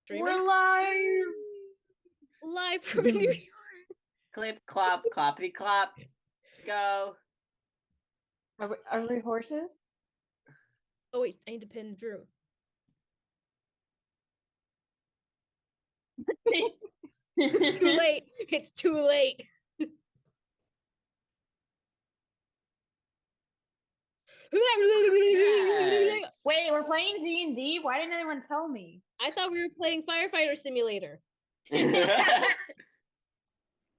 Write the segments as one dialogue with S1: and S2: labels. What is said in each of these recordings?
S1: Streaming?
S2: We're live.
S1: Live from New York.
S3: Clip, clop, cloppity clop. Go.
S2: Are we horses?
S1: Oh wait, I need to pin Drew. Too late. It's too late.
S3: Yes.
S2: Wait, we're playing D&D? Why didn't anyone tell me?
S1: I thought we were playing Firefighter Simulator.
S4: The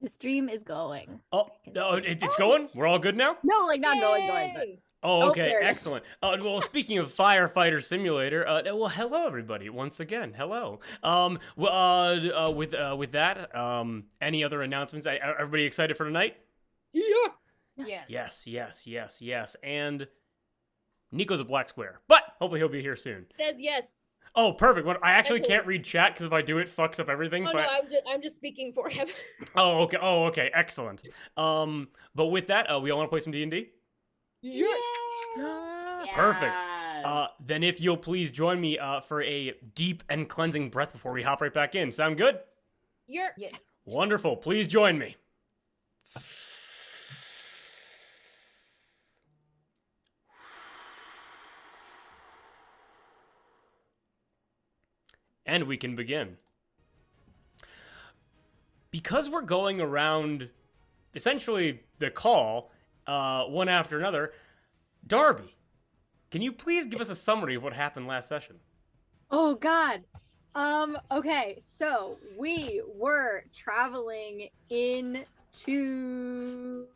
S4: stream is going.
S5: Oh, no, it's going? We're all good now?
S4: No, like not going, but
S1: Yay!
S5: Oh,
S4: Oh,
S5: okay,
S4: there it is.
S5: excellent. Well, speaking of Firefighter Simulator, well, hello everybody once again. Hello. With that, any other announcements? Are everybody excited for tonight?
S1: Yeah.
S5: Yes. And Nico's a black square, but hopefully he'll be here soon.
S1: Says yes.
S5: Oh, perfect. Well, I actually
S1: Excellent.
S5: can't read chat because if I do, it fucks up everything.
S1: Oh
S5: so
S1: no, I'm just speaking for him.
S5: Oh, okay. Excellent. But with that, we all want to play some D&D?
S1: Yeah.
S5: Perfect.
S3: Yes.
S5: Then if you'll please join me for a deep and cleansing breath before we hop right back in. Sound good?
S1: You're
S2: Yes.
S5: Wonderful. Please join me. And we can begin. Because we're going around essentially the call, one after another, Darby, can you please give us a summary of what happened last session?
S4: oh god. Okay, so we were traveling into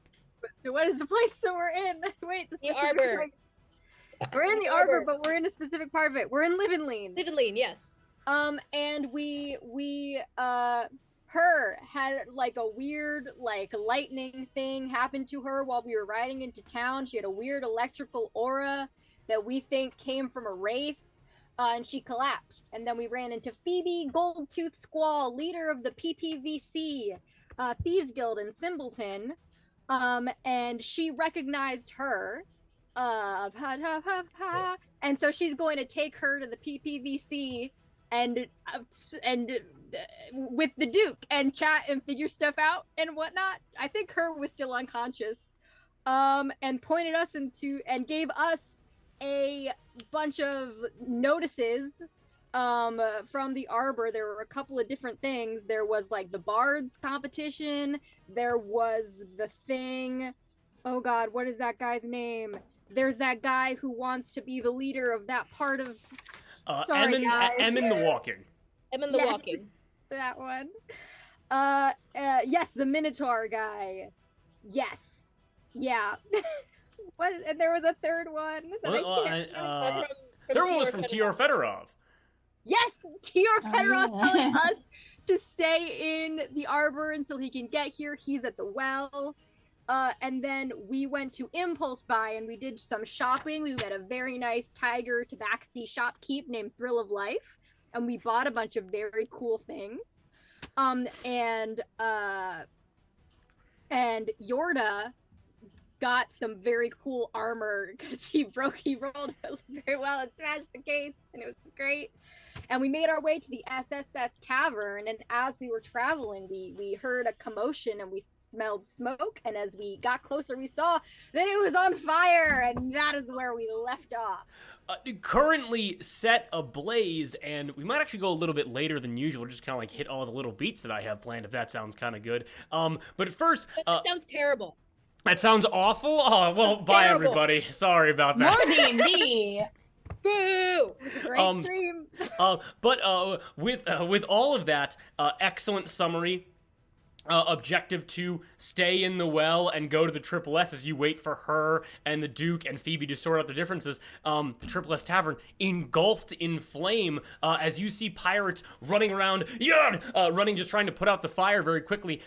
S4: what is the place that we're in? Wait, the specific
S1: Arbor.
S4: place. We're in the Arbor, but we're in a specific part of it. We're in Livenleen.
S1: Livenleen, yes.
S4: And her had like a weird like lightning thing happen to her while we were riding into town. She had a weird electrical aura that we think came from a wraith, and she collapsed. And then we ran into Phoebe Goldtooth Squall, leader of the PPVC Thieves Guild in Simbleton, and she recognized her. And so she's going to take her to the PPVC and with the Duke and chat and figure stuff out and whatnot. I think her was still unconscious, and pointed us into and gave us a bunch of notices from the Arbor. There were a couple of different things. There was like the Bards competition. There was the thing. Oh God, what is that guy's name? There's that guy who wants to be the leader of that part of. Sorry, guys.
S5: Emin the Walking.
S1: Emin the
S4: Yes.
S1: Walking.
S4: That one. Yes, the Minotaur guy. Yes. Yeah. And there was a third one. That I can't remember.
S5: Third one was from T.R. Fedorov.
S4: Yes, T.R. Fedorov
S2: yeah.
S4: telling us to stay in the Arbor until he can get here. He's at the well. And then we went to Impulse Buy and we did some shopping. We met a very nice tiger tabaxi shopkeep named Thrill of Life, and we bought a bunch of very cool things. And Yorda got some very cool armor because he rolled very well and smashed the case, and it was great. And we made our way to the SSS Tavern, and as we were traveling, we heard a commotion and we smelled smoke, and as we got closer, we saw that it was on fire, and that is where we left off.
S5: Currently set ablaze, and we might actually go a little bit later than usual, just kind of like hit all the little beats that I have planned, if that sounds kind of good. But first,
S1: That sounds terrible.
S5: that sounds awful. Oh, well,
S1: That's
S5: bye
S1: terrible.
S5: everybody. Sorry about
S2: More
S5: that.
S2: D&D.
S1: Boo!
S4: Great stream.
S5: But with all of that, excellent summary. Objective to stay in the well and go to the Triple S as you wait for her and the Duke and Phoebe to sort out the differences. The Triple S Tavern engulfed in flame as you see pirates running around, running, just trying to put out the fire very quickly.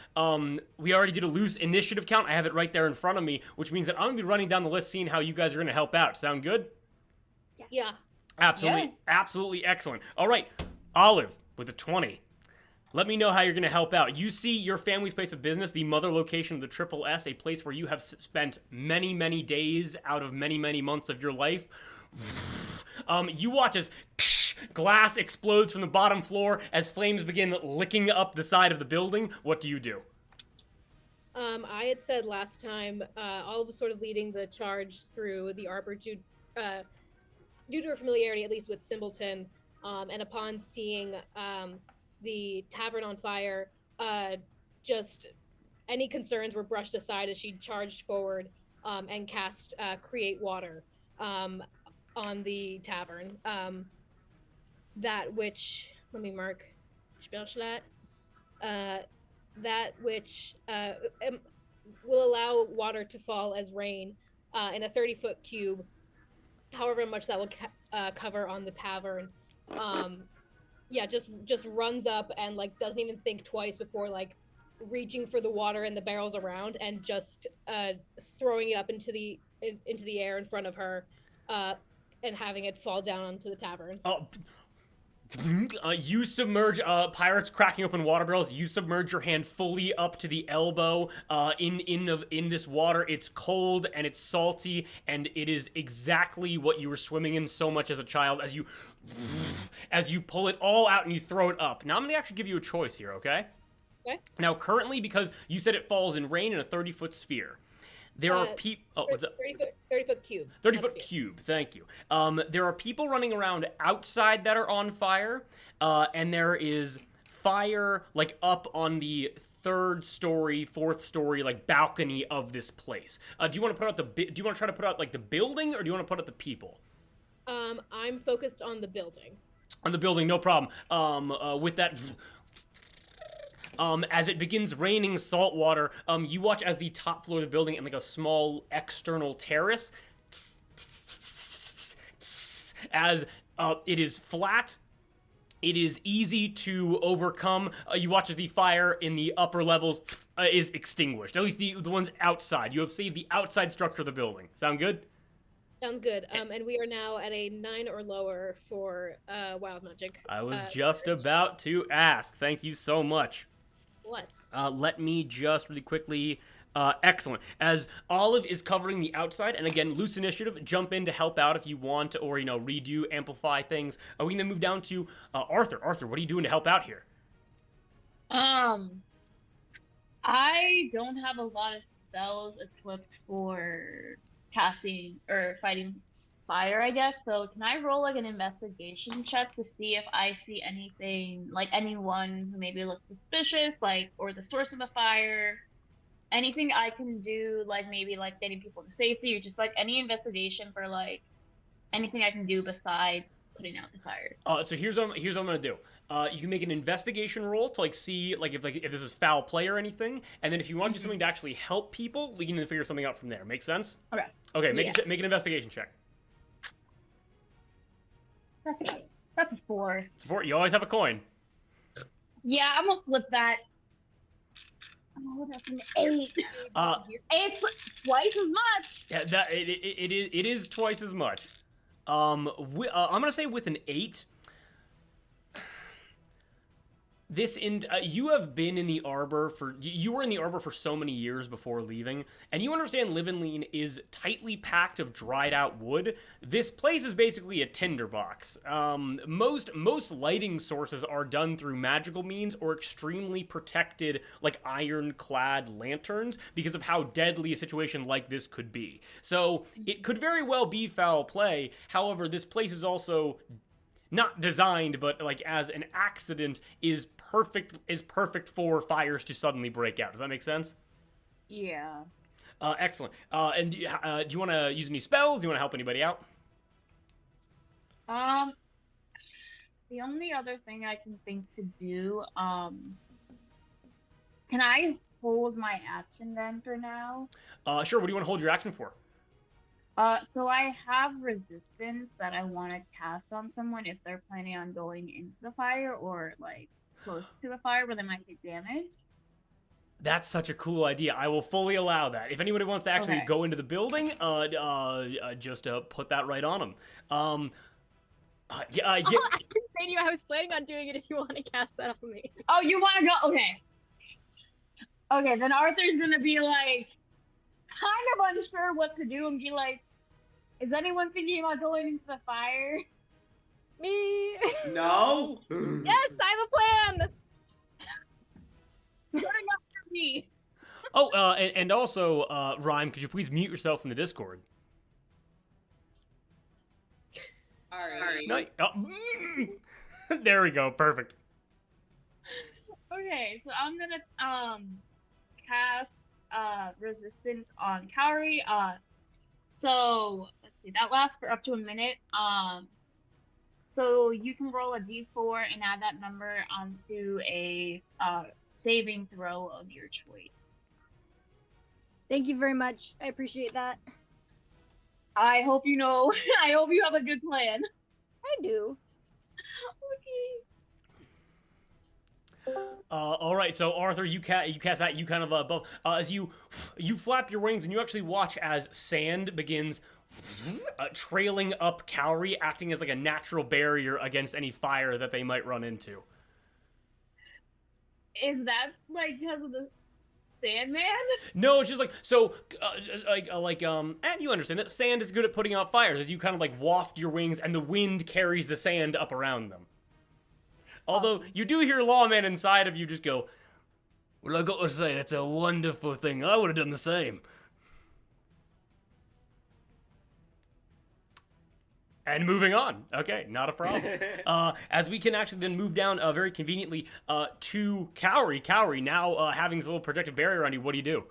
S5: We already did a loose initiative count. I have it right there in front of me, which means that I'm going to be running down the list seeing how you guys are going to help out. Sound good?
S1: Yeah.
S5: Absolutely excellent. All right, Olive with a 20. Let me know how you're going to help out. You see your family's place of business, the mother location of the Triple S, a place where you have spent many, many days out of many, many months of your life. You watch as Glass explodes from the bottom floor as flames begin licking up the side of the building. What do you do?
S1: I had said last time, all of sort of leading the charge through the arbor due to her familiarity, at least with Simpleton, and upon seeing the tavern on fire, just any concerns were brushed aside as she charged forward and cast Create Water on the tavern. That which, let me mark, Spellschlat, that which will allow water to fall as rain in a 30-foot cube, however much that will cover on the tavern. Yeah, just runs up and like doesn't even think twice before like reaching for the water in the barrels around and just throwing it up into the air in front of her and having it fall down onto the tavern.
S5: You submerge pirates cracking open water barrels. You submerge your hand fully up to the elbow in this water. It's cold and it's salty, and it is exactly what you were swimming in so much as a child. As you pull it all out and you throw it up. Now I'm gonna actually give you a choice here, okay?
S1: Okay.
S5: Now currently, because you said it falls in rain in a 30-foot sphere, there are people. Oh, what's up?
S1: 30-foot cube.
S5: 30-foot cube, thank you. There are people running around outside that are on fire, and there is fire like up on the third story, fourth story, like balcony of this place. Do you want to put out do you want to try to put out like the building, or do you want to put out the people?
S1: I'm focused on the building.
S5: On the building, no problem. With that. As it begins raining salt water, you watch as the top floor of the building and like a small external terrace, as it is flat, it is easy to overcome. You watch as the fire in the upper levels is extinguished, at least the ones outside. You have saved the outside structure of the building. Sound good?
S1: Sounds good. And we are now at a 9 or lower for wild magic.
S5: I was just about to ask. Thank you so much.
S1: Bless.
S5: Let me just really quickly. Excellent. As Olive is covering the outside, and again, loose initiative, jump in to help out if you want, or redo, amplify things. We can then move down to Arthur. Arthur, what are you doing to help out here?
S2: I don't have a lot of spells equipped for casting or fighting fire, I guess. So can I roll like an investigation check to see if I see anything, like anyone who maybe looks suspicious, like, or the source of the fire? Anything I can do, like maybe like getting people to safety, or just like any investigation for like anything I can do besides putting out the fire.
S5: So here's what I'm gonna do. You can make an investigation roll to like see if this is foul play or anything, and then if you want to do something to actually help people, we can then figure something out from there. Make sense?
S2: Okay.
S5: Okay. Make an investigation check.
S2: That's a 4.
S5: It's 4. You always have a coin.
S2: Yeah, I'm gonna flip that. Oh, that's an 8. 8 twice as much.
S5: Yeah, it is twice as much. I'm gonna say with an 8. You have been in the arbor you were in the arbor for so many years before leaving, and you understand Livenline is tightly packed of dried out wood. This place is basically a tinderbox. Most lighting sources are done through magical means or extremely protected, like ironclad lanterns, because of how deadly a situation like this could be. So it could very well be foul play. However, this place is also not designed, but like as an accident is perfect for fires to suddenly break out. Does that make sense?
S2: Yeah.
S5: Excellent. And do you want to use any spells? Do you want to help anybody out?
S2: The only other thing I can think to do, can I hold my action then for now?
S5: Sure. What do you want to hold your action for?
S2: So I have resistance that I want to cast on someone if they're planning on going into the fire or like close to the fire where they might get damaged.
S5: That's such a cool idea. I will fully allow that. If anybody wants to actually go into the building, just put that right on them.
S4: I can say to you, I was planning on doing it if you want to cast that on me.
S2: Oh, you want to go? Okay. Okay, then Arthur's gonna be like, kind of unsure what to do and be like, is anyone thinking about going into the fire?
S4: Me.
S3: No.
S4: Yes, I have a plan.
S2: Turn up for me.
S5: Oh, and also, Rhyme, could you please mute yourself in the Discord?
S3: All right.
S5: No, there we go. Perfect.
S2: Okay, so I'm gonna cast resistance on Kaori. So let's see, that lasts for up to a minute. So you can roll a d4 and add that number onto a saving throw of your choice.
S4: Thank you very much. I appreciate that.
S2: I hope you know. I hope you have a good plan.
S4: I do.
S2: Okay.
S5: All right, so Arthur, you cast that. You kind of as you flap your wings, and you actually watch as sand begins trailing up Cowrie, acting as like a natural barrier against any fire that they might run into.
S2: Is that like because of the Sandman?
S5: No, it's just like so, and you understand that sand is good at putting out fires as you kind of like waft your wings, and the wind carries the sand up around them. Although you do hear Lawman inside of you just go, "Well, I got to say, that's a wonderful thing. I would have done the same." And moving on. Okay, not a problem. As we can actually then move down very conveniently to Cowrie. Cowrie, now having this little protective barrier around you, what do you do?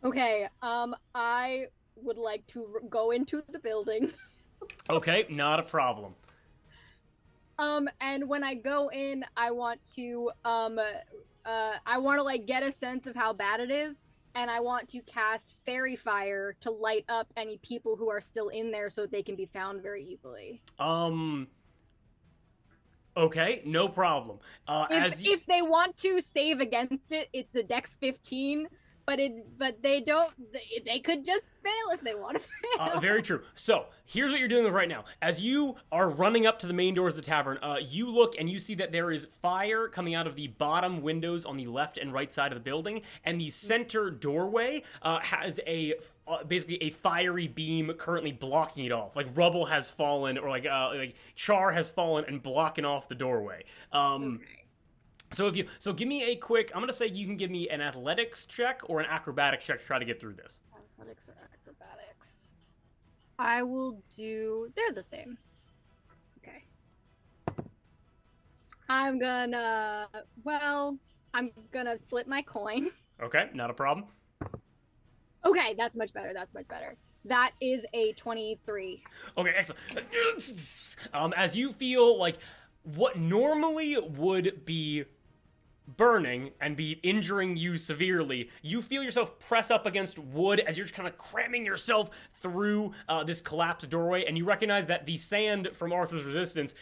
S4: Okay. I would like to go into the building.
S5: Okay, not a problem.
S4: And when I go in, I want to like get a sense of how bad it is, and I want to cast Fairy Fire to light up any people who are still in there so they can be found very easily.
S5: Okay, no problem.
S4: If they want to save against it, it's a Dex 15, but they don't. They could just fail if they want to fail.
S5: Very true. So here's what you're doing right now. As you are running up to the main doors of the tavern, you look and you see that there is fire coming out of the bottom windows on the left and right side of the building, and the center doorway has basically a fiery beam currently blocking it off. Like rubble has fallen, or like char has fallen and blocking off the doorway.
S4: Okay.
S5: So give me a quick. I'm gonna say you can give me an athletics check or an acrobatics check to try to get through this.
S4: Athletics or acrobatics? I will do. They're the same. Okay. I'm gonna flip my coin.
S5: Okay, not a problem.
S4: Okay, that's much better. That is a 23.
S5: Okay, excellent. As you feel like what normally would be burning and be injuring you severely, you feel yourself press up against wood as you're just kind of cramming yourself through this collapsed doorway, and you recognize that the sand from Arthur's resistance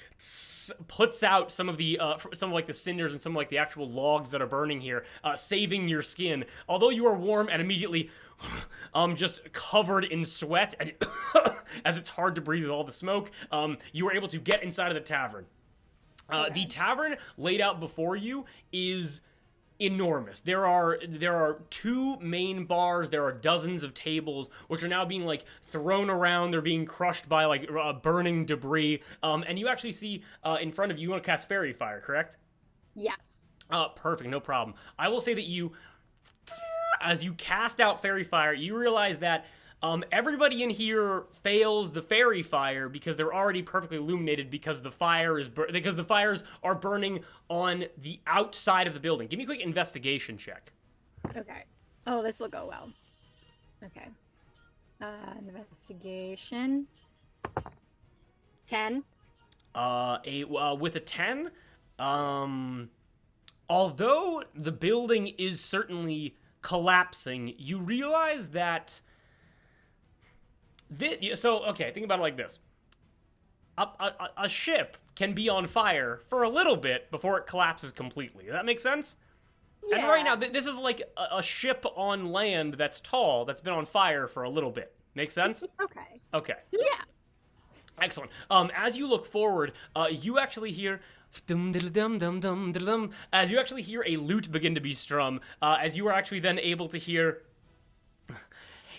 S5: puts out some of the like the cinders and some of like the actual logs that are burning here, saving your skin. Although you are warm and immediately just covered in sweat, and as it's hard to breathe with all the smoke, you are able to get inside of the tavern. The tavern laid out before you is enormous. There are two main bars. There are dozens of tables, which are now being like thrown around. They're being crushed by like burning debris. And you actually see in front of you. You want to cast Fairy Fire, correct?
S4: Yes.
S5: Perfect, no problem. I will say that as you cast out Fairy Fire, you realize that everybody in here fails the Fairy Fire because they're already perfectly illuminated because the fires are burning on the outside of the building. Give me a quick investigation check.
S4: Okay. Oh, this will go well. Okay. Investigation. 10.
S5: With a 10, although the building is certainly collapsing, you realize that okay, think about it like this. A ship can be on fire for a little bit before it collapses completely. Does that make sense?
S4: Yeah.
S5: And right now, this is like a ship on land that's tall that's been on fire for a little bit. Make sense?
S4: Okay.
S5: Okay.
S4: Yeah.
S5: Excellent. As you look forward, you actually hear as you actually hear a lute begin to be strummed, as you are actually then able to hear,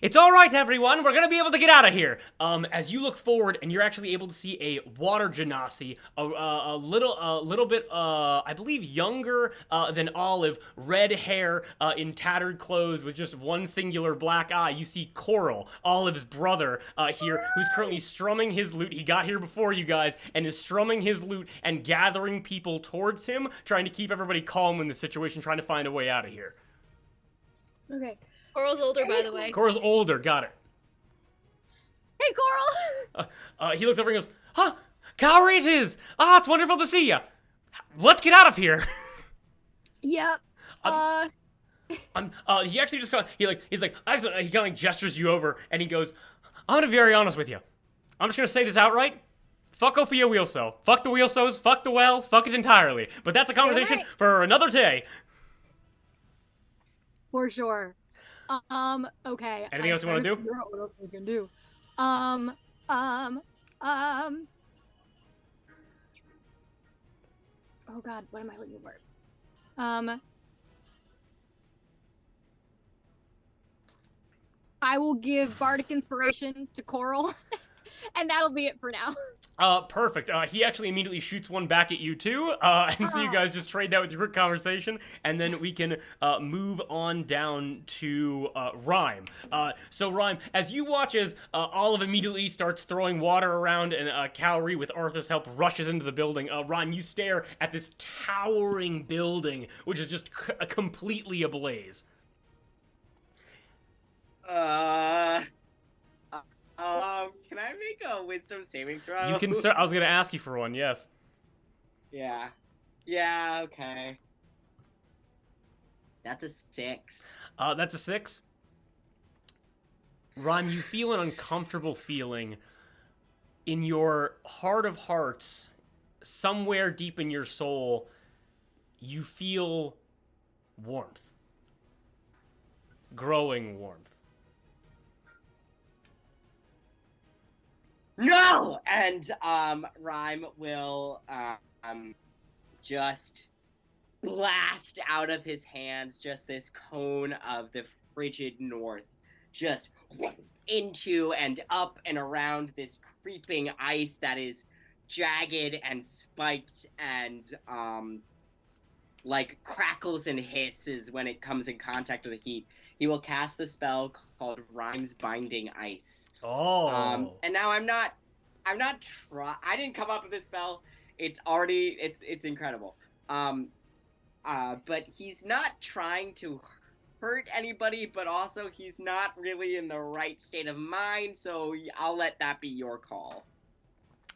S5: It's all right, everyone. We're gonna be able to get out of here. As you look forward, and you're actually able to see a water genasi, a little bit, I believe, younger than Olive, red hair, in tattered clothes with just one singular black eye. You see Coral, Olive's brother, here, who's currently strumming his lute. He got here before you guys, and is strumming his lute and gathering people towards him, trying to keep everybody calm in the situation, trying to find a way out of here.
S4: Okay.
S1: Coral's older, by the way.
S5: Coral's older, got it.
S4: Hey, Coral!
S5: He looks over and goes, "Huh, Kaori it is! Ah, it's wonderful to see ya! Let's get out of here!"
S4: Yep.
S5: He actually just he's like, excellent. He kind of gestures you over, and he goes, "I'm gonna be very honest with you. I'm just gonna say this outright. Fuck Ophia Wheelso. Fuck the Wheelsos, fuck the well, fuck it entirely. But that's a conversation
S4: right.
S5: for another day."
S4: For sure. Okay.
S5: Anything else you want to do?
S4: Figure out what else we can do. Oh God, what am I looking for? I will give Bardic Inspiration to Coral, and that'll be it for now.
S5: Perfect. He actually immediately shoots one back at you too, and so you guys just trade that with your quick conversation, and then we can move on down to Rhyme. So Rhyme, as you watch as Olive immediately starts throwing water around, and Kaori, with Arthur's help, rushes into the building. Rhyme, you stare at this towering building, which is just completely ablaze.
S3: Can I make a wisdom saving throw?
S5: You can start. I was gonna ask you for one. Yes.
S3: Yeah. Yeah. Okay. That's a 6.
S5: That's a 6. Rhyme, you feel an uncomfortable feeling in your heart of hearts, somewhere deep in your soul. You feel warmth, growing warmth.
S3: No! And Rhyme will just blast out of his hands just this cone of the frigid north, just into and up and around this creeping ice that is jagged and spiked and like crackles and hisses when it comes in contact with the heat. He will cast the spell called Rhyme's Binding Ice.
S5: Oh.
S3: And now I didn't come up with this spell. It's incredible. But he's not trying to hurt anybody, but also he's not really in the right state of mind, so I'll let that be your call.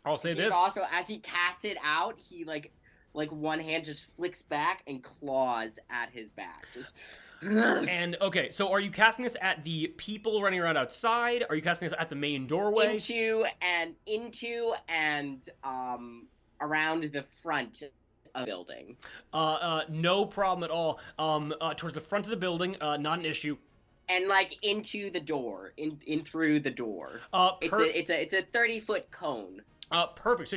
S5: I'll say this.
S3: Also, as he casts it out, he like one hand just flicks back and claws at his back. Just
S5: And, okay, so are you casting this at the people running around outside? Are you casting this at the main doorway?
S3: into and around the front of the building.
S5: No problem at all. Towards the front of the building, not an issue.
S3: And like into the door, in through the door. It's a 30-foot cone.
S5: Perfect.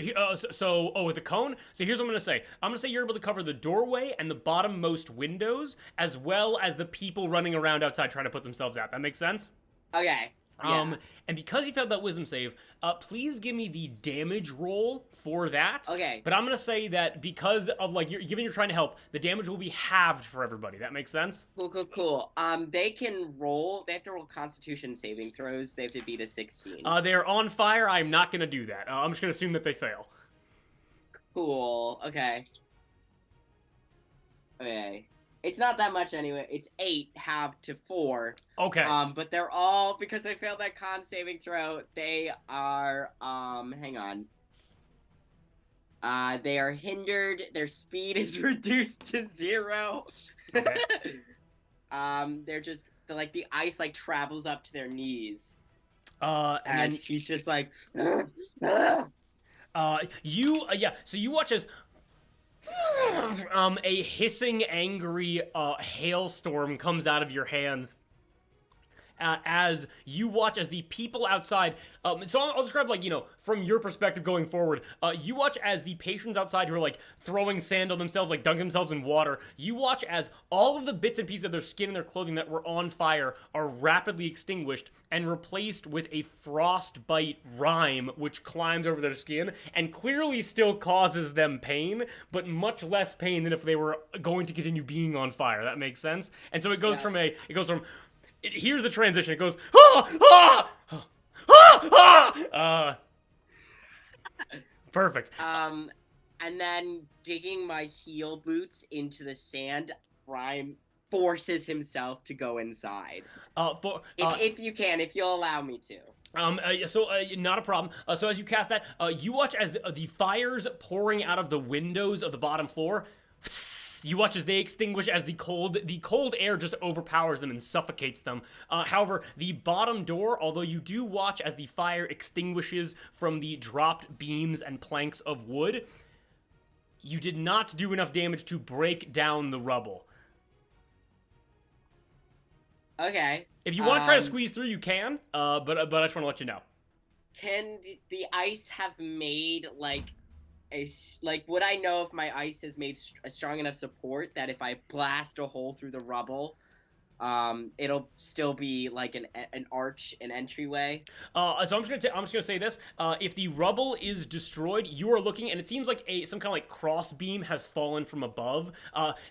S5: So, with the cone. So here's what I'm gonna say. I'm gonna say you're able to cover the doorway and the bottommost windows, as well as the people running around outside trying to put themselves out. That makes sense?
S3: Okay. Yeah.
S5: And because you failed that wisdom save, please give me the damage roll for that.
S3: Okay.
S5: But I'm gonna say that because of given you're trying to help, the damage will be halved for everybody. That makes sense?
S3: Cool. They have to roll Constitution saving throws. They have to beat a 16.
S5: They're on fire. I'm not gonna do that. I'm just gonna assume that they fail.
S3: Cool. Okay. It's not that much anyway. It's 8 halved to 4.
S5: Okay.
S3: But they're all, because they failed that con saving throw, they are hang on. They are hindered. Their speed is reduced to 0.
S5: Okay.
S3: They're like the ice travels up to their knees.
S5: And then
S3: he's just like
S5: so you watch as a hissing, angry hailstorm comes out of your hands, as you watch as the people outside. So I'll describe, like, from your perspective going forward. You watch as the patrons outside who are like throwing sand on themselves, like dunking themselves in water. You watch as all of the bits and pieces of their skin and their clothing that were on fire are rapidly extinguished and replaced with a frostbite rime which climbs over their skin and clearly still causes them pain, but much less pain than if they were going to continue being on fire. That makes sense? And so it goes from here's the transition. It goes, perfect.
S3: And then digging my heel boots into the sand, Rhyme forces himself to go inside. If you'll allow me to.
S5: Not a problem. So as you cast that, you watch as the fires pouring out of the windows of the bottom floor. You watch as they extinguish, as the cold air just overpowers them and suffocates them. However, the bottom door, although you do watch as the fire extinguishes from the dropped beams and planks of wood, you did not do enough damage to break down the rubble.
S3: Okay.
S5: If you want to try to squeeze through, you can, but I just want to let you know.
S3: Can the ice have made, would I know if my ice has made a strong enough support that if I blast a hole through the rubble, it'll still be like an arch, an entryway? So
S5: I'm just gonna say this: if the rubble is destroyed, you are looking, and it seems like some kind of like cross beam has fallen from above.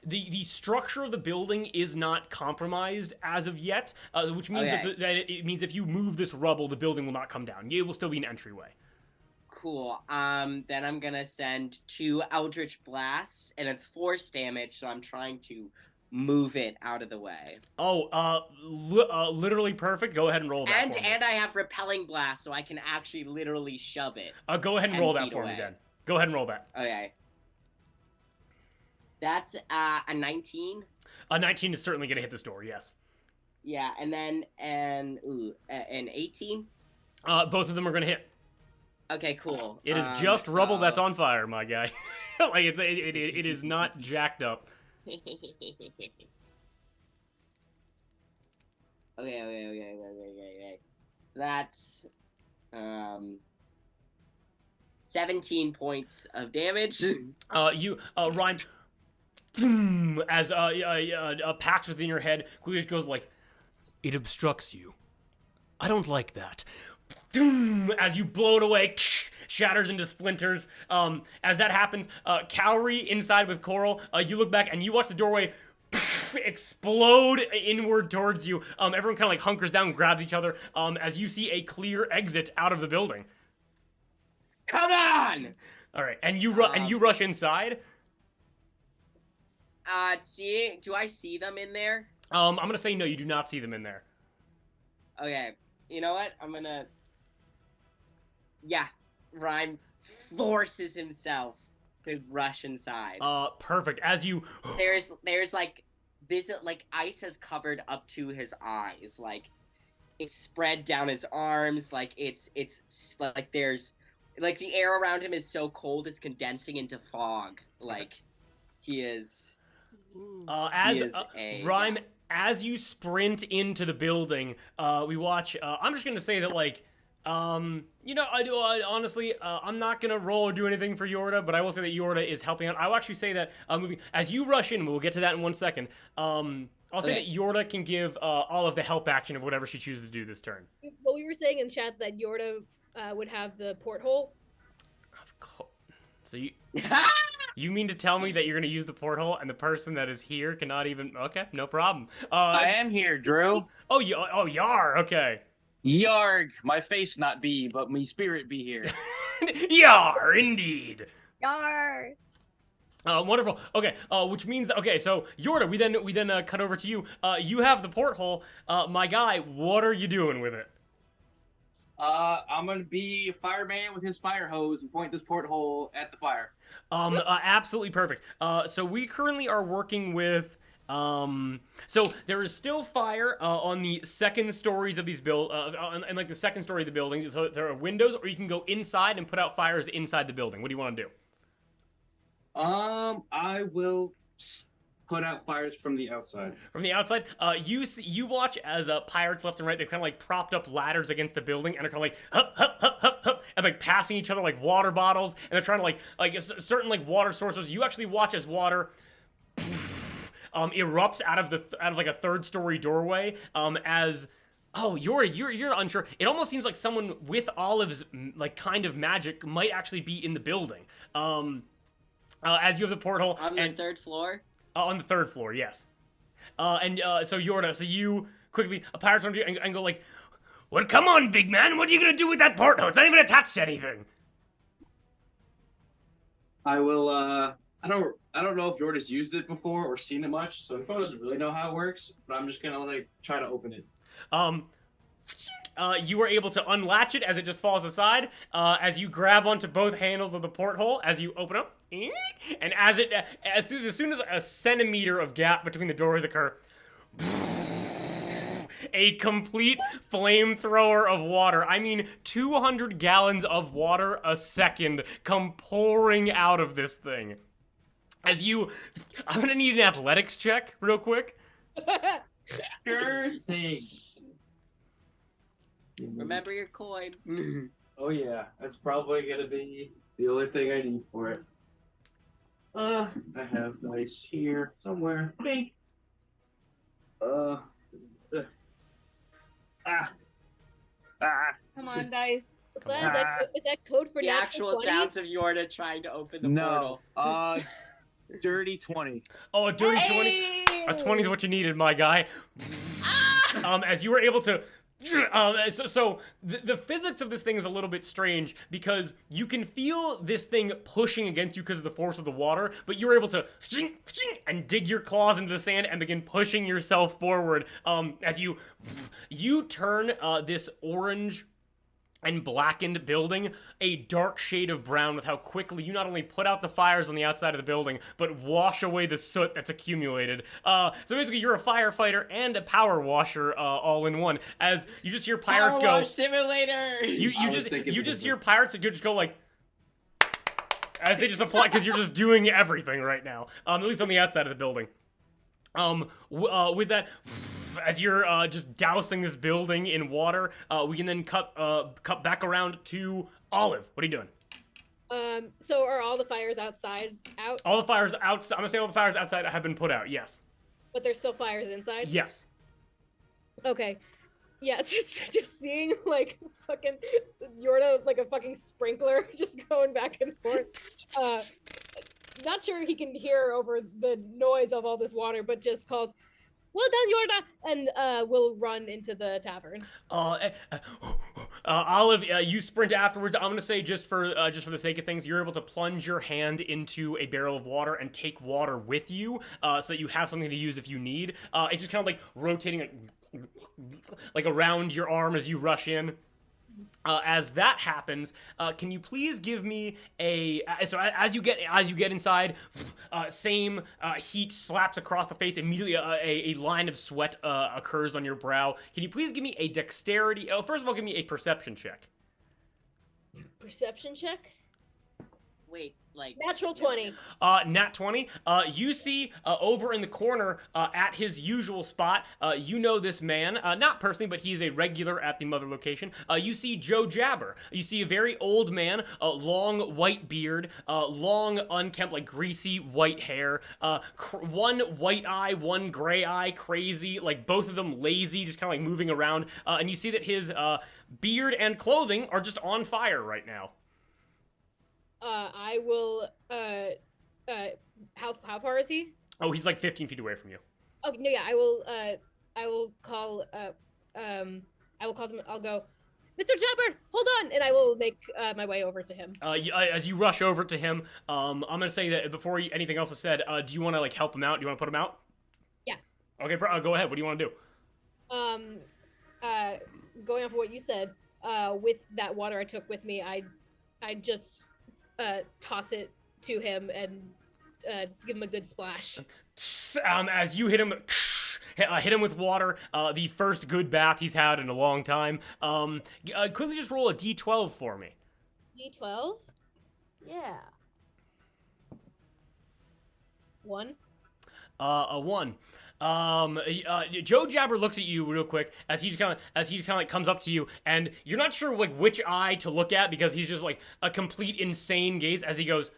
S5: The structure of the building is not compromised as of yet, which means that it means if you move this rubble, the building will not come down. It will still be an entryway.
S3: Cool. Then I'm gonna send 2 Eldritch Blasts, and it's force damage, so I'm trying to move it out of the way.
S5: Literally perfect. Go ahead and roll that for me.
S3: And I have Repelling Blast, so I can actually literally shove it.
S5: Go ahead and roll that for me then. Go ahead and roll that.
S3: Okay. That's a 19.
S5: A 19 is certainly gonna hit this door. Yes.
S3: Yeah, and then an 18.
S5: Both of them are gonna hit.
S3: Okay, cool.
S5: It is just rubble that's on fire, my guy. Like it is not jacked up.
S3: Okay. That's 17 points of damage.
S5: You Rhyme, as packed within your head, clearly goes like, it obstructs you. I don't like that. As you blow it away, shatters into splinters. As that happens, Cowrie inside with Coral, you look back and you watch the doorway explode inward towards you. Everyone kind of like hunkers down, grabs each other, as you see a clear exit out of the building.
S3: Come on!
S5: All right, and you rush inside.
S3: Do I see them in there?
S5: I'm gonna say no, you do not see them in there.
S3: Okay, you know what? Yeah, Rhyme forces himself to rush inside.
S5: Perfect. As you...
S3: There's like ice has covered up to his eyes. Like, it's spread down his arms. Like, it's like there's... Like, the air around him is so cold, it's condensing into fog. Like, he is...
S5: Rhyme, as you sprint into the building, we watch... I'm just gonna say that, like... honestly, I'm not gonna roll or do anything for Yorda, but I will say that Yorda is helping out. I will actually say that moving as you rush in, we'll get to that in 1 second. I'll say that Yorda can give all of the help action of whatever she chooses to do this turn.
S1: Well, we were saying in chat that Yorda would have the porthole.
S5: Of course. So you mean to tell me that you're gonna use the porthole and the person that is here cannot even? Okay, no problem.
S6: I am here, Drew.
S5: Yar. Okay.
S6: Yarg, my face not be, but me spirit be here.
S5: Yar, indeed.
S4: Yar.
S5: Wonderful. Okay, which means that, okay, so Yorda, we then cut over to you. You have the porthole. My guy, what are you doing with it?
S6: I'm gonna be a fireman with his fire hose and point this porthole at the fire.
S5: Absolutely perfect. So we currently are working with... so there is still fire on the second stories of these and like the second story of the building. So there are windows, or you can go inside and put out fires inside the building. What do you want to do?
S6: I will put out fires from the outside.
S5: From the outside, you watch as pirates left and right. They've kind of like propped up ladders against the building, and they're kind of like hup hup hup hup hup, and like passing each other like water bottles, and they're trying to like certain like water sources. You actually watch as water erupts out of like a third-story doorway. As oh, you're unsure. It almost seems like someone with Olive's like kind of magic might actually be in the building. As you have the porthole
S3: On the third floor.
S5: On the third floor, yes. So Yorda, so you quickly pirates on you and go like, "Well, come on, big man. What are you gonna do with that porthole? It's not even attached to anything."
S6: I will. I don't know if Yorda's used it before or seen it much, so he probably doesn't really know how it works. But I'm just gonna like try to open it.
S5: You are able to unlatch it as it just falls aside. As you grab onto both handles of the porthole, as you open up, and as soon as a centimeter of gap between the doors occur, a complete flamethrower of water. I mean, 200 gallons of water a second come pouring out of this thing. I'm gonna need an athletics check real quick.
S6: Sure thing.
S3: Remember your coin.
S6: Oh yeah, that's probably gonna be the only thing I need for it. I have dice here somewhere. Bink.
S2: Come on, dice.
S1: What's that? Is that code for
S3: The
S1: natural
S3: actual
S1: 20?
S3: sounds of Yorda trying to open the portal.
S6: No. Dirty 20.
S5: Oh, a dirty 20.
S2: Hey!
S5: A 20 is what you needed, my guy. As you were able to. So the physics of this thing is a little bit strange because you can feel this thing pushing against you because of the force of the water, but you're able to and dig your claws into the sand and begin pushing yourself forward. As you turn this orange and blackened building a dark shade of brown with how quickly you not only put out the fires on the outside of the building, but wash away the soot that's accumulated. So basically you're a firefighter and a power washer all in one. As you just hear pirates
S3: Power
S5: go...
S3: Wash Simulator!
S5: You just hear pirates that just go like... As they just apply, because you're just doing everything right now. At least on the outside of the building. With that, as you're just dousing this building in water, we can then cut back around to Olive. What are you doing?
S1: So are all the fires outside out?
S5: All the fires outside. I'm gonna say all the fires outside have been put out. Yes.
S1: But there's still fires inside?
S5: Yes.
S1: Okay. Yeah, it's just seeing like fucking Yorda like a fucking sprinkler just going back and forth. Not sure he can hear over the noise of all this water, but just calls, "Well done, Yorda," and will run into the tavern.
S5: Olive, you sprint afterwards. I'm gonna say just for the sake of things, you're able to plunge your hand into a barrel of water and take water with you, so that you have something to use if you need. It's just kind of like rotating like around your arm as you rush in. As that happens, can you please give me so as you get inside, same heat slaps across the face. Immediately, a line of sweat occurs on your brow. Can you please give me a dexterity? Oh, first of all, give me a perception check.
S1: Perception check?
S3: Wait, like...
S1: Natural 20.
S5: Nat 20. You see over in the corner at his usual spot, you know this man, not personally, but he's a regular at the mother location. You see Joe Jabber. You see a very old man, long white beard, long unkempt, like greasy white hair, one white eye, one gray eye, crazy, like both of them lazy, just kind of like moving around. And you see that his beard and clothing are just on fire right now.
S1: I will, how far is he?
S5: Oh, he's like 15 feet away from you.
S1: Okay, no, yeah, I will call them, I'll go, "Mr. Jabber, hold on," and I will make my way over to him.
S5: As you rush over to him, I'm gonna say that before anything else is said, do you want to like help him out? Do you want to put him out?
S1: Yeah.
S5: Okay, go ahead. What do you want to do?
S1: Going off of what you said, with that water I took with me, I just toss it to him and give him a good splash.
S5: As you hit him with water, the first good bath he's had in a long time. Quickly just roll a d12 for me.
S1: D12? Yeah. 1.
S5: A 1. Joe Jabber looks at you real quick as he just kind of like comes up to you, and you're not sure like which eye to look at because he's just like a complete insane gaze as he goes,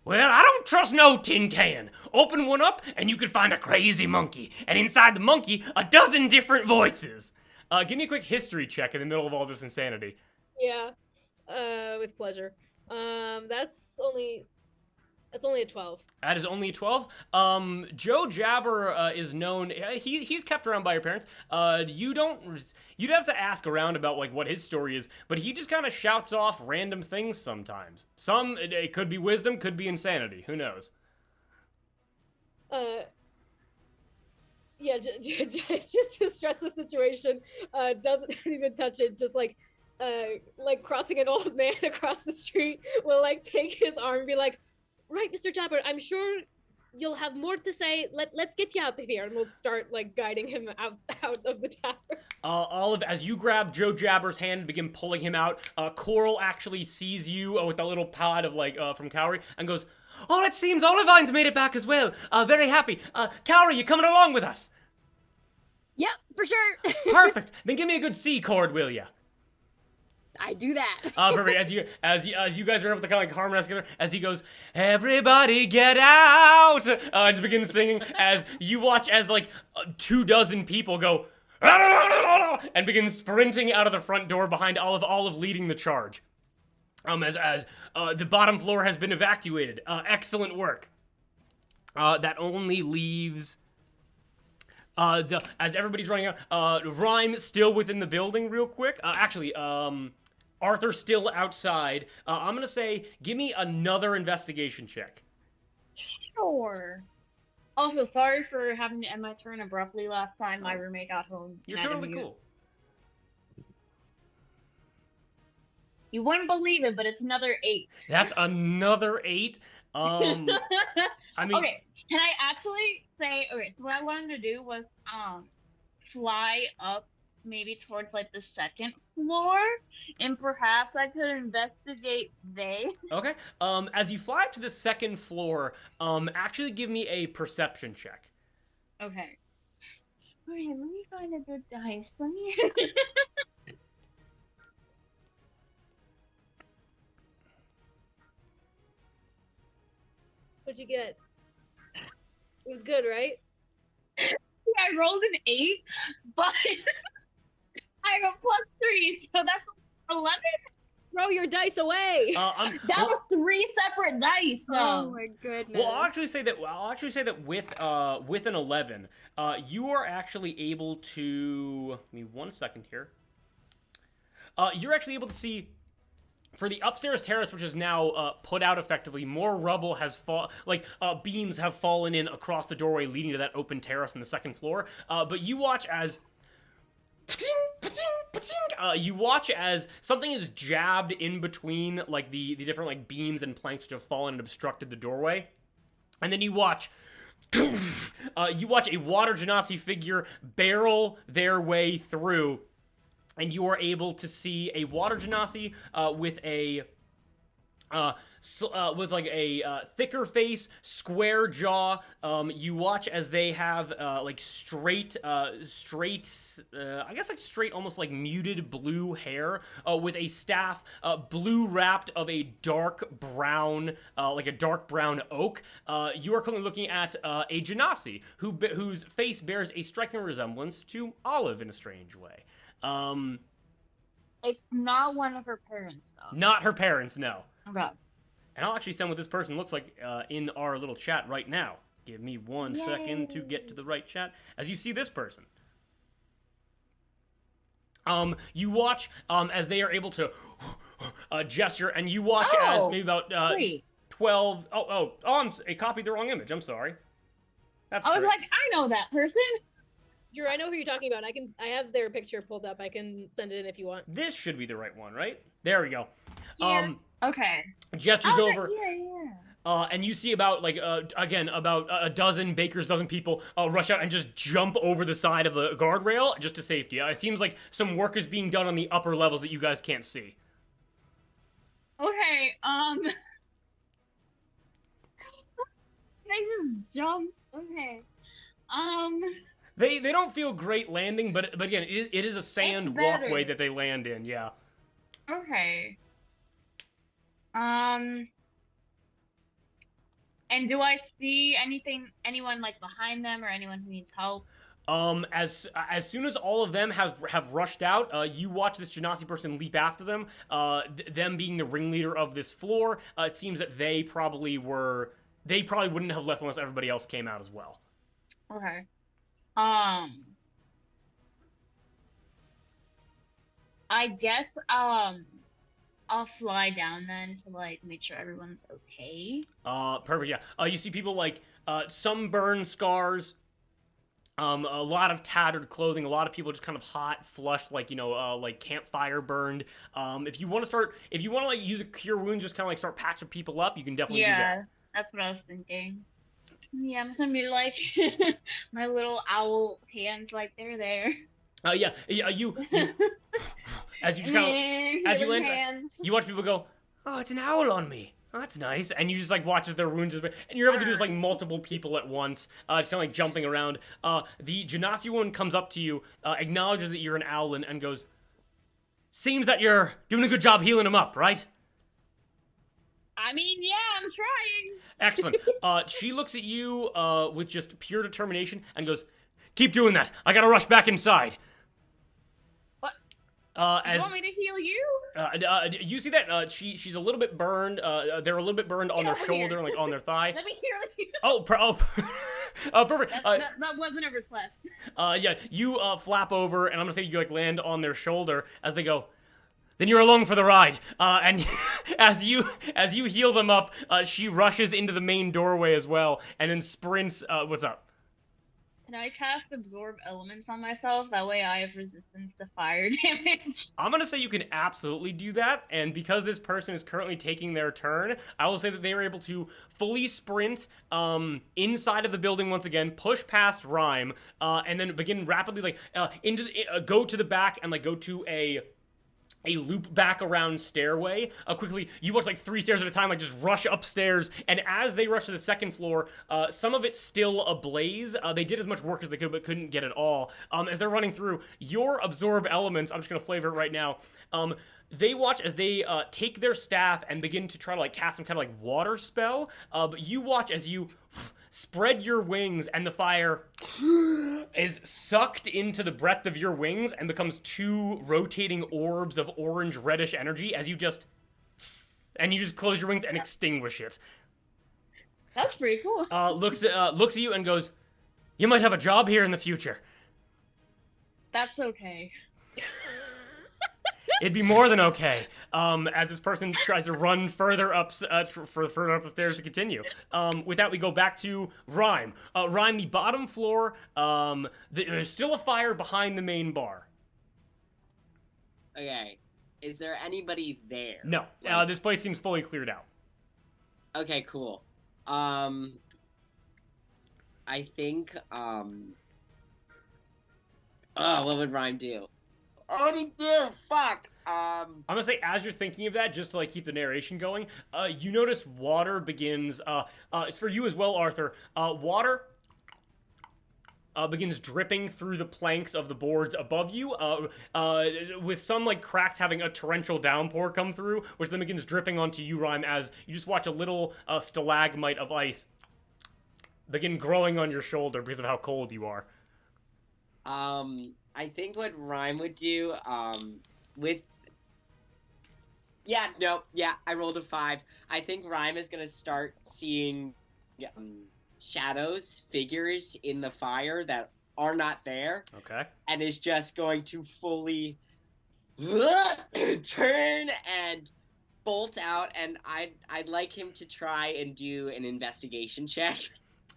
S5: "Well, I don't trust no tin can. Open one up and you could find a crazy monkey, and inside the monkey, a dozen different voices." Give me a quick history check in the middle of all this insanity.
S1: Yeah. With pleasure. That's only a 12.
S5: That is only a 12. Joe Jabber is known. He's kept around by your parents. You'd have to ask around about like what his story is, but he just kind of shouts off random things sometimes. It could be wisdom, could be insanity. Who knows?
S1: Yeah, just to stress the situation, doesn't even touch it. Just like crossing an old man across the street will like take his arm and be like, "Right, Mr. Jabber, I'm sure you'll have more to say. Let's get you out of here," and we'll start like guiding him out of the tavern.
S5: Olive, as you grab Joe Jabber's hand and begin pulling him out, Coral actually sees you with a little pod of like from Cowrie and goes, "Oh, it seems Olivine's made it back as well. Very happy. Cowrie, you coming along with us?"
S4: Yep, for sure.
S5: Perfect. Then give me a good C chord, will ya?
S4: I do that.
S5: Perfect. As you guys are able to kind of like harmonize together, as he goes, "Everybody get out!" And begins singing. As you watch as like 24 people go and begin sprinting out of the front door behind Olive leading the charge. As the bottom floor has been evacuated. Excellent work. That only leaves. As everybody's running out, Rhyme still within the building real quick. Arthur still outside. I'm gonna say, give me another investigation check.
S2: Sure. Also, sorry for having to end my turn abruptly last time my roommate got home.
S5: You're totally cool.
S2: You wouldn't believe it, but it's another 8.
S5: That's another 8. I mean,
S2: okay. Can I actually say? Okay, so what I wanted to do was fly up maybe towards like the second floor, and perhaps I could investigate they.
S5: Okay. As you fly up to the second floor, actually give me a perception check.
S2: Okay. Alright, let me find a good dice. Let me.
S1: What'd you get? It was good, right?
S2: I rolled an 8, but I have a +3, so that's 11.
S1: Throw your dice away.
S2: That was 3 separate dice, though.
S4: Oh my goodness.
S5: Well, I'll actually say that with an 11, you are actually able to. Give me 1 second here. You're actually able to see. For the upstairs terrace, which is now put out effectively, more rubble has beams have fallen in across the doorway leading to that open terrace on the second floor. But you watch as something is jabbed in between like the different like beams and planks which have fallen and obstructed the doorway, and then you watch. You watch a water genasi figure barrel their way through. And you are able to see a water genasi with a thicker face, square jaw. You watch as they have straight, almost like muted blue hair with a staff, blue wrapped of a dark brown, like a dark brown oak. You are currently looking at a genasi whose face bears a striking resemblance to Olive in a strange way.
S2: It's not one of her parents, though.
S5: Not her parents, no.
S2: Okay.
S5: And I'll actually send what this person looks like in our little chat right now. Give me 1 second to get to the right chat. As you see this person. You watch as they are able to gesture, and you watch as maybe about 12. I copied the wrong image. I'm sorry.
S2: I was like, I know that person.
S1: Drew, I know who you're talking about. I have their picture pulled up. I can send it in if you want.
S5: This should be the right one, right? There we go.
S2: Yeah. Okay.
S5: Gestures over.
S2: Yeah.
S5: And you see about about a baker's dozen people rush out and just jump over the side of the guardrail just to safety. It seems like some work is being done on the upper levels that you guys can't see.
S2: Okay. They just jumped. Okay.
S5: They don't feel great landing, but again, it is a sand walkway that they land in. Yeah.
S2: Okay. And do I see anyone like behind them or anyone who needs help?
S5: As soon as all of them have rushed out, you watch this Genasi person leap after them. Them being the ringleader of this floor, it seems that they probably wouldn't have left unless everybody else came out as well.
S2: Okay. I guess I'll fly down then to like make sure everyone's okay.
S5: Perfect. Yeah. You see people like some burn scars. A lot of tattered clothing, a lot of people just kind of hot, flushed, like, like campfire burned. If you want to like use a cure wounds, just kind of like start patching people up, you can definitely do that.
S2: Yeah, that's what I was thinking. Yeah, I'm just gonna be like my little owl hands, like they're there.
S5: Yeah, you as you just kind of as you land, you watch people go, "Oh, it's an owl on me. Oh, that's nice." And you just like watch as their wounds and you're able to do this like multiple people at once. It's kind of like jumping around. The Genasi one comes up to you, acknowledges that you're an owl and goes, "Seems that you're doing a good job healing him up, right?"
S2: I mean, yeah, I'm trying.
S5: Excellent. She looks at you with just pure determination and goes, "Keep doing that. I gotta rush back inside."
S2: What?
S5: You
S2: want me to heal you?
S5: You see that she's a little bit burned. They're a little bit burned on their shoulder and like on their thigh.
S2: Let me heal you.
S5: Oh, perfect.
S2: That wasn't a request.
S5: Yeah, you flap over, and I'm gonna say you like land on their shoulder as they go. Then you're along for the ride. And as you heal them up, she rushes into the main doorway as well, and then sprints. What's up?
S2: Can I cast Absorb Elements on myself? That way I have resistance to fire damage.
S5: I'm gonna say you can absolutely do that, and because this person is currently taking their turn, I will say that they were able to fully sprint inside of the building once again, push past Rhyme, and then begin rapidly like go to the back and like go to a loop back around stairway. Quickly, you watch like 3 stairs at a time, like just rush upstairs, and as they rush to the second floor, some of it's still ablaze. They did as much work as they could, but couldn't get it all. As they're running through, your Absorb Elements, I'm just gonna flavor it right now, they watch as they take their staff and begin to try to like cast some kind of like water spell, but you watch as you spread your wings and the fire is sucked into the breadth of your wings and becomes 2 rotating orbs of orange reddish energy as you just close your wings and extinguish it.
S2: That's pretty cool.
S5: Looks at you and goes, "You might have a job here in the future."
S2: That's okay.
S5: It'd be more than okay. As this person tries to run further up, further up the stairs to continue. With that, we go back to Rhyme. Rhyme, the bottom floor. There's still a fire behind the main bar.
S3: Okay. Is there anybody there?
S5: No. This place seems fully cleared out.
S3: Okay, cool. I think, what would Rhyme do? What would he do? Fuck!
S5: I'm gonna say, as you're thinking of that, just to like keep the narration going, you notice water begins, it's for you as well, Arthur, water begins dripping through the planks of the boards above you, with some like cracks having a torrential downpour come through, which then begins dripping onto you, Rhyme, as you just watch a little stalagmite of ice begin growing on your shoulder because of how cold you are.
S3: I think what Rhyme would do, I rolled a 5. I think Rhyme is gonna start seeing shadows, figures in the fire that are not there.
S5: Okay.
S3: And is just going to fully turn and bolt out, and I'd like him to try and do an investigation check.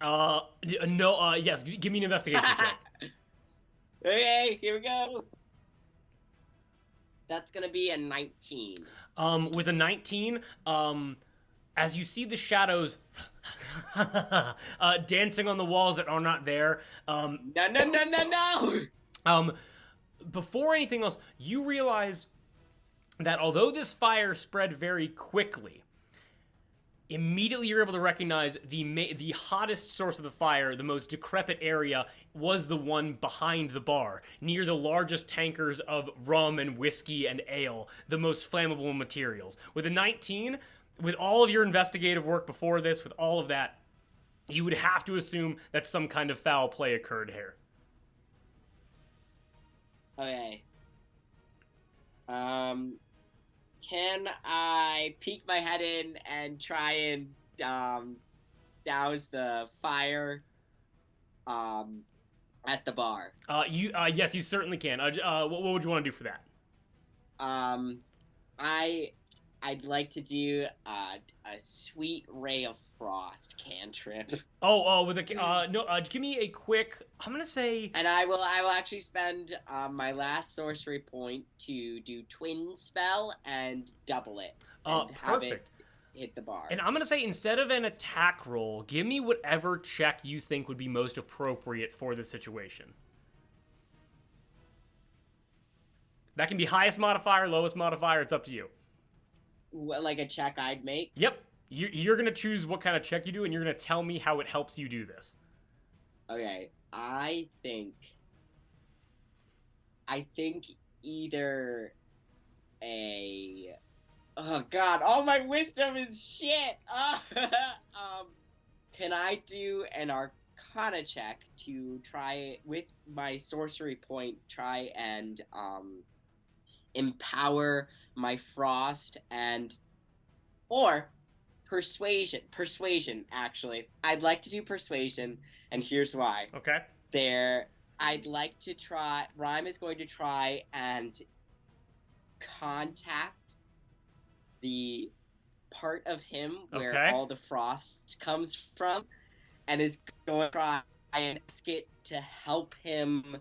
S5: Yes, give me an investigation check.
S3: Okay, here we go. That's gonna be a 19.
S5: With a 19, as you see the shadows dancing on the walls that are not there,
S3: No!
S5: Before anything else, you realize that although this fire spread very quickly, immediately you're able to recognize the hottest source of the fire, the most decrepit area, was the one behind the bar, near the largest tankers of rum and whiskey and ale, the most flammable materials. With a 19, with all of your investigative work before this, with all of that, you would have to assume that some kind of foul play occurred here.
S3: Okay. Can I peek my head in and try and douse the fire at the bar?
S5: Yes, you certainly can. What would you want to do for that?
S3: I'd like to do a sweet ray of frost cantrip.
S5: With a no. Give me a quick. I'm gonna say.
S3: And I will actually spend my last sorcery point to do twin spell and double it. And have it
S5: Perfect.
S3: hit the bar.
S5: And I'm gonna say instead of an attack roll, give me whatever check you think would be most appropriate for the situation. That can be highest modifier, lowest modifier. It's up to you.
S3: Like a check I'd make?
S5: Yep. You're gonna choose what kind of check you do, and you're gonna tell me how it helps you do this.
S3: Okay, I think either a... Oh god, all my wisdom is shit! Can I do an arcana check to try, with my sorcery point, try and empower my frost and... Or persuasion, actually. I'd like to do persuasion, and here's why.
S5: Okay.
S3: I'd like to try... Rhyme is going to try and contact the part of him where all the frost comes from, and is going to try and ask it to help him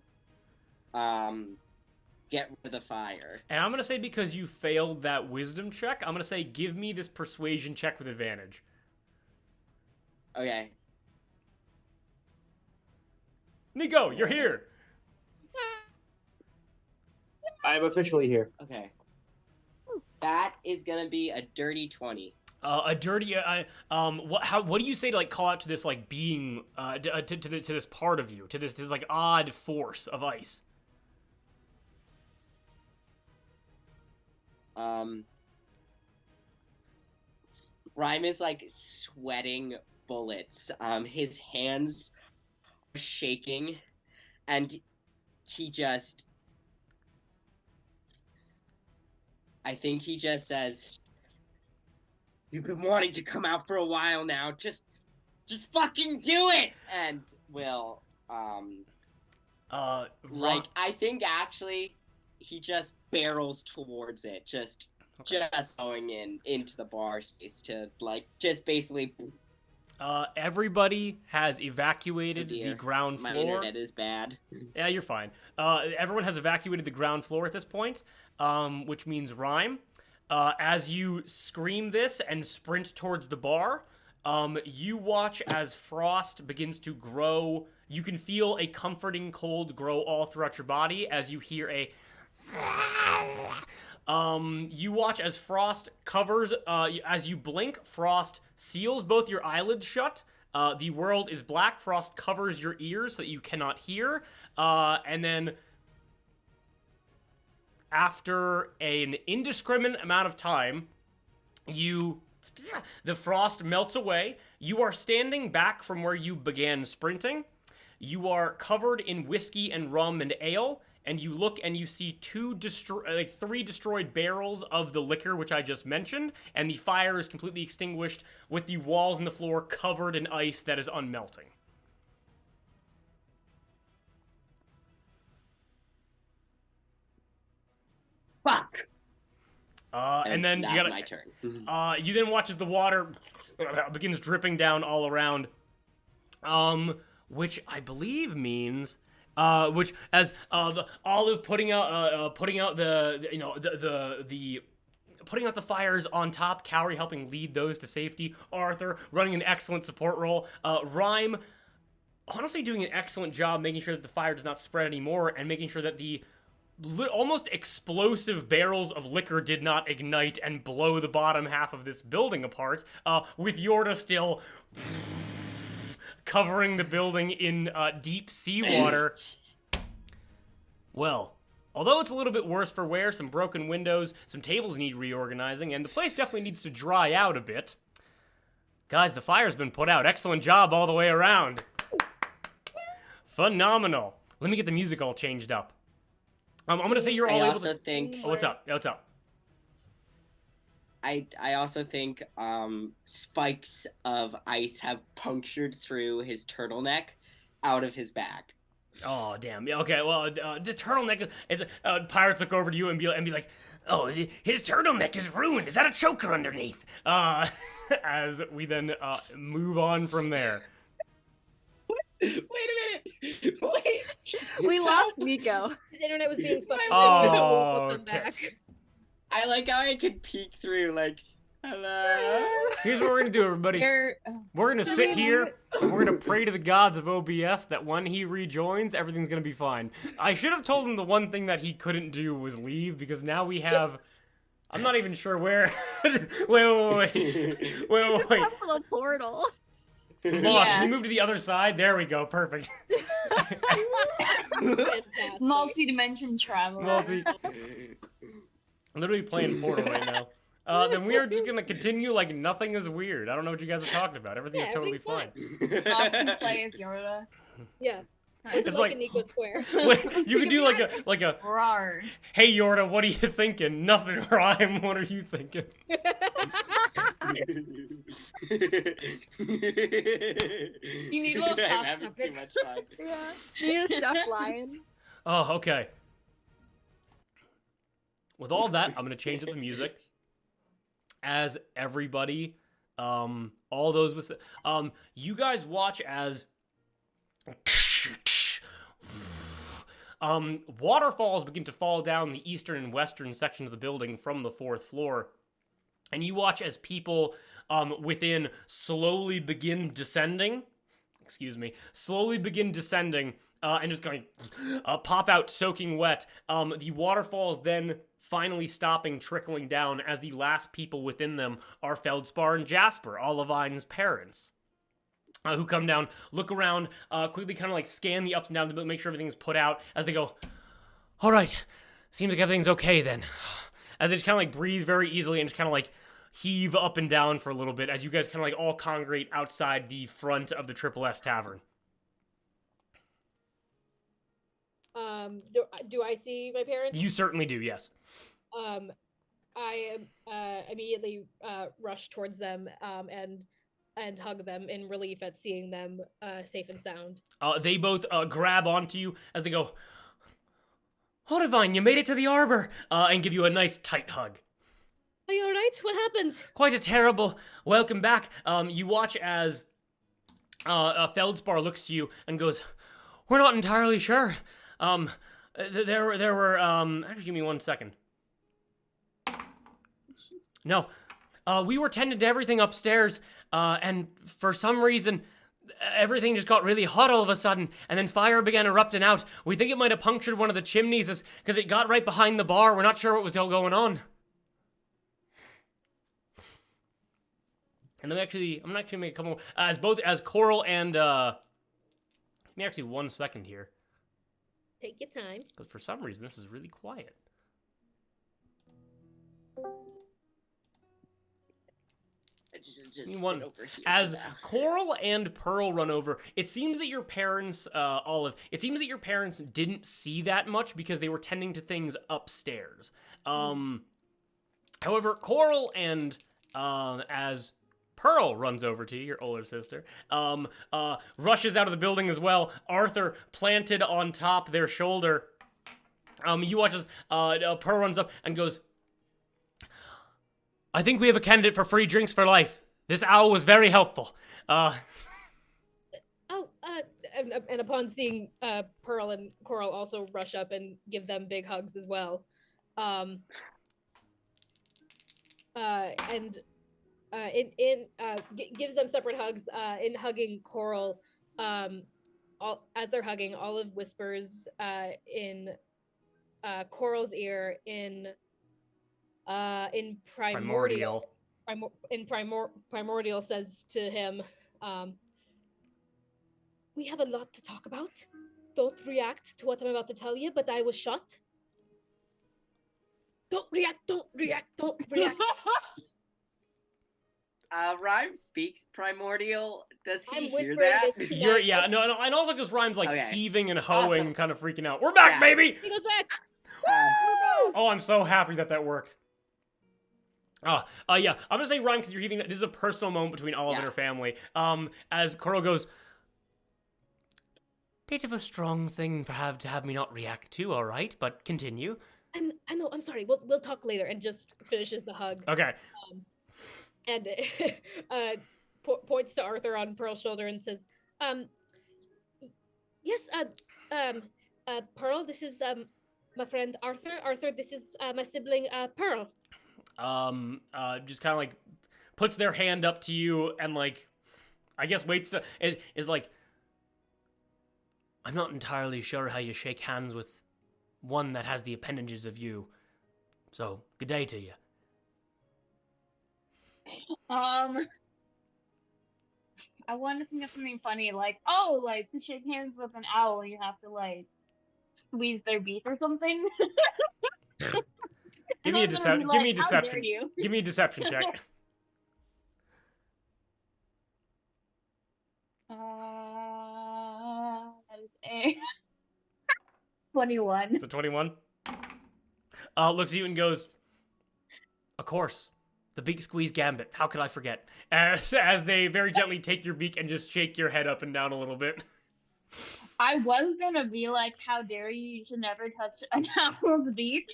S3: get rid of the fire.
S5: And I'm gonna say, because you failed that wisdom check, I'm gonna say give me this persuasion check with advantage.
S3: Okay.
S5: Nico, you're here.
S6: I'm officially here.
S3: Okay. That is gonna be a dirty 20.
S5: A dirty. What do you say to like call out to this like being to this part of you, to this like odd force of ice?
S3: Rhyme is like sweating bullets. His hands are shaking, and he just... I think he just says, "You've been wanting to come out for a while now. Just fucking do it!" And will, like, I think actually he just barrels towards it, just going into the bar space to, like, just basically...
S5: Everybody has evacuated the ground floor.
S3: My internet is bad.
S5: Yeah, you're fine. Everyone has evacuated the ground floor at this point, which means Rhyme. As you scream this and sprint towards the bar, you watch as frost begins to grow. You can feel a comforting cold grow all throughout your body as you hear a... You watch as frost covers, as you blink, frost seals both your eyelids shut. The world is black. Frost covers your ears so that you cannot hear. And then after an indiscriminate amount of time, the frost melts away. You are standing back from where you began sprinting. You are covered in whiskey and rum and ale. And you look and you see three destroyed barrels of the liquor, which I just mentioned, and the fire is completely extinguished with the walls and the floor covered in ice that is unmelting.
S3: Fuck!
S5: And then you gotta...
S3: my turn.
S5: You then watch as the water begins dripping down all around, which I believe means... which as the Olive putting out putting out the fires on top, Cowrie helping lead those to safety, Arthur running an excellent support role, Rhyme honestly doing an excellent job making sure that the fire does not spread anymore and making sure that the almost explosive barrels of liquor did not ignite and blow the bottom half of this building apart, with Yorda still covering the building in deep seawater. Well, although it's a little bit worse for wear, some broken windows, some tables need reorganizing, and the place definitely needs to dry out a bit. Guys, the fire's been put out. Excellent job all the way around. Phenomenal. Let me get the music all changed up. I'm gonna say you're all able to.
S3: Think.
S5: Oh, what's up? What's up?
S3: I also think spikes of ice have punctured through his turtleneck out of his back.
S5: Oh, damn. Yeah, okay, well, the turtleneck is. Pirates look over to you and be like, oh, his turtleneck is ruined. Is that a choker underneath? As we then move on from there.
S3: Wait a minute. Wait.
S4: We lost Nico.
S1: His internet was being fucked.
S5: Oh,
S1: We'll come back.
S5: tits.
S3: I like how I can peek through, like, hello.
S5: Here's what we're gonna do, everybody. We're gonna sit here and we're gonna pray to the gods of OBS that when he rejoins, everything's gonna be fine. I should have told him the one thing that he couldn't do was leave, because now we have. I'm not even sure where. wait.
S4: A little portal.
S5: Boss, can you move to the other side? There we go. Perfect.
S1: Fantastic.
S2: Multi-dimension travel.
S5: Literally playing Portal right now. Then we are just gonna continue like nothing is weird. I don't know what you guys are talking about. Everything's totally fine.
S2: Austin play as Yoda.
S1: Yeah.
S5: It's
S1: like
S5: like
S1: a Nico Square.
S5: Wait, you could do like a
S2: Rawr.
S5: hey Yorda, what are you thinking? Nothing, Rhyme. What are you thinking?
S2: You need a little
S3: I'm
S2: soft
S3: having
S2: puppet.
S3: too much fun.
S4: Yeah. Need a stuffed lion.
S5: Oh, okay. With all that, I'm gonna change up the music. As everybody, all those with, you guys watch as, waterfalls begin to fall down the eastern and western section of the building from the 4th floor, and you watch as people, within slowly begin descending. Slowly begin descending. And just going pop out soaking wet. The waterfalls then finally stopping trickling down as the last people within them are Feldspar and Jasper, Olivine's parents, who come down, look around, quickly kind of like scan the ups and downs of the building, make sure everything's put out as they go, all right, seems like everything's okay then. As they just kind of like breathe very easily and just kind of like heave up and down for a little bit as you guys kind of like all congregate outside the front of the Triple S Tavern.
S1: Do I see my parents?
S5: You certainly do, yes.
S1: I immediately rush towards them and hug them in relief at seeing them safe and sound.
S5: They both grab onto you as they go, Olivine, you made it to the arbor, and give you a nice tight hug.
S1: Are you alright? What happened?
S5: Quite a terrible welcome back. You watch as Feldspar looks to you and goes, we're not entirely sure. There were, actually give me 1 second. No, we were tending to everything upstairs, and for some reason, everything just got really hot all of a sudden, and then fire began erupting out. We think it might have punctured one of the chimneys, because it got right behind the bar. We're not sure what was all going on. And I'm gonna actually make a couple more, as Coral and, give me actually 1 second here.
S1: Take your time.
S5: Because for some reason, this is really quiet.
S3: Just
S5: One,
S3: sit over here
S5: as
S3: for now.
S5: Coral and Pearl run over, it seems that your parents, Olive, it seems that your parents didn't see that much because they were tending to things upstairs. However, Coral and, as Pearl runs over to you, your older sister, rushes out of the building as well. Arthur planted on top their shoulder. You watch as Pearl runs up and goes, I think we have a candidate for free drinks for life. This owl was very helpful.
S1: And upon seeing Pearl and Coral also rush up and give them big hugs as well. Gives them separate hugs. In hugging Coral, as they're hugging, Olive whispers in Coral's ear in
S5: Primordial.
S1: Primordial says to him, "We have a lot to talk about. Don't react to what I'm about to tell you, but I was shot. Don't react, don't react, don't react."
S3: Rhyme speaks primordial. Does he
S1: I'm
S3: hear
S1: whispering
S3: that?
S1: this to
S5: You're,
S1: Matt.
S5: yeah, no, and also because Rhyme's like
S3: Okay.
S5: heaving and hoeing
S3: Awesome.
S5: and kind of freaking out. We're back,
S3: Yeah.
S5: baby!
S1: He goes back.
S5: Oh, I'm so happy that worked. Yeah, I'm gonna say Rhyme because you're heaving. This is a personal moment between Olive and
S3: Yeah.
S5: her family. As Coral goes, bit of a strong thing to have me not react to, all right, but continue.
S1: I know. I'm sorry. We'll talk later. And just finishes the hug.
S5: Okay.
S1: And points to Arthur on Pearl's shoulder and says, "Yes, Pearl. This is my friend Arthur. Arthur, this is my sibling Pearl."
S5: Just kind of like puts their hand up to you and like, I guess waits to is like, I'm not entirely sure how you shake hands with one that has the appendages of you. So, good day to you.
S2: I want to think of something funny, like, oh, like, to shake hands with an owl, you have to, like, squeeze their beak or something.
S5: Give me a deception. Give me a
S2: How dare
S5: deception.
S2: you?
S5: Give me a deception check.
S2: That is a 21.
S5: It's a 21. Looks at you and goes, of course. The beak squeeze gambit. How could I forget? As they very gently take your beak and just shake your head up and down a little bit.
S2: I was gonna be like, how dare you? You should never touch an owl's beak.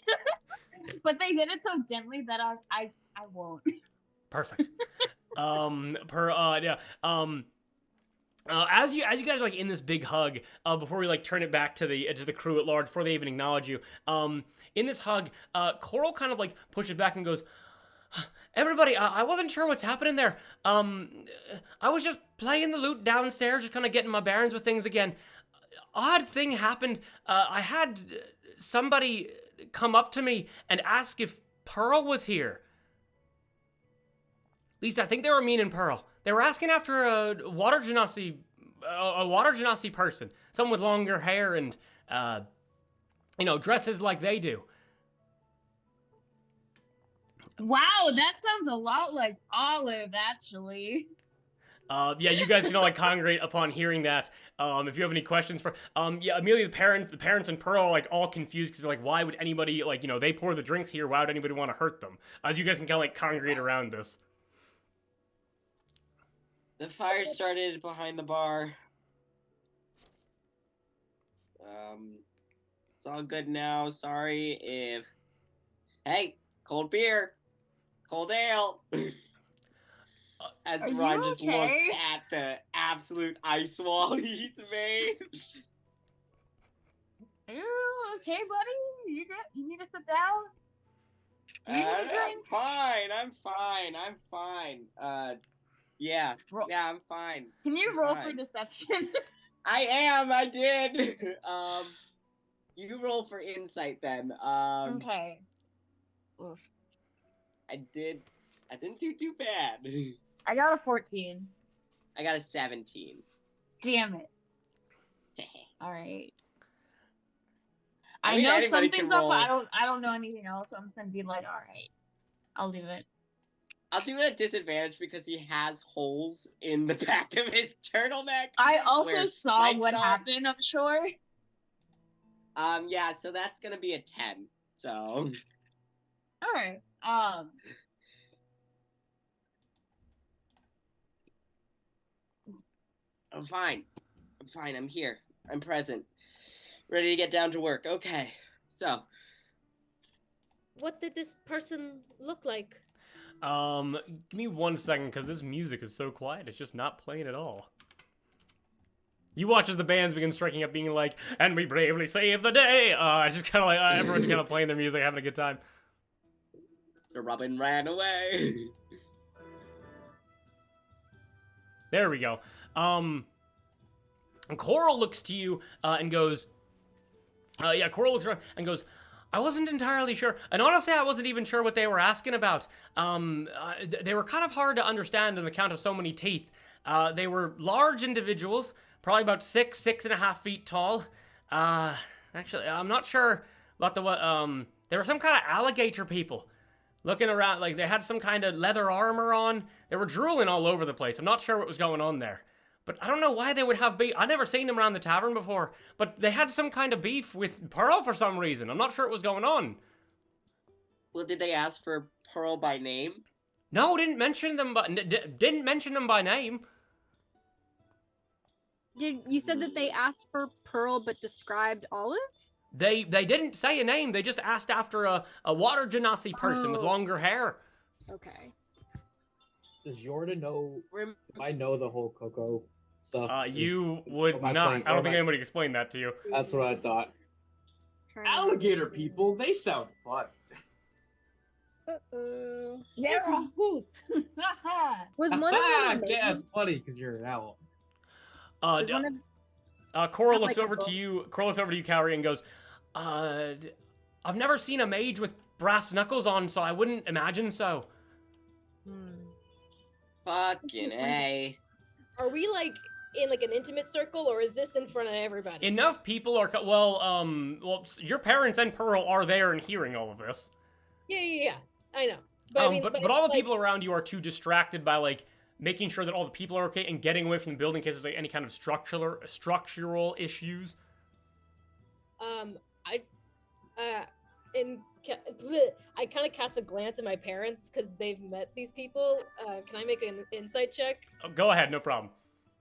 S2: But they did it so gently that I won't.
S5: Perfect. As you guys are like in this big hug, before we like turn it back to the crew at large, before they even acknowledge you, in this hug, Coral kind of like pushes back and goes, "Everybody, I wasn't sure what's happening there. I was just playing the lute downstairs, just kind of getting my bearings with things again. Odd thing happened. I had somebody come up to me and ask if Pearl was here. At least I think they were meaning Pearl. They were asking after a water genasi person, someone with longer hair and dresses like they do."
S2: Wow, that sounds a lot like Olive, actually.
S5: Yeah, you guys can all like congregate upon hearing that. If you have any questions for, Amelia, the parents and Pearl are like all confused because they're like, why would anybody they pour the drinks here? Why would anybody want to hurt them? As you guys can kind of like congregate around this.
S3: The fire started behind the bar. It's all good now. Sorry if... Hey, cold beer. Cold ale. As
S2: Are
S3: Ron
S2: you
S3: just
S2: okay?
S3: looks at the absolute ice wall he's made.
S2: Are you okay, buddy? You need to sit down? Do you need a
S3: I'm
S2: drink?
S3: fine. Yeah, I'm fine.
S2: Can you
S3: I'm
S2: roll
S3: fine.
S2: for deception?
S3: I did. You roll for insight then.
S2: Okay.
S3: I didn't do too bad.
S2: I got a 14.
S3: I got a 17.
S2: Damn it. Alright.
S3: I
S2: I
S3: mean,
S2: know
S3: anybody can
S2: something's up,
S3: roll.
S2: but I don't know anything else, so I'm just gonna be like, alright. I'll do it.
S3: I'll do it at disadvantage because he has holes in the back of his turtleneck.
S2: I also
S3: where
S2: saw
S3: spikes
S2: what
S3: are.
S2: happened, I'm sure.
S3: Yeah, so that's gonna be a 10. So.
S2: Alright.
S3: I'm fine. I'm here. I'm present. Ready to get down to work. Okay. So.
S1: What did this person look like?
S5: Give me 1 second because this music is so quiet. It's just not playing at all. You watch as the bands begin striking up, being like, "And we bravely save the day." Just kind of like everyone's kind of playing their music, having a good time.
S3: The robin ran away.
S5: There we go. And Coral looks to you and goes, Coral looks around and goes, I wasn't entirely sure, and honestly, I wasn't even sure what they were asking about. They were kind of hard to understand on account of so many teeth. They were large individuals, probably about 6.5 feet tall. Actually, I'm not sure about the what. They were some kind of alligator people. Looking around, like they had some kind of leather armor on. They were drooling all over the place. I'm not sure what was going on there. But I don't know why they would have beef. I never seen them around the tavern before. But they had some kind of beef with Pearl for some reason. I'm not sure what was going on.
S3: Well, did they ask for Pearl by name?
S5: No, didn't mention them. Didn't mention them by name.
S4: You said that they asked for Pearl but described Olive?
S5: They didn't say a name. They just asked after a water genasi person with
S4: Oh.
S5: longer hair.
S4: Okay.
S7: Does Jordan know? I know the whole Coco stuff.
S5: You would
S7: Am I
S5: not.
S7: playing-
S5: I don't
S7: am
S5: think
S7: I-
S5: anybody explained that to you.
S7: That's what I thought.
S4: Trying to-
S7: Alligator people, they sound fun.
S4: Uh-oh.
S2: They're a hoot.
S4: Was one of them
S7: Yeah, it's funny because you're an owl.
S4: Was one of
S5: Cora
S4: Not
S5: looks
S4: like a
S5: over to
S4: book.
S5: you. Cora looks over to you, Cowrie, and goes, I've never seen a mage with brass knuckles on, so I wouldn't imagine so.
S3: Fucking A.
S1: Are we like in like an intimate circle, or is this in front of everybody?
S5: Enough people are your parents and Pearl are there and hearing all of this.
S1: Yeah. I know. But I mean,
S5: but
S1: it's
S5: all the
S1: like-
S5: people around you are too distracted by like making sure that all the people are okay and getting away from the building in case there's like any kind of structural issues.
S1: I kind of cast a glance at my parents because they've met these people. Can I make an insight check
S5: Oh, go ahead, no problem.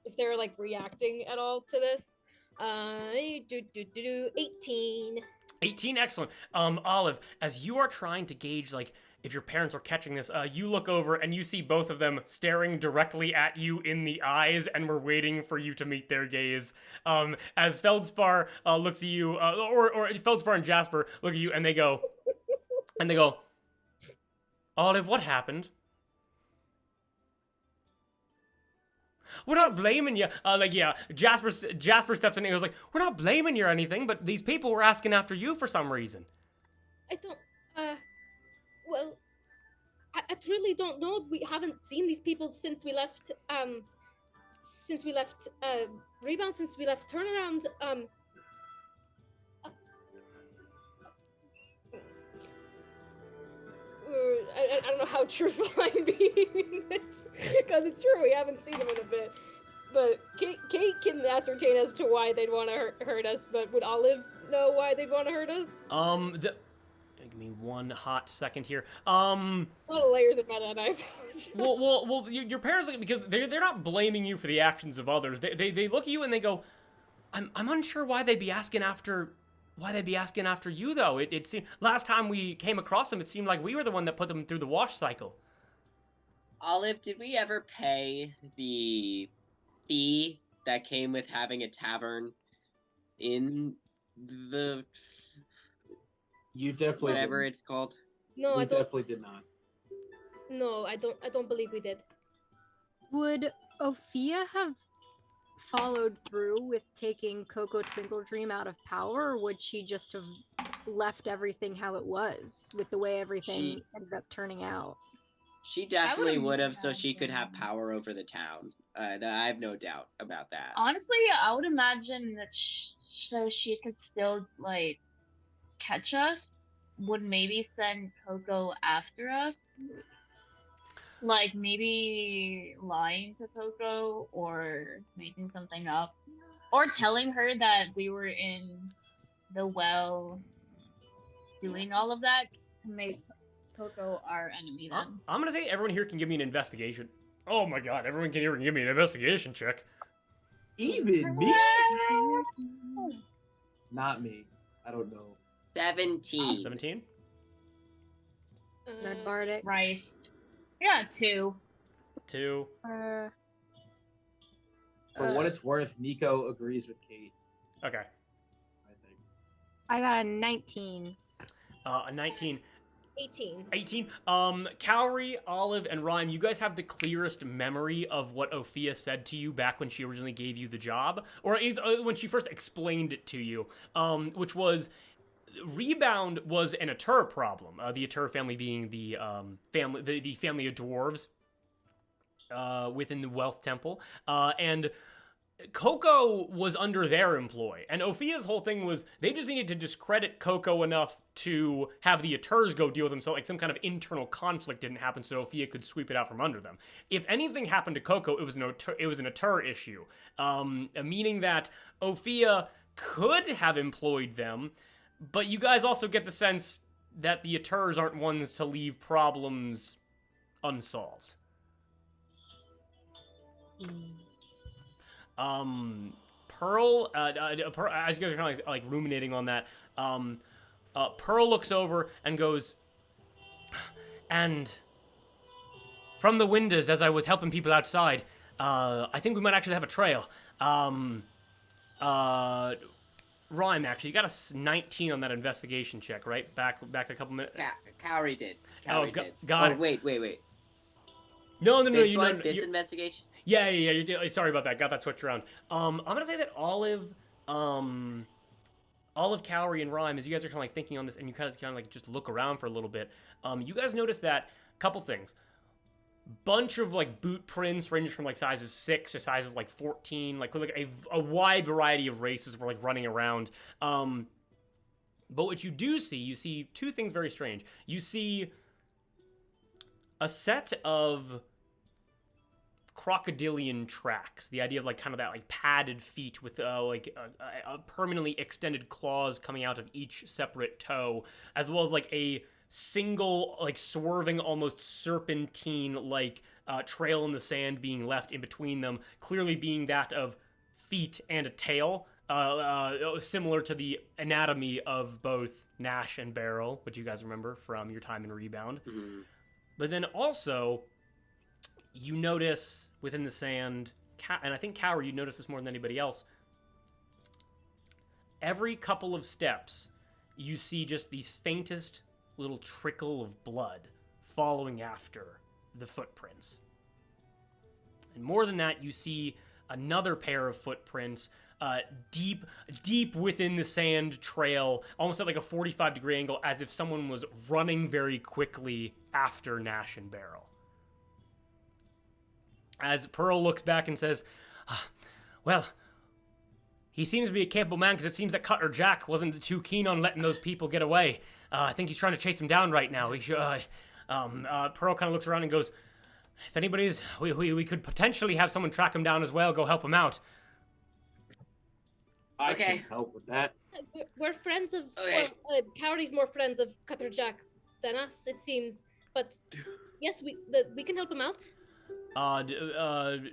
S1: if they're like reacting at all to this? 18.
S5: 18, excellent. Olive, as you are trying to gauge, like, if your parents are catching this, you look over and you see both of them staring directly at you in the eyes, and we're waiting for you to meet their gaze. As Feldspar looks at you, or Feldspar and Jasper look at you, and they go, Olive, what happened? We're not blaming you. Jasper steps in and goes like, we're not blaming you or anything, but these people were asking after you for some reason.
S1: I don't. Well, I truly don't know. We haven't seen these people since we left. Rebound. Since we left turnaround. I don't know how truthful I'm being in this, because it's true we haven't seen them in a bit. But Kate can ascertain as to why they'd want to hurt us. But would Olive know why they'd want to hurt us?
S5: Give me one hot second here.
S1: A lot of layers in my head. I apologize.
S5: Well, your parents, because they're not blaming you for the actions of others. They look at you and they go, I'm unsure why they'd be asking after you though. It seemed last time we came across them, it seemed like we were the one that put them through the wash cycle.
S3: Olive, did we ever pay the fee that came with having a tavern in the
S7: You definitely
S3: whatever
S7: didn't.
S3: it's called?
S1: No,
S7: We
S1: I don't.
S7: definitely did not.
S1: No, I don't believe we did.
S4: Would Ophia have followed through with taking Coco Twinkle Dream out of power, or would she just have left everything how it was with the way everything ended up turning out?
S3: She definitely would have, so
S2: imagine.
S3: she could have power over the town. I have no doubt about that.
S2: Honestly, I would imagine that so she could still like catch us. Would maybe send Coco after us. Like maybe lying to Coco or making something up. Or telling her that we were in the well doing all of that to make Coco our enemy then.
S5: I'm gonna say everyone here can give me an investigation. Oh my god, everyone can here give me an investigation check.
S7: Even me? Not me. I don't know.
S3: 17.
S5: 17?
S4: Red Bardic.
S2: Rice. Yeah, 2.
S5: 2.
S7: For what it's worth, Nico agrees with Kate,
S5: Okay.
S7: I think.
S4: I got a 19.
S5: A 19.
S1: 18.
S5: 18. Cowrie, Olive, and Rhyme, you guys have the clearest memory of what Ophia said to you back when she originally gave you the job, or when she first explained it to you, which was Rebound was an Atur problem. The Atur family being the family of dwarves within the Wealth Temple, and Coco was under their employ, and Ophia's whole thing was they just needed to discredit Coco enough to have the Aturs go deal with them, so like some kind of internal conflict didn't happen, so Ophia could sweep it out from under them. If anything happened to Coco, it was an Atur issue, meaning that Ophia could have employed them, but you guys also get the sense that the Aturs aren't ones to leave problems unsolved. Pearl, as you guys are kind of like ruminating on that, Pearl looks over and goes, and from the windows as I was helping people outside, I think we might actually have a trail. Rhyme, actually, you got a 19 on that investigation check, right? Back a couple minutes.
S3: Cowrie did.
S5: Got it.
S3: Wait.
S5: No,
S3: This
S5: you
S3: one,
S5: know.
S3: this investigation.
S5: Yeah. You're sorry about that. Got that switched around. I'm gonna say that Olive, Cowrie, and Rhyme, as you guys are kind of like thinking on this, and you kind of like just look around for a little bit. You guys notice that couple things. Bunch of like boot prints range from like sizes 6 to sizes like 14, like a wide variety of races were like running around. But what you do see, you see two things very strange. You see a set of crocodilian tracks, the idea of like kind of that like padded feet with like a permanently extended claws coming out of each separate toe, as well as like a single like swerving almost serpentine like trail in the sand being left in between them, clearly being that of feet and a tail, similar to the anatomy of both Nash and Barrel, which you guys remember from your time in Rebound.
S3: Mm-hmm.
S5: But then also you notice within the sand, and I think Cowrie, you notice this more than anybody else, every couple of steps you see just these faintest little trickle of blood following after the footprints. And more than that, you see another pair of footprints deep within the sand trail, almost at like a 45-degree angle, as if someone was running very quickly after Nash and Barrel. As Pearl looks back and says, well, he seems to be a capable man, because it seems that Cutler Jack wasn't too keen on letting those people get away. I think he's trying to chase him down right now. He should, Pearl kind of looks around and goes, if anybody's, we could potentially have someone track him down as well, go help him out.
S6: I
S3: Okay.
S6: can help with that.
S1: We're friends of.
S3: Okay.
S1: Well, Cowrie's more friends of Cutler Jack than us, it seems. But yes, we can help him out.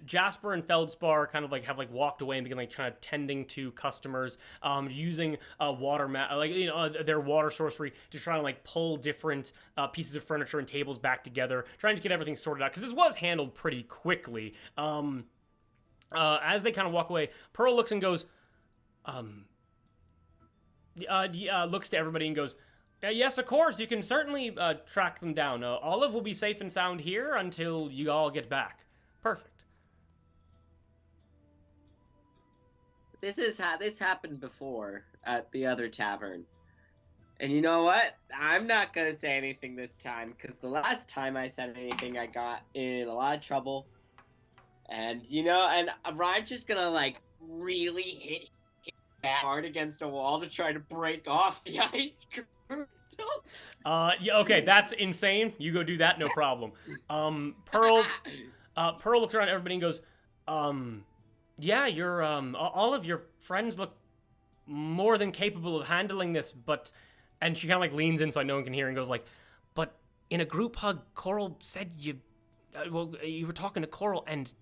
S5: Jasper and Feldspar kind of like have like walked away and begin like trying to tending to customers, using water their water sorcery to try to like pull different pieces of furniture and tables back together, trying to get everything sorted out, because this was handled pretty quickly. As they kind of walk away, Pearl looks and goes, looks to everybody and goes, yes, of course, you can certainly track them down. Olive will be safe and sound here until you all get back. Perfect.
S3: This happened before at the other tavern. And you know what? I'm not going to say anything this time, because the last time I said anything, I got in a lot of trouble. And, and I'm just going to, like, really hit hard against a wall to try to break off the ice crystal.
S5: Yeah, okay, that's insane. You go do that, no problem. Pearl looks around at everybody and goes, yeah, you're, all of your friends look more than capable of handling this, but, and she kind of like leans in so no one can hear and goes like, but in a group hug, Coral said you were talking to Coral and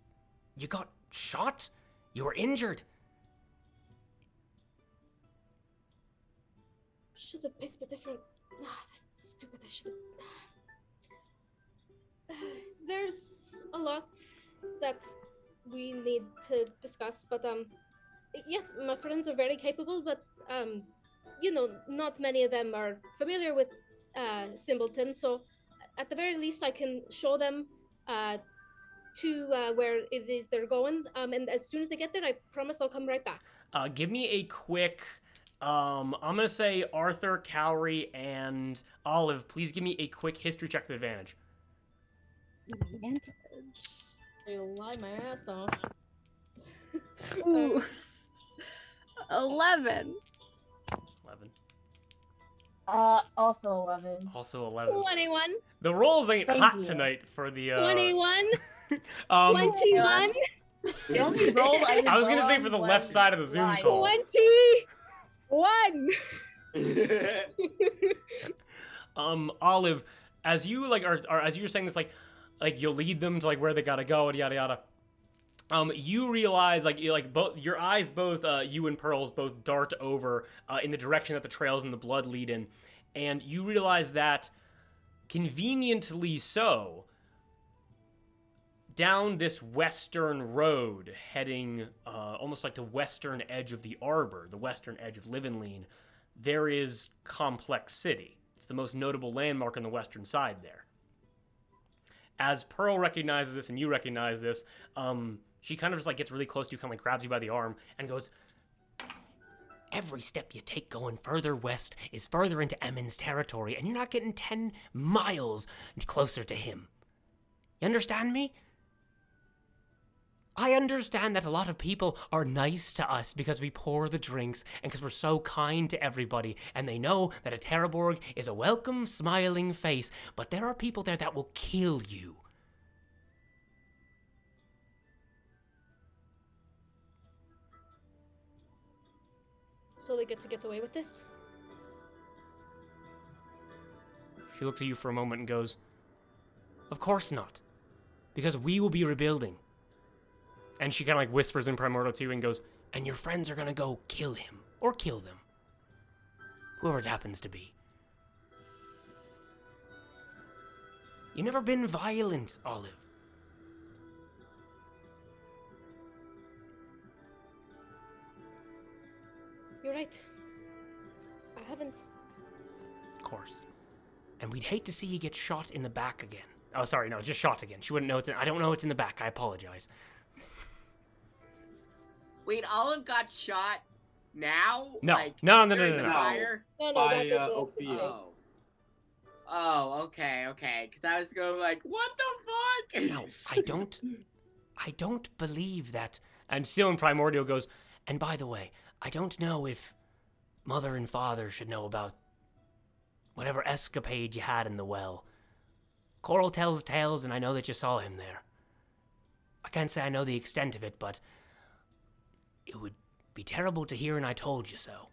S5: you got shot? You were injured?
S1: Should have picked a different. That's stupid. I should have. There's a lot that we need to discuss, but yes, my friends are very capable, but not many of them are familiar with Simbleton. So, at the very least, I can show them to where it is they're going. And as soon as they get there, I promise I'll come right back.
S5: Give me a quick I'm gonna say Arthur, Cowrie, and Olive. Please give me a quick history check with advantage.
S1: I'll lie my ass off.
S4: Ooh. 11.
S5: 11.
S2: Also 11.
S5: Also 11.
S1: 21.
S5: The rolls ain't
S2: Thank
S5: hot
S2: you.
S5: tonight for the.
S1: 21.
S5: Um,
S1: 21.
S2: The only roll
S5: I was gonna say for the left side of the Zoom call.
S1: 21.
S5: Olive, as you like are as you're saying this, like you'll lead them to like where they gotta go and yada yada. You realize like both your eyes, both you and Pearls, both dart over in the direction that the trails and the blood lead in, and you realize that conveniently so, down this western road heading almost like the western edge of the Arbor, the western edge of Livenleen, there is Complex City. It's the most notable landmark on the western side there. As Pearl recognizes this and you recognize this, she kind of just like gets really close to you, kind of like grabs you by the arm and goes, every step you take going further west is further into Emmon's territory, and you're not getting 10 miles closer to him. You understand me? I understand that a lot of people are nice to us because we pour the drinks and because we're so kind to everybody, and they know that a Terraborg is a welcome, smiling face, but there are people there that will kill you.
S1: So they get to get away with this?
S5: She looks at you for a moment and goes, of course not, because we will be rebuilding. And she kind of like whispers in Primordial to you and goes, and your friends are gonna go kill him, or kill them. Whoever it happens to be. You've never been violent, Olive.
S1: You're right. I haven't.
S5: Of course. And we'd hate to see you get shot in the back again. Oh, sorry, no, just shot again. She wouldn't know I don't know it's in the back. I apologize.
S3: Wait, Olive got shot now?
S5: No,
S3: Like,
S5: no.
S3: during the fire?
S1: No,
S7: By,
S1: back at the
S7: Ophia.
S3: Oh. Oh, okay. Because I was going like, what the fuck?
S5: No, I don't believe that. And still in Primordial goes, and by the way, I don't know if Mother and Father should know about whatever escapade you had in the well. Coral tells tales, and I know that you saw him there. I can't say I know the extent of it, but it would be terrible to hear, and I told you so.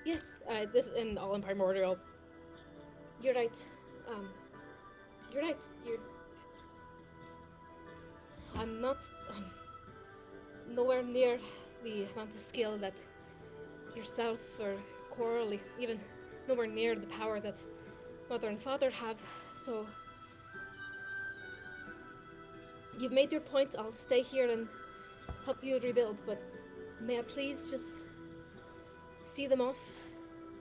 S1: Yes, this and all in Primordial. You're right. You're right. I'm not nowhere near the amount of skill that yourself or Coral, even nowhere near the power that Mother and Father have. So you've made your point. I'll stay here and help you rebuild, but may I please just see them off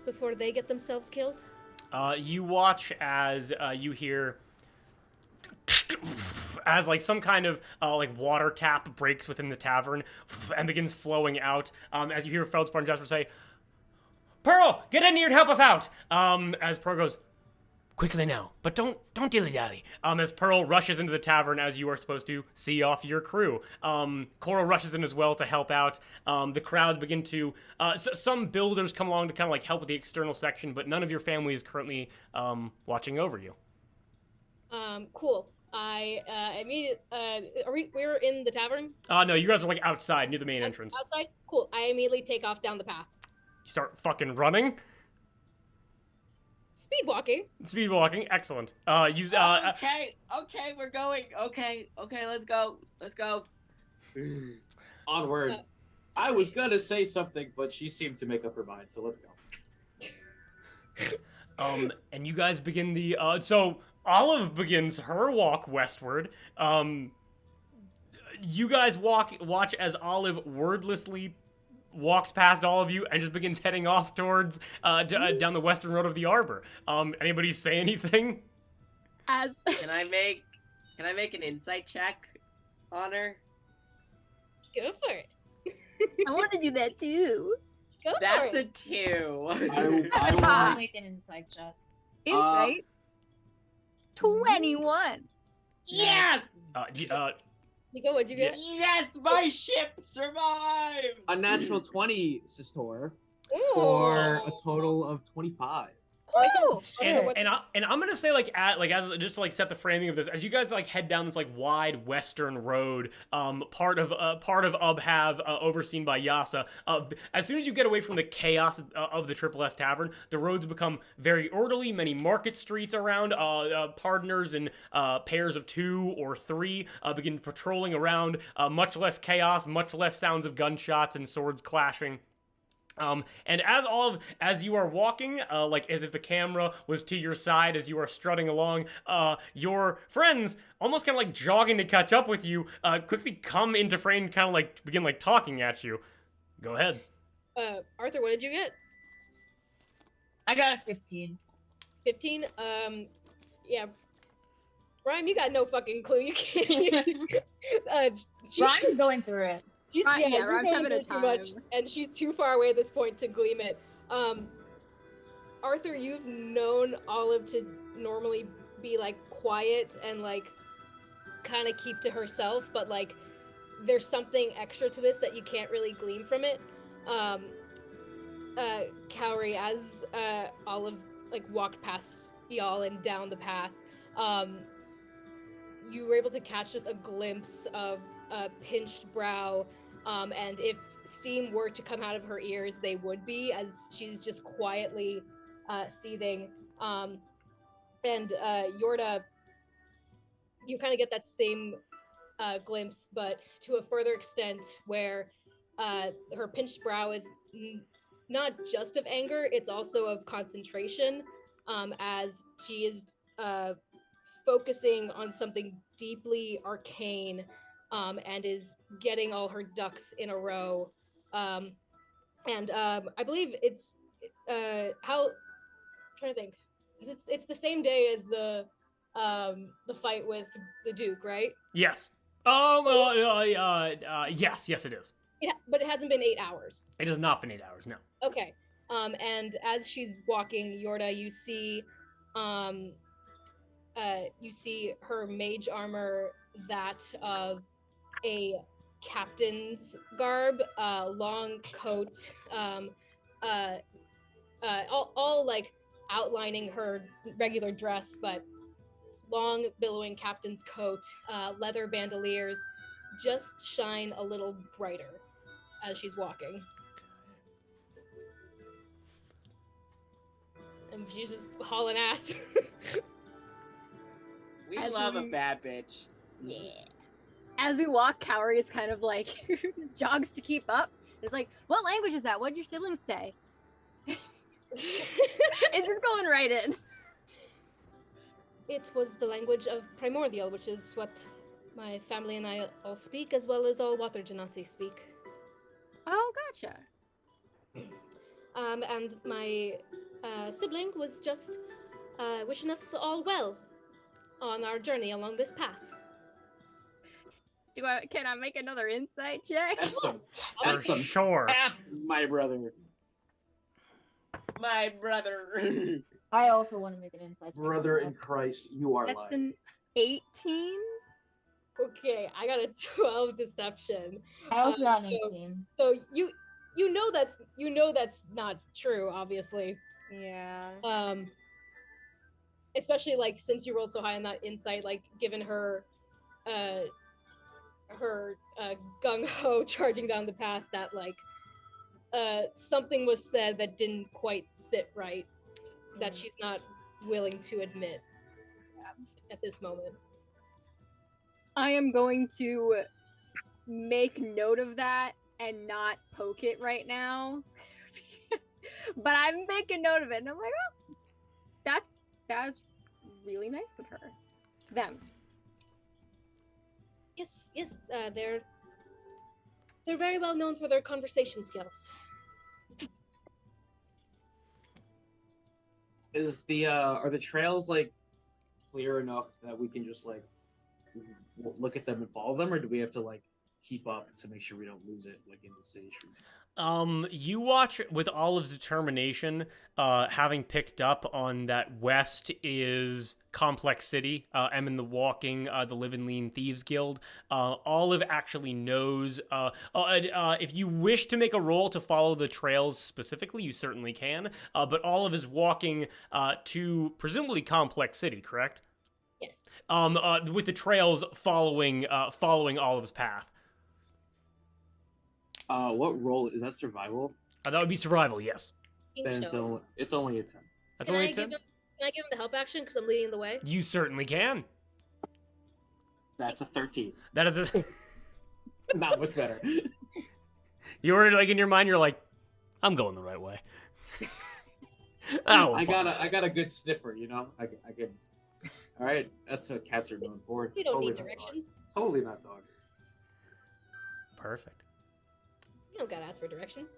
S1: before they get themselves killed?
S5: You watch as you hear as like some kind of like water tap breaks within the tavern and begins flowing out. As you hear Feldspar and Jasper say, "Pearl, get in here and help us out." As Pearl goes, "Quickly now, but don't dilly-dally." As Pearl rushes into the tavern as you are supposed to see off your crew. Coral rushes in as well to help out. The crowds begin to, some builders come along to kind of like help with the external section, but none of your family is currently watching over you.
S1: Cool. I immediately we're in the tavern?
S5: No, you guys are like outside near the main entrance.
S1: Outside? Cool. I immediately take off down the path.
S5: You start fucking running.
S1: Speed walking.
S5: Speed walking, excellent.
S3: Okay, we're going. Okay, let's go.
S7: Onward. I was gonna say something, but she seemed to make up her mind, so let's go.
S5: And you guys begin the, so Olive begins her walk westward. You guys watch as Olive wordlessly walks past all of you and just begins heading off towards down the western road of the arbor. Anybody say anything?
S4: As
S3: Can I make an insight check on her?
S1: Go for it.
S4: I want to do that too.
S1: Go
S3: That's
S1: for
S3: a
S1: it.
S3: 2.
S6: I
S4: Ah.
S6: will.
S2: Make an insight check.
S4: Insight. 21.
S3: Yes!
S1: Nico, what'd you get?
S3: Yes, my ship survives!
S7: A natural 20, Sistor,
S1: Ooh.
S7: for a total of 25.
S4: Ooh.
S5: And I'm gonna say as just to set the framing of this, as you guys head down this wide western road, part of Ubhav, overseen by Yasa. As soon as you get away from the chaos of the Triple S Tavern, the roads become very orderly. Many market streets around. Partners and pairs of 2 or 3 begin patrolling around. Much less chaos, much less sounds of gunshots and swords clashing. And as you are walking, as if the camera was to your side as you are strutting along, your friends, almost kind of jogging to catch up with you, quickly come into frame, kind of begin talking at you. Go ahead.
S1: Arthur, what did you get?
S2: I got a 15.
S1: 15. Yeah. Rhyme, you got no fucking clue. You can't.
S2: Ryan's going through it.
S1: She's,
S4: Yeah,
S1: you're
S4: Rhyme's
S1: going
S4: having a
S1: through too much,
S4: time.
S1: and she's too far away at this point to gleam it. Arthur, you've known Olive to normally be quiet and kind of keep to herself, but there's something extra to this that you can't really glean from it. Cowrie, as Olive walked past y'all and down the path, you were able to catch just a glimpse of a pinched brow, and if steam were to come out of her ears, they would be, as she's just quietly seething. And Yorda, you kind of get that same glimpse, but to a further extent, where her pinched brow is not just of anger, it's also of concentration, as she is focusing on something deeply arcane, and is getting all her ducks in a row. I believe it's I'm trying to think. It's the same day as the fight with the Duke, right?
S5: Yes. Yes, it is.
S1: But it hasn't been 8 hours.
S5: It has not been 8 hours, no.
S1: Okay. And as she's walking, Yorda, you see her mage armor, that of a captain's garb, long coat, all outlining her regular dress, but long billowing captain's coat, leather bandoliers, just shine a little brighter as she's walking. And she's just hauling ass.
S3: We
S4: As
S3: love a
S4: we-
S3: bad bitch. Yeah.
S4: As we walk, Cowrie is kind of jogs to keep up. It's what language is that? What did your siblings say? It's just going right in.
S1: It was the language of Primordial, which is what my family and I all speak, as well as all Water Genasi speak.
S4: Oh, gotcha.
S1: And my sibling was just wishing us all well on our journey along this path.
S4: Can I make another insight check?
S7: That's some
S5: Sure.
S7: my brother.
S3: My brother.
S2: I also want to make an insight check.
S7: Brother in Christ, you are
S4: That's
S7: lying.
S4: an 18.
S1: Okay, I got a 12 deception.
S2: I also got an
S1: so-
S2: 18.
S1: So you know that's not true, obviously.
S4: Yeah.
S1: Especially since you rolled so high on that insight, given her gung ho charging down the path, that something was said that didn't quite sit right, that she's not willing to admit at this moment.
S4: I am going to make note of that and not poke it right now. But I'm making note of it, and I'm oh, that's really nice of her. Them.
S1: Yes, They're very well known for their conversation skills.
S6: Is the are the trails like clear enough that we can just like look at them and follow them, or do we have to like keep up to make sure we don't lose it like in the city streets?
S5: You watch with Olive's determination, having picked up on that west is Complex City, M in the Walking, the Live and Lean Thieves Guild. Olive actually knows, if you wish to make a roll to follow the trails specifically, you certainly can, but Olive is walking, to presumably Complex City, correct?
S1: Yes.
S5: With the trails following Olive's path.
S6: What role is that? Survival?
S5: That would be survival, yes.
S6: Then it's only a 10.
S5: That's
S1: Can
S5: only
S1: I
S5: a 10?
S1: Can I give him the help action because I'm leading the way?
S5: You certainly can.
S6: That's a 13.
S5: That is a...
S6: Not much better.
S5: You were like in your mind, you're like, I'm going the right way.
S6: I got a good sniffer, you know. I can. All right, that's what cats are known for.
S1: We don't
S6: Totally
S1: need
S6: not
S1: directions.
S6: dog. Totally not dog.
S5: Perfect.
S1: You don't gotta ask for directions.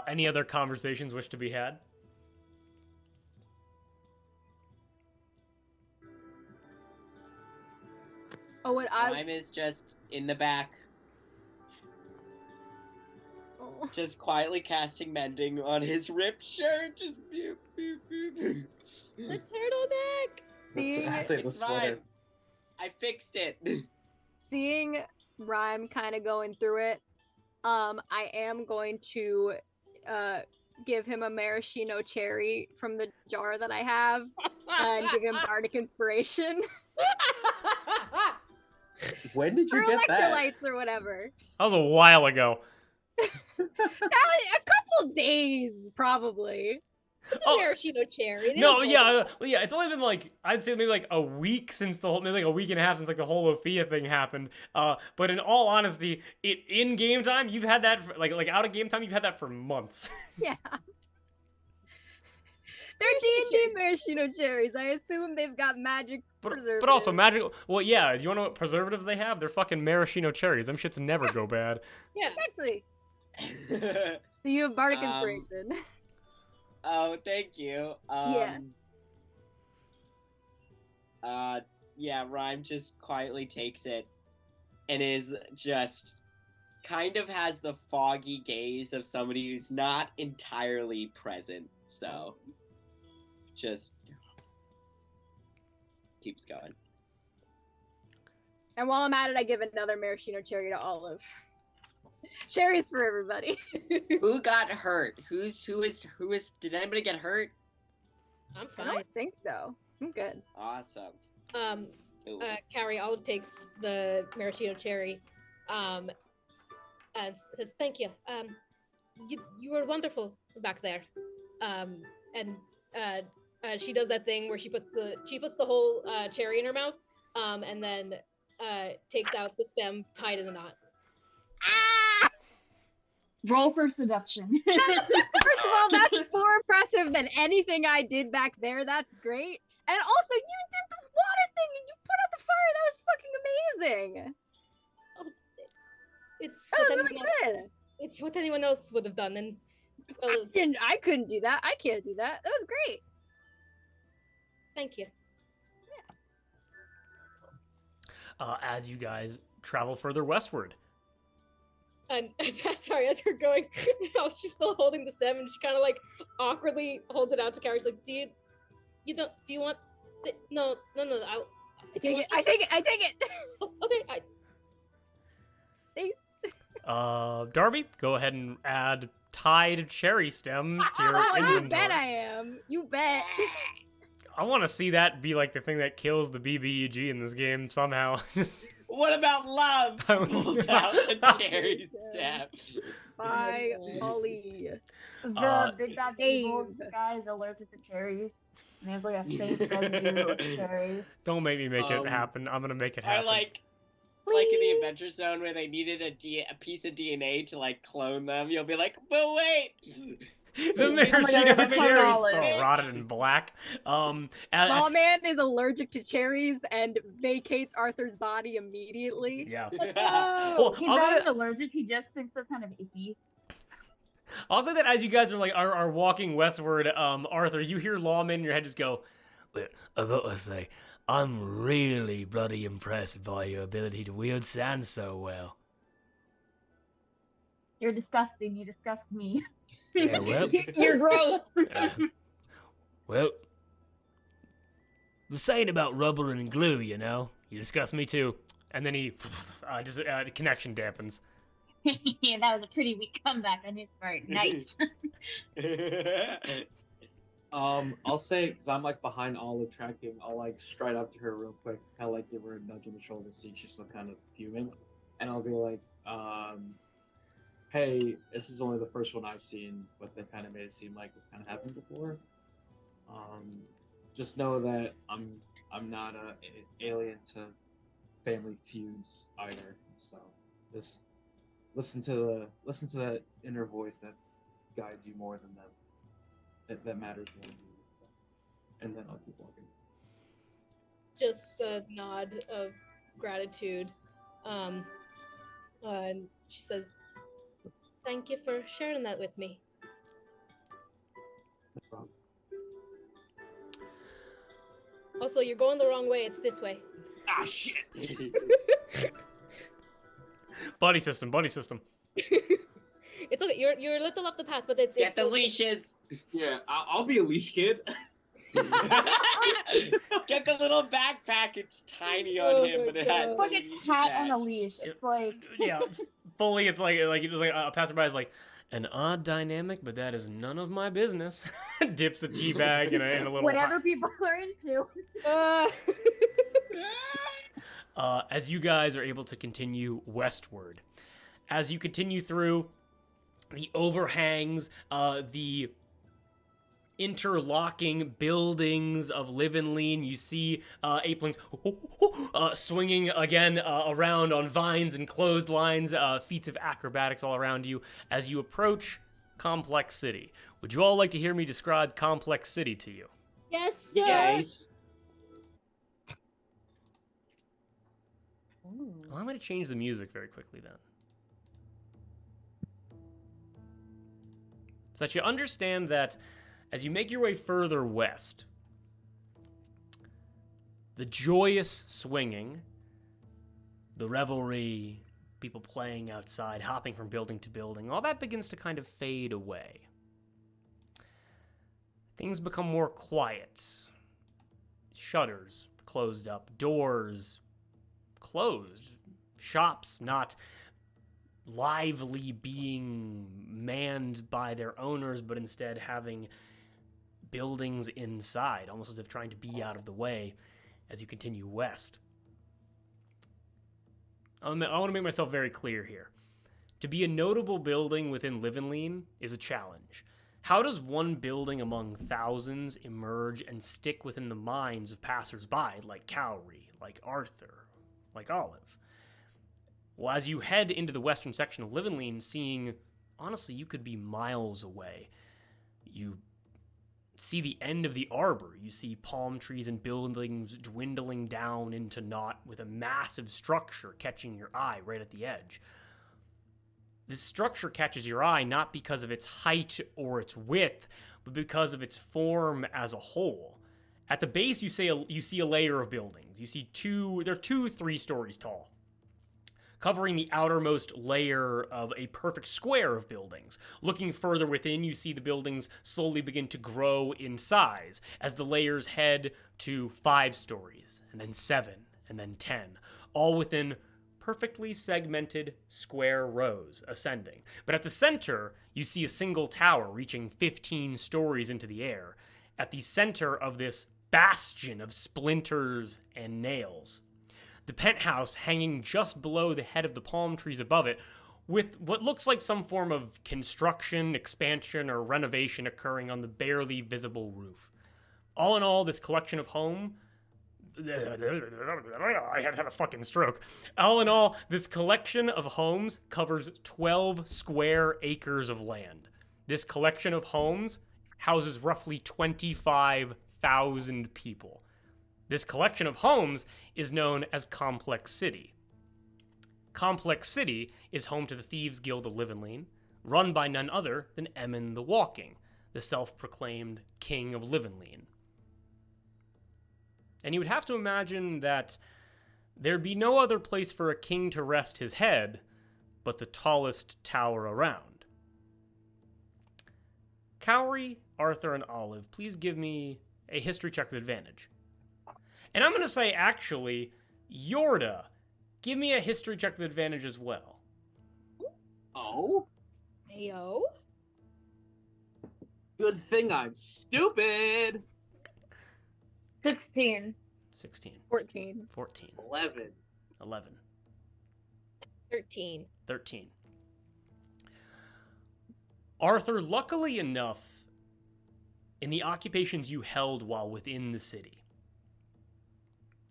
S5: Any other conversations wish to be had?
S4: Oh, what I
S3: Time is just in the back,
S4: oh.
S3: just quietly casting mending on his ripped shirt. Just boop, boop, boop, boop.
S1: The turtleneck.
S4: Seeing
S6: I say the
S3: It's
S6: sweater.
S3: fine. I fixed it.
S4: seeing Rhyme kind of going through it, I am going to give him a maraschino cherry from the jar that I have and give him bardic inspiration
S6: When did you
S4: or
S6: get that?
S4: electrolytes or whatever.
S5: That was a while ago.
S4: That was a couple days probably.
S1: It's a maraschino cherry. They
S5: No,
S1: don't
S5: yeah, yeah. It's only been like I'd say maybe like a week since maybe like a week and a half since like the whole Ophia thing happened. But in all honesty, in game time, you've had that for, like out of game time, you've had that for months.
S4: Yeah. They're D&D maraschino cherries. I assume they've got magic preservatives.
S5: But also magical. Well, yeah. Do you want to know what preservatives they have? They're fucking maraschino cherries. Them shits never go bad.
S1: Yeah.
S4: Exactly. So you have bardic inspiration.
S3: Oh, thank you. Yeah, Rhyme just quietly takes it and is just kind of has the foggy gaze of somebody who's not entirely present. So just keeps going.
S4: And while I'm at it, I give another maraschino cherry to Olive. Cherries for everybody.
S3: Who got hurt? Who is did anybody get hurt?
S1: I'm
S4: I
S1: fine.
S4: don't think so. I'm good.
S3: Awesome. Ooh.
S1: Carrie Olive takes the maraschino cherry, and says, "Thank you. You were wonderful back there." And she does that thing where she puts the whole cherry in her mouth, and then takes out the stem tied in a knot.
S2: Roll for seduction.
S4: First of all, that's more impressive than anything I did back there. That's great. And also, you did the water thing and you put out the fire. That was fucking amazing.
S1: It's
S4: That
S1: what
S4: was
S1: anyone
S4: really
S1: else.
S4: good.
S1: It's what anyone else would have done, and well,
S4: I couldn't do that. I can't do that. That was great.
S1: thank you.
S5: As you guys travel further westward.
S1: And sorry, as we're going, I was just still holding the stem, and she kind of like awkwardly holds it out to Carrie. She's like, "Do you want? No.
S4: I take it. I take it.
S1: Oh, okay,
S4: Thanks.
S5: Darby, go ahead and add tied cherry stem to your
S4: Oh,
S5: inventory.
S4: you bet I am. You bet.
S5: I want to see that be like the thing that kills the BBEG in this game somehow.
S3: What about love? Pulls out the cherry stem.
S4: Bye, Holly.
S2: The big bad evil
S4: Dave.
S2: guy is allergic to cherries. And he has like a fake residue of cherries.
S5: Don't make me make it happen. I'm gonna make it
S3: Or
S5: happen.
S3: like in the Adventure Zone where they needed a piece of DNA to like clone them. You'll be like, but wait.
S5: The maraschino
S2: that's
S5: cherries
S2: $10.
S5: all rotted and black.
S4: Lawman is allergic to cherries and vacates Arthur's body immediately.
S5: Yeah.
S2: Oh, he's
S5: I'll say
S2: not
S5: that-
S2: even allergic. He just thinks they're kind of icky.
S5: I'll say that as you guys are walking westward, Arthur, you hear Lawman in your head just go, "Well, I gotta say, I'm really bloody impressed by your ability to wield sand so well."
S2: You're disgusting. You disgust me.
S5: Yeah, well.
S2: You're gross.
S5: Well, the saying about rubber and glue, you know, you disgust me too. And then he the connection dampens.
S2: Yeah, that was a pretty weak comeback on his part. Nice.
S6: I'll say, because I'm like behind Olive tracking, I'll like stride up to her real quick, kind of like give her a nudge on the shoulder, see she's still kind of fuming, and I'll be like, hey, this is only the first one I've seen, but they kind of made it seem like this kind of happened before. Just know that I'm not a alien to family feuds either, so just listen to that inner voice that guides you more than them. That matters more than you. And then I'll keep walking.
S1: Just a nod of gratitude. And she says, "Thank you for sharing that with me."
S6: No problem.
S1: Also, you're going the wrong way. It's this way.
S6: Ah, shit!
S5: Buddy system.
S1: It's okay. You're a little off the path, but it's
S3: Get the leashes.
S6: Yeah, I'll be a leash kid.
S3: Get the little backpack. It's tiny on
S1: Oh
S3: him,
S1: my
S3: but it
S1: God.
S3: has
S2: It's like
S3: the
S2: a
S3: leash
S2: cat on a
S3: attached.
S2: leash. It's like
S5: Yeah, fully. It's like a passerby is like an odd dynamic, but that is none of my business. Dips a tea bag in a little.
S2: whatever people are into.
S5: As you guys are able to continue westward, as you continue through the overhangs, the interlocking buildings of Livenleen, you see apelings swinging again around on vines and clotheslines, feats of acrobatics all around you as you approach Complex City. Would you all like to hear me describe Complex City to you?
S1: Yes, sir.
S6: Guys.
S5: Well, I'm going to change the music very quickly then. So that you understand that as you make your way further west, the joyous swinging, the revelry, people playing outside, hopping from building to building, all that begins to kind of fade away. Things become more quiet. Shutters closed up, doors closed, shops not lively being manned by their owners, but instead having buildings inside, almost as if trying to be out of the way as you continue west. I want to make myself very clear here. To be a notable building within Livenleen is a challenge. How does one building among thousands emerge and stick within the minds of passersby like Cowrie, like Arthur, like Olive? Well, as you head into the western section of Livenleen, seeing, honestly, you could be miles away. You see the end of the arbor. You see palm trees and buildings dwindling down into naught with a massive structure catching your eye right at the edge. This structure catches your eye not because of its height or its width, but because of its form as a whole. At the base, you see a layer of buildings. You see they're 3 stories tall, covering the outermost layer of a perfect square of buildings. Looking further within, you see the buildings slowly begin to grow in size as the layers head to 5 stories, and then 7, and then 10, all within perfectly segmented square rows ascending. But at the center, you see a single tower reaching 15 stories into the air, at the center of this bastion of splinters and nails. The penthouse hanging just below the head of the palm trees above it, with what looks like some form of construction, expansion, or renovation occurring on the barely visible roof. All in all, this collection of home... I had a fucking stroke. All in all, this collection of homes covers 12 square acres of land. This collection of homes houses roughly 25,000 people. This collection of homes is known as Complex City. Complex City is home to the Thieves Guild of Livenline, run by none other than Emmon the Walking, the self-proclaimed King of Livenline. And you would have to imagine that there'd be no other place for a king to rest his head but the tallest tower around. Cowrie, Arthur, and Olive, please give me a history check with advantage. And I'm going to say, actually, Yorda, give me a history check with advantage as well.
S7: Oh,
S1: Ayo.
S7: good thing I'm stupid.
S2: 16.
S5: 16,
S4: 14.
S5: 14,
S7: 11.
S5: 11,
S1: 13.
S5: 13. Arthur, luckily enough, in the occupations you held while within the city,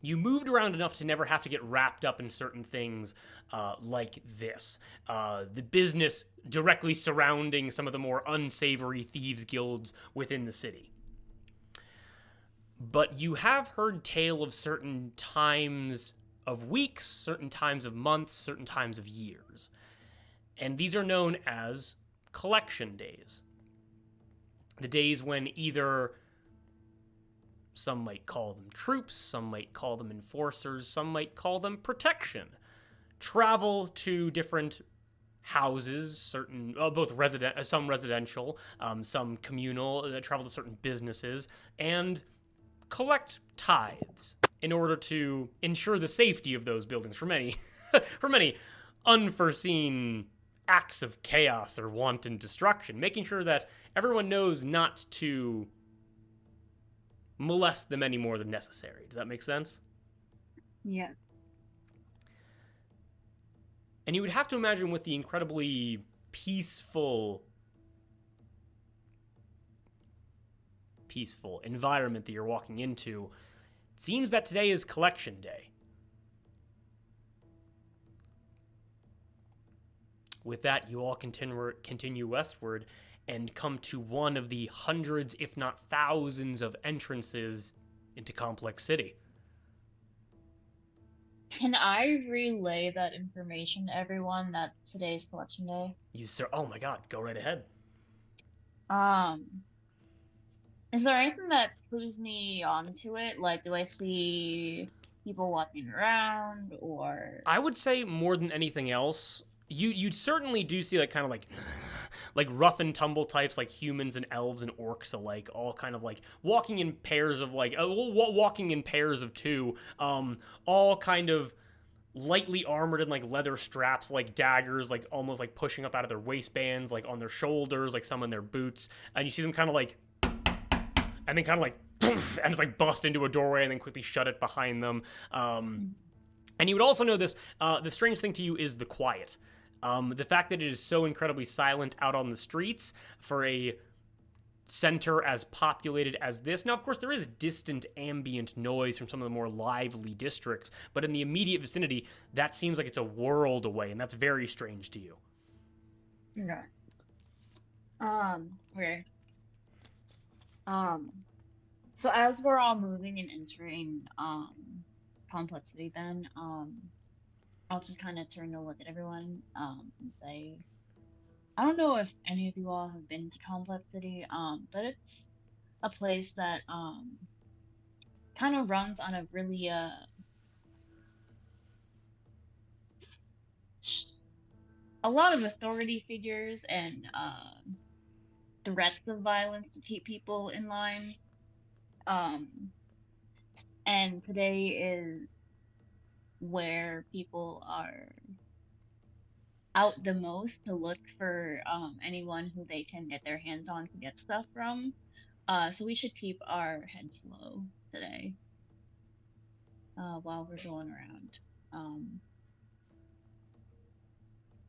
S5: you moved around enough to never have to get wrapped up in certain things like this. The business directly surrounding some of the more unsavory thieves' guilds within the city. But you have heard tale of certain times of weeks, certain times of months, certain times of years. And these are known as collection days. The days when either some might call them troops, some might call them enforcers, some might call them protection, travel to different houses, certain both some residential, some communal, travel to certain businesses, and collect tithes in order to ensure the safety of those buildings from any from any unforeseen acts of chaos or wanton destruction, making sure that everyone knows not to molest them any more than necessary. Does that make sense?
S2: Yeah.
S5: And you would have to imagine, with the incredibly peaceful environment that you're walking into, it seems that today is collection day. With that, you all continue westward and come to one of the hundreds, if not thousands, of entrances into Complex City.
S2: Can I relay that information to everyone that today's collection day?
S5: You, sir. Oh my god, go right ahead.
S2: Is there anything that clues me onto it? Like, do I see people walking around, or?
S5: I would say more than anything else, you certainly do see like kind of like rough and tumble types, like humans and elves and orcs alike, all kind of like walking in pairs of walking in pairs of two, all kind of lightly armored in like leather straps, like daggers, like almost like pushing up out of their waistbands, like on their shoulders, like some in their boots, and you see them kind of like, and then kind of like, and just like bust into a doorway and then quickly shut it behind them. And you would also know this, the strange thing to you is the quiet. The fact that it is so incredibly silent out on the streets for a center as populated as this. Now, of course, there is distant ambient noise from some of the more lively districts, but in the immediate vicinity, that seems like it's a world away, and that's very strange to you.
S2: Okay. Okay. So as we're all moving and entering, complexity, then, I'll just kind of turn to look at everyone, and say, I don't know if any of you all have been to Complex City, but it's a place that, kind of runs on a really, a lot of authority figures and, threats of violence to keep people in line. And today is where people are out the most to look for anyone who they can get their hands on to get stuff from. So we should keep our heads low today while we're going around.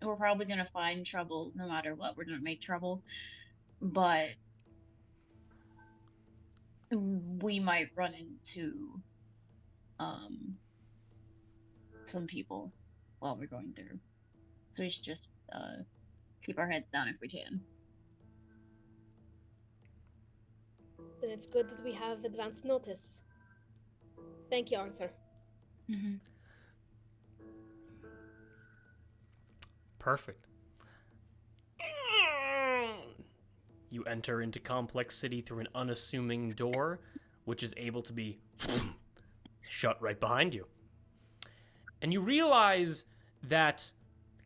S2: We're probably gonna find trouble no matter what. We're gonna make trouble, but we might run into some people while we're going through. So we should just keep our heads down if we can.
S1: Then it's good that we have advance notice. Thank you, Arthur.
S2: Mm-hmm.
S5: Perfect. You enter into Complex City through an unassuming door, which is able to be shut right behind you. And you realize that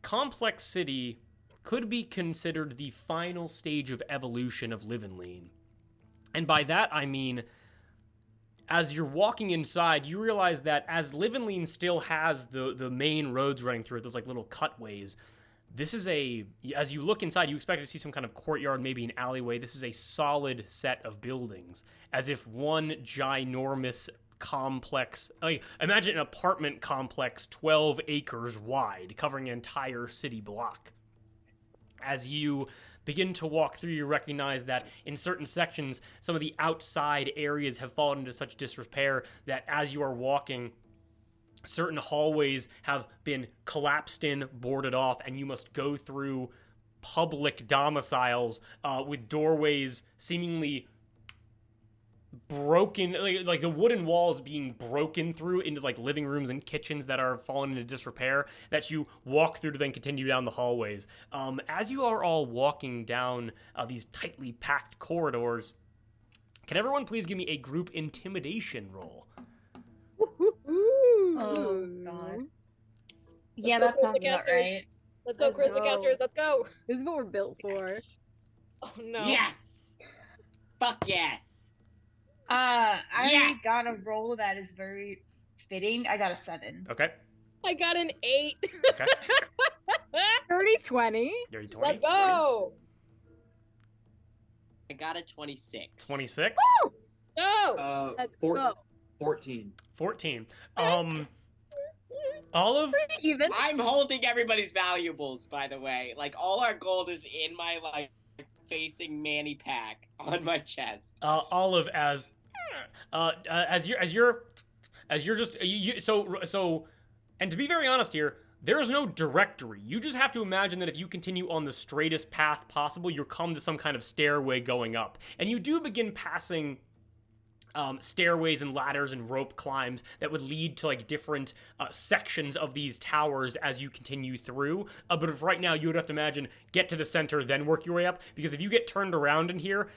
S5: Complex City could be considered the final stage of evolution of Livenline. And by that, I mean, as you're walking inside, you realize that as Livenline still has the main roads running through it, those like little cutways, this is as you look inside, you expect to see some kind of courtyard, maybe an alleyway. This is a solid set of buildings, as if one ginormous complex, like imagine an apartment complex 12 acres wide, covering an entire city block. As you begin to walk through, you recognize that in certain sections, some of the outside areas have fallen into such disrepair that as you are walking, certain hallways have been collapsed in, boarded off, and you must go through public domiciles with doorways seemingly broken, like the wooden walls being broken through into like living rooms and kitchens that are fallen into disrepair, that you walk through to then continue down the hallways. As you are all walking down these tightly packed corridors, can everyone please give me a group intimidation roll?
S2: Oh God.
S1: Let's
S2: Yeah,
S1: go,
S2: that sounds
S1: charisma
S2: about
S1: casters.
S2: right.
S1: Let's go,
S4: Let's
S1: charisma
S4: go.
S1: casters. Let's go.
S4: This is what we're built for.
S3: Yes.
S1: Oh no.
S3: Yes. Fuck yes.
S2: I
S3: Yes!
S2: got a roll that is very fitting. I got a 7.
S5: Okay.
S1: I got an 8.
S5: Okay.
S4: 30-20.
S5: Dirty 20.
S1: Let's go.
S3: I got a 26.
S5: 26.
S1: Go.
S4: Let's
S6: Four-
S4: go.
S6: 14.
S5: 14. Olive.
S4: Pretty even.
S3: I'm holding everybody's valuables, by the way. Like, all our gold is in my, like, facing Manny pack on my chest.
S5: Olive, as you're just so, and to be very honest here, there is no directory. You just have to imagine that if you continue on the straightest path possible, you'll come to some kind of stairway going up, and you do begin passing stairways and ladders and rope climbs that would lead to like different sections of these towers as you continue through. But if right now you would have to imagine get to the center, then work your way up, because if you get turned around in here,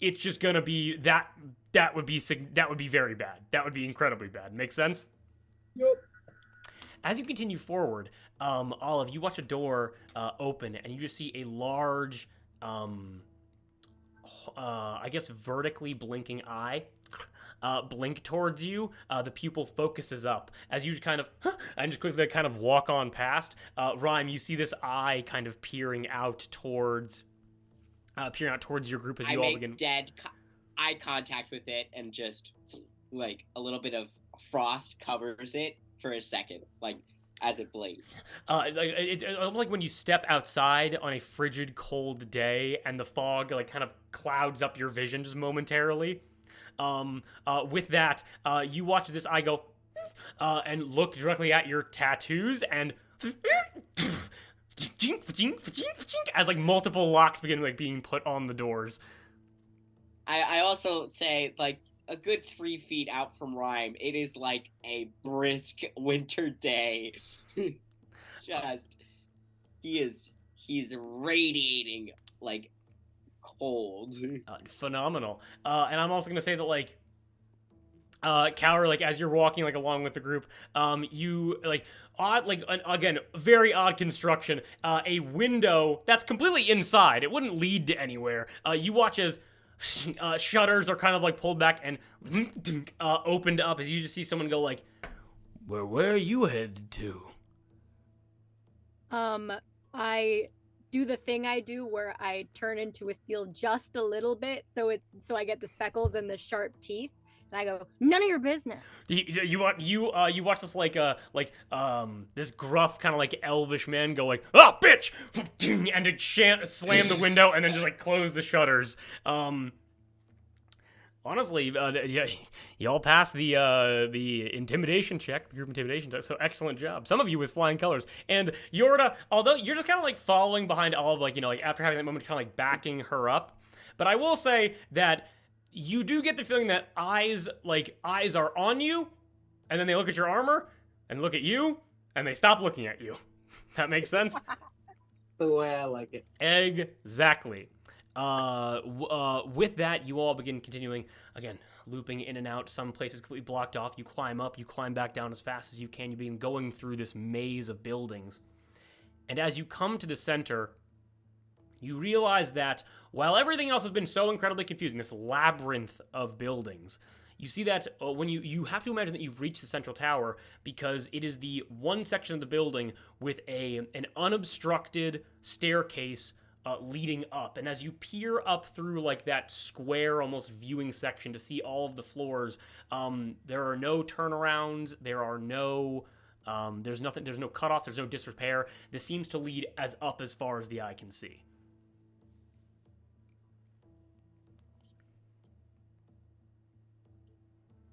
S5: it's just gonna be that would be very bad. That would be incredibly bad. Make sense?
S1: Yep.
S5: As you continue forward, Olive, you watch a door open, and you just see a large, I guess, vertically blinking eye blink towards you. The pupil focuses up as you kind of and just quickly kind of walk on past. Rhyme, you see this eye kind of peering out towards your group as
S3: I
S5: you all
S3: make
S5: begin.
S3: dead eye contact with it, and just, like, a little bit of frost covers it for a second, like, as it blinks.
S5: It's almost like when you step outside on a frigid, cold day, and the fog like kind of clouds up your vision just momentarily. With that, you watch this eye go and look directly at your tattoos, and as like multiple locks begin like being put on the doors.
S3: I also say, like, a good 3 feet out from Rhyme, it is like a brisk winter day. Just, he's radiating, like, cold.
S5: Phenomenal. And I'm also gonna say that like Cower, like as you're walking like along with the group, you like odd, like again, very odd construction. A window that's completely inside. It wouldn't lead to anywhere. You watch as shutters are kind of like pulled back and opened up as you just see someone go like, where are you headed to?
S4: I do the thing I do where I turn into a seal just a little bit, so I get the speckles and the sharp teeth, and I go, none of your business.
S5: You watch this this gruff kind of like elvish man go like, oh bitch, and to slam the window and then just like close the shutters. Honestly, y'all passed the intimidation check, the group intimidation check. So excellent job. Some of you with flying colors. And Yorda, although you're just kind of like following behind Olive, like, you know, like after having that moment, kind of like backing her up. But I will say that You do get the feeling that eyes are on you, and then they look at your armor, and look at you, and they stop looking at you. That makes sense?
S7: The way I like it.
S5: Exactly. With that, you all begin continuing, again, looping in and out. Some places completely blocked off. You climb up, you climb back down as fast as you can. You begin going through this maze of buildings. And as you come to the center, you realize that while everything else has been so incredibly confusing, this labyrinth of buildings, you see that when you have to imagine that you've reached the central tower because it is the one section of the building with an unobstructed staircase leading up. And as you peer up through like that square almost viewing section to see all of the floors, there are no turnarounds, there are no there's no cutoffs, there's no disrepair. This seems to lead up as far as the eye can see.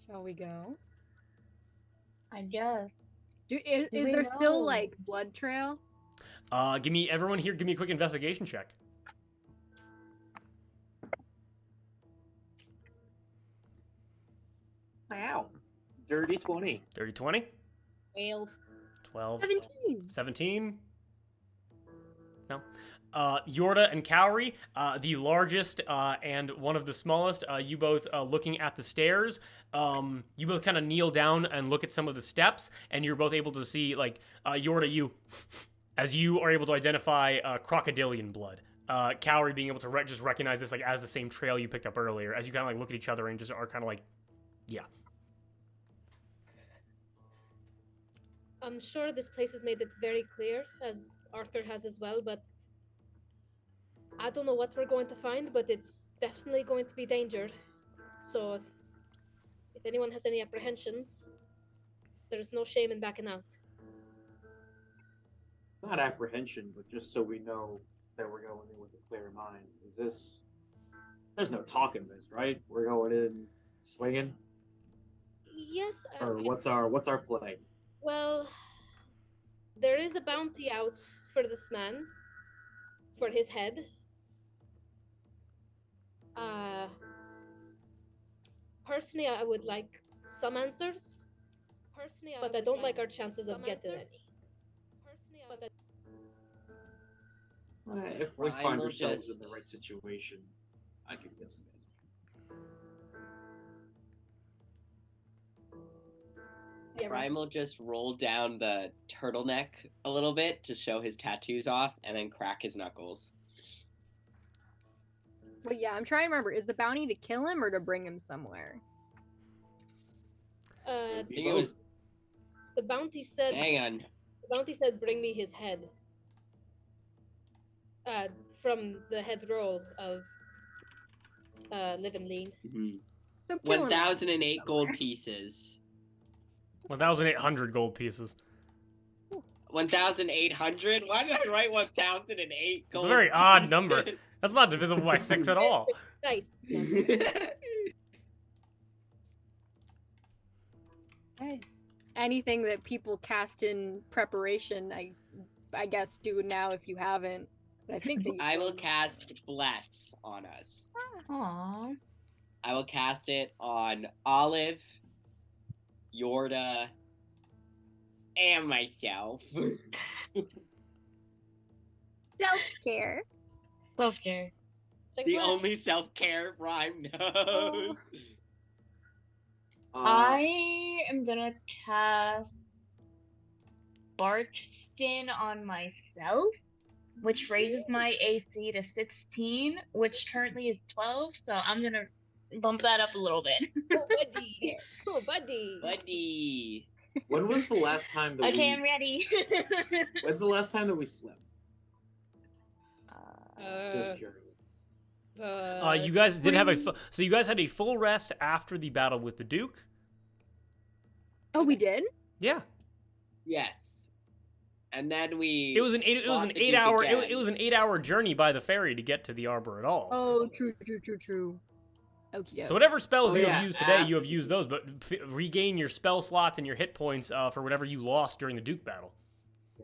S4: Shall we go?
S2: I guess.
S4: Is
S2: we
S4: there still
S2: know?
S4: like blood trail?
S5: Give me a quick investigation check.
S7: Wow. Dirty 20.
S5: Dirty 20,
S1: 12.
S5: 12,
S4: 17.
S5: 17. No. Yorda and Cowrie, the largest and one of the smallest, you both looking at the stairs. You both kind of kneel down and look at some of the steps, and you're both able to see, like, Yorda, as you are able to identify crocodilian blood. Cowrie being able to just recognize this like as the same trail you picked up earlier, as you kind of like look at each other and just are kind of like, yeah.
S1: I'm sure this place has made it very clear, as Arthur has as well, but I don't know what we're going to find, but it's definitely going to be danger. So if anyone has any apprehensions, there's no shame in backing out.
S6: Not apprehension, but just so we know that we're going in with a clear mind. Is this? There's no talking this, right? We're going in swinging,
S1: Yes.
S6: or what's our play?
S1: Well, there is a bounty out for this man, for his head. Personally, I would like some answers. But I don't like our chances of getting any.
S6: If we
S3: Ryan
S6: find
S3: will
S6: ourselves
S3: just-
S6: in the right situation, I could get some answers.
S1: Yeah, right.
S3: Ryan will just roll down the turtleneck a little bit to show his tattoos off, and then crack his knuckles.
S4: Well, yeah, I'm trying to remember. Is the bounty to kill him or to bring him somewhere?
S3: I think it was.
S1: The bounty said.
S3: Hang on.
S1: The bounty said, "Bring me his head." From the head roll of Live and Lean.
S3: Mm-hmm.
S4: So kill him
S3: 1,008 gold
S4: somewhere.
S3: pieces.
S5: 1,800 gold pieces.
S3: 1,800? Why did I write 1,008 gold
S5: It's a very odd
S3: pieces?
S5: number. That's not divisible by 6 at all.
S1: Nice.
S4: Hey. Anything that people cast in preparation, I guess do now if you haven't. But I think that you
S3: I will
S4: will.
S3: cast Bless on us.
S2: Aww.
S3: I will cast it on Olive, Yorda, and myself.
S4: Self-care.
S2: Self-care.
S3: The only self-care Rhyme knows.
S2: I am gonna cast Bark Skin on myself, which raises my AC to 16, which currently is 12, so I'm gonna bump that up a little bit.
S1: Oh, buddy. Oh, buddy.
S3: Buddy.
S6: When was the last time that
S2: Okay, I'm ready.
S6: When's the last time that we slept? Just curious.
S5: You guys did have so you guys had a full rest after the battle with the Duke.
S4: Oh, we did?
S5: Yeah.
S3: Yes. And then we.
S5: It was an 8-hour journey by the ferry to get to the Arbor at all.
S4: Oh, true. Okie
S5: So whatever spells
S6: Oh,
S5: you
S6: yeah,
S5: have used today, you have used those, but regain your spell slots and your hit points for whatever you lost during the Duke battle.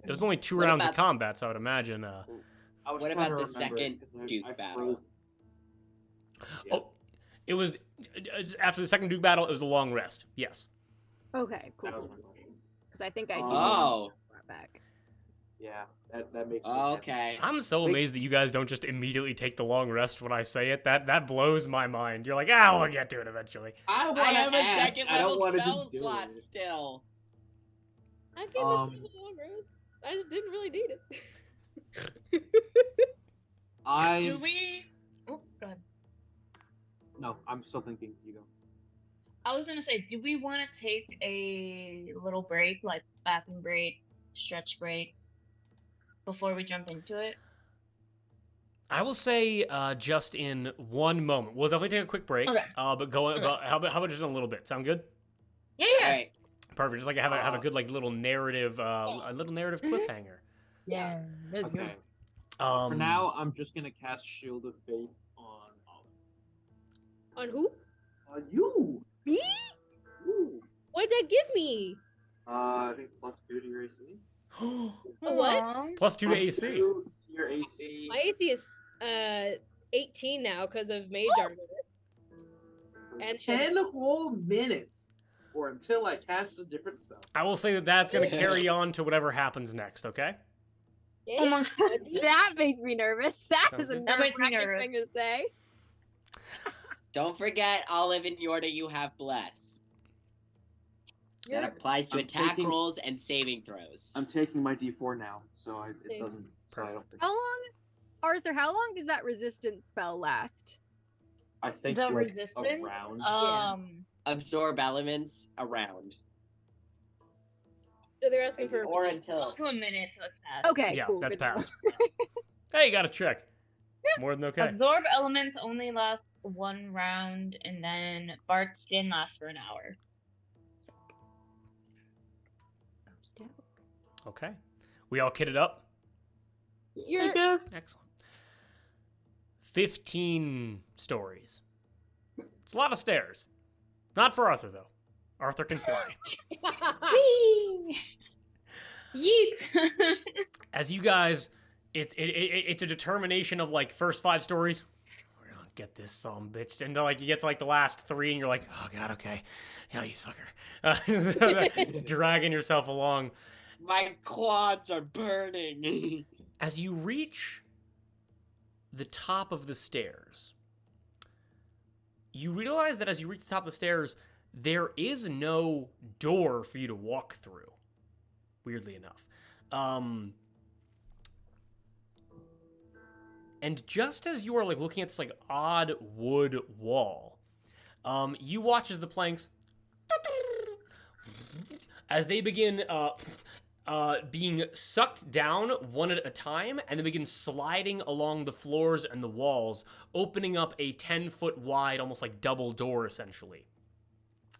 S5: It was only 2
S3: What
S5: rounds of
S3: about-
S5: combat, so I would imagine.
S6: I was
S3: What
S6: trying
S3: about
S6: to
S3: the
S6: remember,
S3: second
S6: 'cause
S3: Duke
S6: I
S3: battle?
S6: froze- Yeah.
S5: Oh, It was after the second Duke battle. It was a long rest. Yes.
S4: Okay, cool.
S6: That was my question.
S4: Because I think I do.
S3: Oh.
S4: Slap back.
S6: Yeah, that makes me happy.
S3: Okay.
S5: I'm so
S6: Makes-
S5: amazed that you guys don't just immediately take the long rest when I say it. That blows my mind. You're like, ah, we'll get to it eventually.
S6: I want
S3: I
S6: to
S3: have a
S6: ask.
S3: second
S6: I don't
S3: level
S6: want to
S3: spell
S6: just do
S3: slot
S6: it.
S3: still.
S1: I gave
S6: Um,
S1: myself a long rest. I just didn't really need it.
S2: Do we? Oh, go ahead.
S6: No, I'm still thinking. You go.
S2: I was gonna say, do we want to take a little break, like bathroom break, stretch break, before we jump into it?
S5: I will say just in one moment. We'll definitely take a quick break.
S2: Okay.
S5: But go.
S2: Okay.
S5: But how about just in a little bit? Sound good?
S2: Yeah.
S3: Alright.
S5: Perfect. Just like have a good like little narrative, a little narrative cliffhanger.
S1: Yeah.
S6: Okay.
S5: Um,
S6: For now, I'm just gonna cast Shield of Faith on Olive.
S1: On who?
S6: On you.
S1: Me?
S6: Ooh.
S1: What'd that give me?
S6: I think +2 to your AC.
S1: A what?
S2: Aw.
S5: plus 2 to
S6: +2
S5: AC.
S6: to your AC.
S1: My AC is 18 now because of Mage Armor. And
S6: 10 whole minutes, or until I cast a different spell.
S5: I will say that that's going to carry on to whatever happens next. Okay.
S2: Oh my god.
S4: That makes me nervous. That
S5: Sounds
S4: is a
S5: good.
S2: That makes me
S4: nerve-wracking
S2: nervous.
S4: thing to say.
S3: Don't forget, Olive and Yorda, you have Bless. That
S1: You're-
S3: applies to
S6: I'm
S3: attack
S6: taking-
S3: rolls and saving throws.
S6: I'm taking my D4 now, so it
S1: Same.
S6: doesn't. So I don't think.
S4: How long, Arthur? How long does that resistance spell last?
S6: I think
S2: The
S6: like
S2: resistance?
S6: around.
S3: Absorb elements around.
S1: So they're asking for
S3: Or
S1: resistance.
S3: until.
S2: Up to a minute, so it's fast.
S4: Okay,
S5: Yeah,
S4: cool.
S5: that's
S4: good to know.
S5: passed. Hey, you got a check. More than okay.
S2: Absorb elements only last 1 round, and then Bark Skin lasts for an hour.
S5: Okay. We all kitted up.
S1: You're
S5: Excellent. 15 stories. It's a lot of stairs. Not for Arthur though. Arthur can fly.
S2: Whee! Yeet!
S5: As you guys, it's a determination of like first 5 stories. We're gonna get this son bitch, and then, like you get to like the last 3, and you're like, oh god, okay, yeah, you sucker, dragging yourself along.
S3: My quads are burning.
S5: As you reach the top of the stairs, you realize that as you reach the top of the stairs, there is no door for you to walk through. Weirdly enough. And just as you are like looking at this like odd wood wall, you watch as the planks as they begin being sucked down one at a time, and they begin sliding along the floors and the walls, opening up a 10-foot wide, almost like double door, essentially.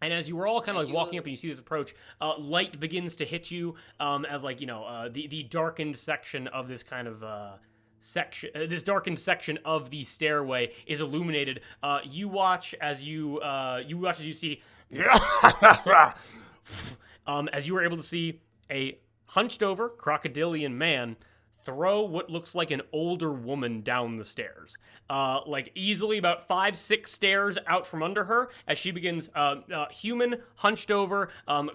S5: And as you were all kind of like walking up and you see this approach, light begins to hit you as like, you know, the darkened section of this kind of this darkened section of the stairway is illuminated. You watch as you see as you were able to see a hunched over crocodilian man throw what looks like an older woman down the stairs. Like easily about 5-6 stairs out from under her as she begins human, hunched over,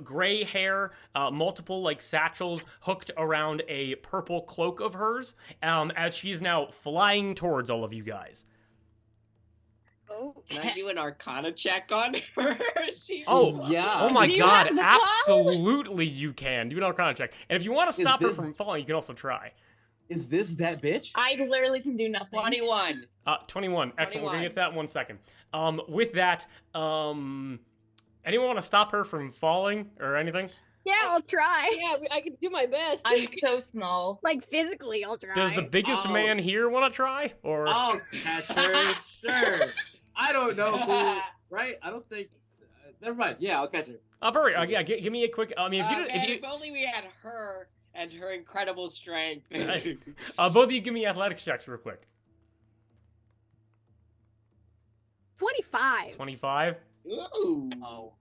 S5: gray hair, multiple like satchels hooked around a purple cloak of hers, as she is now flying towards all of you guys.
S1: Oh.
S3: Can I do an Arcana check on her?
S5: Oh,
S6: yeah.
S5: Oh my
S2: Do you
S5: god,
S2: have the power?
S5: absolutely you can. Do an Arcana check. And if you want to stop her
S6: this-
S5: from falling, you can also try.
S6: Is this that bitch?
S2: I literally can do nothing.
S3: 21.
S5: 21. Excellent. We're
S3: 21.
S5: gonna get to that in 1 second. With that, anyone want to stop her from falling or anything?
S4: Yeah, I'll try.
S1: Yeah, I can do my best.
S2: I'm so small.
S4: Like physically, I'll try.
S5: Does the biggest
S6: Oh.
S5: man here want to try? Or
S6: I'll catch her, sure. I don't know who, right? I don't think. Never mind. Yeah, I'll catch her.
S5: hurry. Yeah, give me a quick. I mean, if you
S3: Man,
S5: did, if you,
S3: if only we had her and her incredible strength.
S5: both of you give me athletics checks real quick.
S4: 25.
S5: 25.
S3: Ooh.
S6: Oh.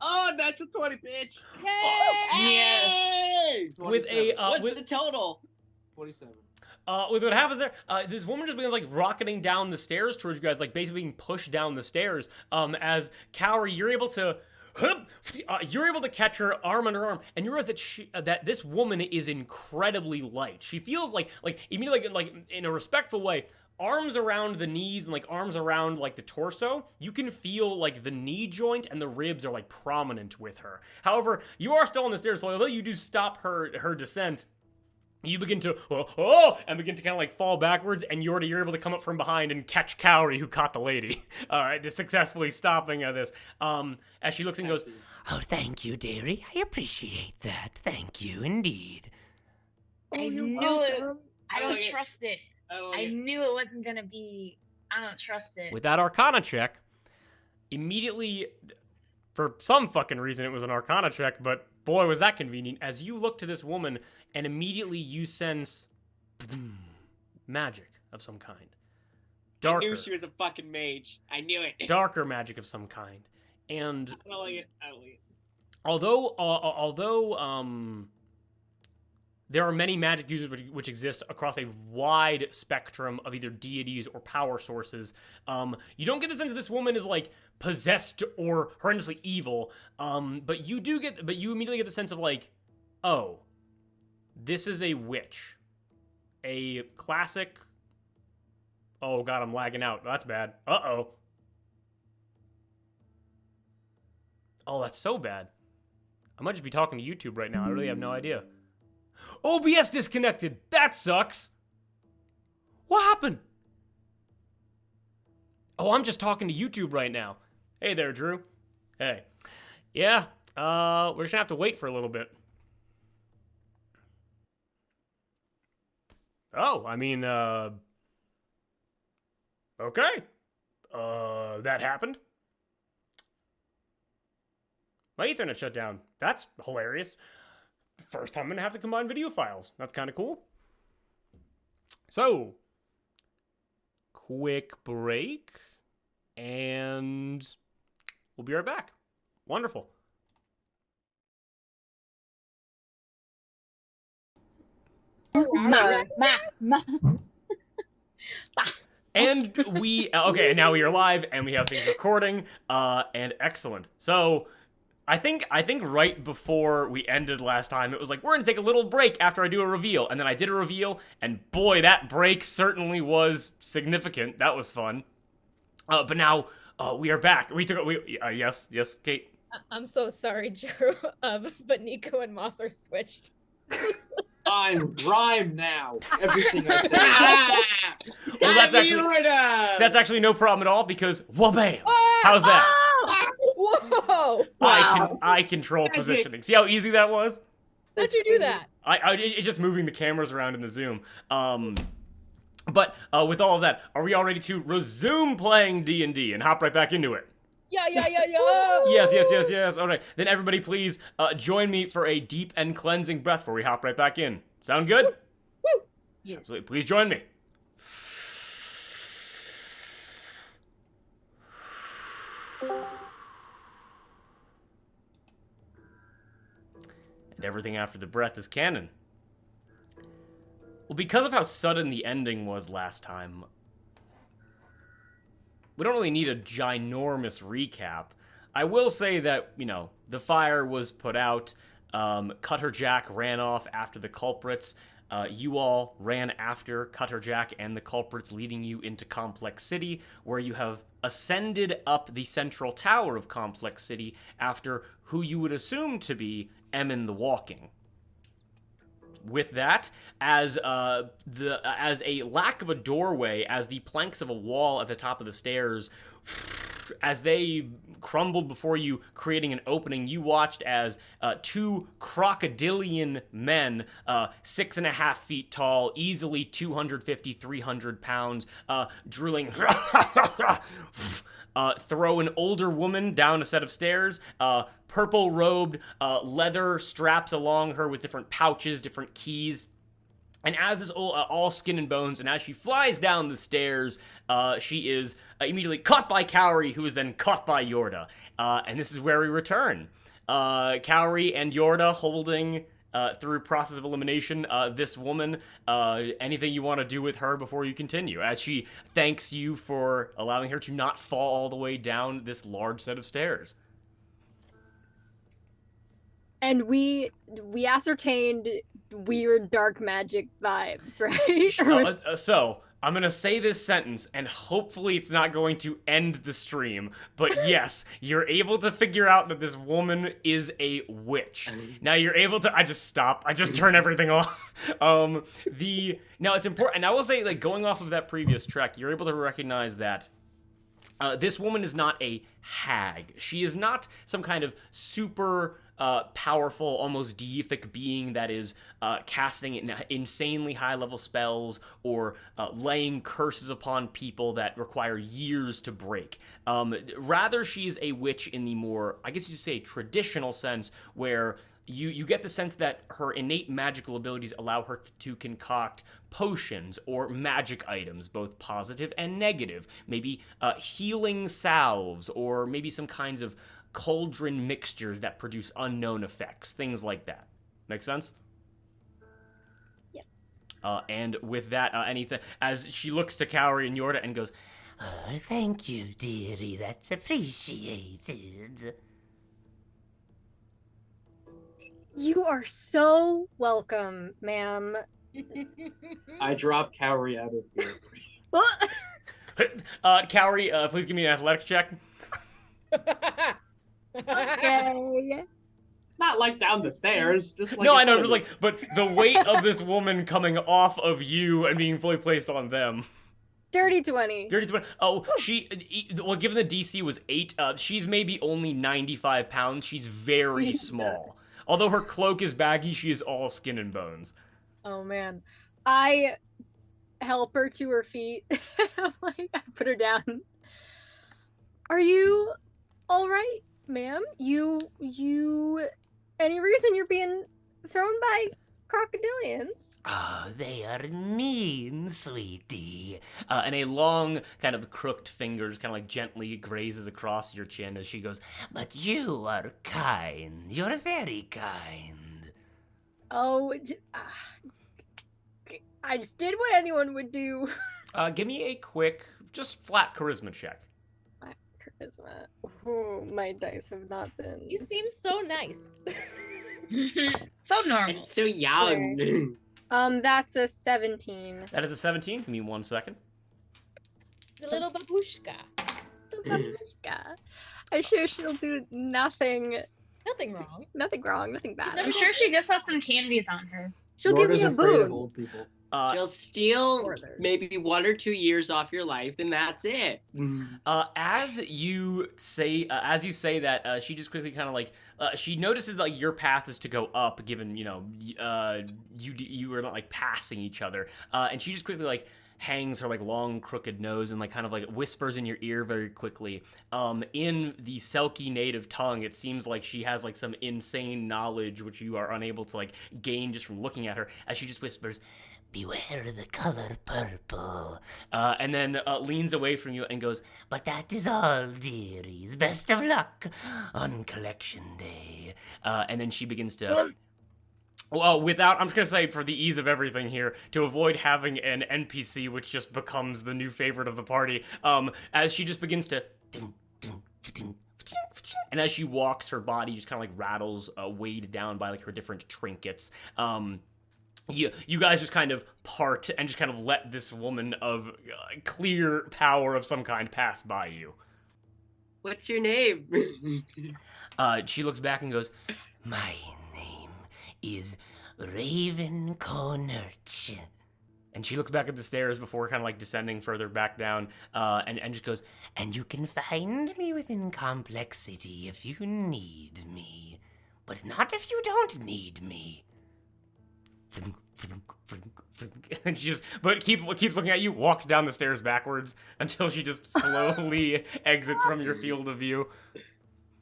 S6: Oh, natural 20, bitch.
S1: Yay!
S2: Yes.
S3: Hey!
S5: With a
S3: What's
S5: with
S3: the total?
S6: 27.
S5: with what happens there, this woman just begins like rocketing down the stairs towards you guys, like basically being pushed down the stairs. As Cowrie, you're able to catch her arm under arm, and you realize that this woman is incredibly light. She feels like immediately like in a respectful way, arms around the knees and like arms around like the torso. You can feel like the knee joint and the ribs are like prominent with her. However, you are still on the stairs, so although you do stop her descent, you begin to and begin to kind of like fall backwards, and you're able to come up from behind and catch Cowrie, who caught the lady. All right, just successfully stopping this. As she looks and goes, "Oh, thank you, dearie. I appreciate that. Thank you indeed."
S2: I knew it. I don't trust it. I knew it wasn't gonna be. I don't trust it.
S5: With that Arcana check, immediately, for some fucking reason, it was an Arcana check, but boy, was that convenient. As you look to this woman, and immediately you sense magic of some kind. Darker.
S3: I knew she was a fucking mage. I knew it.
S5: Darker magic of some kind. And
S3: I don't like it. I don't like it.
S5: although there are many magic users which exist across a wide spectrum of either deities or power sources, you don't get the sense that this woman is like possessed or horrendously evil. But you immediately get the sense of like, oh, this is a witch, a classic. Oh god, I'm lagging out. That's bad. Uh-oh. Oh, that's so bad. I might just be talking to YouTube right now. I really have no idea. OBS disconnected. That sucks. What happened? Oh, I'm just talking to YouTube right now. Hey there, Drew. Hey. Yeah, we're just gonna have to wait for a little bit. Oh, I mean, okay. That happened. My Ethernet shut down. That's hilarious. First time I'm gonna have to combine video files. That's kind of cool. So, quick break, and we'll be right back. Wonderful. And we okay, and now we are live, and we have things recording, and excellent. So, I think right before we ended last time, it was like, we're gonna take a little break after I do a reveal, and then I did a reveal, and boy, that break certainly was significant. That was fun. But now we are back. Yes, Kate.
S1: I'm so sorry, Drew. But Nico and Moss are switched.
S7: I'm rhyme now. Everything I say.
S5: Well, that's actually no problem at all, because wabam! How's that?
S1: Whoa!
S5: I control positioning. See how easy that was?
S1: How'd you do that?
S5: It's just moving the cameras around in the Zoom. But with all of that, are we all ready to resume playing D&D and hop right back into it?
S1: Yeah.
S5: Yes. All right. Then everybody please join me for a deep and cleansing breath before we hop right back in. Sound good?
S1: Woo!
S2: Yeah.
S5: Absolutely. Please join me. And everything after the breath is canon. Well, because of how sudden the ending was last time, we don't really need a ginormous recap. I will say that, the fire was put out, Cutterjack ran off after the culprits, you all ran after Cutterjack and the culprits, leading you into Complex City, where you have ascended up the central tower of Complex City after who you would assume to be Emin the Walking. With that, as a lack of a doorway, as the planks of a wall at the top of the stairs, as they crumbled before you, creating an opening, you watched as two crocodilian men, 6.5 feet tall, easily 250, 300 pounds, drooling, throw an older woman down a set of stairs, purple-robed, leather straps along her with different pouches, different keys. And as this all skin and bones, and as she flies down the stairs, she is immediately caught by Cowrie, who is then caught by Yorda. And this is where we return. Cowrie and Yorda holding through process of elimination, this woman, anything you want to do with her before you continue, as she thanks you for allowing her to not fall all the way down this large set of stairs.
S4: And we ascertained weird dark magic vibes, right?
S5: So I'm gonna say this sentence, and hopefully it's not going to end the stream. But yes, you're able to figure out that this woman is a witch. Now you're able to. I just stop. I just turn everything off. Now it's important, and I will say, like, going off of that previous track, you're able to recognize that. This woman is not a hag. She is not some kind of super powerful, almost deific being that is casting insanely high-level spells or laying curses upon people that require years to break. Rather, she is a witch in the more, I guess you'd say, traditional sense, where you get the sense that her innate magical abilities allow her to concoct potions or magic items, both positive and negative. Maybe healing salves, or maybe some kinds of cauldron mixtures that produce unknown effects, things like that. Make sense?
S4: Yes.
S5: And with that, anything, as she looks to Kaori and Yorda and goes, "Oh, thank you, dearie, that's appreciated."
S4: You are so welcome, ma'am.
S6: I drop Cowrie out of here.
S5: Kaori, please give me an athletics check.
S4: Okay.
S6: Not like down the stairs, just like
S5: No, I know, just like, but the weight of this woman coming off of you and being fully placed on them.
S4: Dirty 20.
S5: Dirty 20. Oh, well, given the DC was 8, she's maybe only 95 pounds. She's very small. Although her cloak is baggy, she is all skin and bones.
S4: Oh man. I help her to her feet. I'm like, I put her down. Are you all right, ma'am? You any reason you're being thrown by crocodilians?
S5: Oh, they are mean, sweetie. And a long, kind of crooked fingers kind of like gently grazes across your chin as she goes, "But you are kind. You're very kind."
S4: Oh, I just did what anyone would do.
S5: Give me a quick, just flat charisma check.
S4: Charisma. Oh, my dice have not been.
S1: You seem so nice.
S2: So normal.
S3: It's so young.
S4: That's a 17.
S5: That is a 17. Give me 1 second.
S1: The little babushka.
S4: Babushka. I'm sure she'll do nothing.
S1: Nothing wrong.
S4: Nothing wrong. Nothing bad.
S2: I'm sure she just has some candies on her.
S4: She'll give me
S6: Yorda's
S4: a
S6: afraid of
S4: boon.
S6: old people.
S3: She'll steal
S4: Orders.
S3: maybe 1 or 2 years off your life, and that's it.
S5: As you say that, she just quickly kind of like, she notices like your path is to go up, given you were not like passing each other, and she just quickly like hangs her like long crooked nose and like kind of like whispers in your ear very quickly. In the Selkie native tongue, it seems like she has like some insane knowledge which you are unable to like gain just from looking at her. As she just whispers, "Beware the color purple," and then leans away from you and goes, "But that is all, dearies. Best of luck on collection day." And then she begins to... Well, I'm just going to say, for the ease of everything here, to avoid having an NPC which just becomes the new favorite of the party, as she just begins to... And as she walks, her body just kind of like rattles, weighed down by like her different trinkets. You guys just kind of part and just kind of let this woman of clear power of some kind pass by you.
S3: What's your name?
S5: She looks back and goes, "My name is Raven Conurch." And she looks back at the stairs before kind of like descending further back down, and just goes, "And you can find me within Complex City if you need me, but not if you don't need me." And she just, but keeps looking at you, walks down the stairs backwards until she just slowly exits from your field of view.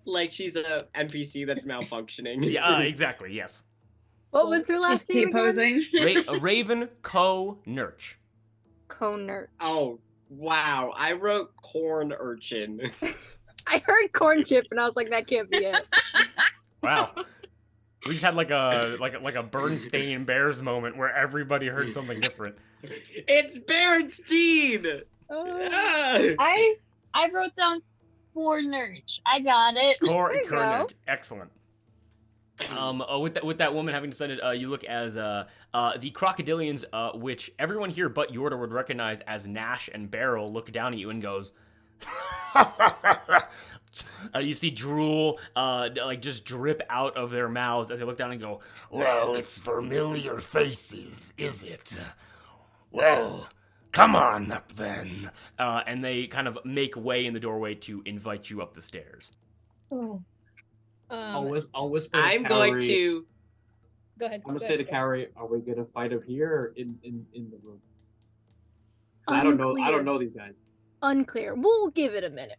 S3: Like she's a NPC that's malfunctioning.
S5: Yeah, exactly, yes.
S4: What was her last name
S2: Keep
S4: again?
S2: posing.
S5: Raven Conurch.
S4: Conurch.
S3: Oh, wow. I wrote corn urchin.
S4: I heard corn chip and I was like, that can't be it.
S5: Wow. We just had like a Bernstein Bears moment where everybody heard something different.
S3: It's Bernstein.
S2: I wrote down corners. I got it.
S4: There you go.
S5: Cornered. Excellent. With that woman having descended, you look as the crocodilians, which everyone here but Yorda would recognize as Nash and Beryl, look down at you and goes. You see drool like just drip out of their mouths as they look down and go,
S8: Well, it's familiar faces, is it? Well, come on up then.
S5: and they kind of make way in the doorway to invite you up the stairs.
S2: Oh.
S7: I'll whisper. To
S3: I'm going
S7: Kaori-
S3: to.
S1: Go ahead.
S7: I'm gonna
S1: go
S7: say to
S1: ahead.
S7: Kaori, are we gonna fight him here or in the room? 'Cause I don't know. I
S4: Unclear.
S7: don't know these guys.
S4: Unclear. We'll give it a minute.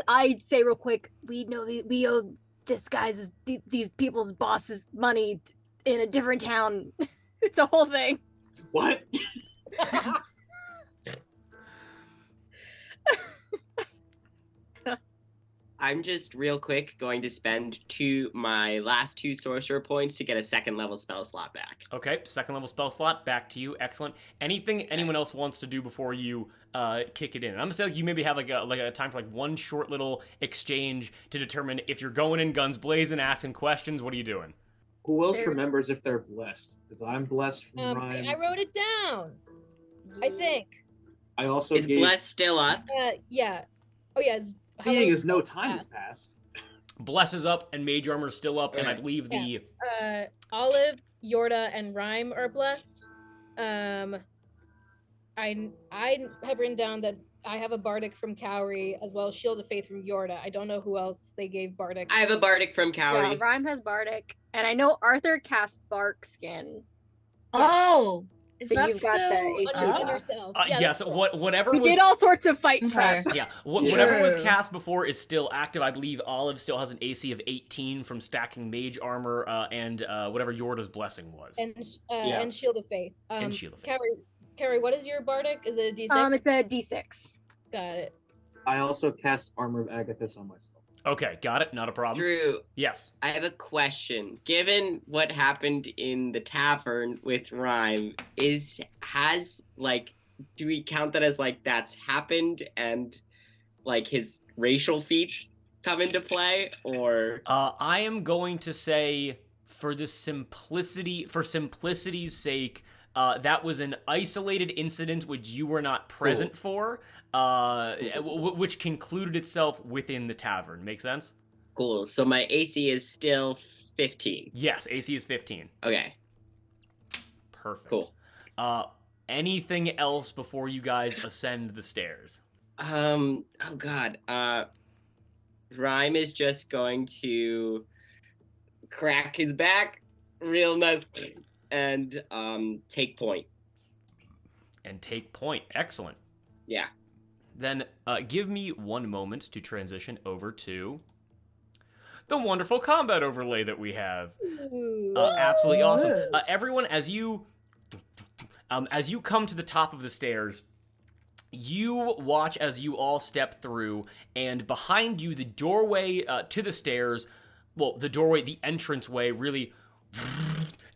S4: I'd say real quick. We know we owe these people's bosses money in a different town. It's a whole thing.
S7: What?
S3: I'm just real quick going to spend my last 2 sorcerer points to get a 2nd level spell slot back.
S5: Okay, 2nd level spell slot back to you. Excellent. Anything anyone else wants to do before you kick it in? I'm gonna say you maybe have like a time for like one short little exchange to determine if you're going in guns blazing, asking questions. What are you doing?
S7: Who else
S1: There's-
S7: remembers if they're blessed? Because I'm blessed from Ryan.
S1: I wrote it down. I think.
S7: I also
S3: Is
S7: gave.
S3: Bless still up?
S1: Yeah. Oh yeah.
S7: Seeing as no time has passed.
S5: Bless is up and Mage Armor's still up, and I believe the
S1: Olive, Yorda, and Rhyme are blessed. I have written down that I have a Bardic from Cowrie as well as Shield of Faith from Yorda. I don't know who else they gave Bardic.
S3: I have a Bardic from
S4: Yeah,
S3: Cowrie.
S4: Rhyme has Bardic, and I know Arthur cast Bark Skin.
S2: Oh. Is
S4: So
S2: that
S4: you've got the
S2: still
S4: AC
S2: up?
S1: on yourself.
S5: yes,
S1: that's cool.
S5: whatever
S4: We
S5: was
S4: did all sorts of fight
S2: Okay.
S4: prep.
S5: whatever was
S2: Yeah.
S5: cast before is still active. I believe Olive still has an AC of 18 from stacking Mage Armor, and whatever Yorda's blessing was.
S1: And Shield of Faith.
S5: And Shield of Faith.
S1: Carrie, what is your Bardic? Is it a D6?
S4: It's a D6.
S1: Got it.
S7: I also cast Armor of Agathis on myself.
S5: Okay, got it. Not a problem.
S3: Drew,
S5: Yes.
S3: I have a question. Given what happened in the tavern with Rhyme, do we count that as like that's happened and like his racial feats come into play, or
S5: I am going to say for simplicity's sake, that was an isolated incident which you were not present for, which concluded itself within the tavern. Make sense?
S3: cool? So my AC is still 15.
S5: Yes, AC is 15.
S3: Okay,
S5: Perfect.
S3: cool.
S5: Anything else before you guys ascend the stairs?
S3: Oh god. Rhyme is just going to crack his back real nicely and take point.
S5: And take point. Excellent.
S3: Yeah.
S5: Then give me one moment to transition over to the wonderful combat overlay that we have.
S1: Ooh.
S5: Absolutely awesome. Everyone, as you come to the top of the stairs, you watch as you all step through, and behind you, the doorway to the stairs, the entranceway, really,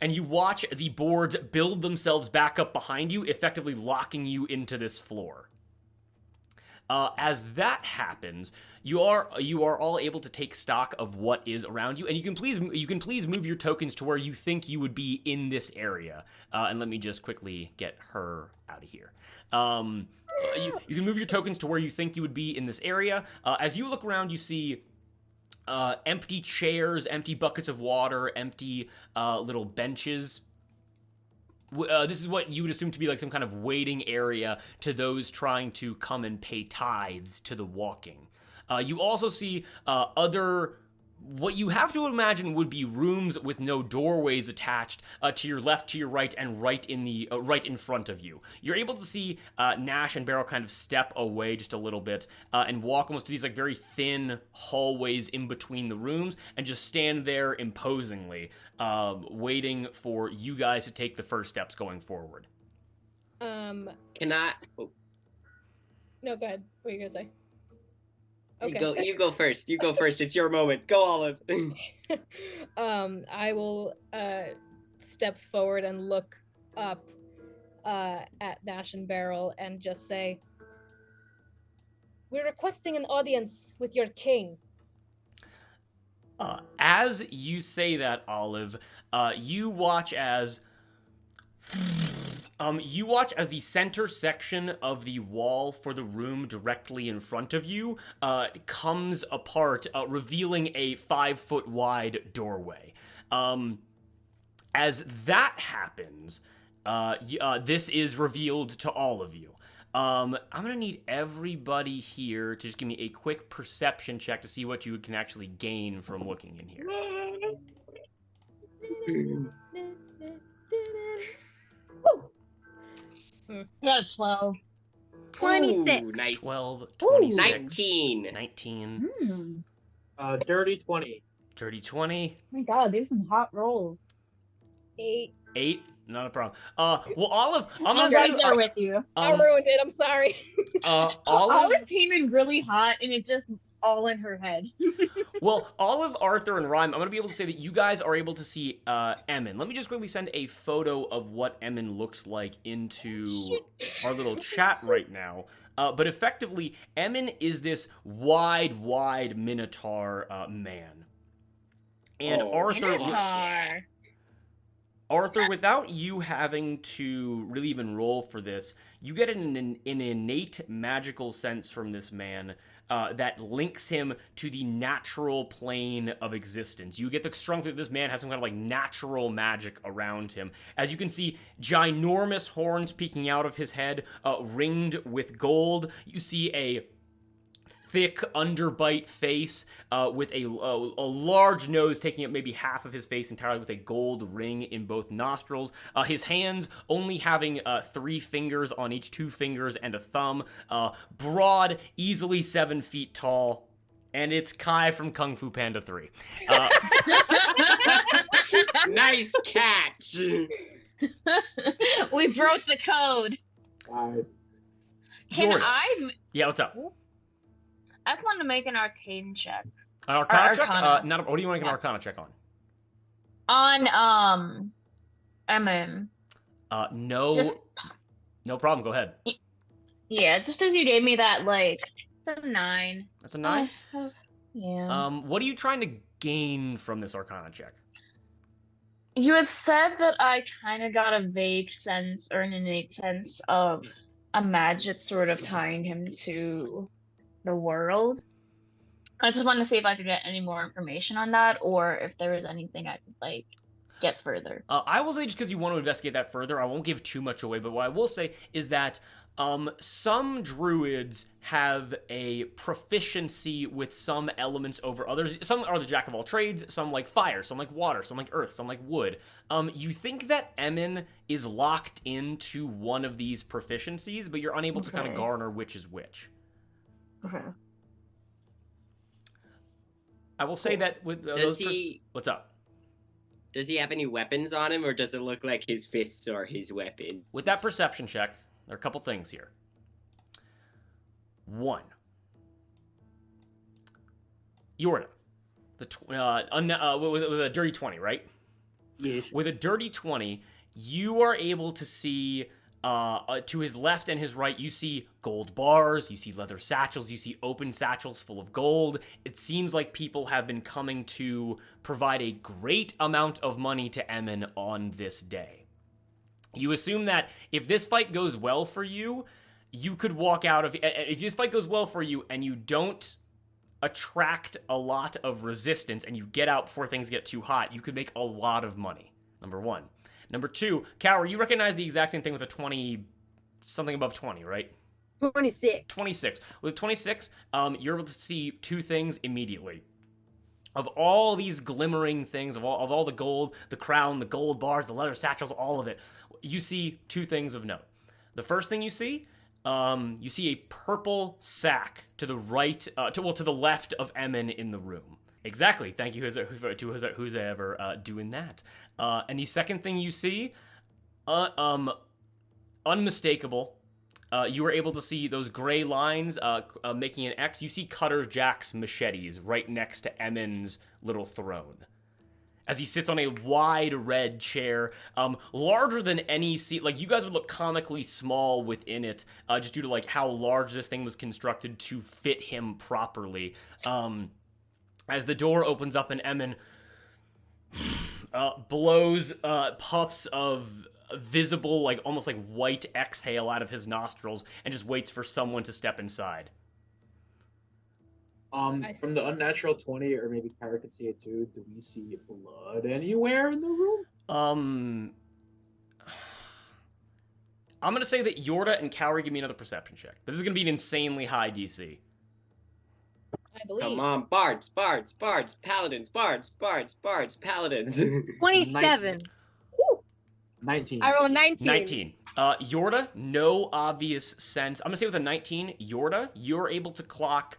S5: and you watch the boards build themselves back up behind you, effectively locking you into this floor. As that happens, you are all able to take stock of what is around you, and you can please move your tokens to where you think you would be in this area. And let me just quickly get her out of here. You can move your tokens to where you think you would be in this area. As you look around, you see empty chairs, empty buckets of water, empty little benches. This is what you would assume to be like some kind of waiting area to those trying to come and pay tithes to the walking. You also see what you have to imagine would be rooms with no doorways attached to your left, to your right, and right in front of you. You're able to see Nash and Beryl kind of step away just a little bit and walk almost to these like very thin hallways in between the rooms and just stand there imposingly, waiting for you guys to take the first steps going forward.
S3: Can I? Oh,
S1: No, go ahead. What are you gonna say? Okay.
S3: You go first. You go first. It's your moment. Go, Olive.
S1: I will step forward and look up at Dash and Barrel and just say, "We're requesting an audience with your king."
S5: As you say that, Olive, you watch as the center section of the wall for the room directly in front of you comes apart, revealing a 5-foot wide doorway. As that happens, this is revealed to all of you. I'm gonna need everybody here to just give me a quick perception check to see what you can actually gain from looking in here.
S2: Yeah, 12.
S4: 26.
S3: Ooh, nice.
S5: 12, 26,
S3: 19.
S5: 19,
S7: Dirty 20.
S5: dirty 20,
S2: Oh my god, these are some hot rolls.
S1: 8.
S5: 8. Not a problem. Well, Olive, I'm
S2: I'm
S5: gonna say
S2: right there with you.
S1: I ruined it. I'm sorry.
S5: Olive.
S2: Olive came in really hot, and it's just all in her head.
S5: Well, Olive, Arthur, and Rhyme, I'm going to be able to say that you guys are able to see Emin. Let me just quickly send a photo of what Emin looks like into our little chat right now. But effectively, Emin is this wide Minotaur man. And
S2: Minotaur.
S5: Arthur, without you having to really even roll for this, you get an innate magical sense from this man that links him to the natural plane of existence. You get the strong feeling that this man has some kind of like natural magic around him. As you can see, ginormous horns peeking out of his head, ringed with gold. You see a thick underbite face with a large nose taking up maybe half of his face entirely, with a gold ring in both nostrils. His hands only having 3 fingers on each, 2 fingers and a thumb. Broad, easily 7 feet tall. And it's Kai from Kung Fu Panda 3.
S3: Nice catch.
S2: We broke the code. Can
S5: Yeah, what's up?
S2: I just want to make an arcane check.
S5: An Arcana check?
S2: Arcana.
S5: What do you want to make an Arcana check on?
S2: On, Emin.
S5: No problem. Go ahead.
S2: Yeah, just as you gave me that, like, it's a 9.
S5: That's a 9?
S2: Yeah.
S5: What are you trying to gain from this Arcana check?
S2: You had said that I kind of got a vague sense, or an innate sense, of a magic sort of tying him to the world. I just wanted to see if I could get any more information on that, or if there was anything I could, like, get further.
S5: I will say, just because you want to investigate that further, I won't give too much away, but what I will say is that some druids have a proficiency with some elements over others. Some are the jack of all trades, some like fire, some like water, some like earth, some like wood. You think that Emin is locked into one of these proficiencies, but you're unable to kind of garner which is which.
S2: Okay.
S5: I will say that with what's up?
S3: Does he have any weapons on him, or does it look like his fists are his weapon?
S5: With that perception check, there are a couple things here. 1. Yorda, with a dirty 20, right?
S3: Yes.
S5: With a dirty 20, you are able to see to his left and his right, you see gold bars, you see leather satchels, you see open satchels full of gold. It seems like people have been coming to provide a great amount of money to Emin on this day. You assume that if this fight goes well for you, you could walk out of... If this fight goes well for you and you don't attract a lot of resistance and you get out before things get too hot, you could make a lot of money, number 1. Number 2, Cower, you recognize the exact same thing with a 20, something above 20, right?
S4: 26.
S5: 26. With 26, you're able to see 2 things immediately. Of all these glimmering things, of all the gold, the crown, the gold bars, the leather satchels, all of it, you see 2 things of note. The first thing you see a purple sack to the right, to the left of Emin in the room. Exactly. Thank you who's ever doing that. And the second thing you see, unmistakable, you are able to see those gray lines making an X. You see Cutter Jack's machetes right next to Emin's little throne. As he sits on a wide red chair, larger than any seat. Like, you guys would look comically small within it, just due to, like, how large this thing was constructed to fit him properly. As the door opens up and Emin blows puffs of visible, like, almost like white exhale out of his nostrils and just waits for someone to step inside.
S7: From the unnatural 20, or maybe Kara could see it too, do we see blood anywhere in the room?
S5: I'm gonna say that Yorda and Cowrie give me another perception check. But this is gonna be an insanely high DC.
S1: I believe.
S3: Come on, bards, paladins, paladins.
S4: 27. Whew.
S7: 19.
S4: I rolled 19.
S5: 19. Yorda, no obvious sense. I'm gonna say with a 19, Yorda, you're able to clock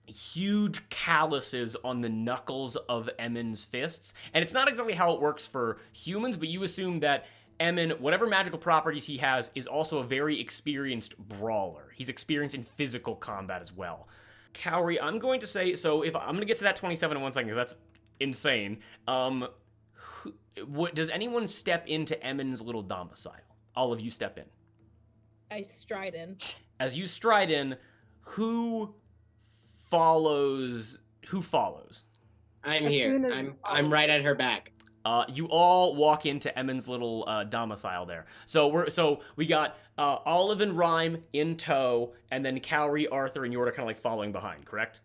S5: huge calluses on the knuckles of Emin's fists. And it's not exactly how it works for humans, but you assume that Emin, whatever magical properties he has, is also a very experienced brawler. He's experienced in physical combat as well. Cowrie, I'm going to say, so if I'm going to get to that 27 in 1 second, because that's insane. Does anyone step into Emin's little domicile? All of you step in.
S1: I stride in.
S5: As you stride in, who follows?
S3: I'm
S4: As
S3: here.
S4: soon as
S3: I'm right at her back.
S5: You all walk into Emin's little domicile there. So we got Olive and Rhyme in tow, and then Cowrie, Arthur, and Yorda kind of like following behind, correct?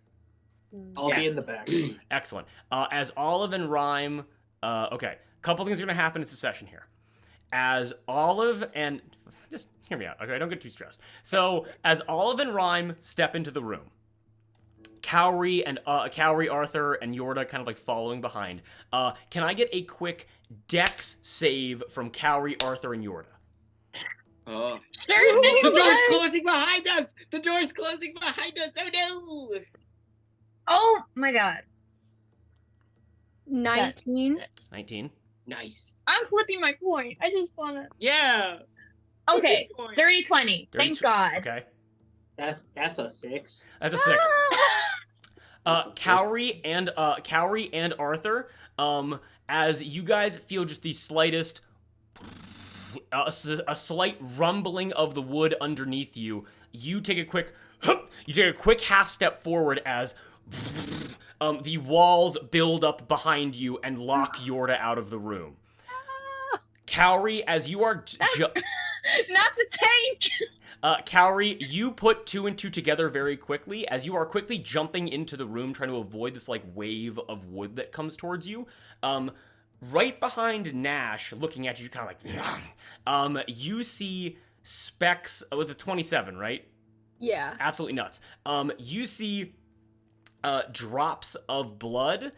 S7: I'll be
S3: Yes.
S7: in the back.
S5: Excellent. As Olive and Rhyme, okay, a couple things are going to happen in succession here. As Olive and, just hear me out, okay? Don't get too stressed. So as Olive and Rhyme step into the room, Cowrie, Arthur, and Yorda kind of like following behind. Can I get a quick dex save from Cowrie, Arthur, and Yorda?
S3: Oh.
S2: Sure
S3: The
S2: thing,
S3: door's
S2: guys.
S3: closing behind us! The door's closing behind us! Oh no!
S2: Oh my god.
S4: 19.
S5: 19.
S3: Nice.
S2: I'm flipping my coin. I just wanna.
S3: Yeah!
S2: Okay,
S3: Coin.
S2: dirty 20. Thank God.
S5: Okay.
S7: That's a 6.
S5: That's a 6.
S2: Ah!
S5: Cowrie and Arthur, as you guys feel just the slightest, a slight rumbling of the wood underneath you, you take a quick half step forward as the walls build up behind you and lock Yorda out of the room. Cowrie, as you are
S2: Not the tank!
S5: Cowrie, you put 2 and 2 together very quickly as you are quickly jumping into the room trying to avoid this like wave of wood that comes towards you. Right behind Nash, looking at you kind of like, you see specks with a 27, right?
S4: Yeah.
S5: Absolutely nuts. You see drops of blood,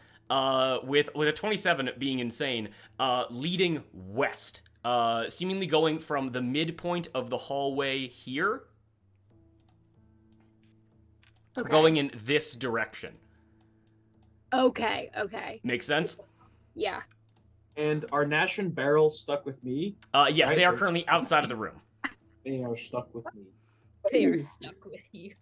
S5: with a 27 being insane, leading west. Seemingly going from the midpoint of the hallway here,
S4: Okay.
S5: going in this direction.
S4: Okay.
S5: Makes sense?
S4: Yeah.
S7: And are Nash and Beryl stuck with me?
S5: Yes,
S7: Right.
S5: they are currently outside of the room.
S7: They are stuck with me.
S1: They are stuck with you.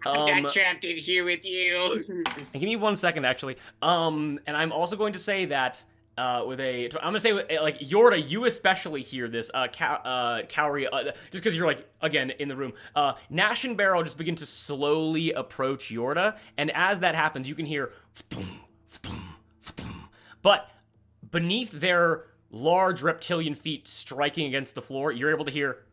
S3: I got trapped in here with you.
S5: And give me 1 second, actually. And I'm also going to say that I'm gonna say like Yorda, you especially hear this. Cowrie, just because you're like again in the room. Nash and Barrow just begin to slowly approach Yorda, and as that happens, you can hear, but beneath their large reptilian feet striking against the floor, you're able to hear.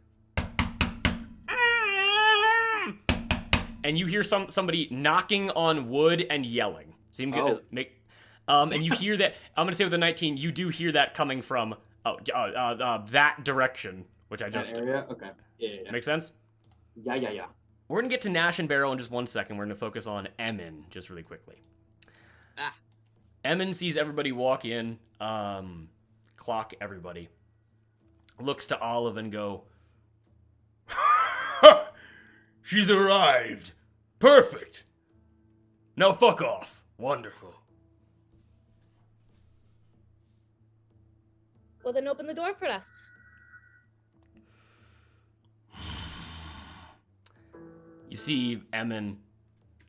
S5: And you hear somebody knocking on wood and yelling. Seem good? And you hear that. I'm gonna say with the 19, you do hear that coming from that direction, which I just
S7: That area? Okay. Yeah.
S5: Make sense?
S7: Yeah.
S5: We're gonna get to Nash and Barrow in just 1 second. We're gonna focus on Emin just really quickly. Emin sees everybody walk in, clock everybody, looks to Olive and go,
S8: She's arrived. Perfect. Now fuck off. Wonderful.
S1: Well, then open the door for us.
S5: You see Emin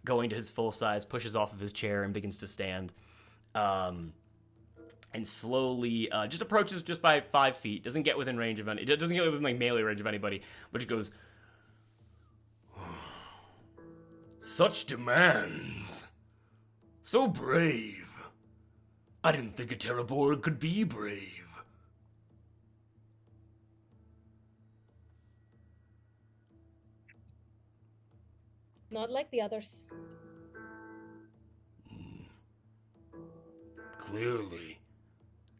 S5: going to his full size, pushes off of his chair and begins to stand. And slowly just approaches just by 5 feet. Doesn't get within range of any. It doesn't get within like melee range of anybody, but just goes.
S8: Such demands. So brave. I didn't think a Terraborg could be brave.
S1: Not like the others.
S8: Clearly,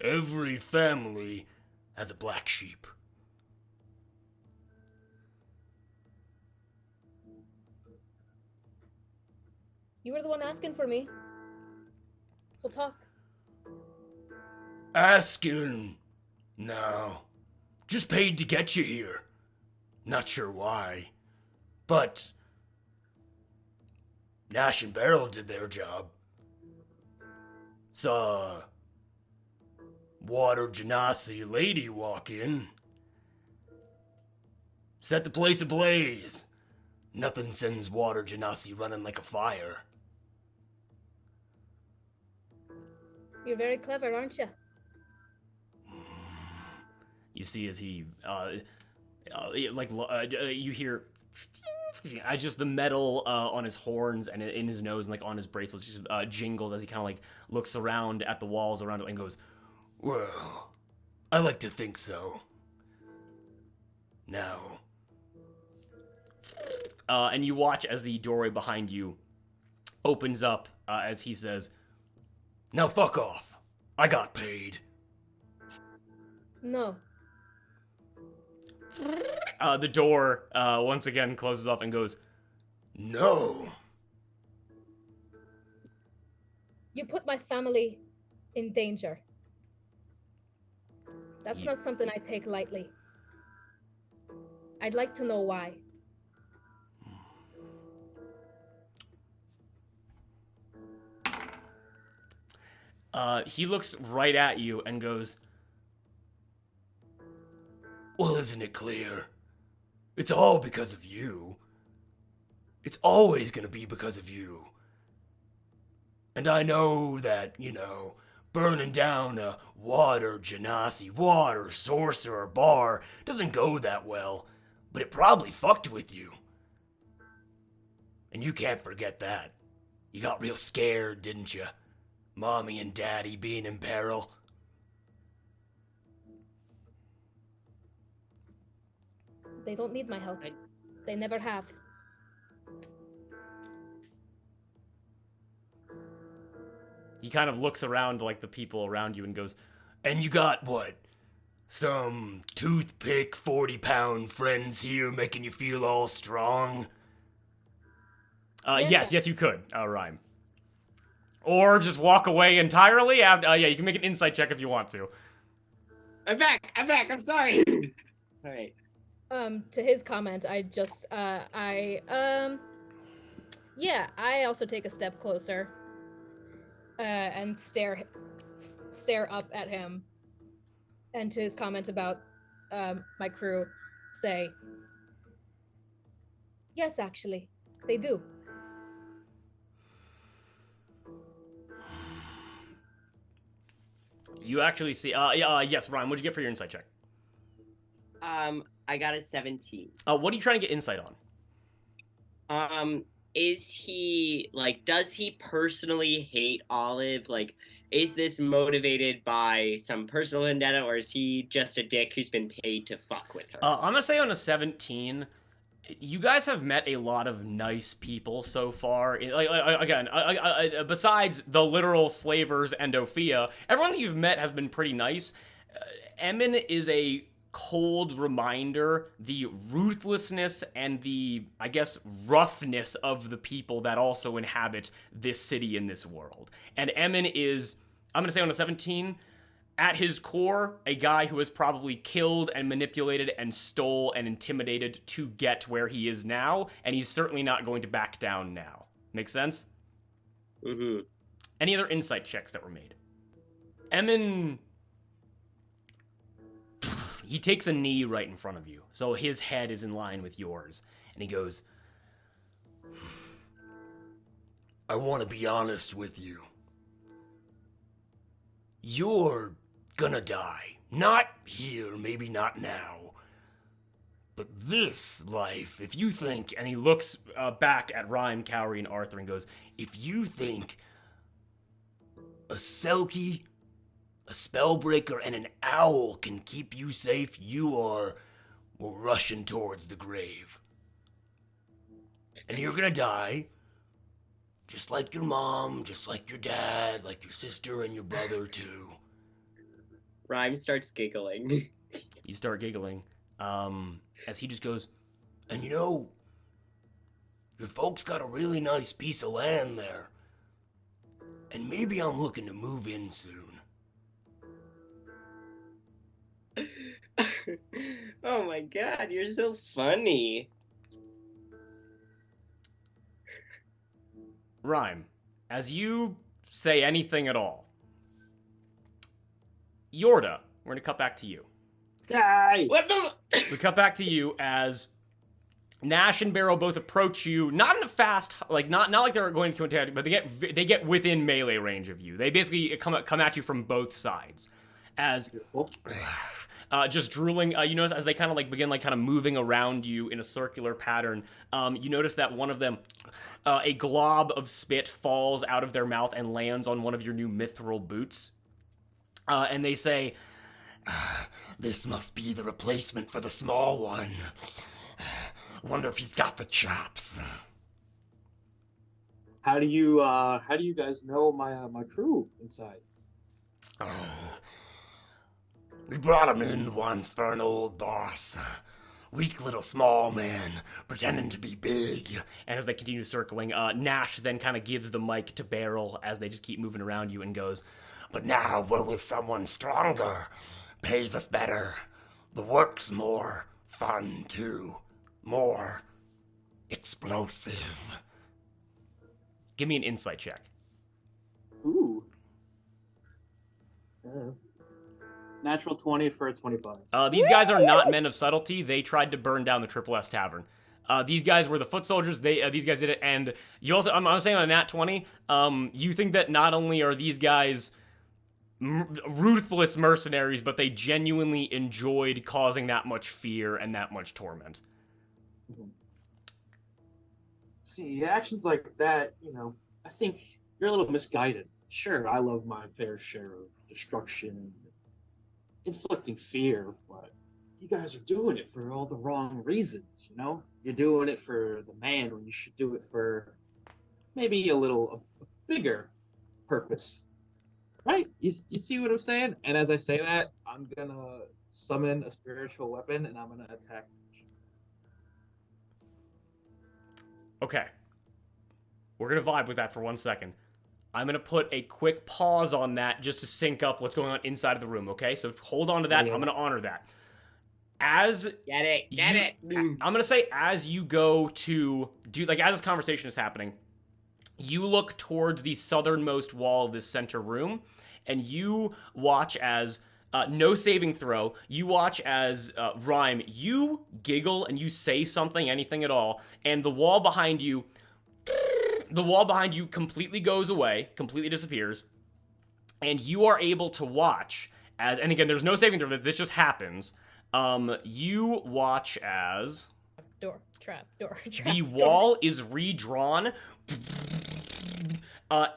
S8: every family has a black sheep.
S1: You were the one asking for me. So talk.
S8: Asking? No. Just paid to get you here. Not sure why. But Nash and Beryl did their job. Saw Water Genasi lady walk in. Set the place ablaze. Nothing sends Water Genasi running like a fire.
S1: You're very clever, aren't you?
S5: You see as he, you hear, just the metal on his horns and in his nose and like on his bracelets just jingles as he kind of like looks around at the walls around it and goes,
S8: Well, I like to think so. Now.
S5: And you watch as the doorway behind you opens up as he says,
S8: Now fuck off. I got paid.
S1: No.
S5: The door once again closes up and goes,
S8: No.
S1: You put my family in danger. That's not something I take lightly. I'd like to know why.
S5: He looks right at you and goes,
S8: Well, isn't it clear? It's all because of you. It's always gonna be because of you. And I know that, burning down a water genasi, water sorcerer bar doesn't go that well, but it probably fucked with you. And you can't forget that. You got real scared, didn't you? Mommy and Daddy being in peril.
S1: They don't need my help. They never have.
S5: he kind of looks around like the people around you and goes,
S8: And you got what? Some toothpick 40-pound friends here making you feel all strong?
S5: yes, you could, Rhyme. Or just walk away entirely. Yeah, you can make an insight check if you want to.
S3: I'm back, I'm sorry. Alright.
S1: To his comment, I also take a step closer, and stare up at him, and to his comment about, my crew, say, yes, actually, they do.
S5: You actually see, yes, Ryan, what'd you get for your insight check?
S3: I got a 17.
S5: What are you trying to get insight
S3: on? Is he, does he personally hate Olive? Is this motivated by some personal vendetta, or is he just a dick who's been paid to fuck with her?
S5: I'm gonna say on a 17, you guys have met a lot of nice people so far. Besides the literal slavers and Ophia, everyone that you've met has been pretty nice. Emin is a cold reminder, the ruthlessness and the, I guess, roughness of the people that also inhabit this city and this world. And Emin is, I'm going to say on a 17, at his core, a guy who has probably killed and manipulated and stole and intimidated to get where he is now, and he's certainly not going to back down now. Make sense?
S3: Mm-hmm.
S5: Any other insight checks that were made? Emin, he takes a knee right in front of you, so his head is in line with yours, and he goes,
S8: I want to be honest with you. You're gonna die. Not here, maybe not now. But this life, if you think,
S5: And he looks back at Rhyme, Cowrie, and Arthur and goes,
S8: if you think a Selkie, a Spellbreaker, and an Owl can keep you safe, you are rushing towards the grave. And you're gonna die, just like your mom, just like your dad, like your sister and your brother too.
S3: Rhyme starts giggling.
S5: you start giggling, as he just goes,
S8: And you know, your folks got a really nice piece of land there. And maybe I'm looking to move in soon.
S3: Oh my god, you're so funny.
S5: Rhyme, as you say anything at all, Yorda, we're gonna cut back to you.
S7: Die!
S3: What the?
S5: We cut back to you as Nash and Barrow both approach you, not in a fast, like not like they're going to attack, but they get within melee range of you. They basically come at you from both sides, as just drooling. You notice as they kind of like begin like kind of moving around you in a circular pattern. You notice that one of them, a glob of spit falls out of their mouth and lands on one of your new mithril boots, and they say,
S8: This must be the replacement for the small one. Wonder if he's got the chops.
S7: How do you guys know my crew inside?
S8: Oh. We brought him in once for an old boss. Weak little small man, pretending to be big.
S5: And as they continue circling, Nash then kind of gives the mic to Beryl as they just keep moving around you and goes,
S8: But now we're with someone stronger. Pays us better. The work's more fun, too. More explosive.
S5: give me an insight check.
S7: Ooh. Natural 20 for a 25.
S5: These guys are not men of subtlety. They tried to burn down the Triple S Tavern. These guys were the foot soldiers. These guys did it, and you also. I'm saying on a nat 20. You think that not only are these guys ruthless mercenaries, but they genuinely enjoyed causing that much fear and that much torment.
S7: See, actions like that, I think you're a little misguided. Sure, I love my fair share of destruction, inflicting fear, but you guys are doing it for all the wrong reasons, You're doing it for the man when you should do it for maybe a bigger purpose. Right? You see what I'm saying? And as I say that, I'm gonna summon a spiritual weapon and I'm gonna attack.
S5: Okay. We're going to vibe with that for 1 second. I'm going to put a quick pause on that just to sync up what's going on inside of the room, okay? So hold on to that.
S7: Yeah.
S5: I'm going to honor that. Get
S3: it.
S5: I'm going to say as you go to do, like as this conversation is happening, you look towards the southernmost wall of this center room, and you watch as, no saving throw, you watch as, Rhyme, you giggle and you say something, anything at all, and the wall behind you completely goes away, completely disappears, and you are able to watch as, and again, there's no saving throw, this just happens, you watch as
S1: Trap door.
S5: the wall is redrawn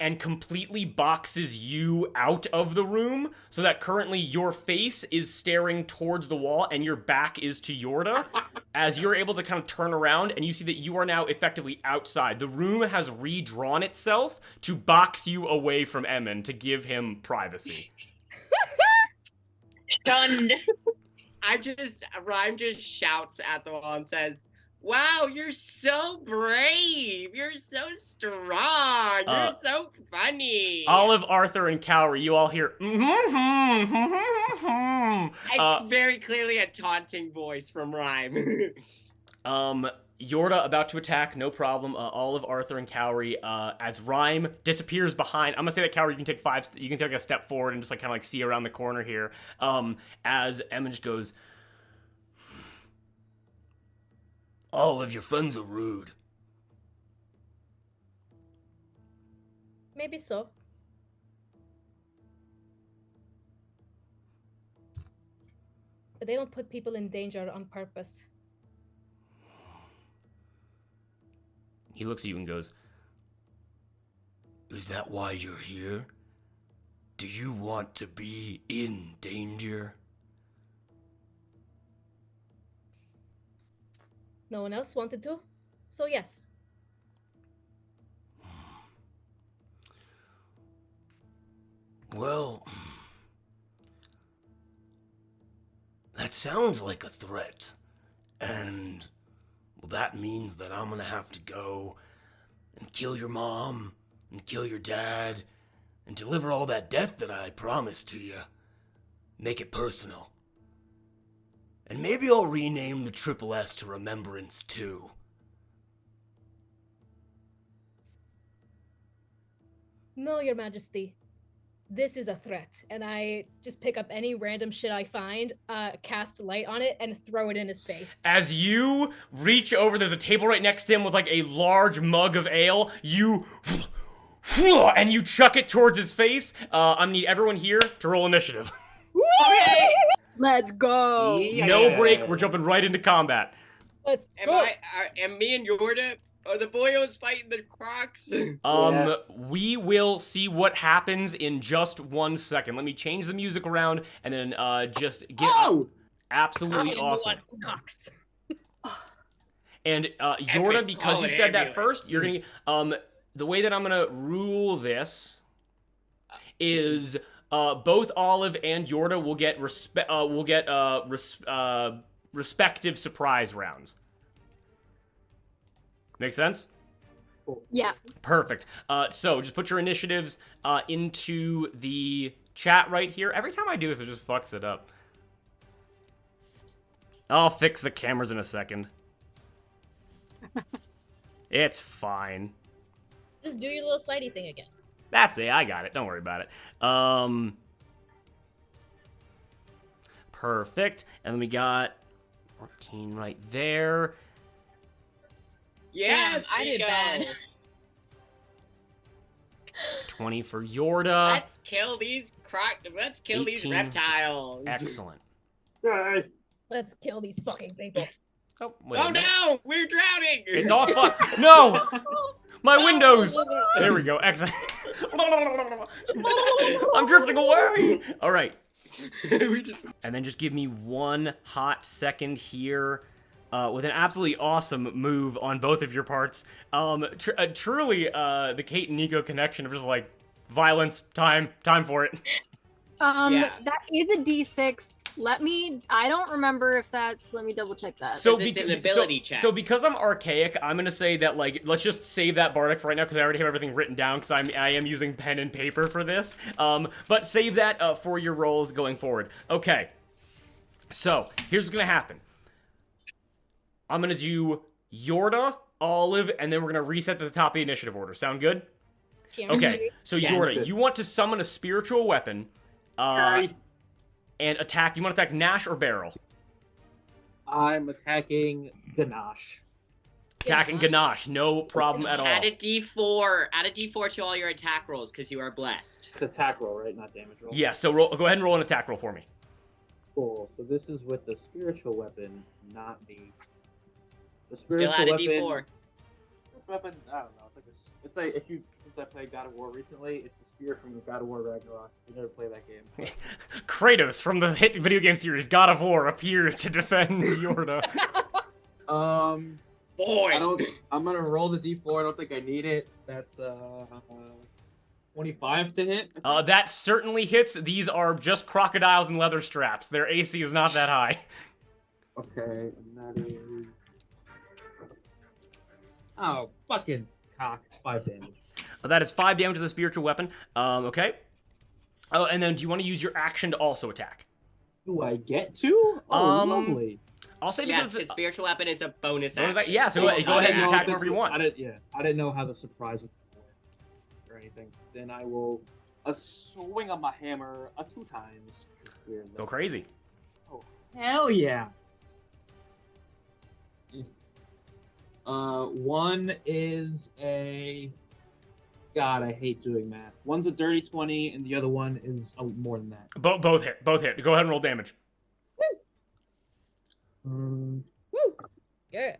S5: and completely boxes you out of the room, so that currently your face is staring towards the wall and your back is to Yorda, as you're able to kind of turn around and you see that you are now effectively outside. The room has redrawn itself to box you away from Emmon to give him privacy.
S2: Stunned.
S3: Rhyme just shouts at the wall and says, "Wow, you're so brave. You're so strong. You're so funny."
S5: Olive, Arthur, and Cowrie, you all hear,
S3: It's very clearly a taunting voice from Rhyme.
S5: Yorda about to attack, no problem. Olive, Arthur, and Cowrie, as Rhyme disappears behind. I'm gonna say that Cowrie, you can take a step forward and just like kind of like see around the corner here. As Emmon just goes,
S8: All of your friends are rude.
S1: Maybe so. But they don't put people in danger on purpose.
S8: He looks at you and goes, "Is that why you're here? Do you want to be in danger?"
S1: No one else wanted to, so yes.
S8: Well, that sounds like a threat. And, well, that means that I'm gonna have to go and kill your mom, and kill your dad, and deliver all that death that I promised to you. Make it personal. And maybe I'll rename the Triple S to Remembrance too.
S1: No, Your Majesty. This is a threat. And I just pick up any random shit I find, cast light on it, and throw it in his face.
S5: As you reach over, there's a table right next to him with like a large mug of ale. You and you chuck it towards his face. I'm gonna need everyone here to roll initiative.
S2: Okay.
S4: Let's go.
S5: No break. We're jumping right into combat.
S1: Let's
S3: Am
S1: go.
S3: am me and Yorda, are the boyos fighting the crocs?
S7: Yeah.
S5: We will see what happens in just 1 second. Let me change the music around and then just get absolutely awesome.
S1: Knocks.
S5: And Yorda, because you said that
S3: ambulance.
S5: first, you're gonna the way that I'm gonna rule this is both Olive and Yorda will get respective surprise rounds. Make sense?
S4: Yeah.
S5: Perfect. So just put your initiatives into the chat right here. Every time I do this, it just fucks it up. I'll fix the cameras in a second. It's fine.
S1: Just do your little slidey thing again.
S5: That's it. I got it. Don't worry about it. Perfect. And then we got 14 right there.
S3: Yes,
S2: Damn, I did bad.
S5: 20 for Yorda.
S3: Let's kill these Let's kill these
S5: 18.
S3: reptiles.
S5: Excellent.
S7: Hey,
S1: Let's kill these fucking people.
S5: Oh, wait a
S3: Oh
S5: minute.
S3: no, we're drowning.
S5: It's all fun. No! My windows! There we go. Excellent. I'm drifting away! Alright.
S3: We just-
S5: And then just give me 1 hot second here. With an absolutely awesome move on both of your parts. Truly, the Kate and Nico connection of just like violence, time for it.
S3: Yeah.
S4: That is a D6. I don't remember if that's, let me double check that.
S5: So,
S3: It's an ability check.
S5: so because I'm archaic, I'm gonna say that like let's just save that Bardic for right now because I already have everything written down because I am using pen and paper for this. But save that for your rolls going forward. Okay. So here's what's gonna happen. I'm gonna do Yorda, Olive, and then we're gonna reset to the top of the initiative order. Sound good? Okay. So
S3: Yeah.
S5: Yorda, you want to summon a spiritual weapon,
S7: Sorry.
S5: and attack. You want to attack Nash or Barrel?
S7: I'm attacking Ganache.
S5: Attacking Ganache, no problem at all.
S3: Add a D4. Add a D4 to all your attack rolls because you are blessed.
S7: It's attack roll, right? Not damage roll.
S5: Yeah. So go ahead and roll an attack roll for me.
S7: Cool. So this is with the spiritual weapon, not the. The
S3: Still add a
S7: weapon,
S3: D4.
S7: Weapon, I don't know. It's like if you since I played God of War recently, it's the spear from God of War Ragnarok. You never play that game.
S5: Kratos from the hit video game series God of War appears to defend Yorda.
S3: Boy.
S7: I'm gonna roll the D4. I don't think I need it. That's 25 to hit.
S5: That certainly hits. These are just crocodiles and leather straps. Their AC is not that high.
S7: Okay, and that is. Oh, fucking cock! 5 damage.
S5: That is 5 damage to the spiritual weapon. Okay. Oh, and then do you want to use your action to also attack?
S7: Do I get to? Oh, lovely.
S5: I'll say
S3: Yes,
S5: because
S3: his spiritual weapon is a bonus
S5: Bonus
S3: action.
S5: yeah, so go ahead and attack whoever you want.
S7: I didn't know how the surprise would work or anything. Then I will swing on my hammer 2 times.
S5: Go crazy.
S7: Oh, hell yeah! One is a God, I hate doing math. One's a dirty 20, and the other one is more than that.
S5: Both hit. Both hit. Go ahead and roll damage.
S7: Um,
S1: Woo! Yeah.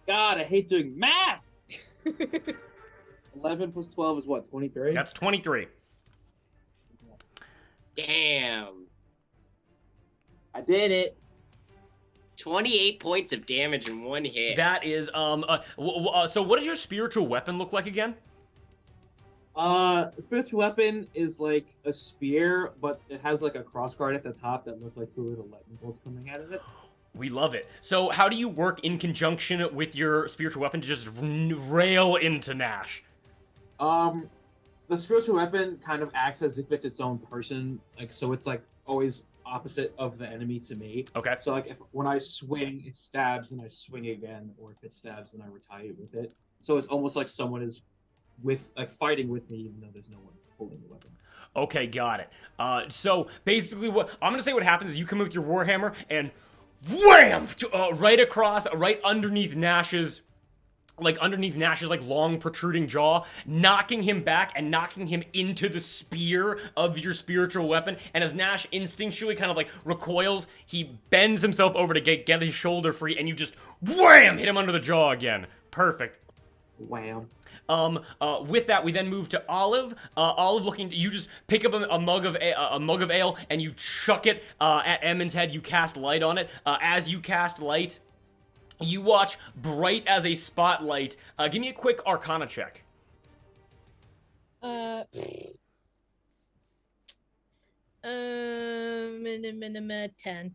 S7: God, I hate doing math. 11 plus 12 is what? 23.
S5: That's 23.
S3: Damn.
S7: I did it.
S3: 28 points of damage in one hit.
S5: That is so what does your spiritual weapon look like again?
S7: Spiritual weapon is like a spear, but it has like a crossguard at the top that look like two little lightning bolts coming out of it.
S5: We love it. So how do you work in conjunction with your spiritual weapon to just rail into Nash?
S7: The spiritual weapon kind of acts as if it's its own person, like so it's like always opposite of the enemy to me.
S5: Okay.
S7: So like when I swing, it stabs and I swing again, or if it stabs and I retaliate with it. So it's almost like someone is fighting with me, even though there's no one holding the weapon.
S5: Okay, got it. So basically, what I'm gonna say, what happens is you come in with your warhammer and wham, right across, right underneath Nash's long protruding jaw, knocking him back and knocking him into the spear of your spiritual weapon. And as Nash instinctually kind of like recoils, he bends himself over to get his shoulder free, and you just wham, hit him under the jaw again. Perfect.
S7: Wham.
S5: With that, we then move to Olive. Olive, you just pick up a mug of ale and you chuck it at Emmon's head. You cast light on it. As you cast light, you watch bright as a spotlight. Give me a quick Arcana check.
S1: 10.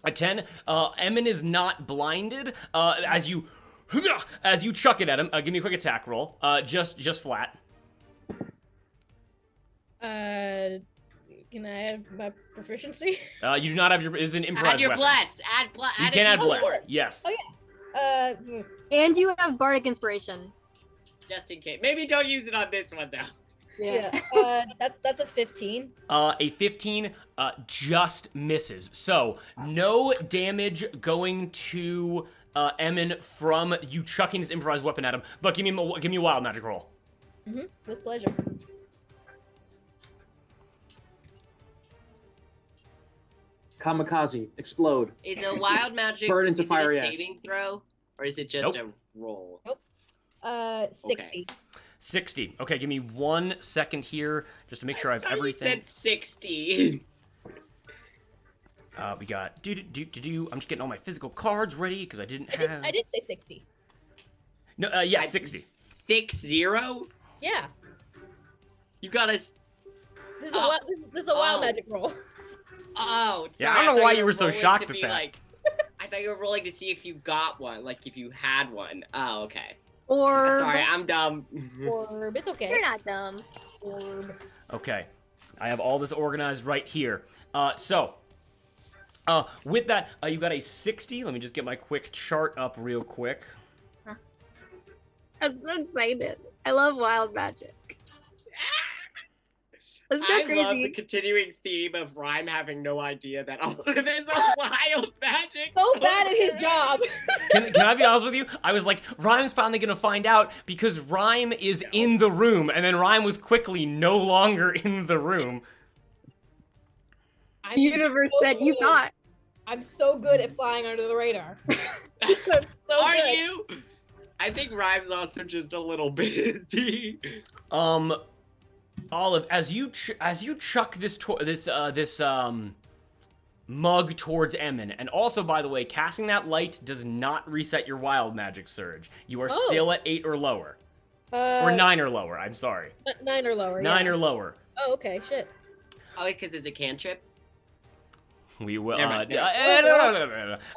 S5: A 10. Emmon is not blinded. As you chuck it at him, give me a quick attack roll. Just flat.
S1: Can I add my proficiency?
S5: You do not have it's an improvised
S3: Add your
S5: weapon.
S3: bless.
S5: You can add bless.
S1: Lord.
S5: Yes.
S1: Oh,
S4: And you have bardic inspiration.
S3: Just in case. Maybe don't use it on this one though.
S1: yeah. That's a 15.
S5: A 15 just misses. So no damage going to Emmon from you chucking this improvised weapon at him. But give me a wild magic roll.
S1: With pleasure.
S7: Kamikaze, explode.
S3: Is a wild magic
S7: Burn into
S3: is it
S7: fiery
S3: a
S7: ash.
S3: saving throw? Or is it just
S5: Nope.
S3: a roll?
S1: 60.
S5: 60. Okay, give me 1 second here just to make sure I have
S3: thought you
S5: everything.
S3: said 60.
S5: We got do. I'm just getting all my physical cards ready because I didn't have.
S1: I did say 60.
S5: No, yeah, 60.
S3: 6-0?
S1: Yeah.
S3: You got a.
S1: This is a wild, this is a wild
S3: Oh.
S1: magic roll.
S3: Oh,
S5: Yeah, I
S3: sorry,
S5: don't know
S3: thought
S5: why you were so
S3: rolling
S5: shocked
S3: to
S5: at
S3: be
S5: that.
S3: Like, I thought you were rolling to see if you got one, like if you had one. Oh, okay.
S4: Or
S3: Sorry, I'm dumb.
S1: Orb, it's okay.
S4: you're not dumb.
S1: Orb.
S5: Okay, I have all this organized right here. With that, you got a 60. Let me just get my quick chart up real quick.
S4: I'm so excited. I love wild magic. Let's go
S3: I
S4: crazy.
S3: love the continuing theme of Rhyme having no idea that all of it is a wild magic.
S1: So bad at his job.
S5: Can I be honest with you? I was like, Rhyme's finally gonna find out because Rhyme is in the room, and then Rhyme was quickly no longer in the room.
S1: I'm
S4: The universe
S1: so
S4: said you
S1: good.
S4: got.
S1: I'm so good at flying under the radar. I'm so
S3: Are
S1: good.
S3: you? I think Rhyme's also just a little busy.
S5: Olive, as you chuck this mug towards Emmon, and also, by the way, casting that light does not reset your wild magic surge. You are
S1: Oh.
S5: still at 8 or lower, or 9 or lower. I'm sorry,
S1: 9 or lower.
S5: 9
S1: yeah.
S5: or lower.
S1: Oh, okay, shit.
S3: Oh, because it's a cantrip?
S5: We will.
S3: Never mind,
S5: No.
S1: I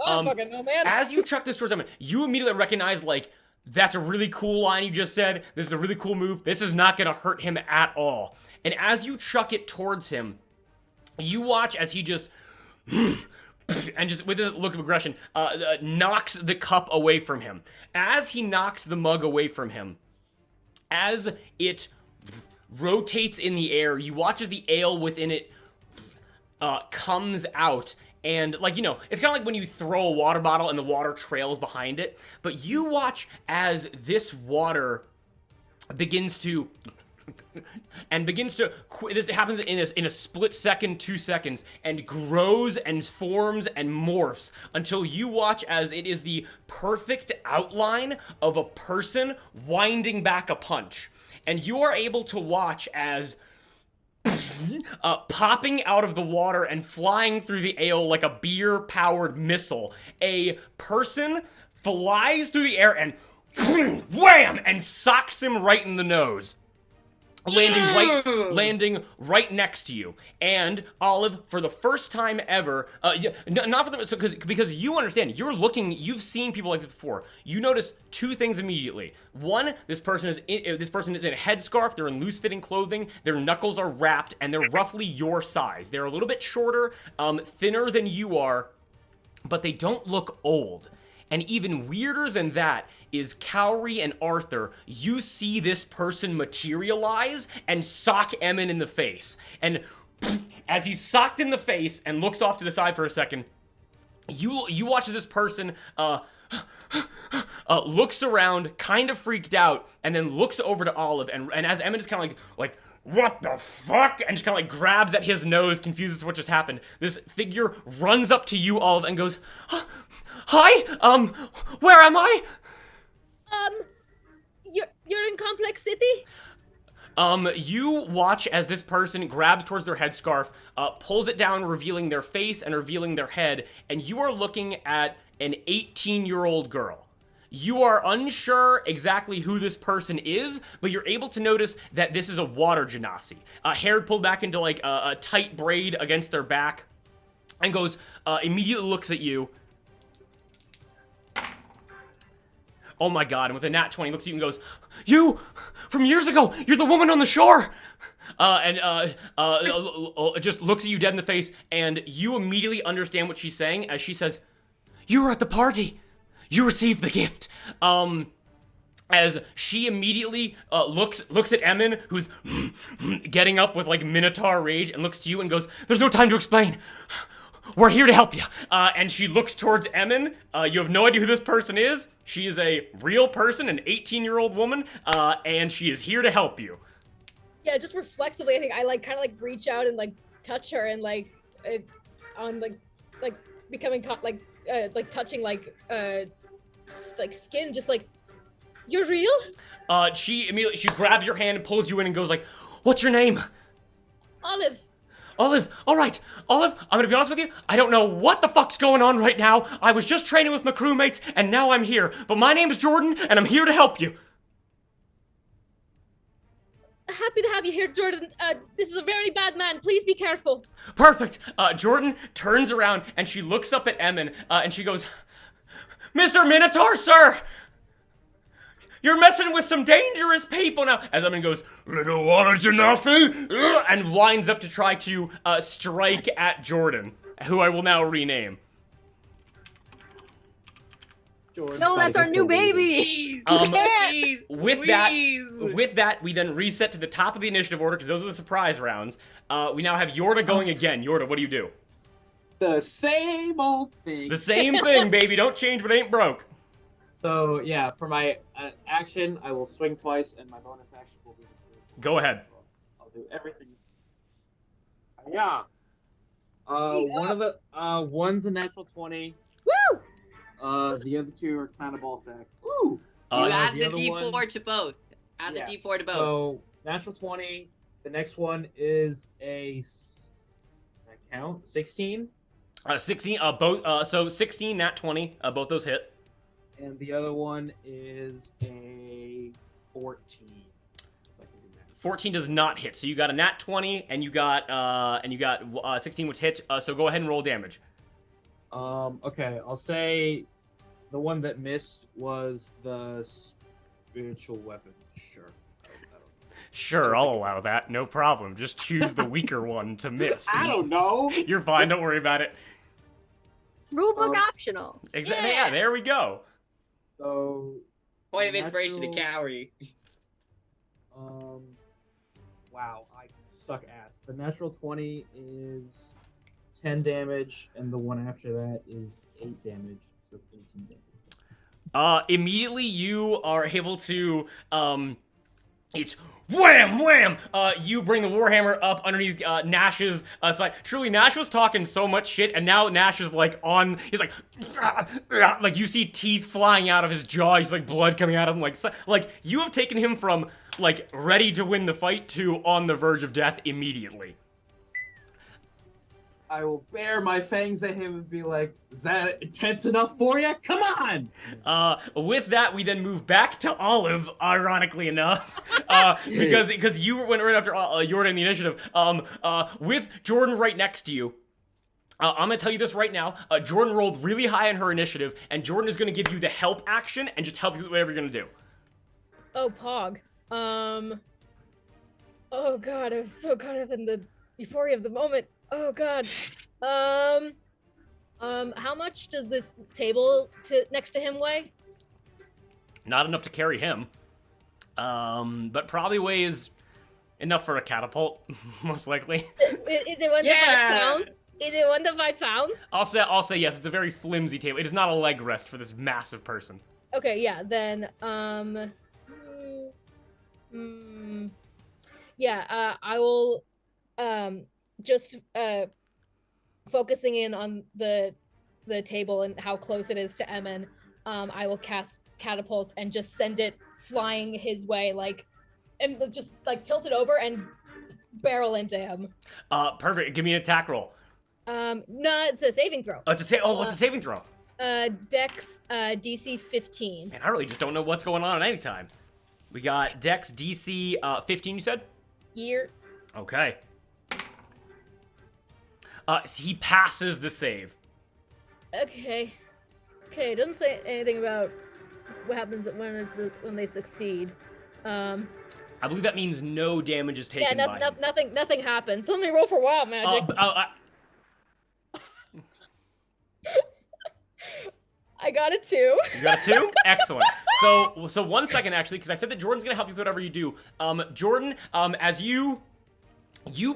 S1: don't fucking know, man.
S5: As you chuck this towards Emmon, you immediately recognize, like, that's a really cool line you just said. This is a really cool move. This is not gonna hurt him at all. And as you chuck it towards him, you watch as he just and just with a look of aggression, knocks the cup away from him. As he knocks the mug away from him, as it rotates in the air, you watch as the ale within it comes out, and like, it's kind of like when you throw a water bottle and the water trails behind it, but you watch as this water begins to this happens in a split second, 2 seconds, and grows and forms and morphs until you watch as it is the perfect outline of a person winding back a punch. And you are able to watch as popping out of the water and flying through the air like a beer-powered missile, a person flies through the air and wham! And socks him right in the nose. Landing right next to you. And Olive, for the first time ever, not for the because you understand, you've seen people like this before. You notice two things immediately. One, this person is in a headscarf. They're in loose-fitting clothing. Their knuckles are wrapped, and they're roughly your size. They're a little bit shorter, thinner than you are, but they don't look old. And even weirder than that is Cowrie and Arthur. You see this person materialize and sock Emin in the face. And as he's socked in the face and looks off to the side for a second, you watch as this person looks around, kind of freaked out, and then looks over to Olive. And as Emin is kind of like, what the fuck? And just kind of like grabs at his nose, confused as to what just happened. This figure runs up to you, Olive, and goes, hi, where am I?
S1: You're in Complex City?
S5: You watch as this person grabs towards their headscarf, pulls it down, revealing their face and revealing their head, and you are looking at an 18-year-old girl. You are unsure exactly who this person is, but you're able to notice that this is a water genasi. Hair pulled back into like a tight braid against their back, and goes, immediately looks at you. Oh my god, and with a nat 20, looks at you and goes, you! From years ago! You're the woman on the shore! Just looks at you dead in the face, and you immediately understand what she's saying as she says, you were at the party! You received the gift! As she immediately looks at Emin, who's getting up with like Minotaur rage, and looks to you and goes, there's no time to explain! We're here to help you. And she looks towards Emin. You have no idea who this person is. She is a real person, an 18-year-old woman, and she is here to help you.
S1: Yeah, just reflexively, I think I like kind of like reach out and like touch her and like on like becoming like touching like skin, just like, you're real?
S5: She grabs your hand and pulls you in and goes like, what's your name?
S1: Olive.
S5: Olive, all right. Olive, I'm gonna be honest with you, I don't know what the fuck's going on right now. I was just training with my crewmates, and now I'm here. But my name is Jordan, and I'm here to help you.
S1: Happy to have you here, Jordan. This is a very bad man. Please be careful.
S5: Perfect. Jordan turns around, and she looks up at Emin, and she goes, Mr. Minotaur, sir! You're messing with some dangerous people now. As Emin goes, little water genasi, and winds up to try to strike at Jordan, who I will now rename.
S4: No, that's our new baby.
S5: With that, we then reset to the top of the initiative order because those are the surprise rounds. We now have Yorda going again. Yorda, what do you do?
S6: The same old thing.
S5: The same thing, baby. Don't change what ain't broke.
S6: So yeah, for my action, I will swing twice, and my bonus action will be the spiritual.
S5: Go ahead.
S6: I'll do everything. Yeah. One of the one's a natural 20.
S1: Woo!
S6: The other two are kind of ball sack. Woo!
S3: You add the
S6: other
S3: D4
S6: one-
S3: to both. Add the D4 to both.
S6: So natural 20. The next one is I count 16.
S5: 16. So 16, nat 20. Both those hit.
S6: And the other one is a 14.
S5: 14 does not hit. So you got a nat 20, and you got 16, which hits. So go ahead and roll damage.
S6: Okay, I'll say the one that missed was the spiritual weapon. Sure.
S5: Sure, I'll allow that. No problem. Just choose the weaker one to miss.
S7: I don't know.
S5: You're fine. Don't worry about it.
S4: Rulebook optional.
S5: Exactly. Yeah, there we go.
S6: So.
S3: Point of inspiration to
S6: natural-
S3: Cowrie.
S6: Wow, I suck ass. The natural 20 is 10 damage, and the one after that is 8 damage, so it's 18 damage.
S5: Immediately you are able to, it's wham, wham! You bring the Warhammer up underneath, Nash's, side. Truly, Nash was talking so much shit, and now Nash is, like, he's like, you see teeth flying out of his jaw, he's, like, blood coming out of him, like, you have taken him from, like, ready to win the fight to on the verge of death immediately.
S6: I will bare my fangs at him and be like, is that intense enough for you? Come on!
S5: With that, we then move back to Olive, ironically enough, because you went right after Jordan in the initiative, with Jordan right next to you. I'm gonna tell you this right now, Jordan rolled really high on her initiative, and Jordan is gonna give you the help action and just help you with whatever you're gonna do.
S1: Oh, Pog. Oh god, I was so caught up in the euphoria of the moment. Oh god. How much does this table next to him weigh?
S5: Not enough to carry him. But probably weighs enough for a catapult, most likely.
S1: Is it 1 to 5 pounds? Is it 1 to 5 pounds?
S5: I'll say yes, it's a very flimsy table. It is not a leg rest for this massive person.
S1: Okay, yeah, then, yeah, I will, just focusing in on the table and how close it is to Emin, I will cast catapult and just send it flying his way, and just tilt it over and barrel into him.
S5: Perfect. Give me an attack roll.
S1: No, it's a saving throw.
S5: What's a saving throw?
S1: Dex, DC 15.
S5: Man, I really just don't know what's going on at any time. We got Dex DC 15, you said?
S1: Year.
S5: Okay. He passes the save.
S1: Okay. Okay, it doesn't say anything about what happens when they succeed.
S5: I believe that means no damage is taken by him.
S1: Nothing happens. So let me roll for wild magic. I got a 2.
S5: You got a 2? Excellent. So 1 second, actually, because I said that Jordan's gonna help you with whatever you do. Jordan, as you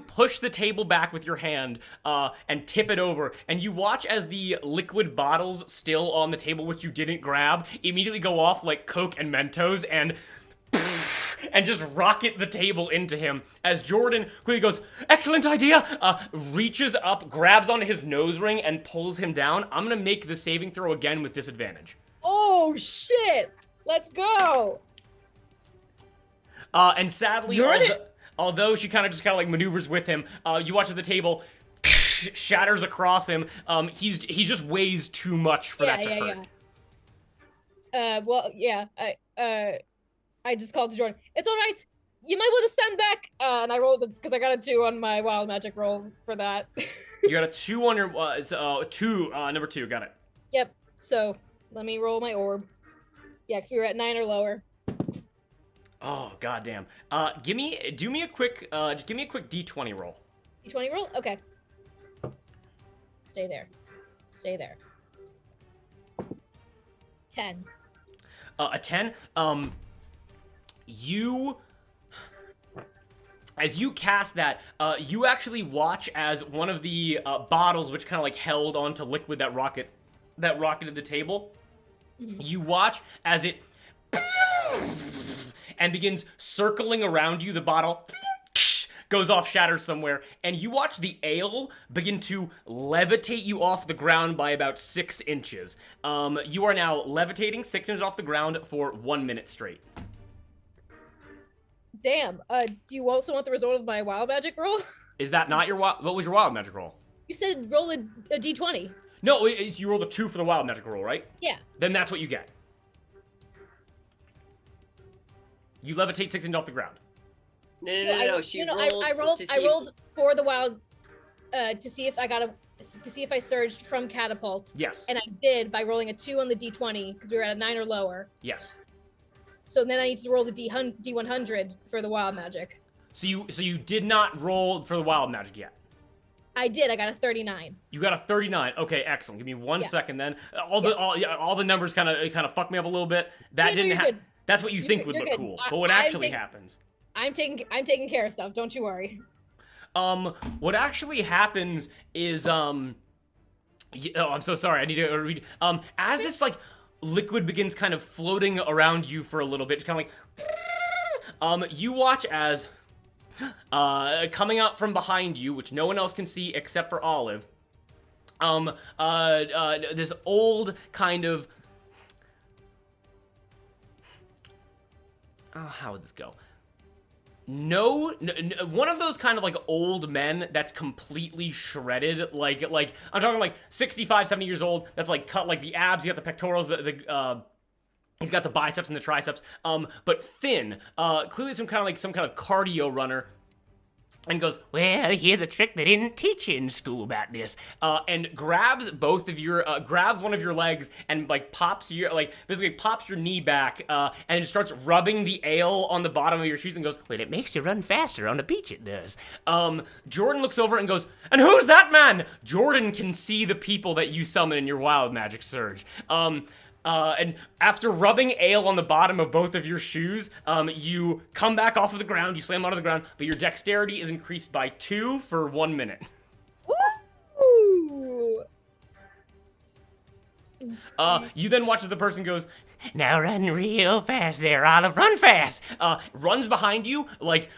S5: push the table back with your hand and tip it over, and you watch as the liquid bottles still on the table, which you didn't grab, immediately go off like Coke and Mentos and just rocket the table into him as Jordan quickly goes, excellent idea, reaches up, grabs onto his nose ring, and pulls him down. I'm gonna make the saving throw again with disadvantage.
S1: Oh, shit! Let's go!
S5: And sadly, although she kind of like maneuvers with him, you watch as the table shatters across him. He just weighs too much for that to hurt.
S1: Well, yeah, I just called to Jordan. It's all right. You might want to stand back. And I rolled it because I got a 2 on my wild magic roll for that.
S5: You got a 2 on your number 2. Got it.
S1: Yep. So let me roll my orb. Yeah, because we were at 9 or lower.
S5: Oh goddamn. Give me a quick D20 roll.
S1: D20 roll? Okay. Stay there. 10.
S5: A 10. As you cast that, you actually watch as one of the bottles, which kind of like held onto liquid that rocketed the table. Mm-hmm. You watch as it and begins circling around you. The bottle goes off, shatters somewhere, and you watch the ale begin to levitate you off the ground by about 6 inches. You are now levitating 6 inches off the ground for 1 minute straight.
S1: Damn. Do you also want the result of my wild magic roll?
S5: Is that not your wild? What was your wild magic roll?
S1: You said roll a d20.
S5: No, you rolled a 2 for the wild magic roll, right?
S1: Yeah.
S5: Then that's what you get. You levitate 6 inches off the ground.
S3: No.
S1: I rolled for the wild to see if I surged from catapult.
S5: Yes.
S1: And I did by rolling a 2 on the d20 because we were at a 9 or lower.
S5: Yes.
S1: So then I need to roll the d100 for the wild magic.
S5: So you did not roll for the wild magic yet.
S1: I did. I got a 39.
S5: You got a 39. Okay, excellent. Give me 1 second then. All the numbers kind of fucked me up a little bit. That didn't happen. That's what you think would look cool. But what actually happens?
S1: I'm taking care of stuff. Don't you worry.
S5: What actually happens is oh, I'm so sorry. I need to read. As this like liquid begins kind of floating around you for a little bit, kind of like, you watch as coming out from behind you, which no one else can see except for Olive. This old kind of. How would this go? No, one of those kind of like old men that's completely shredded, like I'm talking like 65, 70 years old. That's like cut like the abs, you got the pectorals, he's got the biceps and the triceps, but thin. Clearly some kind of cardio runner. And goes, well, here's a trick they didn't teach you in school about this. And grabs both of your, grabs one of your legs and like pops your, like basically pops your knee back, and just starts rubbing the ale on the bottom of your shoes and goes, well, it makes you run faster on the beach, it does. Jordan looks over and goes, and who's that man? Jordan can see the people that you summon in your wild magic surge. And after rubbing ale on the bottom of both of your shoes, you come back off of the ground, you slam onto the ground, but your dexterity is increased by 2 for 1 minute.
S4: Ooh.
S5: You then watch as the person goes, now run real fast there, Olive, run fast! Runs behind you, like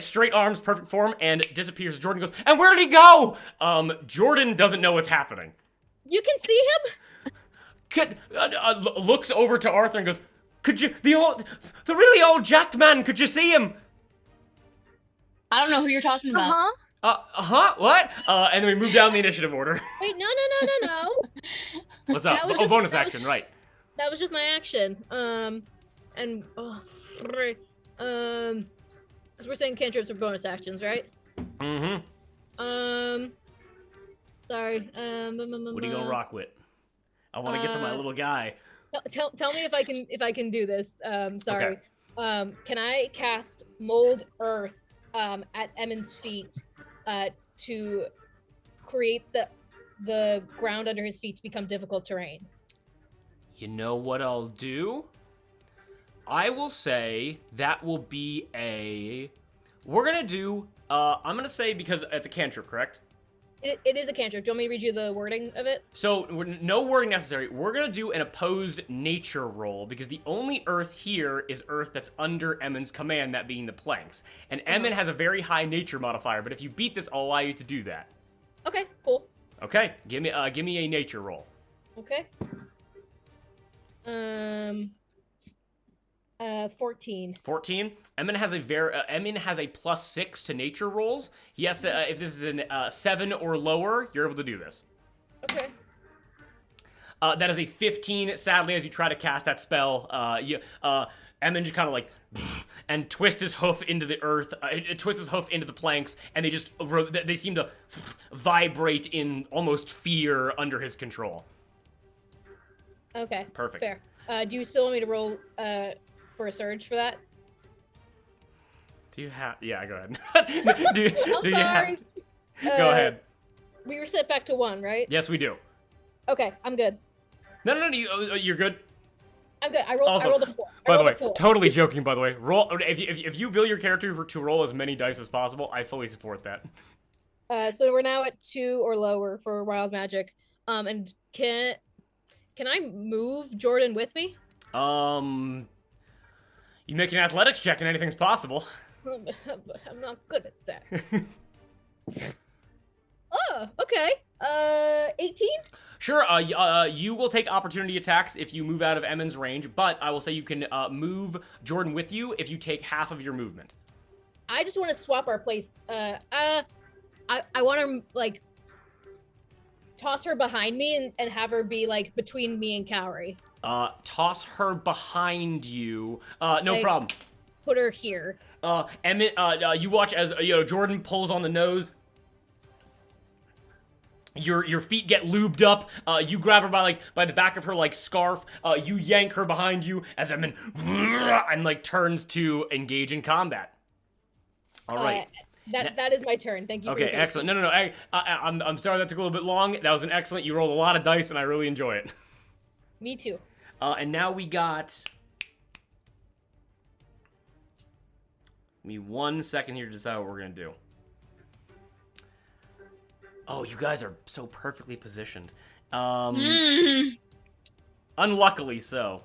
S5: straight arms, perfect form, and disappears. Jordan goes, and where did he go? Jordan doesn't know what's happening.
S1: You can see him?
S5: Looks over to Arthur and goes, could you, the really old jacked man, could you see him?
S2: I don't know who you're talking about.
S5: What? And then we move down the initiative order.
S1: Wait, no.
S5: What's up? Bonus action, right.
S1: That was just my action. Because we're saying cantrips are bonus actions, right?
S5: Mm-hmm.
S1: Sorry.
S5: What are you gonna rock with? I want to get to my little guy.
S1: Tell me if I can do this. Sorry.
S5: Okay.
S1: Can I cast Mold Earth at Emin's feet to create the ground under his feet to become difficult terrain?
S5: You know what I'll do? I will say that will be we're gonna do, I'm gonna say, because it's a cantrip, correct?
S1: It is a cantrip. Do you want me to read you the wording of it?
S5: So, no wording necessary. We're going to do an opposed nature roll, because the only earth here is earth that's under Emin's command, that being the planks. And Emin has a very high nature modifier, but if you beat this, I'll allow you to do that.
S1: Okay, cool.
S5: Okay, give me a nature roll.
S1: Okay. 14.
S5: 14. Emin has a +6 to nature rolls. He has to, if this is a 7 or lower, you're able to do this.
S1: Okay.
S5: That is a 15. Sadly, as you try to cast that spell, Emin just kind of like and twists his hoof into the earth. Twists his hoof into the planks, and they seem to vibrate in almost fear under his control.
S1: Okay.
S5: Perfect.
S1: Fair. Do you still want me to roll for a surge for that?
S5: Do you have? Yeah, go ahead.
S1: I'm
S5: do you
S1: sorry.
S5: have? Go ahead.
S1: We were set back to 1, right?
S5: Yes, we do.
S1: Okay, I'm good.
S5: No, you're good.
S1: I'm good. I rolled a 4.
S5: By the way, totally joking. By the way, roll if you build your character to roll as many dice as possible. I fully support that.
S1: So we're now at 2 or lower for wild magic. And can I move Jordan with me?
S5: You make an athletics check and anything's possible.
S1: I'm not good at that. Oh, okay. 18?
S5: Sure, you will take opportunity attacks if you move out of Emin's range, but I will say you can move Jordan with you if you take half of your movement.
S1: I just want to swap our place. I want to, like, toss her behind me and have her be, like, between me and Cowrie.
S5: Toss her behind you. No problem.
S1: Put her here.
S5: Emmett, you watch as, Jordan pulls on the nose. Your feet get lubed up. You grab her by the back of her like scarf. You yank her behind you as Emmett and like turns to engage in combat. All right.
S1: That is my turn. Thank you.
S5: Okay, excellent. No. I'm sorry that took a little bit long. That was an excellent. You rolled a lot of dice, and I really enjoy it.
S1: Me too.
S5: And now we got. Give me 1 second here to decide what we're gonna do. Oh, you guys are so perfectly positioned.
S2: Mm.
S5: Unluckily so.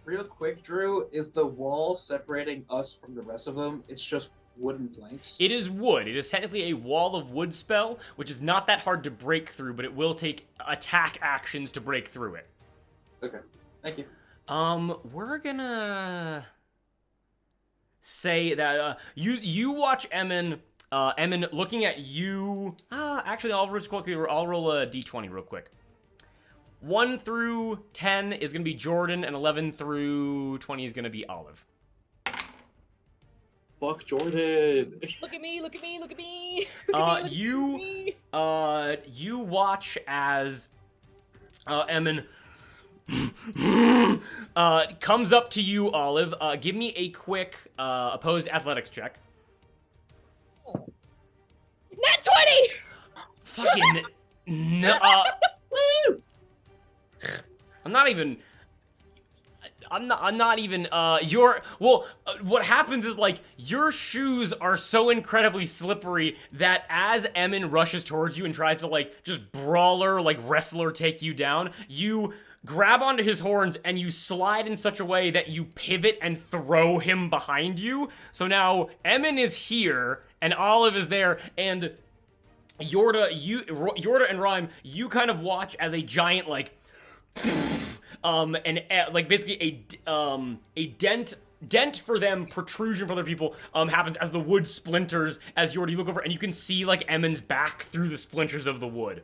S7: Real quick, Drew, is the wall separating us from the rest of them? It's just wooden planks.
S5: It is wood. It is technically a wall of wood spell, which is not that hard to break through, but it will take attack actions to break through it.
S7: Okay, thank you.
S5: We're gonna say that you watch Emin looking at you. Actually, I'll roll a d20 real quick. 1 through 10 is gonna be Jordan, and 11 through 20 is gonna be Olive.
S7: Fuck Jordan.
S1: Look at me, look at me, look at me.
S5: You watch as Emin comes up to you, Olive. Give me a quick opposed athletics check.
S1: Nat 20!
S5: Fucking no. I'm not even. What happens is, like, your shoes are so incredibly slippery that as Emin rushes towards you and tries to, like, just brawler, like, wrestler take you down, you grab onto his horns and you slide in such a way that you pivot and throw him behind you. So now Emin is here and Olive is there, and Yorda and Rhyme, you kind of watch as a giant, like, like basically a dent for them, protrusion for other people, happens as the wood splinters. As you look over and you can see, like, Emin's back through the splinters of the wood.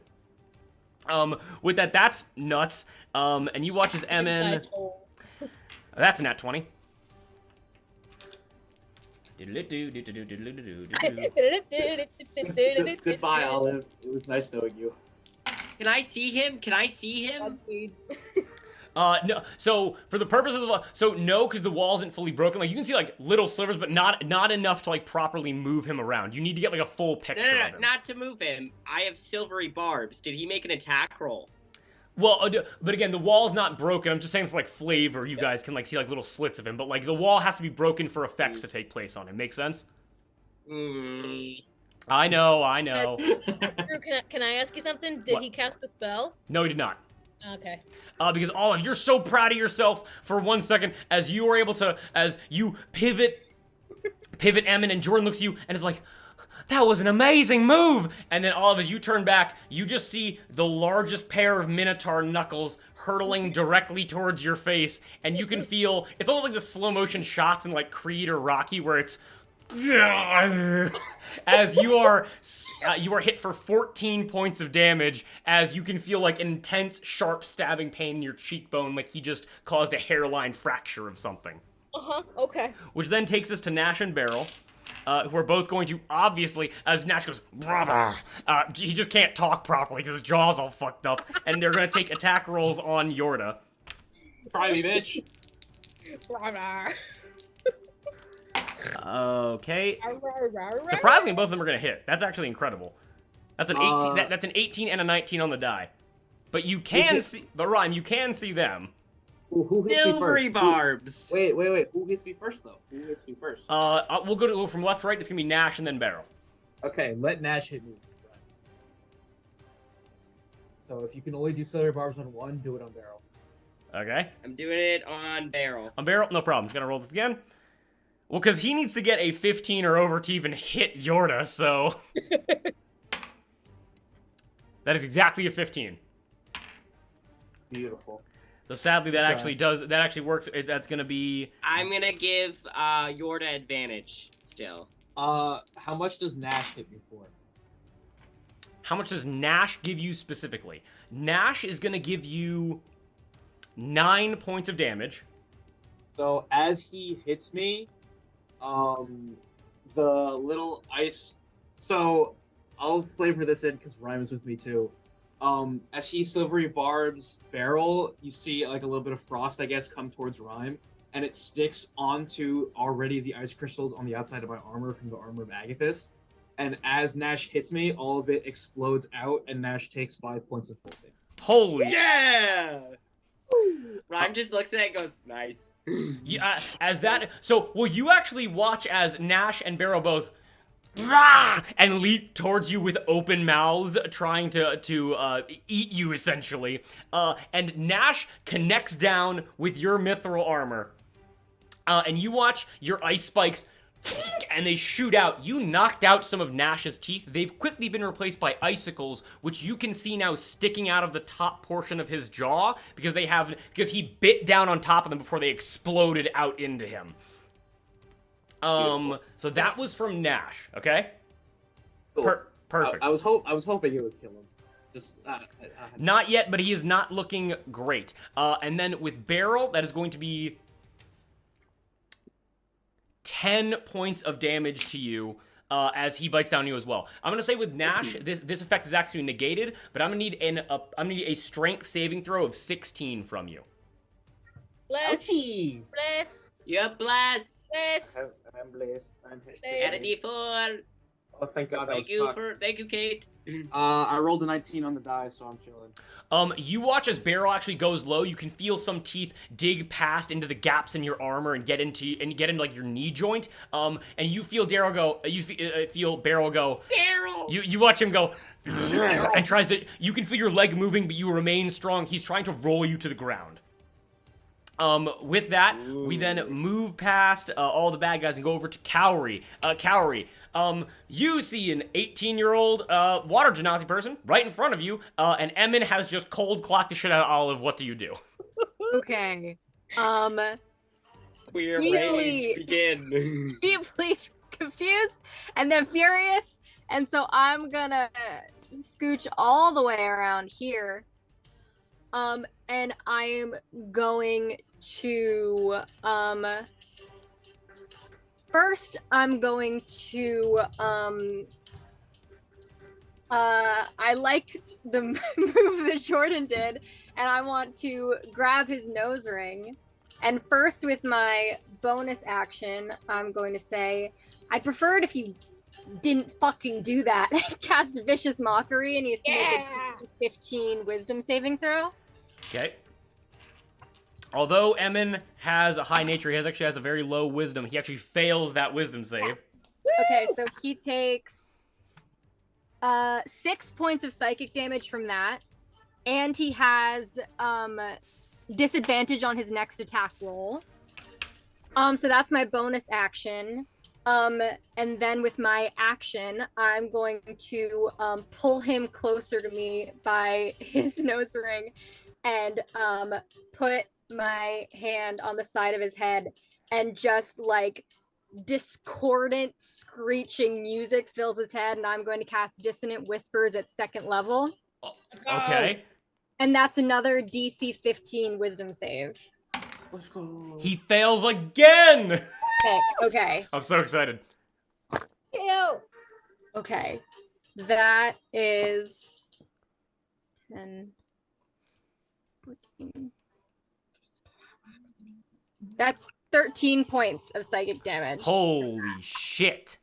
S5: With that, that's nuts. And you watch as Emin. That's a nat 20.
S7: Goodbye, Olive. It was nice knowing you.
S3: Can I see him? Can I see him?
S1: Godspeed.
S5: No. So for the purposes of no, because the wall isn't fully broken. Like, you can see, like, little slivers, but not enough to, like, properly move him around. You need to get, like, a full picture of him.
S3: Not to move him. I have silvery barbs. Did he make an attack roll?
S5: Well, but again, the wall's not broken. I'm just saying for, like, flavor, you guys can, like, see, like, little slits of him. But, like, the wall has to be broken for effects to take place on him. Make sense? I know.
S1: Drew, can I ask you something? Did he cast a spell?
S5: No, he did not.
S1: Okay.
S5: Because Olive, you're so proud of yourself for 1 second as you were able to, as you pivot Emin, and Jordan looks at you and is like, that was an amazing move! And then Olive, as you turn back, you just see the largest pair of Minotaur knuckles hurtling directly towards your face, and you can feel, it's almost like the slow motion shots in, like, Creed or Rocky, where it's as you are hit for 14 points of damage, as you can feel, like, intense, sharp stabbing pain in your cheekbone, like he just caused a hairline fracture of something.
S1: Okay.
S5: Which then takes us to Nash and Beryl, who are both going to, obviously, as Nash goes, brother, he just can't talk properly because his jaw's all fucked up, and they're going to take attack rolls on Yorda.
S7: Try me, bitch.
S5: Okay. Surprisingly, both of them are gonna hit. That's actually incredible. That's an 18. That's an 18 and a 19 on the die. But you can see. But Rhyme, you can see them.
S7: Who hits me
S3: Silvery
S7: first?
S3: barbs.
S7: Wait. Who hits me first, though? Who hits me first?
S5: We'll go from left to right. It's gonna be Nash and then Beryl.
S6: Okay, let Nash hit me. So if you can only do silver barbs on one, do it on Beryl.
S5: Okay.
S3: I'm doing it on Beryl.
S5: On Beryl, no problem. Just gotta roll this again. Well, because he needs to get a 15 or over to even hit Yorda, so... That is exactly a 15.
S7: Beautiful.
S5: So sadly, that actually works. That's gonna be...
S3: I'm gonna give Yorda advantage still.
S6: How much does Nash hit me for?
S5: How much does Nash give you specifically? Nash is gonna give you 9 points of damage.
S6: So as he hits me, the little ice. So I'll flavor this in because Rhyme is with me too. As he silvery barbs Beryl, you see, like, a little bit of frost, I guess, come towards Rhyme, and it sticks onto already the ice crystals on the outside of my armor from the armor of Agathis. And as Nash hits me, all of it explodes out, and Nash takes 5 points of full damage.
S5: Holy
S3: Yeah! Rhyme just looks at it and goes, nice.
S5: Yeah, as that. So, well, you actually watch as Nash and Barrow both "Rah!" and leap towards you with open mouths, trying to eat you essentially. And Nash connects down with your mithril armor, and you watch your ice spikes. And they shoot out. You knocked out some of Nash's teeth. They've quickly been replaced by icicles, which you can see now sticking out of the top portion of his jaw because he bit down on top of them before they exploded out into him. So that was from Nash. Okay.
S7: Cool.
S5: Perfect.
S7: I was hoping it would kill him. Just
S5: Not yet, but he is not looking great. And then with Barrel, that is going to be 10 points of damage to you as he bites down on you as well. I'm gonna say with Nash, this effect is actually negated, but I'm gonna need a strength saving throw of 16 from you.
S1: Bless.
S3: Ouchie.
S1: Bless.
S3: You're blessed.
S1: Bless.
S7: I'm blessed. I'm
S3: Add a D4.
S7: Oh, thank God.
S3: Thank you, Kate.
S7: I rolled a 19 on the die, so I'm chilling.
S5: You watch as Barrel actually goes low. You can feel some teeth dig past into the gaps in your armor and get into like your knee joint. And you feel Daryl go. You feel Barrel go.
S3: Daryl.
S5: You watch him go, and tries to. You can feel your leg moving, but you remain strong. He's trying to roll you to the ground. With that, we then move past all the bad guys and go over to Cowrie. Cowrie, you see an 18-year-old water genasi person right in front of you, and Emin has just cold clocked the shit out of Olive. What do you do?
S4: Okay.
S3: Queer
S4: Really?
S3: rage begin.
S4: Deeply confused and then furious, and so I'm gonna scooch all the way around here. And I'm going to, first I'm going to, I liked the move that Jordan did, and I want to grab his nose ring. And first with my bonus action, I'm going to say, I'd prefer it if you didn't fucking do that. Cast Vicious Mockery, and he has to make a 15 wisdom saving throw.
S5: Okay. Although Emin has a high nature, he actually has a very low wisdom. He actually fails that wisdom save.
S4: Okay, so he takes 6 points of psychic damage from that, and he has disadvantage on his next attack roll. So that's my bonus action. And then with my action, I'm going to pull him closer to me by his nose ring and put my hand on the side of his head, and just like discordant screeching music fills his head, and I'm going to cast Dissonant Whispers at 2nd level.
S5: Okay.
S4: And that's another DC 15 wisdom save.
S5: He fails again!
S4: Okay.
S5: I'm so excited.
S4: Ew. Okay. That is 10, 14. That's 13 points of psychic damage.
S5: Holy shit.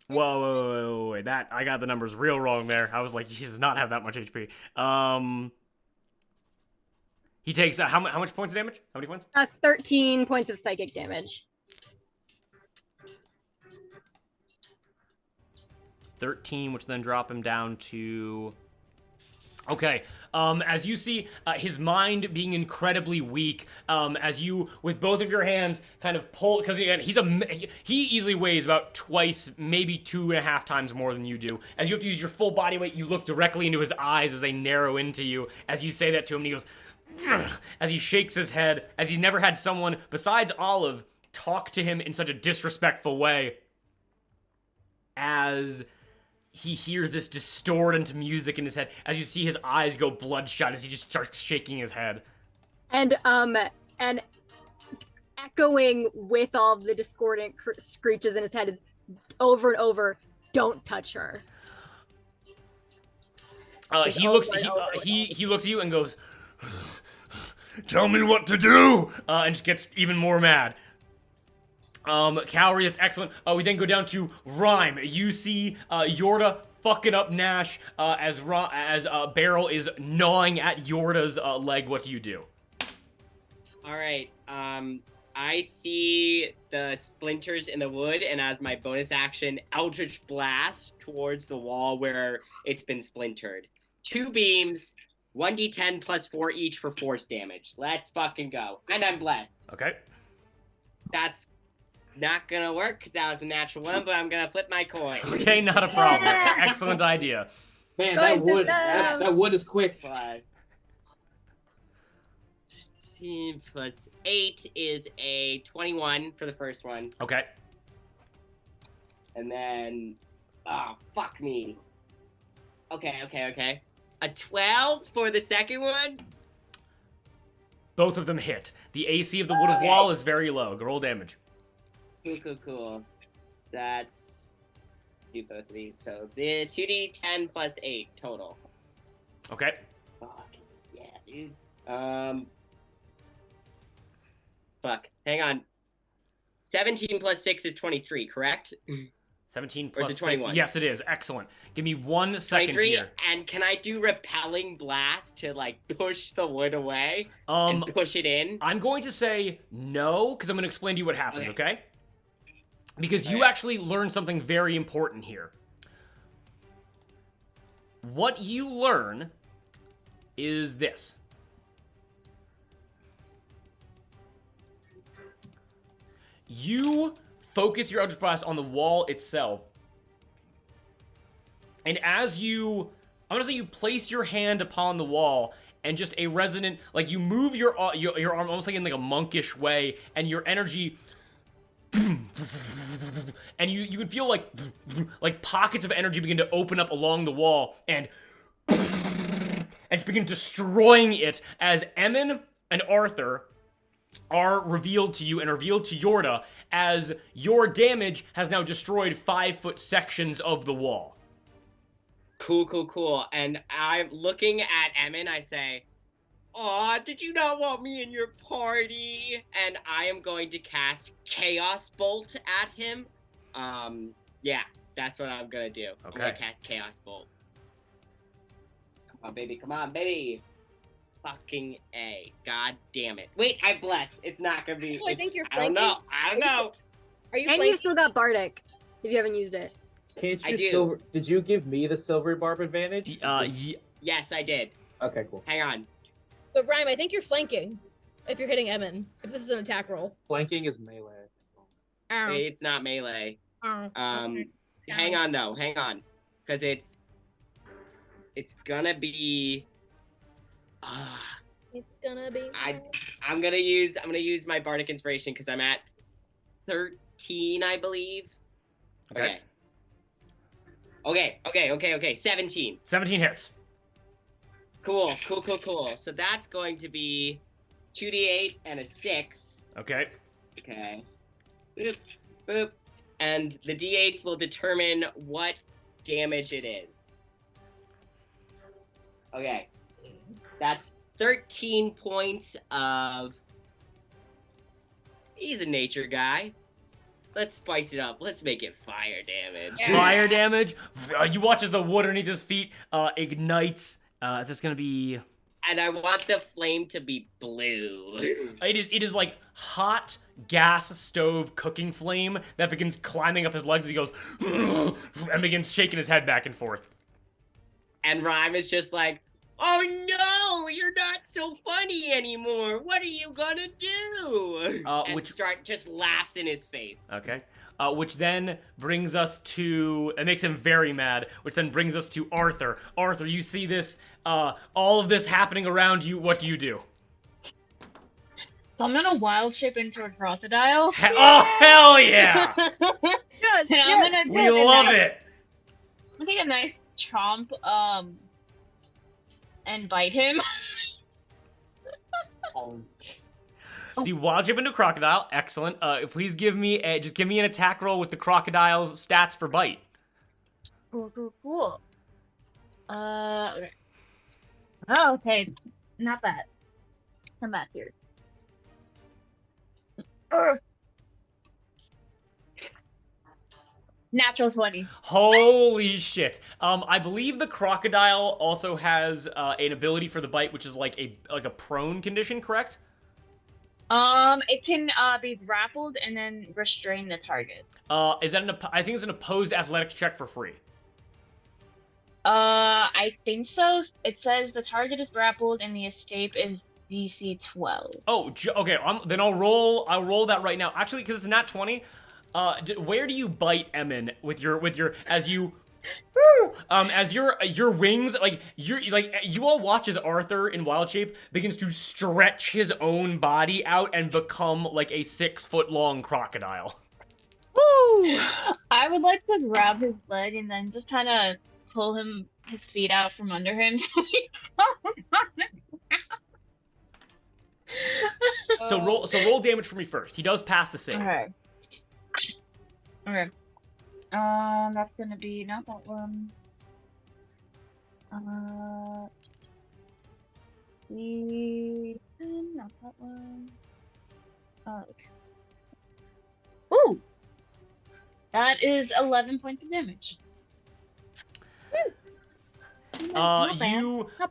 S5: Whoa. That, I got the numbers real wrong there. I was like, he does not have that much HP. He takes, how much points of damage? How many points?
S4: 13 points of psychic damage.
S5: 13, which then drop him down to... Okay, as you see his mind being incredibly weak, as you, with both of your hands, kind of pull, because again, he easily weighs about twice, maybe 2.5 times more than you do. As you have to use your full body weight, you look directly into his eyes as they narrow into you. As you say that to him, and he goes, "Ugh," as he shakes his head, as he's never had someone besides Olive talk to him in such a disrespectful way. As he hears this distorted music in his head, as you see his eyes go bloodshot as he just starts shaking his head.
S4: And echoing with all the discordant screeches in his head is over and over, "Don't touch her."
S5: He looks at you and goes,
S8: Tell me what to do!
S5: and just gets even more mad. Cowrie, that's excellent. We then go down to Rhyme. You see Yorda fucking up Nash as Barrel is gnawing at Yorda's leg. What do you do?
S3: All right. I see the splinters in the wood, and as my bonus action, Eldritch Blast towards the wall where it's been splintered. 2 beams, 1d10 plus 4 each for force damage. Let's fucking go. And I'm blessed.
S5: Okay.
S3: That's not gonna work because that was a natural 1, but I'm gonna flip my coin.
S5: Okay, not a problem. Excellent idea.
S7: Man,
S4: Going to
S7: that wood is quick.
S3: 5. 15 plus 8 is a 21 for the first one.
S5: Okay.
S3: And then, oh, fuck me. Okay. A 12 for the second one?
S5: Both of them hit. The AC of the wood of wall is very low. Roll damage.
S3: Cool. That's, do both of these. So the 2d10 plus 8 total.
S5: Okay.
S3: Fuck. Yeah, dude. Fuck. Hang on. 17 plus 6 is 23, correct?
S5: 17
S3: Or is
S5: plus
S3: it
S5: 6.
S3: 21?
S5: Yes, it is. Excellent. Give me 1 second
S3: 23,
S5: here.
S3: and can I do repelling blast to, like, push the wood away
S5: Um,
S3: and push it in?
S5: I'm going to say no, because I'm going to explain to you what happens, okay? Because you
S3: Okay.
S5: actually learn something very important here. What you learn is this. You focus your Eldritch Blast on the wall itself. And as you, I'm gonna say you place your hand upon the wall, and just a resonant, like you move your arm almost like in like a monkish way, and your energy, and you can feel like pockets of energy begin to open up along the wall, and begin destroying it as Emin and Arthur are revealed to you and revealed to Yorda as your damage has now destroyed 5-foot sections of the wall.
S3: Cool. And I'm looking at Emin, I say, aw, did you not want me in your party? And I am going to cast Chaos Bolt at him. Yeah, that's what I'm gonna do. I'm gonna
S5: Okay.
S3: cast Chaos Bolt. Come on, baby. Fucking A. God damn it. Wait, I bless. It's not gonna be.
S1: So I think you're
S3: I don't
S1: flanking.
S3: know. I don't know.
S1: Are you
S4: And
S1: flanking?
S4: you still got Bardic if you haven't used it.
S7: Can't
S3: I
S7: you
S3: do.
S7: silver? Did you give me the silver barb advantage?
S3: Yes, I did.
S7: Okay, cool.
S3: Hang on.
S1: But Rhyme, I think you're flanking. If you're hitting Emin. If this is an attack roll.
S7: Flanking is melee.
S1: Ow.
S3: It's not melee.
S1: Ow. Okay.
S3: Hang on though. Hang on, because it's gonna be.
S1: It's gonna be.
S3: I'm gonna use my bardic inspiration because I'm at 13, I believe.
S5: Okay.
S3: Okay. 17.
S5: 17 hits.
S3: Cool. So that's going to be 2d8 and a 6.
S5: Okay.
S3: Okay. Boop. And the d8s will determine what damage it is. Okay. That's 13 points of... He's a nature guy. Let's spice it up. Let's make it fire damage.
S5: Fire damage. You watch as the wood underneath his feet ignites. Is this gonna be?
S3: And I want the flame to be blue.
S5: It is like hot gas stove cooking flame that begins climbing up his legs. He goes and begins shaking his head back and forth.
S3: And Rhyme is just like, oh no, you're not so funny anymore. What are you gonna do? And just laughs in his face.
S5: Okay. Which then brings us to, it makes him very mad, which then brings us to Arthur. Arthur, you see this, all of this happening around you, what do you do?
S2: So I'm gonna wild shape into a crocodile.
S5: Oh, hell yeah!
S2: And I'm gonna
S5: We love it!
S2: I'm gonna take a nice chomp, and bite him.
S5: So you wild shape into a crocodile, excellent. Please give me just give me an attack roll with the crocodile's stats for bite.
S2: Cool. Okay. Oh, okay. Not bad. Come back here. Natural 20.
S5: Holy shit. I believe the crocodile also has an ability for the bite, which is like a prone condition, correct?
S2: It can be grappled and then restrain the target.
S5: Is that I think it's an opposed athletics check for free.
S2: I think so. It says the target is grappled and the escape is DC 12.
S5: Oh, okay. Then I'll roll. I'll roll that right now. Actually, because it's not 20. Where do you bite Emin with your as you? As your wings, you all watch as Arthur in Wild Shape begins to stretch his own body out and become like a 6-foot-long crocodile.
S2: Woo! I would like to grab his leg and then just kind of pull his feet out from under him.
S5: So roll damage for me first. He does pass the save.
S2: Okay. That's gonna be not that one. Not that one. Okay. Ooh! That is 11 points of damage. Not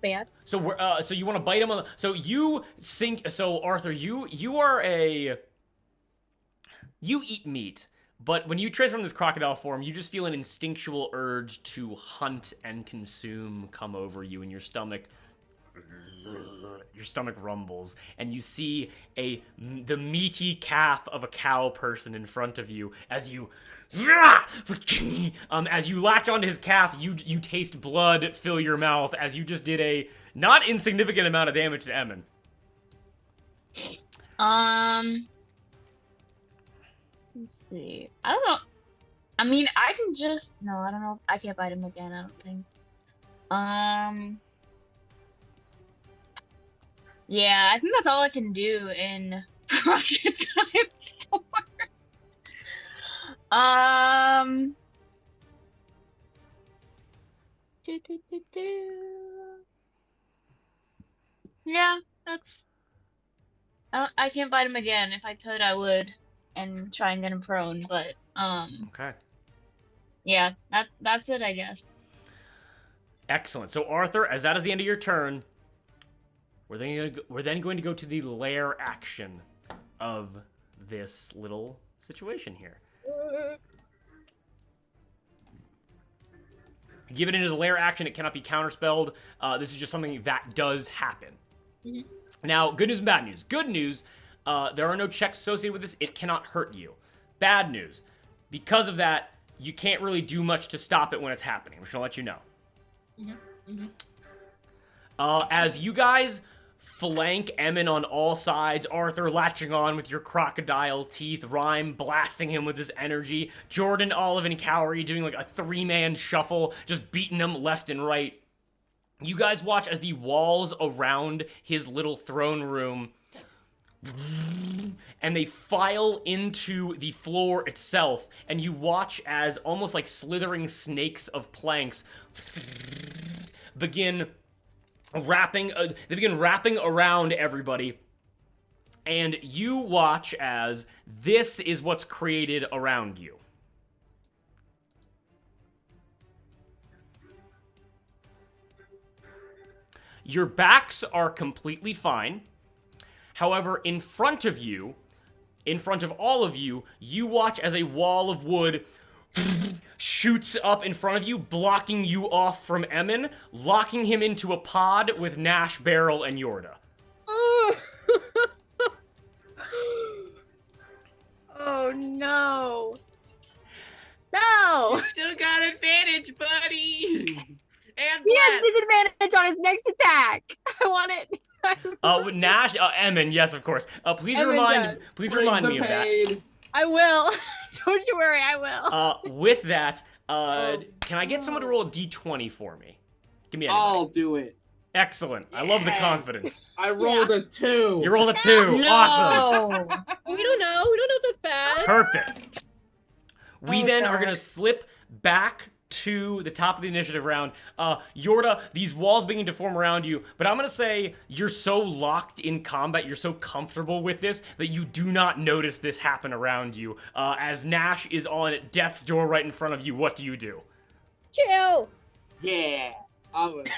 S2: bad.
S5: So you want to bite him on the, so you sink, so Arthur, you eat meat, but when you transform this crocodile form, you just feel an instinctual urge to hunt and consume come over you, and your stomach rumbles, and you see the meaty calf of a cow person in front of you as you latch onto his calf. You taste blood fill your mouth as you just did a not insignificant amount of damage to Emin.
S2: Let's see. I don't know. I mean, I can just no. I don't know. I can't bite him again. I don't think. Yeah, I think that's all I can do in Rocket Time 4. Yeah, that's. I can't bite him again. If I could, I would, and try and get him prone. But
S5: Okay.
S2: Yeah, that's it, I guess.
S5: Excellent. So Arthur, as that is the end of your turn, we're then going to go to the lair action of this little situation here. Given it as a lair action, it cannot be counterspelled. This is just something that does happen.
S1: Mhm.
S5: Now, good news and bad news. Good news, there are no checks associated with this. It cannot hurt you. Bad news, because of that, you can't really do much to stop it when it's happening. I'm just gonna let you know. As you guys flank Emin on all sides, Arthur latching on with your crocodile teeth, Rhyme blasting him with his energy, Jordan, Olive, and Cowrie doing like a 3-man shuffle, just beating him left and right. You guys watch as the walls around his little throne room, and they file into the floor itself, and you watch as almost like slithering snakes of planks begin wrapping around everybody, and you watch as this is what's created around you. Your backs are completely fine. However, in front of all of you, you watch as a wall of wood shoots up in front of you, blocking you off from Emin, locking him into a pod with Nash, Beryl, and Yorda.
S4: Oh no. No!
S3: You still got advantage, buddy. And
S4: He has disadvantage on his next attack. I want it.
S5: Nash, Emin, yes, of course. Please
S4: Emin
S5: remind
S4: does.
S5: me of that.
S7: I
S4: will. Don't you worry, I will.
S5: With that, can I get someone to roll a d20 for me? Give me anybody.
S7: I'll do it.
S5: Excellent. I love the confidence.
S7: I rolled a 2.
S5: You rolled a 2.
S2: No.
S5: Awesome.
S1: We don't know. We don't know if that's bad.
S5: Perfect. We then are
S2: God.
S5: going to slip back to the top of the initiative round. Yorda, these walls begin to form around you, but I'm going to say you're so locked in combat, you're so comfortable with this, that you do not notice this happen around you. As Nash is on death's door right in front of you, what do you do?
S1: Chill.
S7: Yeah, I'm gonna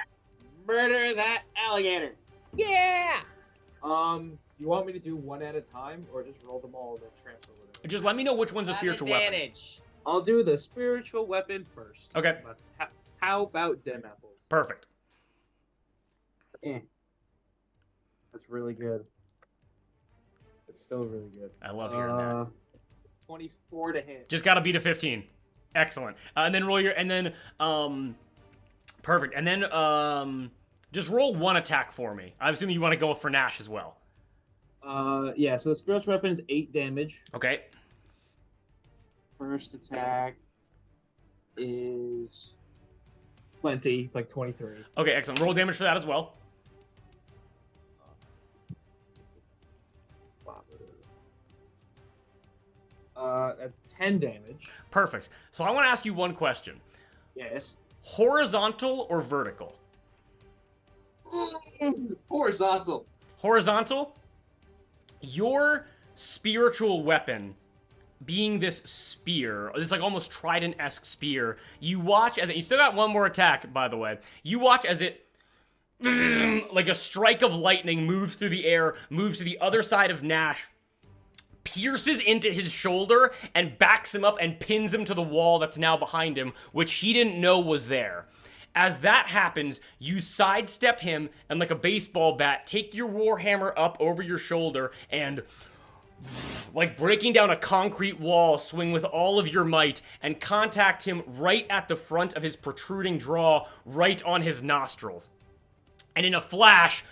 S7: murder that alligator.
S1: Yeah.
S6: you want me to do one at a time, or just roll them all and then transfer whatever?
S5: Just let me know which one's a
S3: Have
S5: spiritual weapon.
S3: advantage.
S6: I'll do the spiritual weapon first.
S5: Okay.
S6: But how about dim apples?
S5: Perfect.
S6: That's really good. It's still really good.
S5: I love hearing that.
S6: 24 to hit.
S5: Just gotta beat a 15. Excellent. And then roll your, and then, perfect. And then, just roll one attack for me. I'm assuming you want to go for Nash as well.
S6: Yeah, so the spiritual weapon is 8 damage.
S5: Okay.
S6: First attack is plenty. It's like 23.
S5: Okay, excellent. Roll damage for that as well.
S6: That's 10 damage.
S5: Perfect. So I want to ask you one question.
S6: Yes.
S5: Horizontal or vertical?
S6: Horizontal.
S5: Horizontal? Your spiritual weapon, being this spear, this like almost trident-esque spear, you watch as it, you still got one more attack, by the way. You watch as it, like a strike of lightning, moves through the air, moves to the other side of Nash, pierces into his shoulder, and backs him up and pins him to the wall that's now behind him, which he didn't know was there. As that happens, you sidestep him and like a baseball bat, take your warhammer up over your shoulder and, like breaking down a concrete wall, swing with all of your might and contact him right at the front of his protruding jaw, right on his nostrils. And in a flash,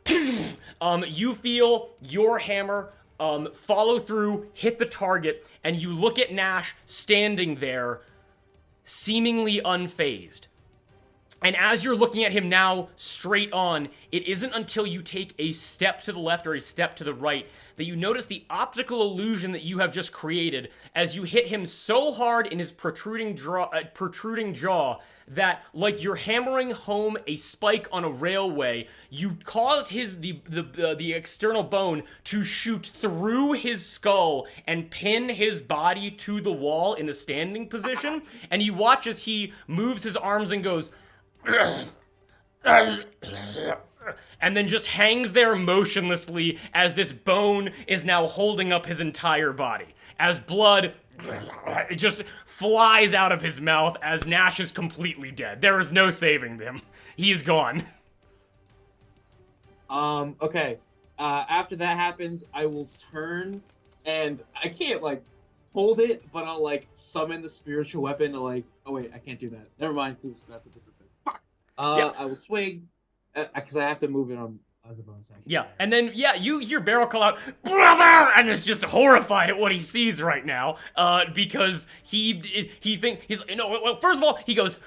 S5: you feel your hammer follow through, hit the target, and you look at Nash standing there, seemingly unfazed. And as you're looking at him now, straight on, it isn't until you take a step to the left or a step to the right that you notice the optical illusion that you have just created as you hit him so hard in his protruding jaw that, like you're hammering home a spike on a railway, you caused the external bone to shoot through his skull and pin his body to the wall in a standing position. And you watch as he moves his arms and goes, and then just hangs there motionlessly as this bone is now holding up his entire body. As blood it just flies out of his mouth as Nash is completely dead. There is no saving him. He is gone.
S6: Okay. After that happens, I will turn and I can't like hold it, but I'll like summon the spiritual weapon to like, oh wait, I can't do that. Never mind, because that's a different thing. Fuck.
S5: Yeah.
S6: I will swing because I have to move it on as a bonus action.
S5: Yeah, and then, yeah, you hear Beryl call out, "Brother!" and is just horrified at what he sees right now, because he thinks, well, first of all, he goes,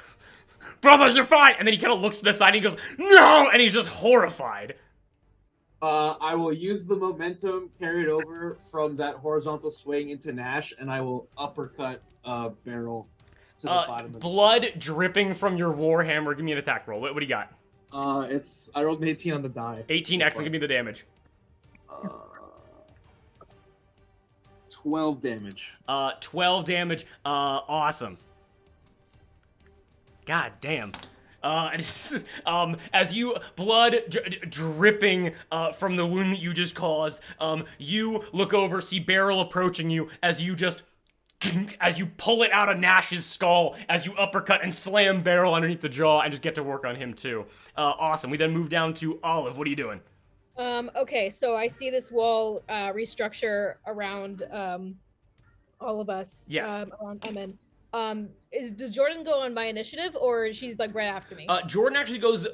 S5: "Brother, you're fine!" and then he kind of looks to the side and he goes, "No!" and he's just horrified.
S6: I will use the momentum carried over from that horizontal swing into Nash, and I will uppercut Beryl to the bottom of
S5: blood dripping from your warhammer. Give me an attack roll. What do you got?
S6: I rolled an 18 on the die.
S5: 18, excellent. Give me the damage.
S6: 12 damage.
S5: 12 damage. Awesome. God damn. As you blood dripping from the wound that you just caused, you look over, see Beryl approaching you as you just as you pull it out of Nash's skull, as you uppercut and slam Beryl underneath the jaw and just get to work on him too. Awesome. We then move down to Olive. What are you doing?
S1: Okay, so I see this wall restructure around all of us.
S5: Yes.
S1: Around Emin. Does Jordan go on my initiative, or she's like right after me?
S5: Jordan actually goes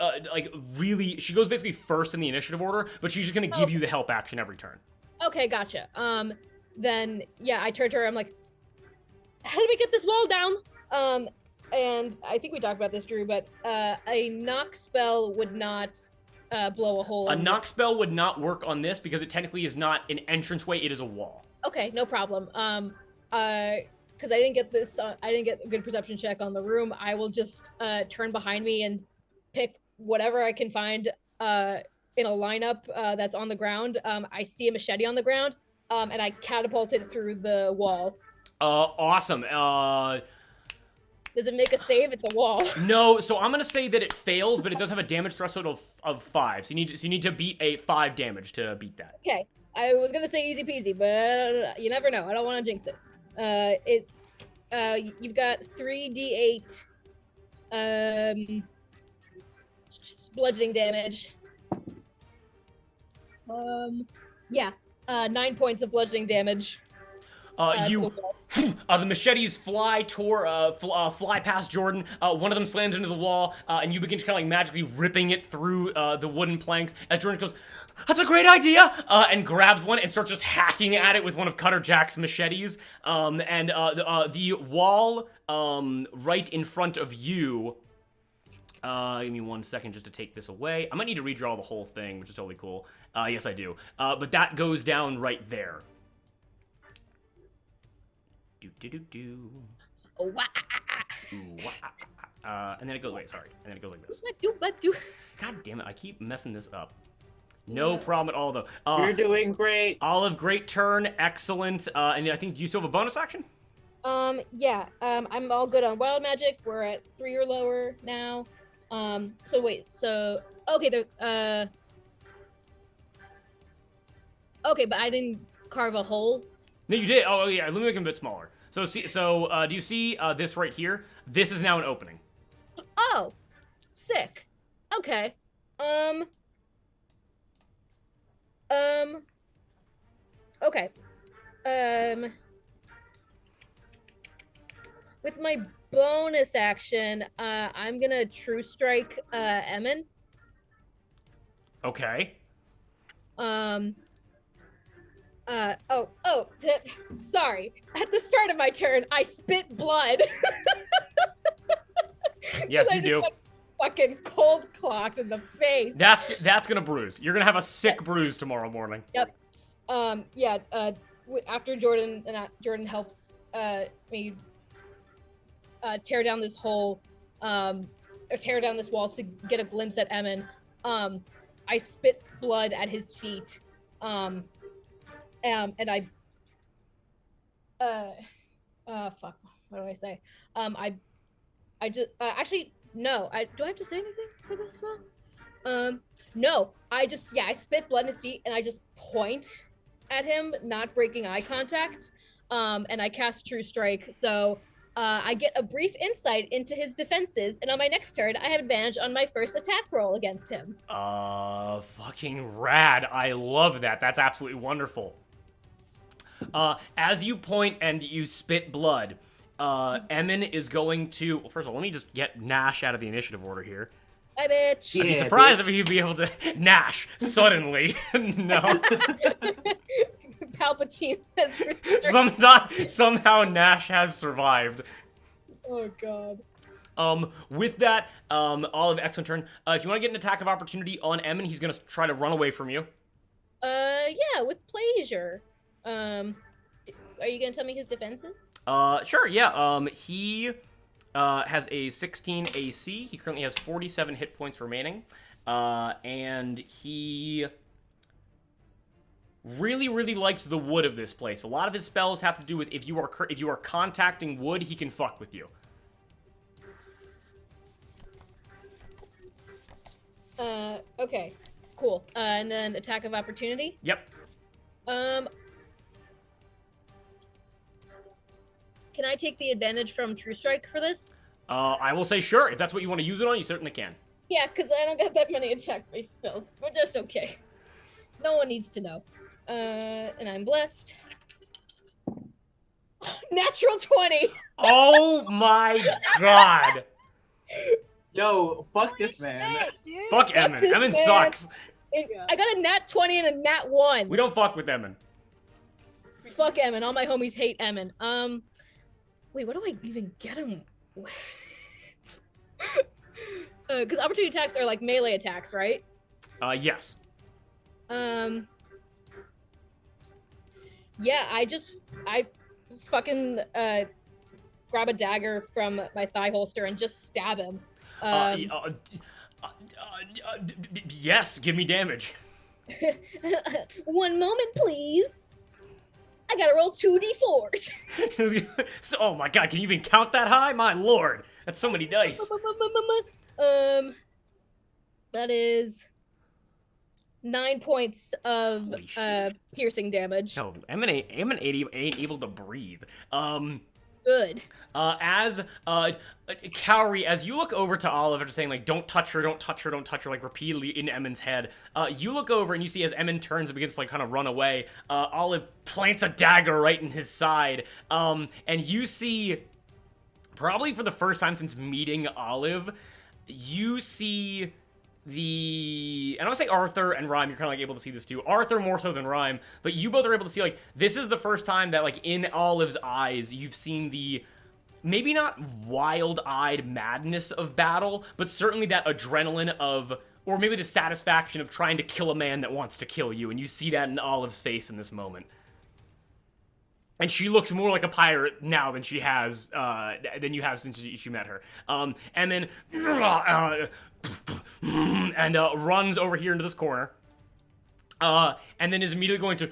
S5: she goes basically first in the initiative order, but she's just gonna give you the help action every turn.
S1: Okay, gotcha. Then yeah, I turn to her. I'm like, how do we get this wall down? And I think we talked about this, Drew, but a knock spell would not blow a hole.
S5: A knock spell would not work on this because it technically is not an entranceway; it is a wall.
S1: Okay, no problem. Because I didn't get this, I didn't get a good perception check on the room. I will just turn behind me and pick whatever I can find in a lineup that's on the ground. I see a machete on the ground, and I catapult it through the wall.
S5: Awesome.
S1: Does it make a save? It's a wall.
S5: No, so I'm gonna say that it fails, but it does have a damage threshold of 5. So you need to beat a 5 damage to beat that.
S1: Okay, I was gonna say easy peasy, but you never know. I don't want to jinx it. You've got 3d8 bludgeoning damage. Yeah, 9 points of bludgeoning damage.
S5: The machetes fly past Jordan. One of them slams into the wall, and you begin to kind of like magically ripping it through the wooden planks. As Jordan goes, "That's a great idea!" And grabs one and starts just hacking at it with one of Cutter Jack's machetes. The wall right in front of you. Give me 1 second just to take this away. I might need to redraw the whole thing, which is totally cool. Yes, I do. But that goes down right there. Do.
S1: Oh,
S5: And then it goes. Wait, sorry. And then it goes like this.
S1: What do?
S5: God damn it! I keep messing this up. No problem at all, though.
S7: You're doing great.
S5: Olive, great turn, excellent. And I think you still have a bonus action.
S1: Yeah. I'm all good on wild magic. We're at 3 or lower now. So wait. So okay. Okay, but I didn't carve a hole.
S5: No, you did. Oh, yeah. Let me make it a bit smaller. So do you see this right here? This is now an opening.
S1: Oh, sick. Okay. Okay. With my bonus action, I'm gonna True Strike, Emin.
S5: Okay.
S1: Sorry. At the start of my turn, I spit blood.
S5: Yes, you do.
S1: Fucking cold clocked in the face.
S5: That's gonna bruise. You're gonna have a sick bruise tomorrow morning.
S1: Yep. After Jordan helps me tear down this hole, or tear down this wall to get a glimpse at Emin, I spit blood at his feet, and I fuck, what do I say? I just actually no. Do I have to say anything for this spell? No. I spit blood in his feet and I just point at him, not breaking eye contact. And I cast True Strike, so I get a brief insight into his defenses, and on my next turn, I have advantage on my first attack roll against him.
S5: Fucking rad. I love that. That's absolutely wonderful. As you point and you spit blood, Emin is going to... Well, first of all, let me just get Nash out of the initiative order here.
S1: Hi, bitch.
S5: I'd be surprised if he'd be able to... Nash, suddenly. No.
S1: Palpatine has returned.
S5: Somehow Nash has survived.
S1: Oh, God.
S5: With that, Olive, excellent turn. If you want to get an attack of opportunity on Emin, he's going to try to run away from you.
S1: Yeah, with pleasure. Are you going to tell me his defenses?
S5: Sure, yeah. He has a 16 AC. He currently has 47 hit points remaining. And he really, really likes the wood of this place. A lot of his spells have to do with if you are contacting wood, he can fuck with you.
S1: Okay, cool. And then attack of opportunity?
S5: Yep.
S1: Can I take the advantage from True Strike for this?
S5: I will say sure. If that's what you want to use it on, you certainly can.
S1: Yeah, because I don't got that many attack-based spells, but that's okay. No one needs to know. And I'm blessed. Natural 20!
S5: Oh my god!
S7: Yo, fuck this man.
S4: Shit, dude.
S5: Fuck Emin.
S1: this
S5: Emin
S1: man.
S5: sucks.
S1: I got a nat 20 and a nat 1.
S5: We don't fuck with Emin.
S1: Fuck Emin. All my homies hate Emin. Wait, what do I even get him with? Because opportunity attacks are like melee attacks, right?
S5: Yes.
S1: Yeah, I fucking grab a dagger from my thigh holster and just stab him.
S5: Yes, give me damage.
S1: 1 moment, please. I gotta roll 2d4s.
S5: So, oh my god, can you even count that high? My lord, that's so many dice.
S1: That is 9 points of
S5: Holy shit.
S1: piercing damage.
S5: No, Emin ain't able to breathe.
S1: Good.
S5: As Cowrie, as you look over to Olive after saying like, "Don't touch her, don't touch her, don't touch her," like repeatedly in Emin's head, you look over and you see as Emin turns and begins to like kind of run away, Olive plants a dagger right in his side, and you see, probably for the first time since meeting Olive, you see and I would say Arthur and Rhyme, you're kind of like able to see this too. Arthur more so than Rhyme, but you both are able to see like this is the first time that like in Olive's eyes you've seen the maybe not wild-eyed madness of battle, but certainly that adrenaline of, or maybe the satisfaction of trying to kill a man that wants to kill you, and you see that in Olive's face in this moment. And she looks more like a pirate now than she has, than you have since you met her. And then, runs over here into this corner. And then is immediately going to,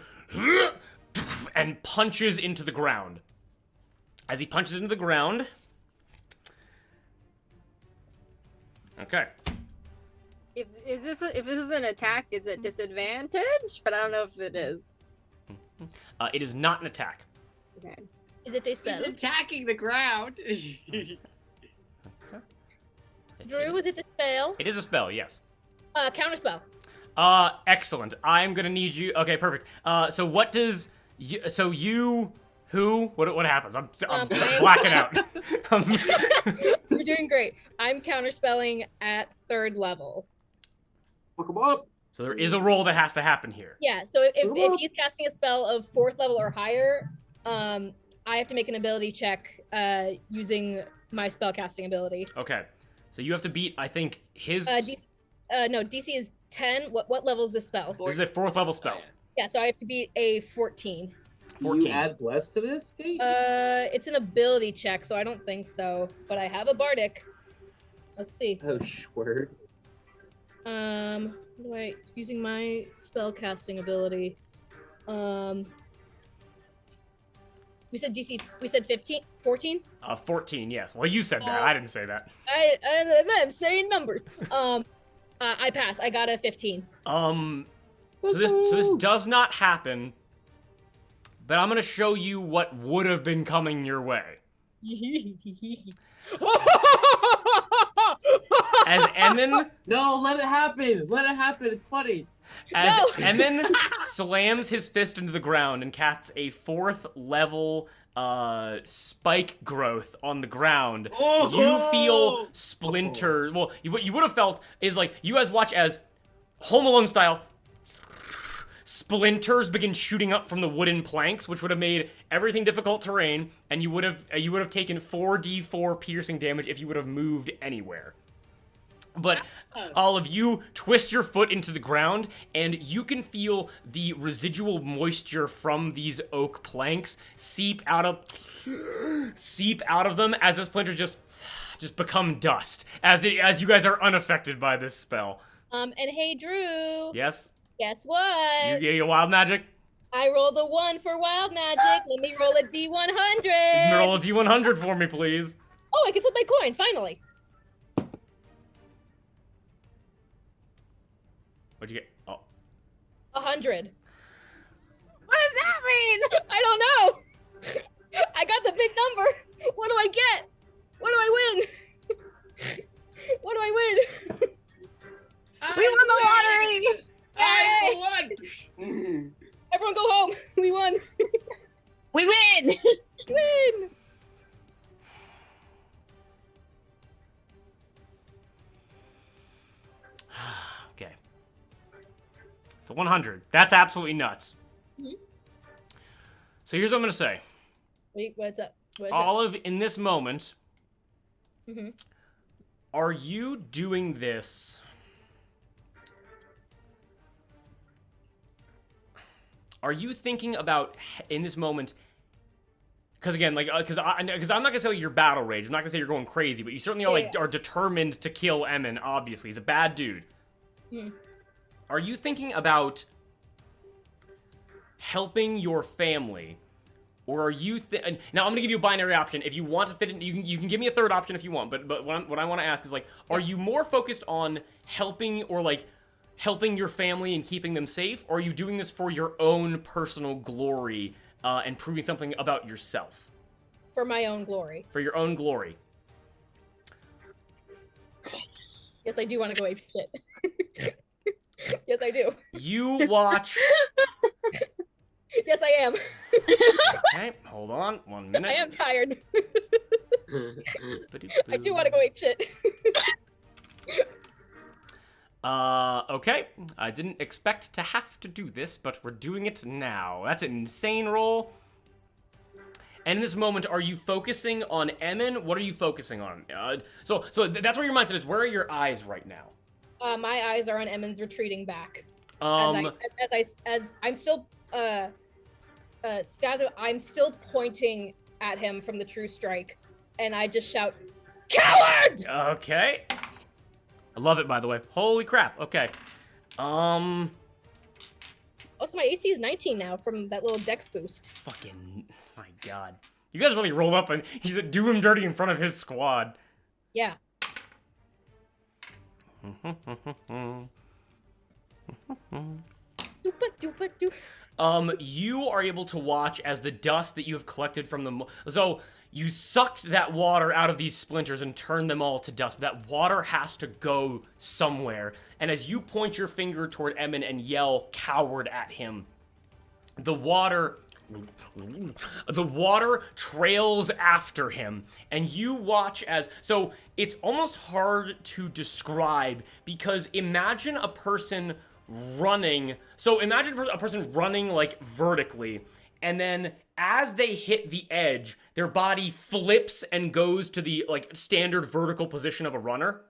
S5: and punches into the ground. As he punches into the ground. Okay.
S4: If this is an attack, is it disadvantage? But I don't know if it is.
S5: It is not an attack.
S4: Okay.
S1: Is it a spell?
S3: He's attacking the ground.
S1: Drew, is it the spell?
S5: It is a spell, yes.
S1: Counter spell.
S5: Excellent. I'm gonna need you. Okay, perfect. So what does you? Who? What happens? I'm blacking out.
S1: You're doing great. I'm counterspelling at 3rd level.
S7: Fuck him up.
S5: So there is a roll that has to happen here.
S1: Yeah, so if he's casting a spell of 4th level or higher, I have to make an ability check using my spellcasting ability.
S5: Okay. So you have to beat, I think, his...
S1: DC is 10. What level is this spell?
S5: This is a 4th level spell.
S1: Yeah, so I have to beat a 14.
S5: 14.
S7: You add bless to this, Kate?
S1: It's an ability check, so I don't think so. But I have a bardic. Let's see.
S7: Oh, word.
S1: Using my spellcasting ability. We said DC. We said 15, 14.
S5: 14. Yes. Well, you said that. I didn't say that.
S1: I'm saying numbers. I pass. I got a 15.
S5: So this does not happen. But I'm gonna show you what would have been coming your way. As Emin...
S7: No, let it happen. Let it happen. It's funny.
S5: As Emin slams his fist into the ground and casts a 4th level spike growth on the ground, you feel splinter. Well, what you would have felt is like you guys watch as Home Alone style splinters begin shooting up from the wooden planks, which would have made everything difficult terrain, and you would have taken 4d4 piercing damage if you would have moved anywhere. But all of you twist your foot into the ground, and you can feel the residual moisture from these oak planks seep out of them as the splinters just become dust as you guys are unaffected by this spell.
S1: And hey, Drew.
S5: Yes.
S1: Guess what?
S5: You wild magic.
S1: I rolled a 1 for wild magic. Let me roll a D100.
S5: You can roll a D100 for me, please.
S1: Oh, I can flip my coin finally.
S5: What'd you get? Oh.
S1: 100.
S4: What does that mean?
S1: I don't know. I got the big number. What do I get? What do I win? What do I win?
S4: We won the lottery!
S3: I won.
S1: Everyone go home. We won.
S2: We win!
S1: Win.
S5: Okay. It's a 100. That's absolutely nuts.
S1: Mhm.
S5: So here's what I'm gonna say.
S1: Wait, what's up?
S5: Olive, in this moment,
S1: Mhm.
S5: are you doing this? Are you thinking about in this moment? Because again, like, because I'm not gonna say you're battle rage. I'm not gonna say you're going crazy, but you certainly are are determined to kill Emin. Obviously, he's a bad dude.
S1: Mm.
S5: Are you thinking about helping your family or are you now I'm gonna give you a binary option. If you want to fit in, you can give me a third option if you want. But what I want to ask is like, are you more focused on helping or like helping your family and keeping them safe, or are you doing this for your own personal glory and proving something about yourself?
S1: For my own glory.
S5: For your own glory.
S1: Yes, I do want to go ape shit. Yes, I do.
S5: You watch.
S1: Yes, I am.
S5: Okay, hold on 1 minute.
S1: I am tired. I do want to go ape shit.
S5: Okay. I didn't expect to have to do this, but we're doing it now. That's an insane roll. And in this moment, are you focusing on Emin? What are you focusing on? So that's where your mindset is. Where are your eyes right now?
S1: My eyes are on Emin's retreating back.
S5: Um,
S1: As I'm still I'm still pointing at him from the true strike, and I just shout, "Coward!"
S5: Okay. I love it, by the way. Holy crap. Okay.
S1: Also, my AC is 19 now from that little dex boost.
S5: Fucking, my God. You guys really rolled up and he said, do him dirty in front of his squad.
S1: Yeah.
S5: You are able to watch as the dust that you have collected from the... So, you sucked that water out of these splinters and turned them all to dust. But that water has to go somewhere. And as you point your finger toward Emin and yell, "Coward," at him, the water trails after him, and you watch as... So, it's almost hard to describe, because imagine a person running... So, imagine a person running, like, vertically, and then as they hit the edge, their body flips and goes to the, like, standard vertical position of a runner.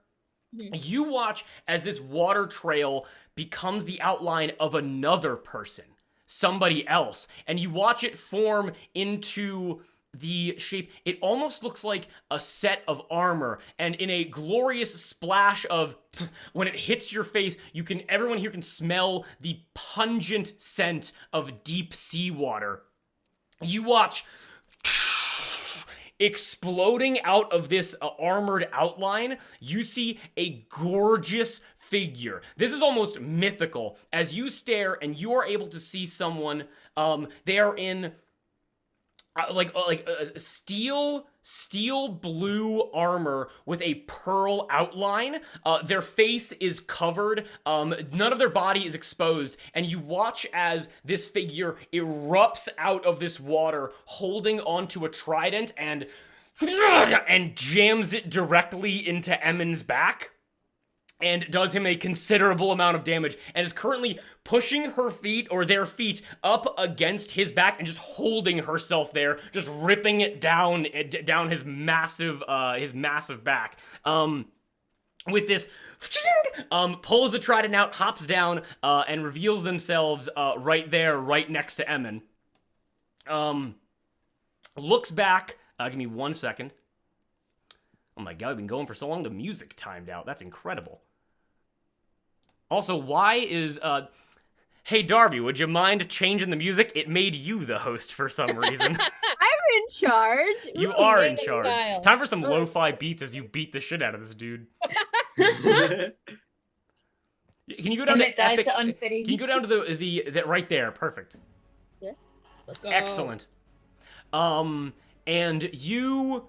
S5: Mm-hmm. You watch as this water trail becomes the outline of another person. Somebody else, and you watch it form into the shape. It almost looks like a set of armor, and in a glorious splash of when it hits your face, everyone here can smell the pungent scent of deep seawater. You watch exploding out of this armored outline. You see a gorgeous figure. This is almost mythical. As you stare and you are able to see someone, they are in steel blue armor with a pearl outline. Their face is covered. None of their body is exposed. And you watch as this figure erupts out of this water, holding onto a trident and jams it directly into Emin's back. And does him a considerable amount of damage, and is currently pushing their feet up against his back and just holding herself there, just ripping it down his massive back. With this, pulls the trident out, hops down, and reveals themselves right there, right next to Emin. Looks back. Give me 1 second. Oh my God, I've been going for so long, the music timed out. That's incredible. Also, why is, hey Darby, would you mind changing the music? It made you the host for some reason.
S4: I'm in charge.
S5: You
S4: Ooh,
S5: are in
S1: Gangnam
S5: charge.
S1: Style.
S5: Time for some lo-fi beats as you beat the shit out of this dude. Can you go down
S2: And
S5: to
S2: it dies
S5: epic?
S2: to unfitting.
S5: Can you go down to the right there? Perfect.
S1: Yeah. Let's go.
S5: Excellent. And you...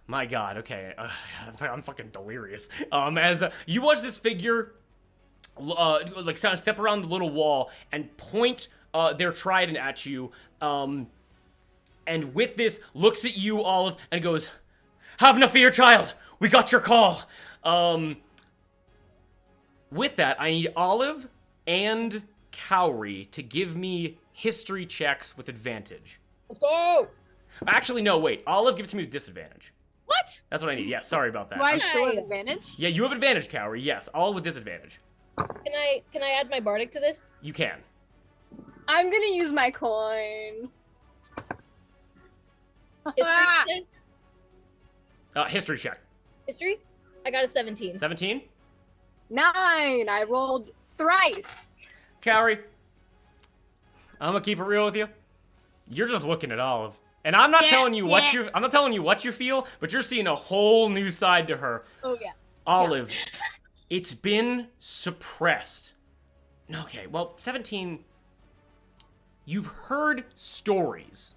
S5: My God, okay, I'm fucking delirious. As you watch this figure, like step around the little wall and point their trident at you, and with this looks at you, Olive, and goes, "Have no fear, child. We got your call." With that, I need Olive and Cowrie to give me history checks with advantage.
S1: Let's go.
S5: Actually, no, wait. Olive, give it to me with disadvantage.
S1: What?
S5: That's what I need. Yeah, sorry about that.
S4: Do I still have
S1: Hi.
S4: advantage?
S5: Yeah, you have advantage, Cowrie. Yes, all with disadvantage.
S1: Can I add my bardic to this?
S5: You can.
S4: I'm gonna use my coin.
S1: History.
S4: Ah!
S1: you said?
S5: History check.
S1: History. I got a 17.
S5: 17.
S4: 9. I rolled thrice.
S5: Cowrie, I'm gonna keep it real with you. You're just looking at Olive. And I'm not telling you what you feel, but you're seeing a whole new side to her.
S4: Oh yeah.
S5: Olive, it's been suppressed. Okay, well, 17, you've heard stories.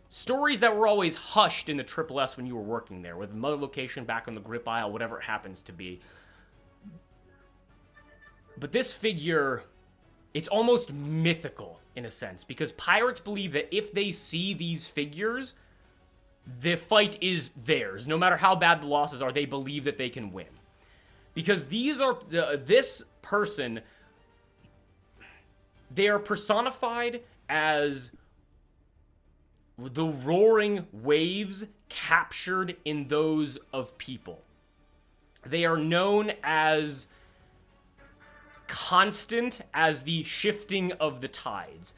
S5: Stories that were always hushed in the Triple S when you were working there, with Mother Location back on the Grip Isle, whatever it happens to be. But this figure, it's almost mythical in a sense, because pirates believe that if they see these figures, the fight is theirs. No matter how bad the losses are, they believe that they can win. Because these are, this person, they are personified as the roaring waves captured in those of people. They are known as constant as the shifting of the tides.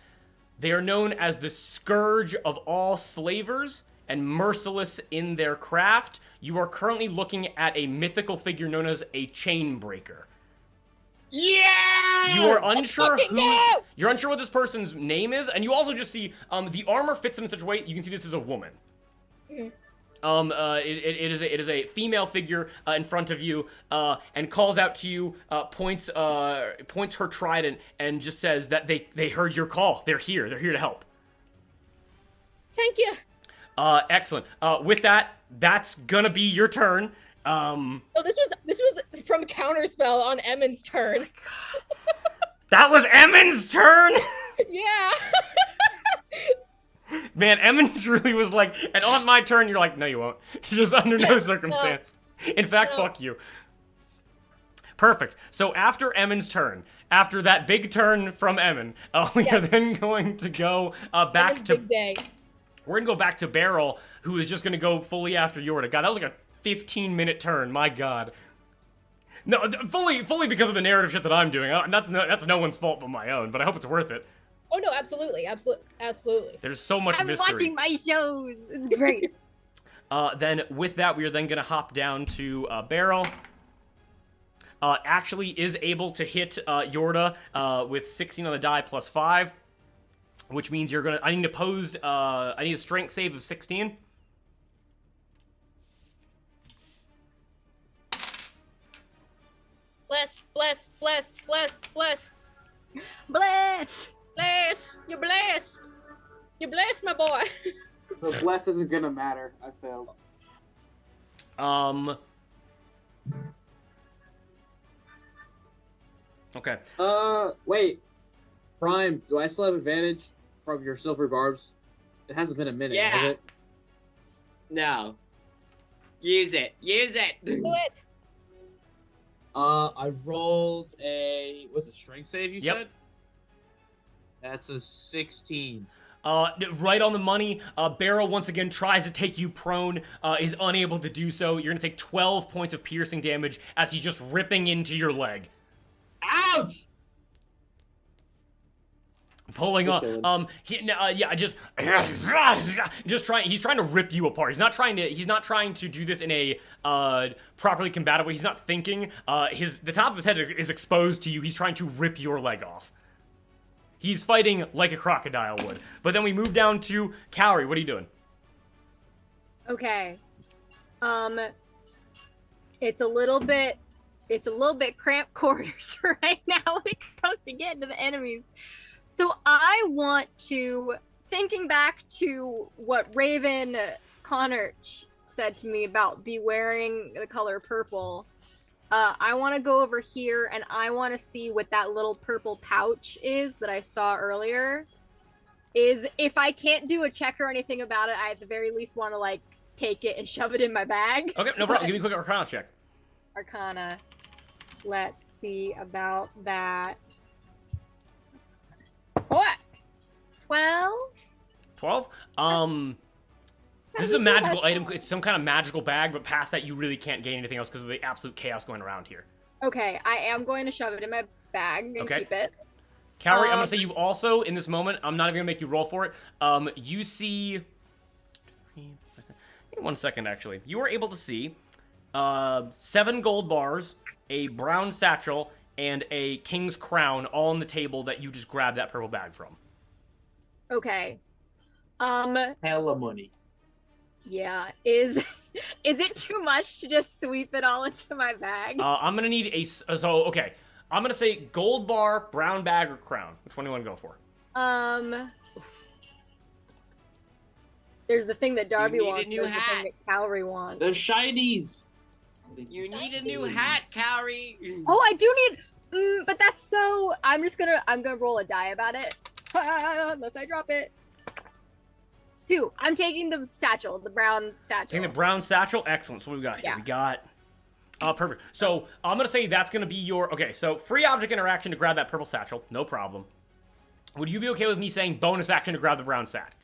S5: They are known as the scourge of all slavers and merciless in their craft. You are currently looking at a mythical figure known as a chain breaker.
S3: Yeah!
S5: You are unsure you're unsure what this person's name is, and you also just see the armor fits them in such a way you can see this is a woman. It is a female figure in front of you, and calls out to you, points her trident, and just says that they heard your call. They're here to help.
S1: Thank you.
S5: Excellent. With that, that's gonna be your turn.
S1: Oh, this was from Counterspell on Emmon's turn.
S5: That was Emmon's turn.
S1: Yeah.
S5: Man, Emmons really was like, and on my turn, you're like, no, you won't. Just under no circumstance. In fact, fuck you. Perfect. So after Emmon's turn, after that big turn from Emmon, we are then going to go back to.
S1: Big day.
S5: We're gonna go back to Beryl, who is just gonna go fully after Yorda. God, that was like a 15-minute turn. My God. No, fully because of the narrative shit that I'm doing. That's no one's fault but my own. But I hope it's worth it.
S1: Oh no, absolutely.
S5: There's so much mystery.
S4: I'm watching my shows. It's great.
S5: Then with that, we are then gonna hop down to Beryl. Actually is able to hit Yorda with 16 on the die plus 5, which means you're gonna. I need a strength save of 16.
S1: Bless. You're blessed. You're blessed, my boy.
S7: The bless isn't gonna matter. I failed.
S5: Okay.
S7: Wait. Prime, do I still have advantage from your silver barbs? It hasn't been a minute,
S3: Yeah.
S7: has it?
S3: No. Use it.
S1: Do it.
S6: I rolled a strength save you
S5: Yep.
S6: said? That's a 16.
S5: Right on the money. Beryl once again tries to take you prone, is unable to do so. You're gonna take 12 points of piercing damage as he's just ripping into your leg.
S7: Ouch!
S5: Pulling up, just trying. He's trying to rip you apart. He's not trying to do this in a properly combative way. He's not thinking. The top of his head is exposed to you. He's trying to rip your leg off. He's fighting like a crocodile would. But then we move down to Calorie. What are you doing?
S4: Okay. It's a little bit cramped quarters right now when it comes to getting to the enemies. So I want to, thinking back to what Raven Connerch said to me about be wearing the color purple, I want to go over here and I want to see what that little purple pouch is that I saw earlier. If I can't do a check or anything about it, I at the very least want to like take it and shove it in my bag.
S5: Okay, no problem. Give me a quick Arcana check.
S4: Arcana. Let's see about that. What? 12?
S5: 12? This is a magical item. It's some kind of magical bag, but past that, you really can't gain anything else because of the absolute chaos going around here.
S4: Okay, I am going to shove it in my bag and keep it.
S5: Calorie, I'm going to say you also, in this moment, I'm not even going to make you roll for it. You see... 1 second, actually. You are able to see 7 gold bars, a brown satchel, and a king's crown all on the table that you just grab that purple bag from.
S4: Okay.
S7: Hella money.
S4: Yeah. Is it too much to just sweep it all into my bag?
S5: I'm gonna need okay. I'm gonna say gold bar, brown bag, or crown. Which one do you want to go for?
S4: There's the thing that Darby
S3: need a
S4: wants.
S3: new
S4: There's the
S3: hat.
S4: thing that Cowrie wants.
S7: The shinies.
S3: You need a new hat, Cowrie.
S4: Oh, I do need. But that's so. I'm gonna roll a die about it. Unless I drop it. 2. I'm taking the satchel, the brown satchel.
S5: Taking the brown satchel. Excellent. So what we got here?
S4: Yeah.
S5: We got. Perfect. So I'm gonna say that's gonna be your. Okay. So free object interaction to grab that purple satchel. No problem. Would you be okay with me saying bonus action to grab the brown sack?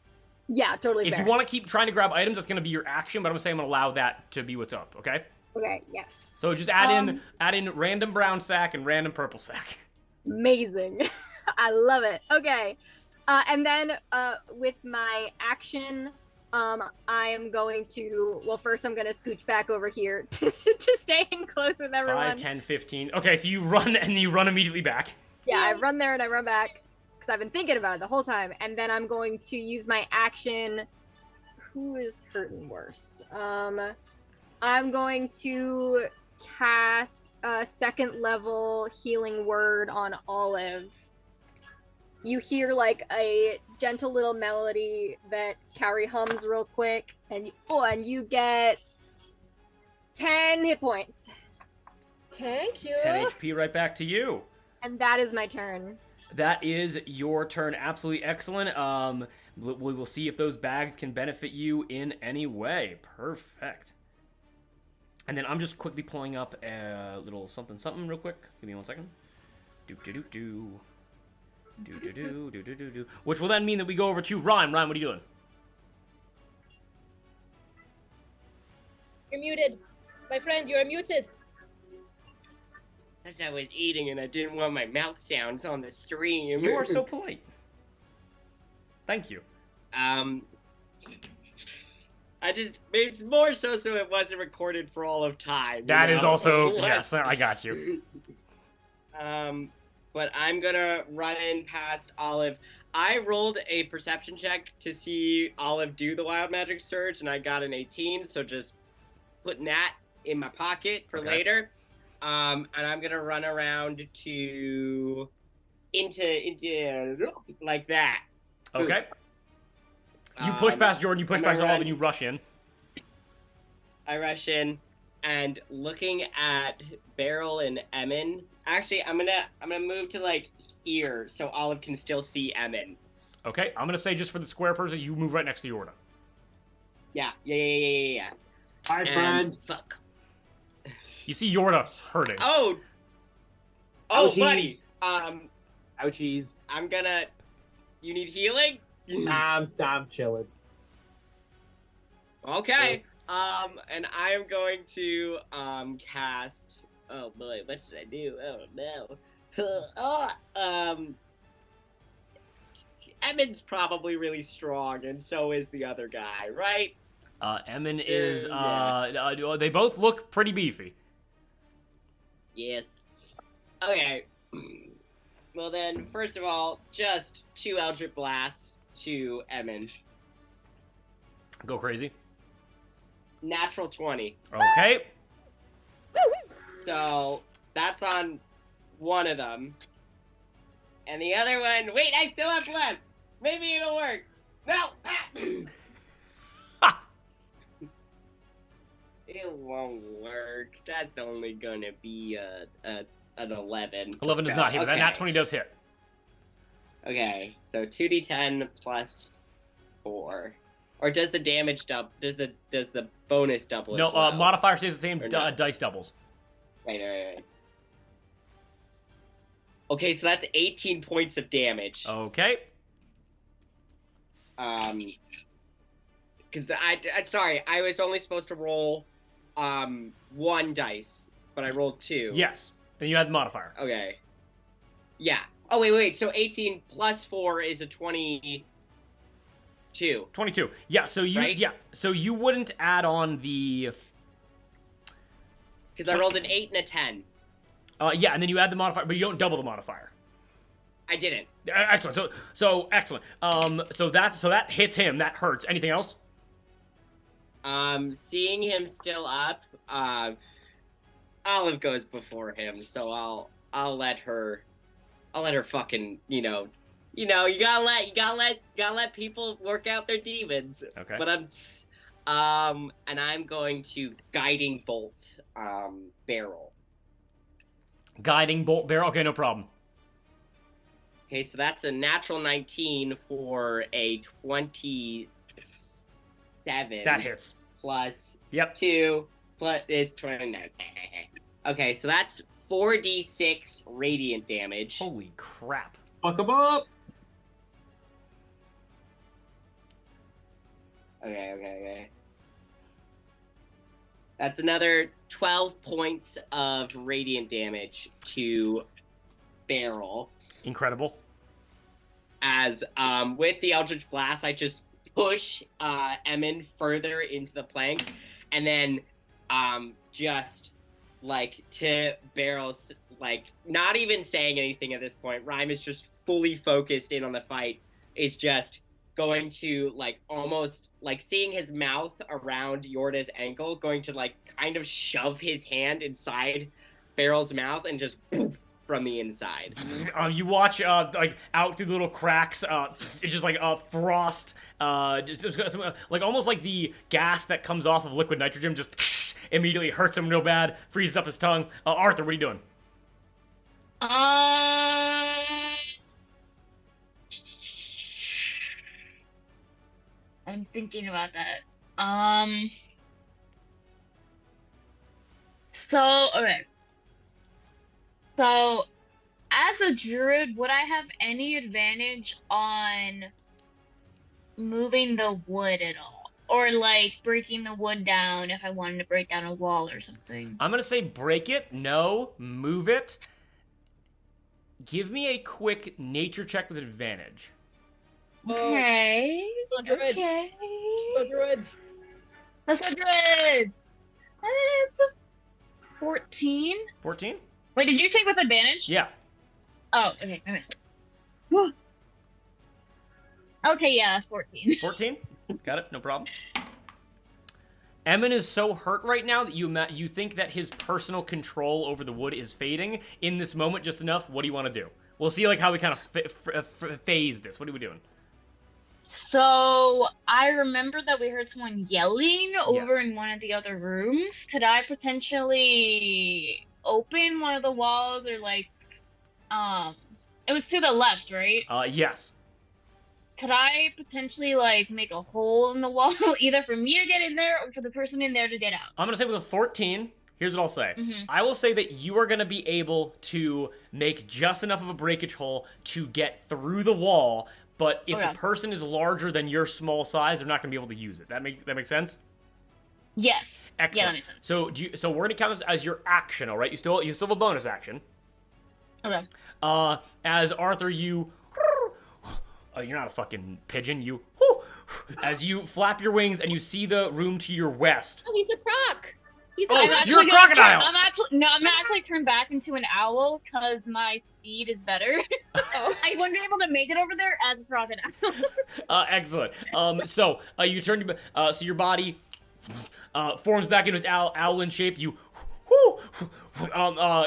S4: Yeah, totally.
S5: If
S4: fair.
S5: you want to keep trying to grab items, that's gonna be your action. But I'm gonna say I'm gonna allow that to be what's up. Okay.
S4: Okay. Yes.
S5: So just add in random brown sack and random purple sack.
S4: Amazing. I love it. Okay. And then with my action, I am going to, well, first I'm going to scooch back over here to stay in close with everyone.
S5: 5, 10, 15. Okay, so you run and you run immediately back.
S4: Yeah, I run there and I run back because I've been thinking about it the whole time. And then I'm going to use my action. Who is hurting worse? I'm going to cast a 2nd level healing word on Olive. You hear like a gentle little melody that Cowrie hums real quick, and you get 10 hit points.
S1: Thank you.
S5: 10 HP right back to you.
S4: And that is my turn.
S5: That is your turn. Absolutely excellent. We will see if those bags can benefit you in any way. Perfect. And then I'm just quickly pulling up a little something real quick. Give me 1 second. Do. Which will then mean that we go over to Ryan. Ryan, what are you doing?
S1: You're muted. My friend, you're muted.
S3: As I was eating and I didn't want my mouth sounds on the stream.
S5: You are so polite. Thank you.
S3: It's more so it wasn't recorded for all of time.
S5: That is also,
S3: Like,
S5: yes, I got you.
S3: But I'm gonna run in past Olive. I rolled a perception check to see Olive do the wild magic surge, and I got an 18. So just putting that in my pocket for later. And I'm gonna run around into like that.
S5: Okay. You push past Jordan, you push
S3: I'm
S5: past
S3: gonna
S5: Olive,
S3: run-
S5: and you rush in.
S3: I rush in, and looking at Beryl and Emin. Actually, I'm gonna move to like here so Olive can still see Emin.
S5: Okay, I'm gonna say just for the square person, you move right next to Jordan.
S3: Yeah.
S7: Hi, friend.
S3: Fuck.
S5: You see Yorda hurting.
S3: Oh, buddy.
S7: Ouchies.
S3: I'm gonna. You need healing?
S7: I'm chilling.
S3: Okay. And I am going to cast. Oh boy, what should I do? Oh no. Emin's probably really strong, and so is the other guy, right?
S5: Emin is,
S3: Yeah.
S5: they both look pretty beefy.
S3: Yes. Okay. Well then, first of all, just 2 Eldritch Blasts to Emin.
S5: Go crazy.
S3: Natural 20.
S5: Okay.
S3: So, that's on one of them. And the other one, wait, I still have left. Maybe it'll work. No! It won't work. That's only gonna be an 11.
S5: 11 does not hit, but that
S3: Okay.
S5: nat 20 does hit.
S3: Okay, so 2d10 plus 4. Or does the damage double? Does the bonus double?
S5: No,
S3: as well?
S5: modifier stays the same,
S3: Or not?
S5: dice doubles.
S3: Right. Okay, so that's 18 points of damage.
S5: Okay.
S3: Because sorry, I was only supposed to roll 1 dice, but I rolled 2.
S5: Yes, and you had the modifier.
S3: Okay. Yeah. Oh wait. So 18 plus 4 is a 22.
S5: 22. Yeah, so you
S3: Right?
S5: so you wouldn't add on the
S3: Because I rolled an 8 and a 10.
S5: Yeah, and then you add the modifier, but you don't double the modifier.
S3: I didn't.
S5: Excellent. So excellent. So that hits him. That hurts. Anything else?
S3: Seeing him still up, Olive goes before him, so I'll let her fucking, you gotta let people work out their demons.
S5: Okay.
S3: But and I'm going to guiding bolt, barrel.
S5: Guiding bolt barrel. Okay, no problem.
S3: Okay, so that's a natural 19 for a 27.
S5: That hits.
S3: Plus
S5: Yep.
S3: 2 plus is 29. Okay, so that's 4d6 radiant damage.
S5: Holy crap.
S7: Fuck him up.
S3: Okay. That's another 12 points of radiant damage to Barrel.
S5: Incredible.
S3: As with the Eldritch Blast, I just push Emin further into the planks, and then just like to Barrel's, like not even saying anything at this point. Rhyme is just fully focused in on the fight. Is just going to like almost like seeing his mouth around Yorda's ankle, going to like kind of shove his hand inside Barrel's mouth and just poof from the inside.
S5: You watch like out through the little cracks. It's just like frost. Just like almost like the gas that comes off of liquid nitrogen just immediately hurts him real bad, freezes up his tongue. Arthur, what are you doing?
S2: I'm thinking about that. Okay. So, as a druid, would I have any advantage on moving the wood at all? Or, like, breaking the wood down if I wanted to break down a wall or something?
S5: I'm gonna say break it. No, move it. Give me a quick nature check with advantage.
S2: Okay.
S1: On druid.
S2: Okay.
S1: Go druids.
S2: That's a druid. It's a 14.
S5: 14?
S2: Wait, did you say with advantage?
S5: Yeah.
S2: Oh, okay. Whew. Okay, yeah, 14.
S5: 14? Got it. No problem. Emin is so hurt right now that you think that his personal control over the wood is fading in this moment just enough. What do you want to do? We'll see like how we kind of phase this. What are we doing?
S2: So, I remember that we heard someone yelling over
S5: Yes.
S2: in one of the other rooms. Could I potentially open one of the walls or like, it was to the left, right?
S5: Yes.
S2: Could I potentially like make a hole in the wall either for me to get in there or for the person in there to get out?
S5: I'm going to say with a 14, here's what I'll say.
S2: Mhm.
S5: I will say that you are going to be able to make just enough of a breakage hole to get through the wall, but if
S2: Okay.
S5: the person is larger than your small size, they're not going to be able to use it. That makes sense?
S2: Yes.
S5: Excellent.
S2: Yeah, that makes sense.
S5: So we're going to count this as your action, all right? You still have a bonus action.
S2: Okay.
S5: As Arthur, you're not a fucking pigeon. As you flap your wings and you see the room to your west.
S1: Oh, he's a croc. He's a
S5: Oh,
S1: croc.
S5: you're a crocodile!
S2: I'm gonna actually turn back into an owl because my speed is better.
S1: Oh.
S2: I wouldn't be able to make it over there as a crocodile.
S5: Excellent. So you turn, so your body forms back into its owlin shape. You,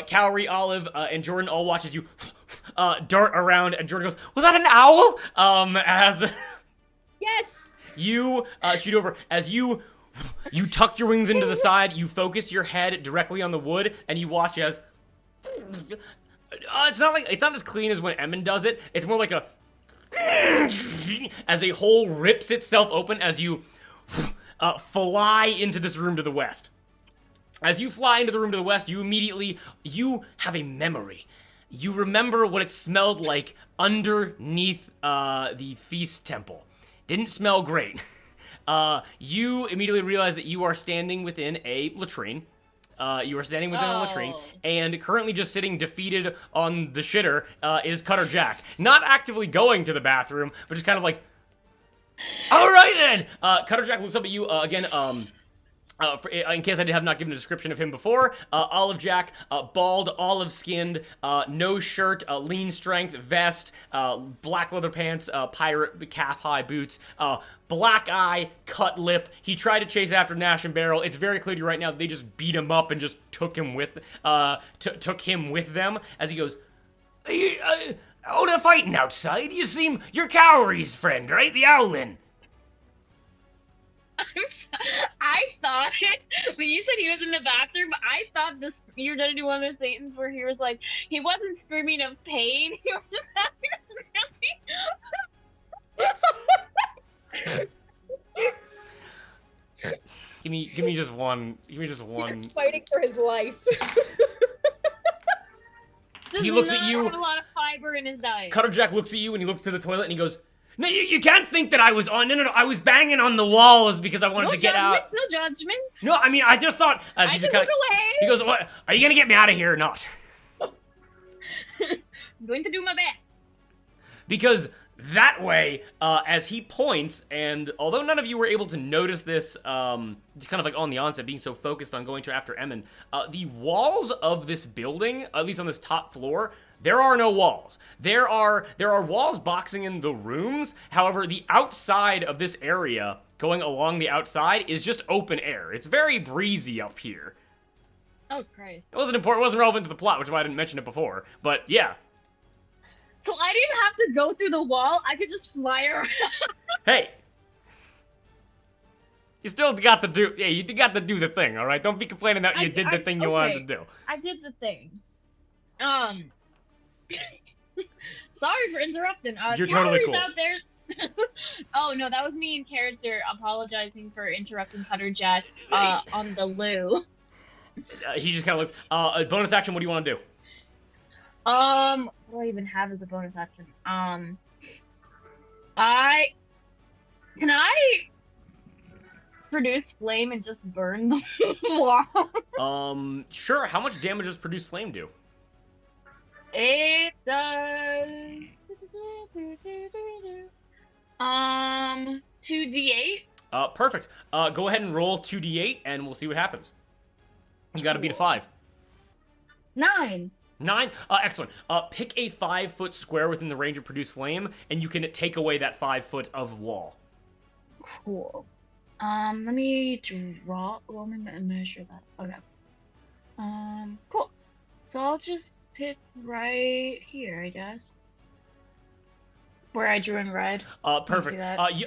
S5: Cowrie, Olive, and Jordan all watch as you dart around, and Jordan goes, "Was that an owl?" As
S1: Yes.
S5: you shoot over, as you tuck your wings into the side, you focus your head directly on the wood, and you watch as it's not as clean as when Emin does it. It's more like a as a hole rips itself open as you fly into this room to the west. As you fly into the room to the west, you have a memory. You remember what it smelled like underneath the feast temple. Didn't smell great. You immediately realize that you are standing within a latrine. You are standing within a latrine, and currently just sitting defeated on the shitter is Cutter Jack. Not actively going to the bathroom, but just kind of like, all right then. Cutter Jack looks up at you again. In case I have not given a description of him before, Olive Jack, bald, olive-skinned, no shirt, lean strength, vest, black leather pants, pirate calf-high boots, black eye, cut lip. He tried to chase after Nash and Barrel. It's very clear to you right now that they just beat him up and just took him with them as he goes,
S8: Oh, they're fighting outside. You're Cowrie's friend, right? The Owlin.
S2: I thought when you said he was in the bathroom, I thought you're gonna do one of those things where he was like, he wasn't screaming of pain. He was just
S5: give me just one. Give me just one.
S1: He's fighting for his life.
S5: He looks at you.
S2: Have a lot of fiber in his diet.
S5: Cutterjack looks at you and he looks to the toilet and he goes, "No, you can't think that I was on. No, I was banging on the walls because I wanted to get out."
S2: No judgment.
S5: No, I mean, I just thought as he just kind of.
S2: away.
S5: He goes, "What? Are you gonna get me out of here or not?"
S2: I'm going to do my best.
S5: Because that way, as he points, and although none of you were able to notice this, just kind of like on the onset, being so focused on going after Emin, the walls of this building, at least on this top floor, there are no walls. There are walls boxing in the rooms. However, the outside of this area, going along the outside, is just open air. It's very breezy up here.
S2: Oh, Christ.
S5: It wasn't important. It wasn't relevant to the plot, which is why I didn't mention it before. But yeah.
S2: So I didn't have to go through the wall. I could just fly around.
S5: Hey. You still got to do, yeah, you got to do the thing, all right? Don't be complaining that you did the thing you wanted to do.
S2: I did the thing. Sorry for interrupting.
S5: You're totally cool.
S2: Out there. Oh no, that was me in character apologizing for interrupting Cutterjack on the loo.
S5: He just kind of looks. Bonus action. What do you want to do?
S2: What do I even have as a bonus action? Can I produce flame and just burn the wall?
S5: Sure. How much damage does produce flame do?
S2: It does 2d8.
S5: Perfect. Go ahead and roll 2d8, and we'll see what happens. You got to beat a 5.
S2: 9.
S5: 9? Excellent. Pick a 5-foot square within the range of produce flame, and you can take away that 5 foot of wall.
S2: Cool. Let me draw. Let me measure that. Okay. Cool. So I'll just pick right here, I guess. Where I drew in red.
S5: Perfect.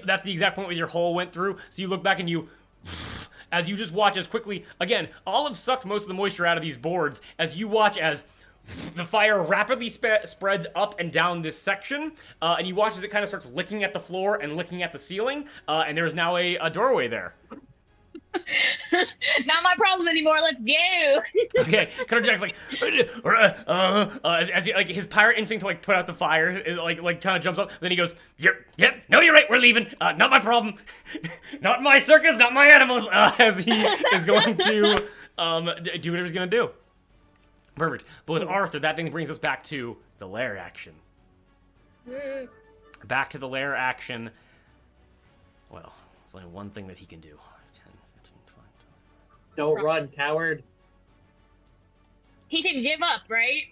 S5: That's the exact point where your hole went through. So you look back and you, as you just watch as quickly, again, Olive sucked most of the moisture out of these boards, as you watch as the fire rapidly spreads up and down this section, and you watch as it kind of starts licking at the floor and licking at the ceiling, and there's now a doorway there.
S2: Not my problem anymore. Let's go.
S5: Okay, Cutterjack's like, as he, like, his pirate instinct to like put out the fire, like kind of jumps up. Then he goes, "Yep, no, you're right. We're leaving. Not my problem. Not my circus. Not my animals." As he is going to do whatever he's gonna do. Perfect. But with Arthur, that thing brings us back to the lair action. Back to the lair action. Well, there's only one thing that he can do. 10, 15, 20.
S7: Don't run, coward.
S2: He can give up, right?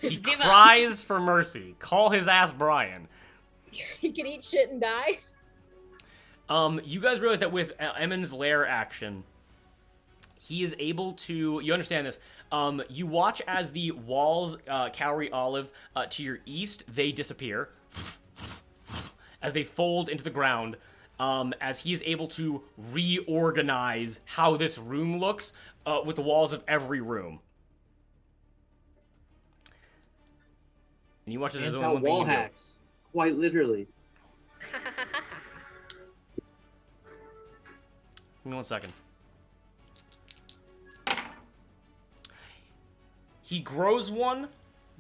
S5: He cries for mercy. Call his ass Brian.
S1: He can eat shit and die.
S5: You guys realize that with Emin's lair action, he is able to, you understand this, you watch as the walls, Cowrie Olive, to your east, they disappear. As they fold into the ground, as he is able to reorganize how this room looks with the walls of every room. And you watch as there's only one thing
S7: wall
S5: you can do.
S7: hacks. Quite literally.
S5: Give me 1 second. He grows one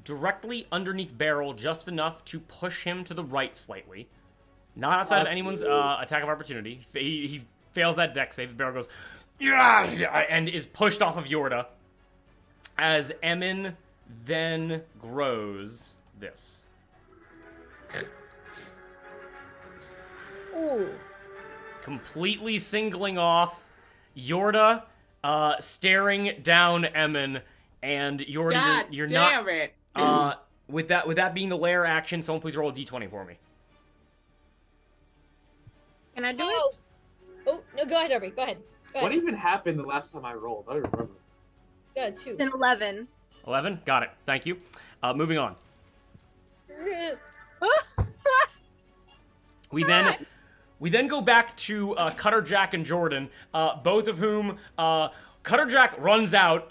S5: directly underneath Barrel, just enough to push him to the right slightly. Not outside of anyone's attack of opportunity. He fails that dex save. Barrel goes, "Yeah," and is pushed off of Yorda. As Emin then grows this.
S1: Ooh.
S5: Completely singling off Yorda staring down Emin, and Yorda,
S3: God
S5: you're
S3: damn
S5: not.
S3: it!
S5: With that being the lair action, someone please roll a d20 for me.
S4: Can I do
S1: Oh.
S4: it?
S1: Oh, no, go ahead, Darby. Go ahead. Go
S7: What
S1: ahead.
S7: even happened the last time I rolled? I don't remember.
S1: Go ahead, 2.
S4: It's an 11.
S5: 11. Got it. Thank you. Moving on. We then go back to Cutter Jack and Jordan, both of whom Cutter Jack runs out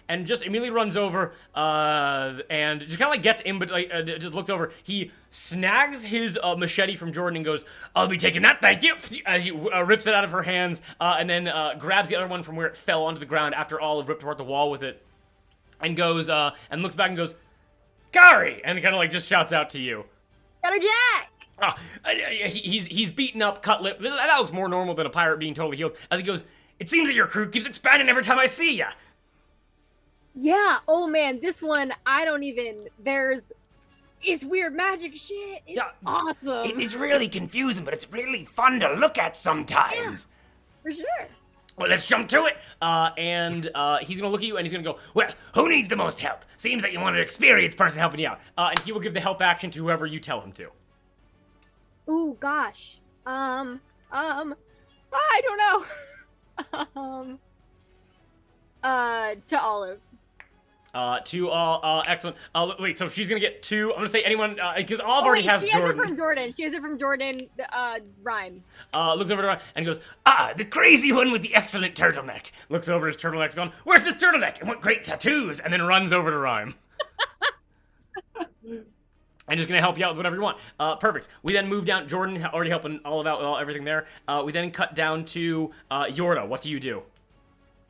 S5: and just immediately runs over and just kind of like gets in, but like just looked over. He snags his machete from Jordan and goes, "I'll be taking that, thank you." As he rips it out of her hands, and then grabs the other one from where it fell onto the ground after Olive ripped apart the wall with it, and goes and looks back and goes, "Gary!" and kind of like just shouts out to you.
S4: Cutter Jack!
S5: He's beaten up, cut lip. That looks more normal than a pirate being totally healed. As he goes, "It seems that your crew keeps expanding every time I see ya."
S4: Yeah, oh man, this one, I don't even, it's weird magic shit. It's awesome.
S8: It's really confusing, but it's really fun to look at sometimes.
S4: For sure.
S5: Well, let's jump to it. And he's gonna look at you and he's gonna go, "Well, who needs the most help? Seems that you want an experienced person helping you out." And he will give the help action to whoever you tell him to.
S4: Ooh, gosh. I don't know. To Olive.
S5: To all, excellent. Wait, so she's gonna get 2. I'm gonna say anyone, because Olive already has
S4: she
S5: Jordan.
S4: has it from Jordan. She has it from Jordan, Rhyme.
S5: Looks over to Ryan and goes, "The crazy one with the excellent turtleneck." Looks over his turtleneck's gone, "Where's this turtleneck? And what great tattoos?" And then runs over to Rhyme. And just gonna help you out with whatever you want. Perfect. We then move down. Jordan already helping Olive out with everything there. We then cut down to Yorda. What do you do?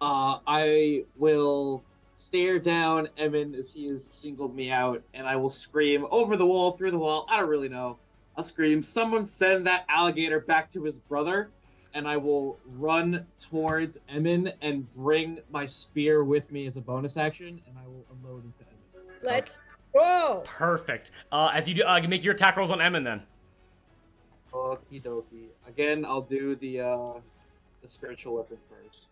S7: I will stare down Emin as he has singled me out, and I will scream over the wall, through the wall. I don't really know. I'll scream, "Someone send that alligator back to his brother," and I will run towards Emin and bring my spear with me as a bonus action, and I will unload into Emin.
S1: Let's go.
S5: Perfect. As you do, make your attack rolls on Emin then.
S7: Okie dokie. Again, I'll do the spiritual weapon first.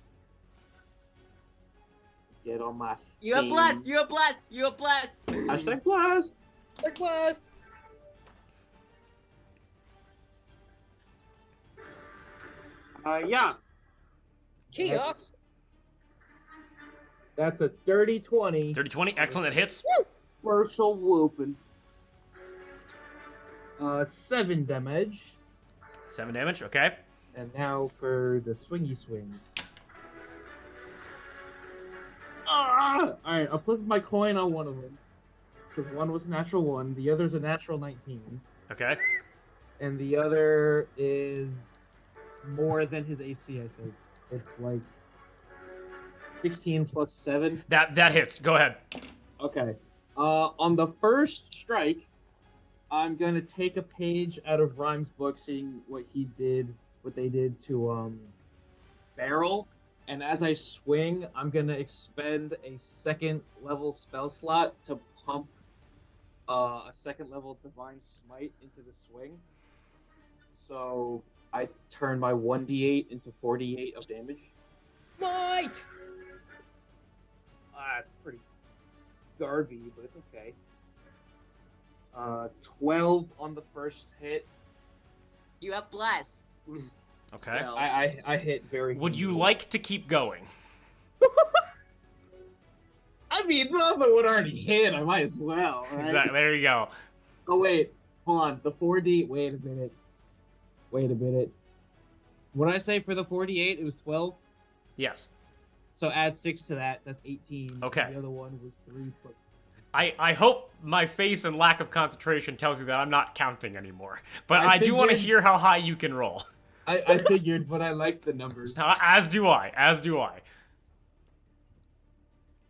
S7: Get on my
S3: You are
S7: thing.
S3: blessed! You are blessed! You are blessed!
S7: Hashtag blast!
S1: Like what?
S7: Yeah.
S1: Kia.
S7: That's a dirty 20.
S5: 30-20. Excellent. That hits.
S7: Commercial whooping. 7 damage.
S5: 7 damage. Okay.
S7: And now for the swingy swing. Alright, I'll flip my coin on one of them. Because one was a natural 1, the other's a natural 19.
S5: Okay.
S7: And the other is more than his AC, I think. It's like 16 plus 7.
S5: That hits. Go ahead.
S7: Okay. On the first strike, I'm gonna take a page out of Rhyme's book, seeing what they did to Barrel, and as I swing, I'm gonna expend a 2nd level spell slot to pump a 2nd level Divine Smite into the swing. So I turn my 1d8 into 48 of damage.
S1: Smite.
S7: It's pretty garby, but it's okay. 12 on the first hit.
S3: You are blessed!
S5: Okay.
S3: Still.
S7: I hit very.
S5: Would you
S7: easily.
S5: like to keep going?
S7: I mean, the other one already hit. I might as well. Right?
S5: Exactly. There you go.
S7: Oh wait, hold on. The 4D. Wait a minute. When I say for the 48, it was 12.
S5: Yes.
S7: So add 6 to that. That's 18.
S5: Okay.
S7: The other one was 3.
S5: I hope my face and lack of concentration tells you that I'm not counting anymore. But I do want to
S7: figured-
S5: hear how high you can roll.
S7: I figured, but I like the numbers.
S5: As do I.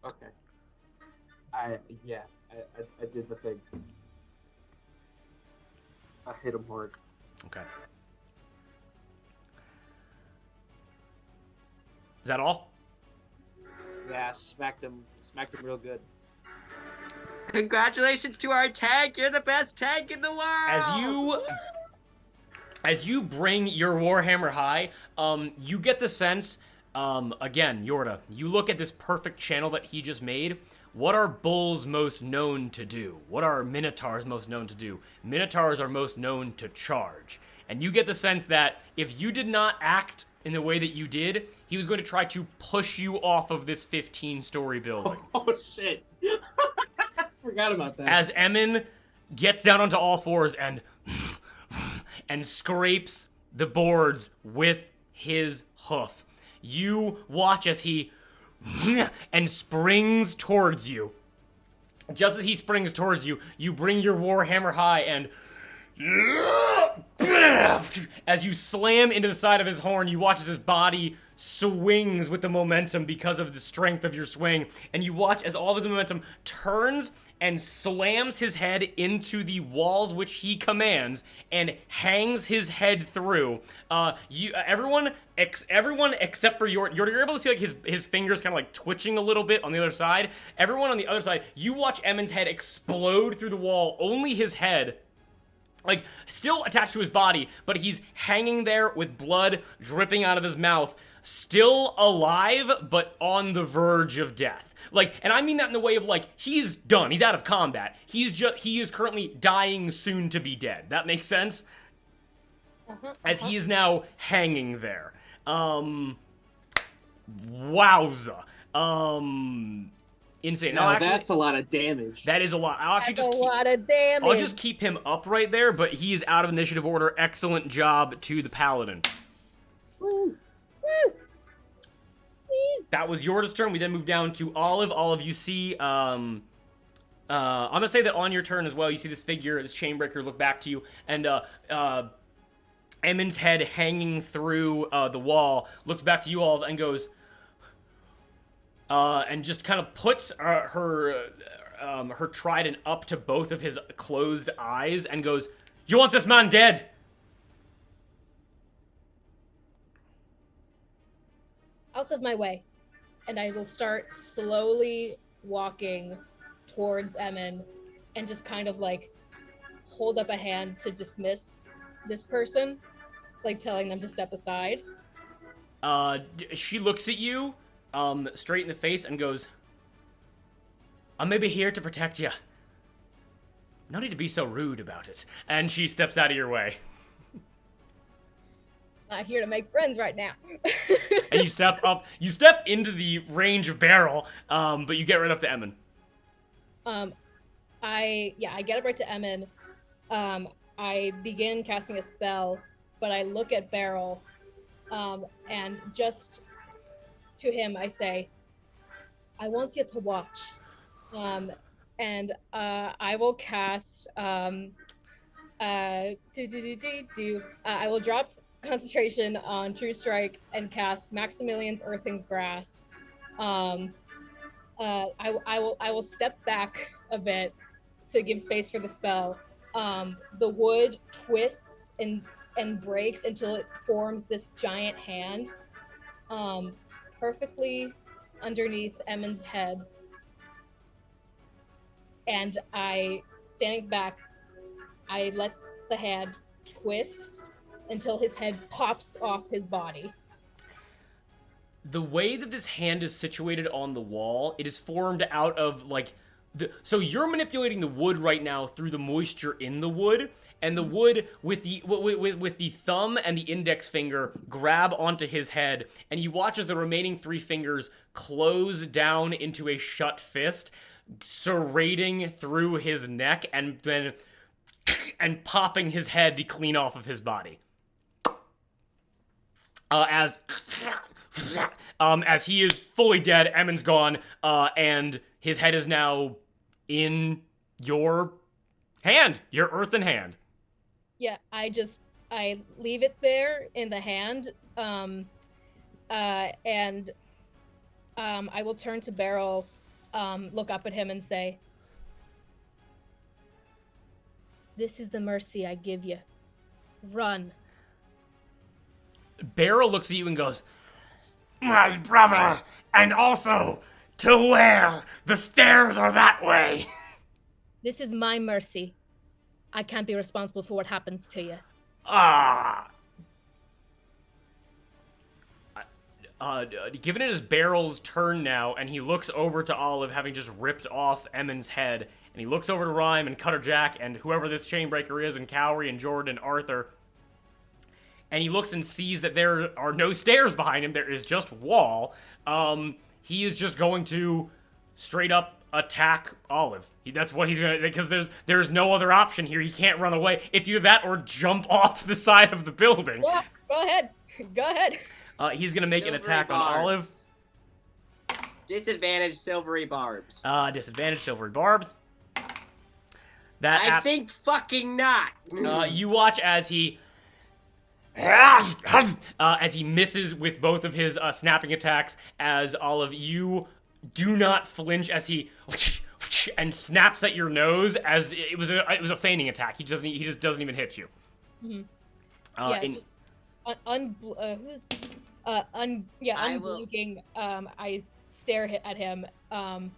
S7: Okay. I did the thing. I hit him hard.
S5: Okay. Is that all?
S7: Yeah, smacked him real good.
S3: Congratulations to our tank! You're the best tank in the world!
S5: As you bring your Warhammer high, you get the sense, again, Yorda, you look at this perfect channel that he just made. What are bulls most known to do? What are minotaurs most known to do? Minotaurs are most known to charge. And you get the sense that if you did not act in the way that you did, he was going to try to push you off of this 15-story building.
S7: Oh shit! Forgot about that.
S5: As Emin gets down onto all fours and scrapes the boards with his hoof. You watch as he and springs towards you. Just as he springs towards you, you bring your Warhammer high and as you slam into the side of his horn, you watch as his body swings with the momentum because of the strength of your swing, and you watch as all of his momentum turns and slams his head into the walls which he commands and hangs his head through. Everyone except for you're able to see like his fingers kind of like twitching a little bit on the other side. Everyone on the other side, you watch Emin's head explode through the wall. Only his head, like, still attached to his body, but he's hanging there with blood dripping out of his mouth, still alive, but on the verge of death. Like, and I mean that in the way of, like, he's done. He's out of combat. He is currently dying soon to be dead. That makes sense? As he is now hanging there. Wowza. Insane.
S7: Now,
S5: Now, actually,
S7: that's a lot of damage.
S5: that is a lot. I'll actually
S1: That's
S5: just
S1: a lot of damage.
S5: I'll just keep him up right there, but he is out of initiative order. Excellent job to the paladin.
S1: Woo.
S5: That was Yorda's turn. We then move down to Olive. Olive, you see, I'm gonna say that on your turn as well, you see this figure, this chainbreaker, look back to you, and Emin's head hanging through the wall, looks back to you all and goes, and just kind of puts her trident up to both of his closed eyes and goes, "You want this man dead?"
S1: Out of my way. And I will start slowly walking towards Emin and just kind of like hold up a hand to dismiss this person, like telling them to step aside.
S5: She looks at you, straight in the face and goes, "I may be here to protect you. No need to be so rude about it." And she steps out of your way.
S1: Not here to make friends right now.
S5: And you step into the range of barrel, but you get right up to Emin.
S1: I get up right to Emin. I begin casting a spell, but I look at Beryl, and just to him I say, "I want you to watch." And I will cast I will drop concentration on True Strike and cast Maximilian's Earthen Grasp. I will step back a bit to give space for the spell. The wood twists and breaks until it forms this giant hand, perfectly underneath Emin's head. And standing back, I let the hand twist until his head pops off his body.
S5: The way that this hand is situated on the wall, it is formed out of like so you're manipulating the wood right now through the moisture in the wood, and the wood with the thumb and the index finger grab onto his head, and you watch as the remaining three fingers close down into a shut fist, serrating through his neck and then popping his head clean off of his body. As he is fully dead, Emin's gone, and his head is now in your hand, your earthen hand.
S1: Yeah, I leave it there in the hand, and I will turn to Beryl, look up at him and say, "This is the mercy I give you. Run."
S5: Beryl looks at you and goes,
S8: My brother, and also to where? The stairs are that way.
S1: This is my mercy. I can't be responsible for what happens to you.
S5: Given it is Barrel's turn now, and he looks over to Olive, having just ripped off Emmon's head, and he looks over to Rhyme and Cutter Jack and whoever this Chainbreaker is, and Cowrie and Jordan and Arthur, and he looks and sees that there are no stairs behind him, there is just wall. He is just going to straight up attack Olive. That's what he's gonna, because there's no other option here. He can't run away. It's either that or jump off the side of the building.
S1: Yeah, go ahead. Go ahead.
S5: He's gonna make an
S3: Silvery
S5: attack on Olive.
S3: barbs. Disadvantage silvery barbs.
S5: Disadvantage silvery barbs. That
S3: I think fucking not.
S5: you watch as he misses with both of his snapping attacks. As Olive, you do not flinch as he and snaps at your nose. As it was a feigning attack. He just doesn't even hit you.
S1: Mm-hmm.
S5: In-
S1: unblinking. I stare at him. I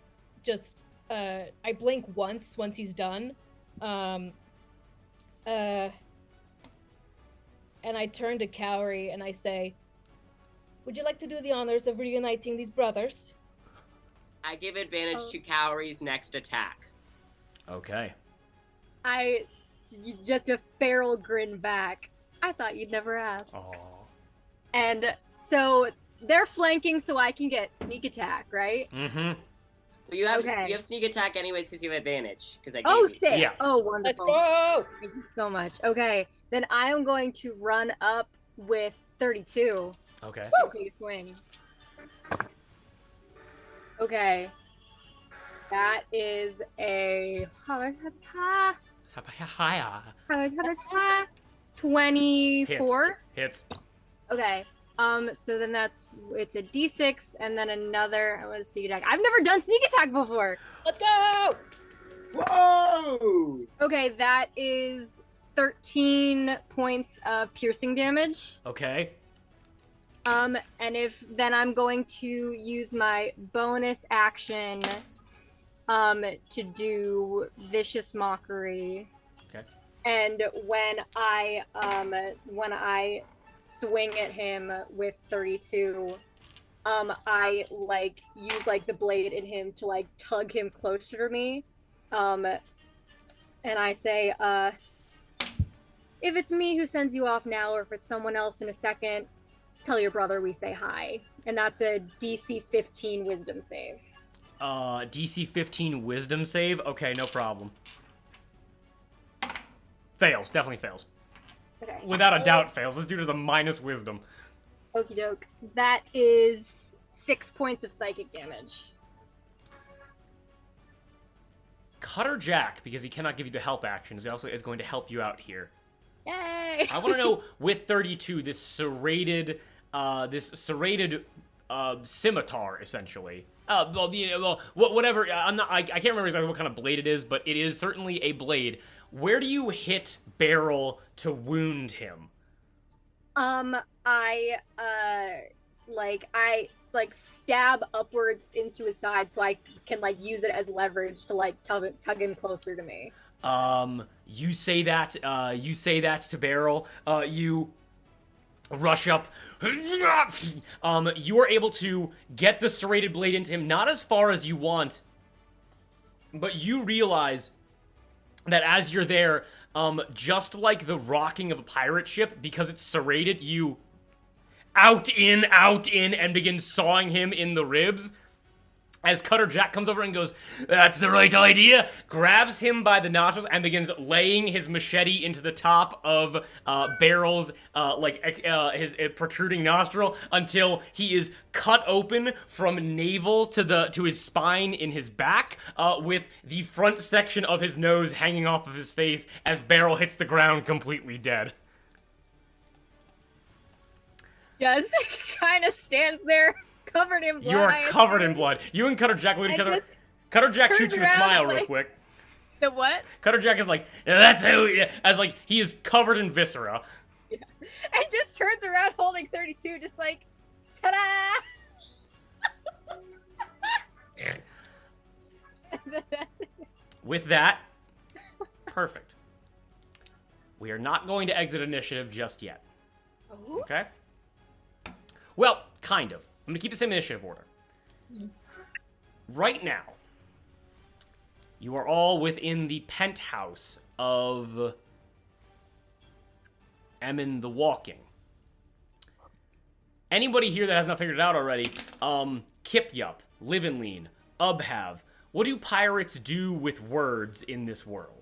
S1: blink once he's done. And I turn to Cowrie and I say, "Would you like to do the honors of reuniting these brothers?"
S3: I give advantage to Cowrie's next attack.
S5: Okay.
S4: Just a feral grin back. I thought you'd never ask.
S5: Aww.
S4: And so they're flanking so I can get sneak attack, right?
S5: Mm-hmm.
S3: Well, you have
S4: Okay.
S3: you have sneak attack anyways because you have advantage. Because I gave
S4: Oh,
S3: you.
S4: sick.
S5: Yeah.
S4: Oh,
S1: Let's
S4: wonderful.
S1: go.
S4: Thank you so much. Okay, then I am going to run up with 32
S5: Okay.
S4: and take a swing. Okay. That is a 24.
S5: Hits.
S4: Okay. So then it's a D6 and then another. I want to sneak attack. I've never done sneak attack before.
S1: Let's go.
S3: Whoa!
S4: Okay, that is 13 points of piercing damage.
S5: Okay.
S4: And then I'm going to use my bonus action to do vicious mockery.
S5: Okay.
S4: And when I swing at him with 32, I use the blade in him to tug him closer to me. And I say, if it's me who sends you off now, or if it's someone else in a second, tell your brother we say hi. And that's a DC 15 wisdom save.
S5: DC 15 wisdom save? Okay, no problem. Fails. Definitely fails.
S4: Okay.
S5: Without a doubt fails. This dude is a minus wisdom.
S4: Okie doke. That is 6 points of psychic damage.
S5: Cutter Jack, because he cannot give you the help actions, also is going to help you out here.
S4: Yay!
S5: I want to know, with 32, this serrated scimitar, essentially. Whatever. I can't remember exactly what kind of blade it is, but it is certainly a blade. Where do you hit Barrel to wound him?
S4: I stab upwards into his side so I can use it as leverage to tug him closer to me.
S5: You say that to Barrel. You rush up. You are able to get the serrated blade into him, not as far as you want, but you realize that as you're there, just like the rocking of a pirate ship, because it's serrated, you out in, and begin sawing him in the ribs. As Cutter Jack comes over and goes, "That's the right idea," grabs him by the nostrils and begins laying his machete into the top of Barrel's, his protruding nostril until he is cut open from navel to his spine in his back, with the front section of his nose hanging off of his face as Barrel hits the ground completely dead.
S4: Just kind of stands there, covered in blood.
S5: You are covered in blood. You and Cutter Jack look at each other. Cutter Jack shoots you a smile real quick.
S4: The what?
S5: Cutter Jack is like, "That's how," he is covered in viscera.
S4: Yeah. And just turns around holding 32, just ta-da! That's it.
S5: With that, perfect. We are not going to exit initiative just yet.
S1: Oh.
S5: Okay? Well, kind of. I'm going to keep the same initiative order. Right now, you are all within the penthouse of Emin the Walking. Anybody here that has not figured it out already, Kipyup, Livinlean, Ubhav, what do pirates do with words in this world?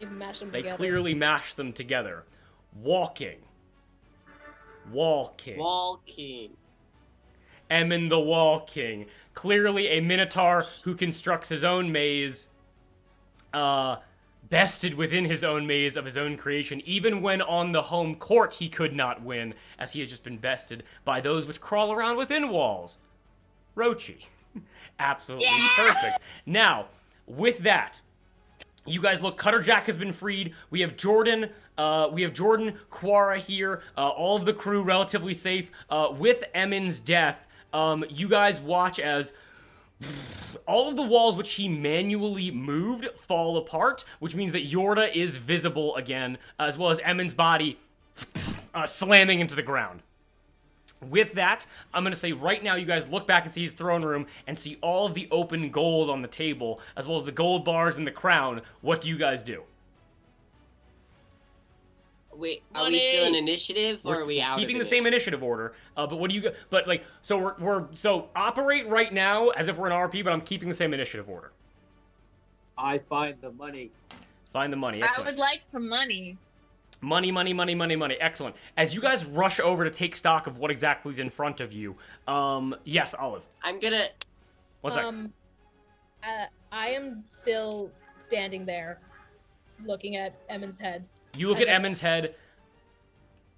S1: You mash them
S5: They
S1: together.
S5: clearly mash them together. Walking. Emin the Walking. Clearly a minotaur who constructs his own maze, bested within his own maze of his own creation. Even when on the home court he could not win, as he has just been bested by those which crawl around within walls. Rochi. Absolutely perfect. Now, with that, you guys look, Cutterjack has been freed. We have Jordan, Quara here, all of the crew relatively safe. With Emin's death, you guys watch as all of the walls which he manually moved fall apart, which means that Yorda is visible again, as well as Emin's body slamming into the ground. With that, I'm going to say right now you guys look back and see his throne room and see all of the open gold on the table, as well as the gold bars and the crown. What do you guys do?
S3: Wait, are we still in initiative, or are we out?
S5: Keeping the same initiative order, but what do you? But like, so we're so operate right now as if we're an RP, but I'm keeping the same initiative order.
S7: I find the money.
S5: Find the money.
S2: I
S5: Excellent.
S2: would like some money.
S5: Money. Excellent. As you guys rush over to take stock of what exactly is in front of you, yes, Olive.
S3: I'm gonna.
S5: One second.
S1: I am still standing there, looking at Emin's head.
S5: You look at Emin's head.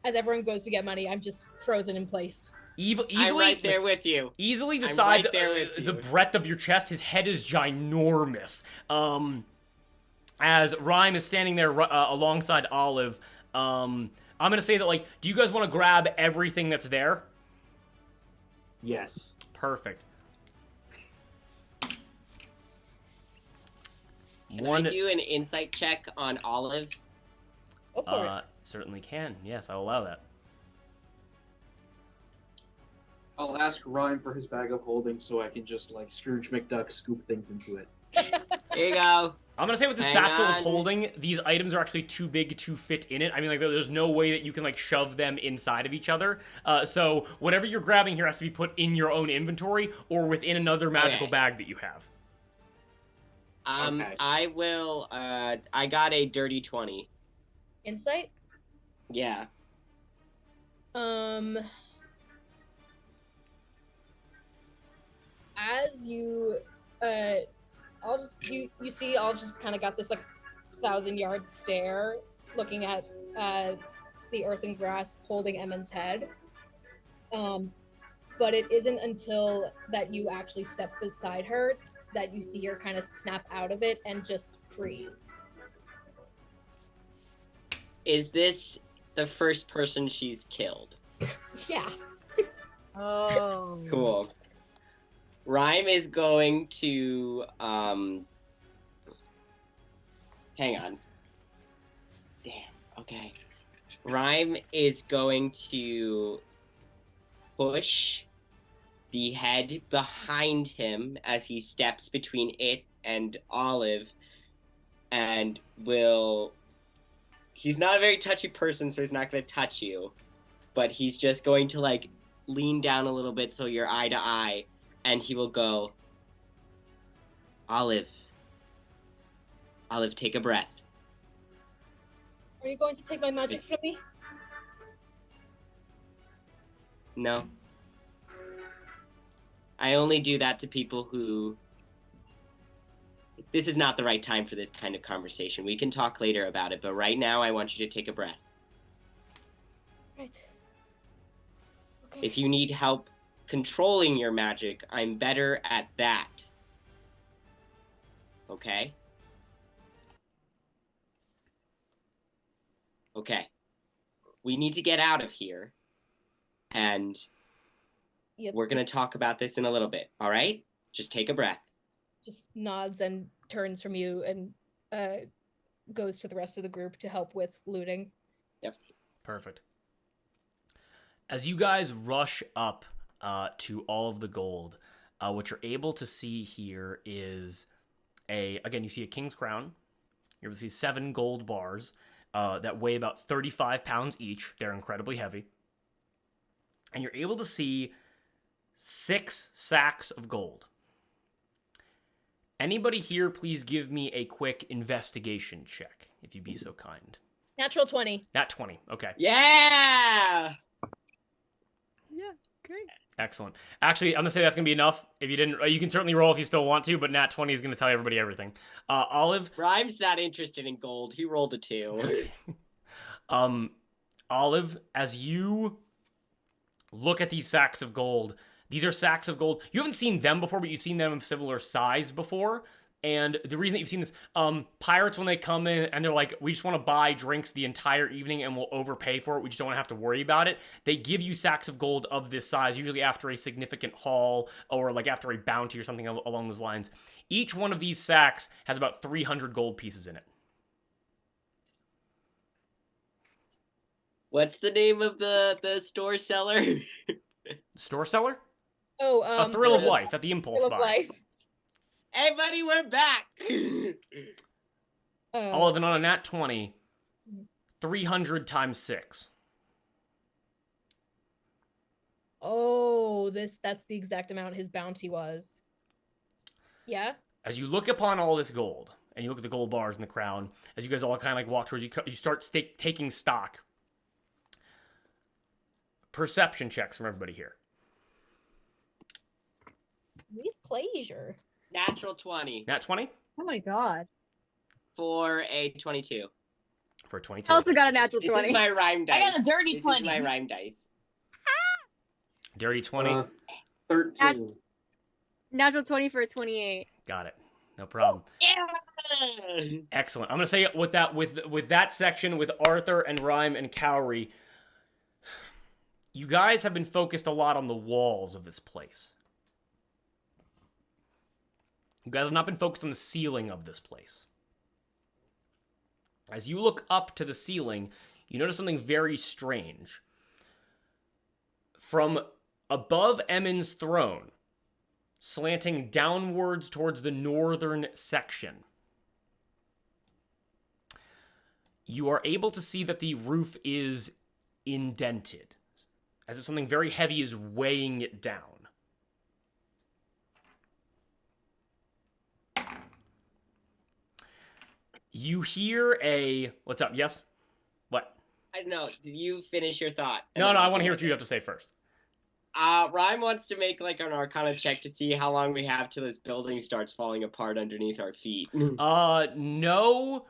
S1: As everyone goes to get money, I'm just frozen in place.
S5: Easily,
S3: I'm right there with you.
S5: Easily the
S3: I'm
S5: size,
S3: right there with
S5: the
S3: you.
S5: breadth of your chest. His head is ginormous. As Rhyme is standing there alongside Olive, I'm gonna say that, like, do you guys want to grab everything that's there?
S7: Yes.
S5: Perfect.
S3: Can I do an insight check on Olive?
S1: Go for it.
S5: Certainly can. Yes, I'll allow that.
S7: I'll ask Ryan for his bag of holding so I can just, like, Scrooge McDuck scoop things into it.
S3: Here you go.
S5: I'm gonna say with the
S3: Hang
S5: satchel of
S3: on.
S5: holding, these items are actually too big to fit in it. I mean, like, there's no way that you can, like, shove them inside of each other. So whatever you're grabbing here has to be put in your own inventory or within another magical bag that you have.
S3: Okay. I will. I got a dirty 20.
S1: Insight?
S3: Yeah.
S1: As you, I'll just you see, I'll just kind of got this like 1,000-yard stare, looking at the earthen grasp holding Emin's head. But it isn't until that you actually step beside her that you see her kind of snap out of it and just freeze.
S3: Is this the first person she's killed?
S1: Yeah.
S4: Oh.
S3: Cool. Rhyme is going to hang on. Damn. Okay. Rhyme is going to push the head behind him as he steps between it and Olive, and will. He's not a very touchy person, so he's not going to touch you, but he's just going to, like, lean down a little bit so you're eye to eye, and he will go, Olive, take a breath.
S1: Are you going to take my magic from me?
S3: No. I only do that to people who... This is not the right time for this kind of conversation. We can talk later about it, but right now I want you to take a breath.
S1: Right. Okay.
S3: If you need help controlling your magic, I'm better at that. Okay? Okay. We need to get out of here, and
S1: Yep,
S3: we're going to talk about this in a little bit, all right? Just take a breath.
S1: just nods and turns from you and goes to the rest of the group to help with looting.
S5: Perfect. As you guys rush up to all of the gold, what you're able to see here is again, you see a king's crown. You're able to see 7 gold bars that weigh about 35 pounds each. They're incredibly heavy. And you're able to see 6 sacks of gold. Anybody here, please give me a quick investigation check, if you'd be so kind.
S1: Natural 20.
S5: Nat 20. Okay.
S3: Yeah.
S4: Yeah, great.
S5: Excellent. Actually, I'm gonna say that's gonna be enough. If you didn't, you can certainly roll if you still want to, but Nat 20 is gonna tell everybody everything. Olive.
S3: Rhyme's not interested in gold. He rolled a 2.
S5: Olive, as you look at these sacks of gold, these are sacks of gold. You haven't seen them before, but you've seen them of similar size before. And the reason that you've seen this, pirates, when they come in and they're like, we just want to buy drinks the entire evening and we'll overpay for it. We just don't want to have to worry about it. They give you sacks of gold of this size, usually after a significant haul or like after a bounty or something along those lines. Each one of these sacks has about 300 gold pieces in it.
S3: What's the name of the store seller?
S5: Store seller?
S1: Oh,
S5: A Thrill of Life at the Impulse
S1: Thrill of
S5: Buy.
S1: Life.
S3: Hey, buddy, we're back.
S5: Olive, and on a nat 20, 300 times 6.
S1: Oh, that's the exact amount his bounty was. Yeah?
S5: As you look upon all this gold, and you look at the gold bars in the crown, as you guys all kind of like walk towards you start taking stock. Perception checks from everybody here.
S1: With pleasure.
S3: Natural 20
S5: Nat 20
S4: Oh my god.
S3: for a 22.
S5: for 22.
S4: Also got a natural
S3: This
S4: 20.
S3: is my rhyme dice.
S2: I got a dirty
S3: This
S2: 20.
S3: is my rhyme dice.
S5: Dirty 20.
S7: 13.
S4: Natural 20 for a 28.
S5: Got it. No problem.
S3: Yeah.
S5: Excellent. I'm gonna say with that section with Arthur and Rhyme and Cowrie, you guys have been focused a lot on the walls of this place. You guys have not been focused on the ceiling of this place. As you look up to the ceiling, you notice something very strange. From above Emmon's throne, slanting downwards towards the northern section, you are able to see that the roof is indented, as if something very heavy is weighing it down. You hear a... What's up? Yes? What?
S3: I don't know. Did you finish your thought?
S5: No, I want to hear what you have to say first.
S3: Rhyme wants to make like an Arcana check to see how long we have till this building starts falling apart underneath our feet.
S5: No.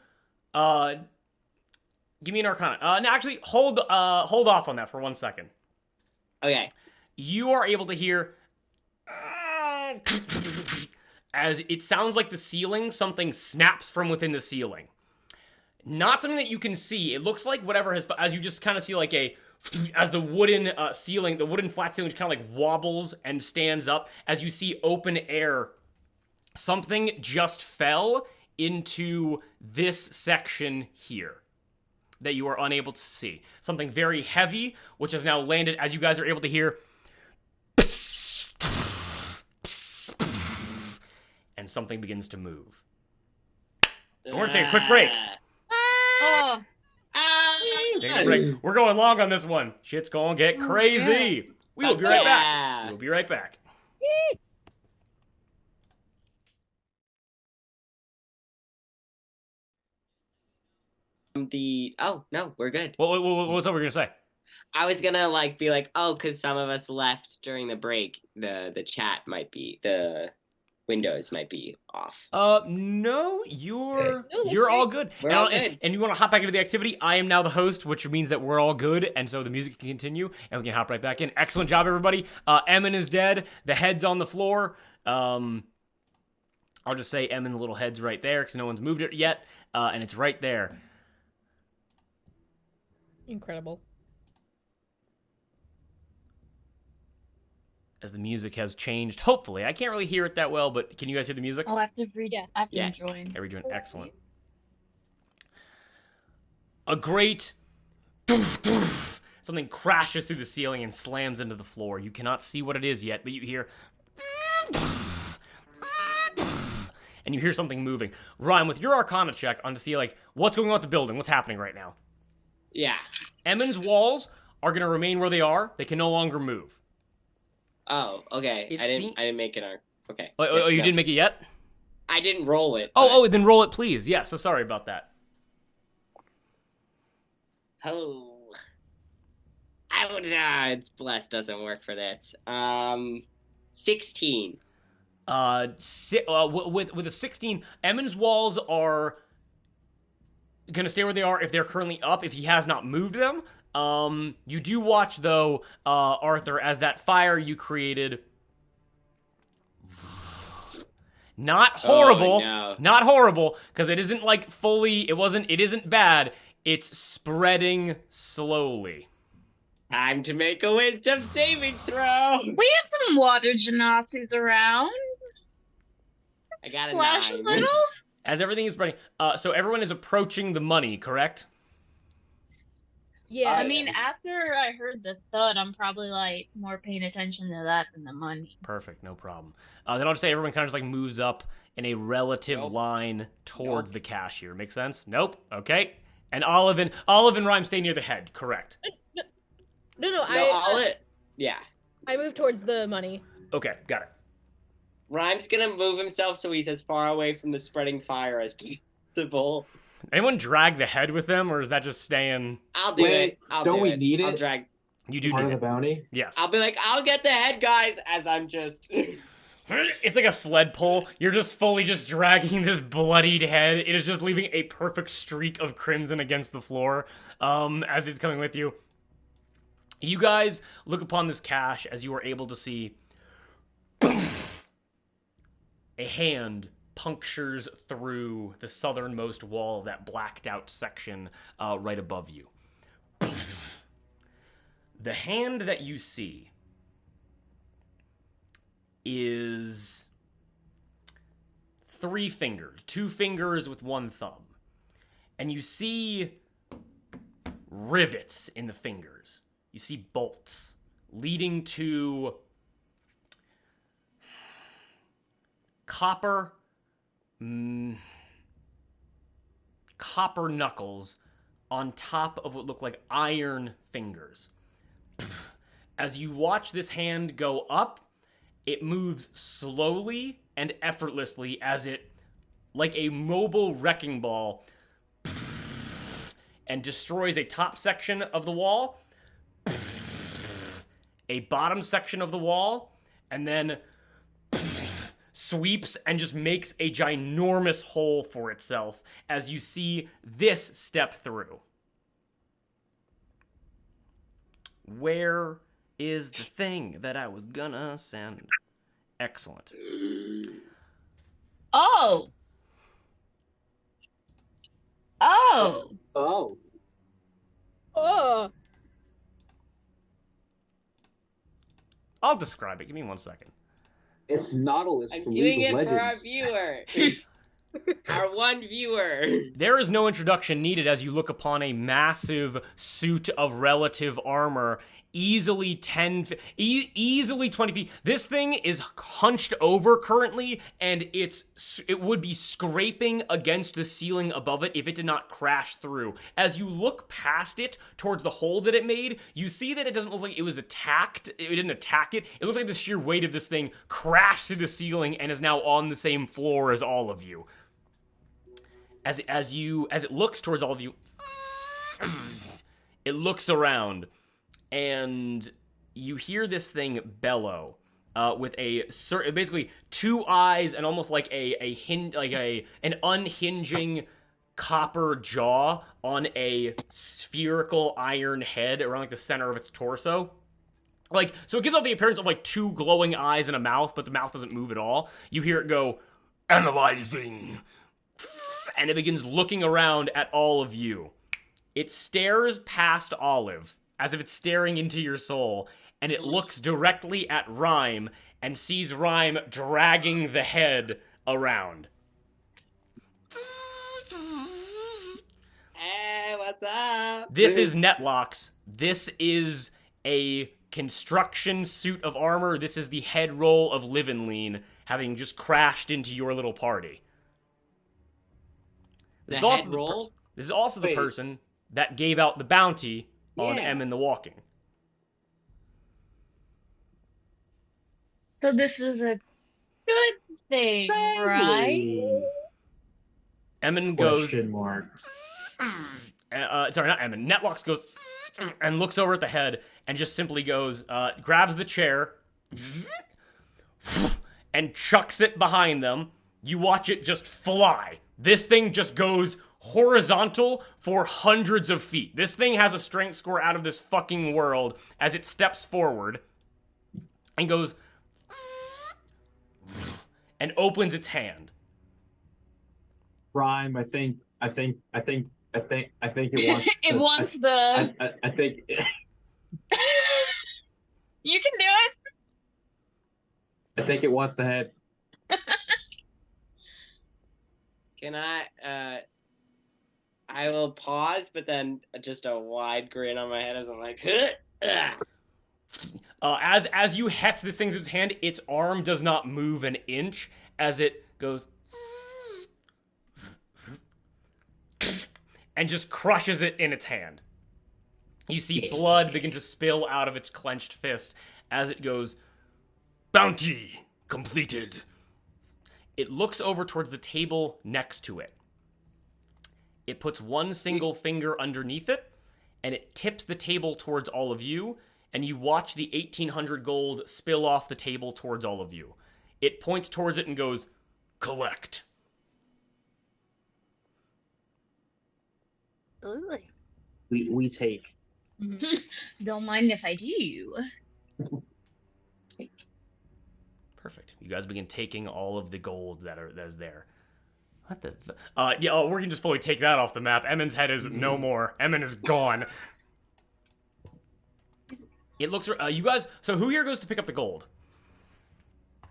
S5: Give me an Arcana. No, actually, hold off on that for 1 second.
S3: Okay.
S5: You are able to hear... as it sounds like the ceiling, something snaps from within the ceiling. Not something that you can see. It looks like whatever has... As you just kind of see like a... As the wooden ceiling, the wooden flat ceiling kind of like wobbles and stands up, as you see open air, something just fell into this section here that you are unable to see. Something very heavy, which has now landed, as you guys are able to hear, and something begins to move. We're going to take a quick break.
S2: Oh,
S5: Take a break. We're going long on this one. Shit's going to get crazy. We will be right back. We will be right back.
S3: Oh no, we're good.
S5: What's up we're going to say?
S3: I was gonna like be like, oh, because some of us left during the break. The chat might be, the windows might be off.
S5: No, you're
S1: that's
S5: all
S1: great.
S5: good.
S3: We're
S5: and,
S3: all
S5: and-
S3: good.
S5: and you want to hop back into the activity? I am now the host, which means that we're all good, and so the music can continue, and we can hop right back in. Excellent job, everybody. Emmon is dead. The head's on the floor. I'll just say Emmon's little head's right there because no one's moved it yet, and it's right there.
S1: Incredible.
S5: As the music has changed, hopefully. I can't really hear it that well, but can you guys hear the music?
S2: I'll have to read.
S1: Yeah.
S2: I have to
S3: Yes.
S2: join.
S5: Every joint, excellent. a great something crashes through the ceiling and slams into the floor. You cannot see what it is yet, but you hear and you hear something moving. Ryan, with your Arcana check on to see like what's going on with the building, what's happening right now.
S3: Yeah.
S5: Emmon's walls are going to remain where they are. They can no longer move.
S3: Oh, okay.
S5: It
S3: I didn't make it. Okay.
S5: Oh, you didn't make it yet?
S3: I didn't roll it.
S5: Oh, then roll it, please. Yeah, so sorry about that.
S3: Oh. I would. Bless doesn't work for this. 16.
S5: With a 16, Emmon's walls are gonna stay where they are if they're currently up. If he has not moved them, you do watch though, Arthur, as that fire you created. Not horrible, not horrible, because it isn't like fully. It isn't bad. It's spreading slowly.
S3: Time to make a wisdom saving throw.
S2: We have some water genasies around.
S3: I got a
S2: Flash a
S3: 9.
S2: little.
S5: As everything is spreading, so everyone is approaching the money, correct?
S1: Yeah.
S2: I mean, after I heard the thud, I'm probably like more paying attention to that than the money.
S5: Perfect, no problem. Then I'll just say everyone kind of just like moves up in a relative line towards the cashier. Make sense? Nope. Okay. And Olive and Rhyme stay near the head. Correct.
S1: No,
S3: yeah.
S1: I move towards the money.
S5: Okay, got it.
S3: Rhyme's gonna move himself so he's as far away from the spreading fire as possible.
S5: Anyone drag the head with them, or is that just staying?
S3: I'll do it.
S6: Don't we need
S3: I'll
S6: it?
S3: drag.
S5: You do
S6: Part
S5: need
S6: of the
S5: it.
S6: bounty?
S5: Yes.
S3: I'll be like, I'll get the head, guys, as I'm just.
S5: It's like a sled pull. You're just fully just dragging this bloodied head. It is just leaving a perfect streak of crimson against the floor as it's coming with you. You guys look upon this cache as you are able to see a hand punctures through the southernmost wall of that blacked out section right above you. The hand that you see is 3-fingered, 2 fingers with 1 thumb. And you see rivets in the fingers. You see bolts leading to copper knuckles on top of what look like iron fingers. As you watch this hand go up, it moves slowly and effortlessly as it, like a mobile wrecking ball, and destroys a top section of the wall, a bottom section of the wall, and then sweeps and just makes a ginormous hole for itself as you see this step through. Where is the thing that I was gonna send? Excellent.
S2: Oh.
S7: Oh.
S1: Oh.
S5: I'll describe it. Give me 1 second.
S7: It's Nautilus
S3: I'm
S7: from
S3: doing
S7: League
S3: it
S7: of
S3: for our
S7: Legends.
S3: viewer. Our one viewer.
S5: There is no introduction needed as you look upon a massive suit of relative armor, easily 20 feet. This thing is hunched over currently, and it would be scraping against the ceiling above it if it did not crash through. As you look past it towards the hole that it made, you see that it doesn't look like it was attacked. It didn't attack it. It looks like the sheer weight of this thing crashed through the ceiling and is now on the same floor as all of you. As it looks towards all of you, it looks around, and you hear this thing bellow with basically 2 eyes and almost like an unhinging copper jaw on a spherical iron head around like the center of its torso. So it gives off the appearance of like 2 glowing eyes and a mouth, but the mouth doesn't move at all. You hear it go, analyzing. And it begins looking around at all of you. It stares past Olive, as if it's staring into your soul, and it looks directly at Rhyme, and sees Rhyme dragging the head around.
S3: Let's What's up?
S5: This is Netlocks. This is a construction suit of armor. This is the head roll of Livenlean, having just crashed into your little party. This
S3: The
S5: is also
S3: head
S5: the
S3: roll?
S5: This is also the
S7: Wait.
S5: person that gave out the bounty on
S3: Yeah.
S5: Em the Walking.
S2: So this is a good thing, right?
S7: Friendly.
S5: Emin goes.
S7: Question mark.
S5: Sorry, not Emin. Netlocks goes and looks over at the head and just simply goes, grabs the chair and chucks it behind them. You watch it just fly. This thing just goes horizontal for hundreds of feet. This thing has a strength score out of this fucking world as it steps forward and goes and opens its hand.
S7: Rhyme. I think it wants.
S2: It wants the.
S7: I think.
S2: You can do it.
S7: I think it wants the head.
S3: Can I will pause, but then just a wide grin on my head as I'm like,
S5: As you heft this thing to its hand, its arm does not move an inch as it goes and just crushes it in its hand. You see blood begin to spill out of its clenched fist as it goes,
S8: Bounty completed.
S5: it looks over towards the table next to it. It puts one single finger underneath it, and it tips the table towards all of you, and you watch the 1,800 gold spill off the table towards all of you. It points towards it and goes,
S8: Collect.
S4: Absolutely.
S7: We take.
S2: Don't mind if I do.
S5: Perfect. You guys begin taking all of the gold that is there. What the? We can just fully take that off the map. Emin's head is no more. Emin is gone. It looks. You guys. So who here goes to pick up the gold?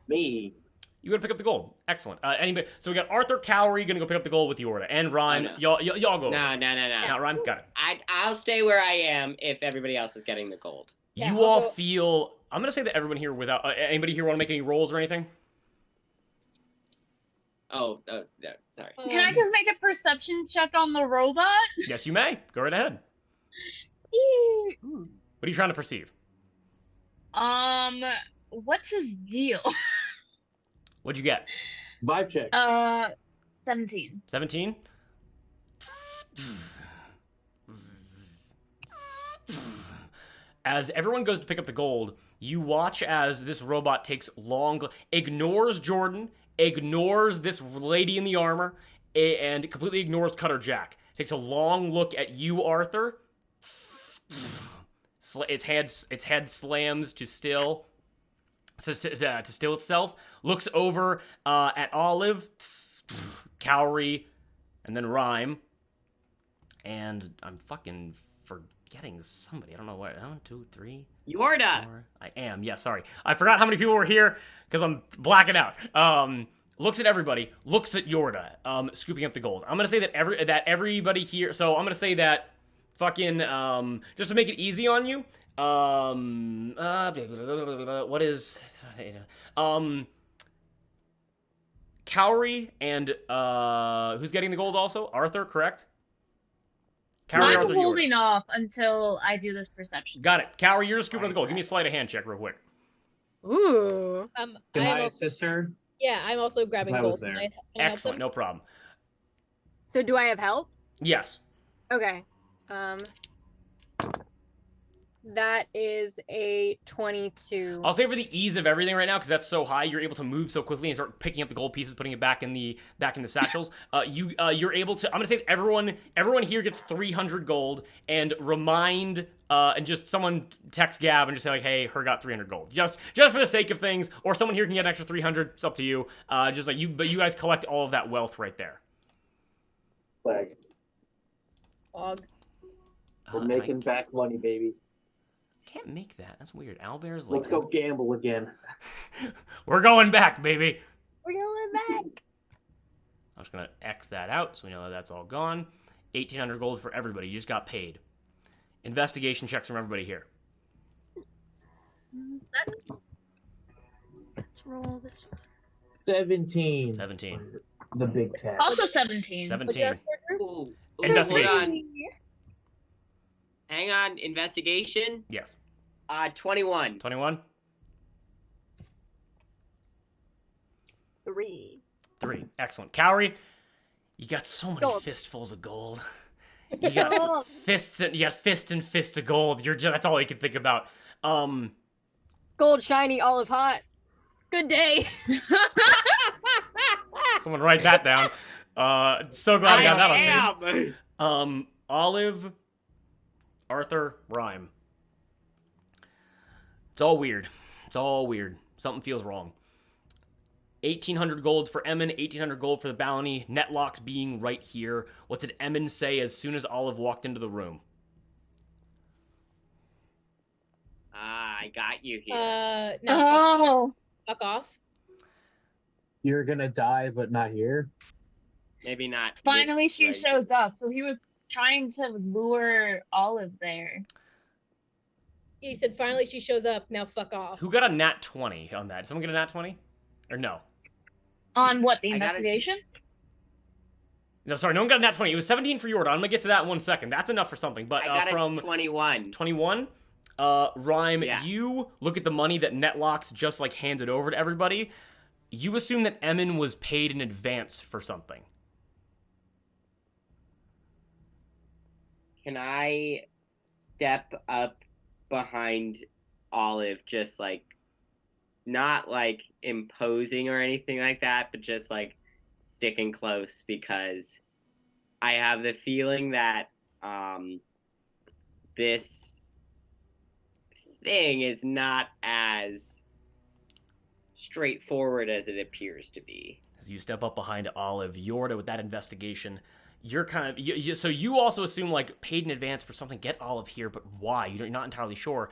S7: Me.
S5: You gotta pick up the gold. Excellent. Anybody? So we got Arthur Cowrie gonna go pick up the gold with Yorda, and Rhyme.
S3: Oh, no.
S5: Y'all go.
S3: No.
S5: Now, Rhyme, got it.
S3: I'll stay where I am if everybody else is getting the gold.
S1: Yeah,
S5: You
S1: I'll
S5: all
S1: go-
S5: feel. I'm gonna say that everyone here, without anybody here, want to make any rolls or anything?
S3: Oh, no, sorry.
S2: Can I just make a perception check on the robot?
S5: Yes, you may. Go right ahead.
S2: Ooh.
S5: What are you trying to perceive?
S2: What's his deal?
S5: What'd you get?
S7: Vibe check.
S2: 17.
S5: 17. As everyone goes to pick up the gold, you watch as this robot takes ignores Jordan, ignores this lady in the armor, and completely ignores Cutter Jack. Takes a long look at you, Arthur. Its head slams to still itself. Looks over at Olive, Cowrie, and then Rhyme. And I'm fucking forgetting somebody. I don't know what. 1, 2, 3.
S3: Yorda!
S5: 4. I am. Yeah, sorry. I forgot how many people were here because I'm blacking out. Looks at everybody. Looks at Yorda. Scooping up the gold. I'm gonna say that everybody here. So I'm gonna say that fucking just to make it easy on you. What is Cowrie and who's getting the gold also? Arthur, correct? Cowrie,
S2: I'm
S5: Arthur, Yorda.
S2: holding off until I do this perception.
S5: Got it. Cowrie, you're just scooping up the gold. Give me a sleight of hand check real quick.
S4: Ooh.
S7: Can
S1: I'm
S7: I
S1: also,
S7: assist her?
S1: yeah, I'm also grabbing
S7: I was
S1: gold.
S7: there.
S1: Can I help
S5: Excellent,
S1: them?
S5: no problem.
S4: So do I have help?
S5: Yes.
S4: Okay. That is a 22.
S5: I'll say for the ease of everything right now, because that's so high, you're able to move so quickly and start picking up the gold pieces, putting it back in the satchels. You're able to. I'm gonna say that everyone here gets 300 gold, and remind and just someone text Gab and just say like, hey, her got 300 gold, just for the sake of things, or someone here can get an extra 300. It's up to you. Just like you, but you guys collect all of that wealth right there.
S7: Flag.
S1: Fog.
S7: We're making back money, baby.
S5: Can't make that. That's weird. Owlbear's like.
S7: Let's go gamble again.
S5: We're going back, baby.
S4: We're going back.
S5: I'm just gonna X that out so we know that that's all gone. 1,800 gold for everybody. You just got paid. Investigation checks from everybody here.
S4: Let's roll this one.
S7: 17.
S5: 17.
S7: The big cat.
S2: Also 17.
S5: 17.
S3: Ooh,
S5: Investigation.
S3: hold on. Hang on. Investigation.
S5: Yes.
S3: 21.
S5: 21.
S4: 3.
S5: 3. Excellent. Cowrie, you got so many
S4: Gold.
S5: fistfuls of gold. You got fists and fists of gold. That's all you can think about.
S4: Gold, shiny, olive hot. Good day.
S5: Someone write that down. So glad I got that on tape.
S3: am.
S5: Olive, Arthur, Rhyme. It's all weird. Something feels wrong. 1,800 gold for Emin, 1,800 gold for the bounty. Netlocks being right here. What did Emin say as soon as Olive walked into the room?
S3: I got you here.
S1: No,
S2: Oh.
S1: fuck off.
S7: You're gonna die, but not here.
S3: Maybe not.
S2: Finally, she
S3: right.
S2: shows up. So he was trying to lure Olive there.
S1: He said, finally she shows up, now fuck off.
S5: Who got a nat 20 on that? Did someone get a nat 20? Or no?
S2: On what, the
S3: I got it.
S2: investigation?
S5: No, sorry, no one got a nat 20. It was 17 for Yorda. I'm gonna get to that in 1 second. That's enough for something. But
S3: I got
S5: from
S3: 21.
S5: 21, Rhyme,
S3: Yeah.
S5: you look at the money that Netlocks just like handed over to everybody. You assume that Emin was paid in advance for something.
S3: Can I step up behind Olive, just like, not like imposing or anything like that, but just like sticking close, because I have the feeling that this thing is not as straightforward as it appears to be.
S5: As you step up behind Olive, Yorda, with that investigation, you're kind of so you also assume like paid in advance for something. Get Olive here, but why? You're not entirely sure.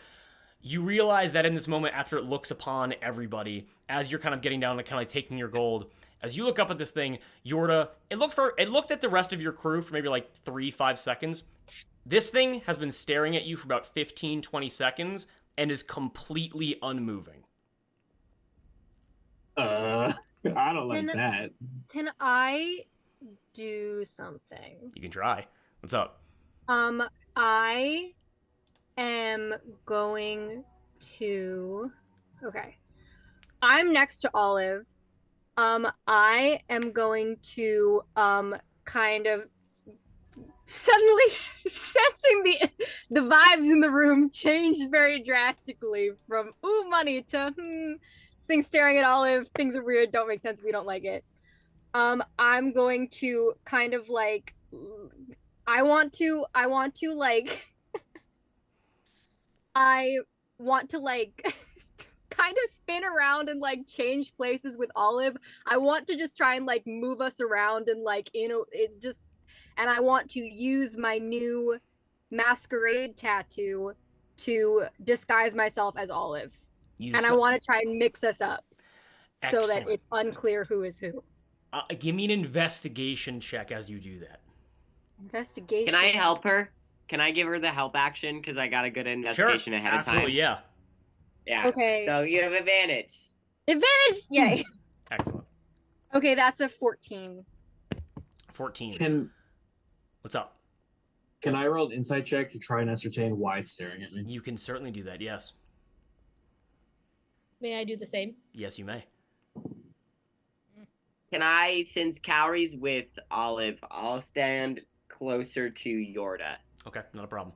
S5: You realize that in this moment, after it looks upon everybody, as you're kind of getting down and kind of like taking your gold, as you look up at this thing, Yorda, it looked at the rest of your crew for maybe like 3-5 seconds. This thing has been staring at you for about 15-20 seconds and is completely unmoving.
S7: I don't like that.
S4: Can I do something?
S5: You can try. What's up?
S4: I am going to. Okay. I'm next to Olive. I am going to kind of suddenly sensing the vibes in the room change very drastically from ooh money to things staring at Olive, things are weird, don't make sense, we don't like it. I'm going to kind of like I want to like I want to like kind of spin around and like change places with Olive. I want to just try and like move us around and like and I want to use my new masquerade tattoo to disguise myself as Olive. And I want to try and mix us up so that it's unclear who is who.
S5: Give me an investigation check as you do that.
S4: Investigation.
S3: Can I help her? Can I give her the help action? Because I got a good investigation ahead of time.
S5: Absolutely, yeah.
S3: Yeah.
S4: Okay.
S3: So you have advantage.
S4: Advantage! Yay.
S5: Excellent.
S4: Okay, that's a 14.
S5: 14. What's up?
S7: Can I roll an insight check to try and ascertain why it's staring at me?
S5: You can certainly do that, yes.
S1: May I do the same?
S5: Yes, you may.
S3: Can I, since Cowrie's with Olive, I'll stand closer to Yorda.
S5: Okay, not a problem.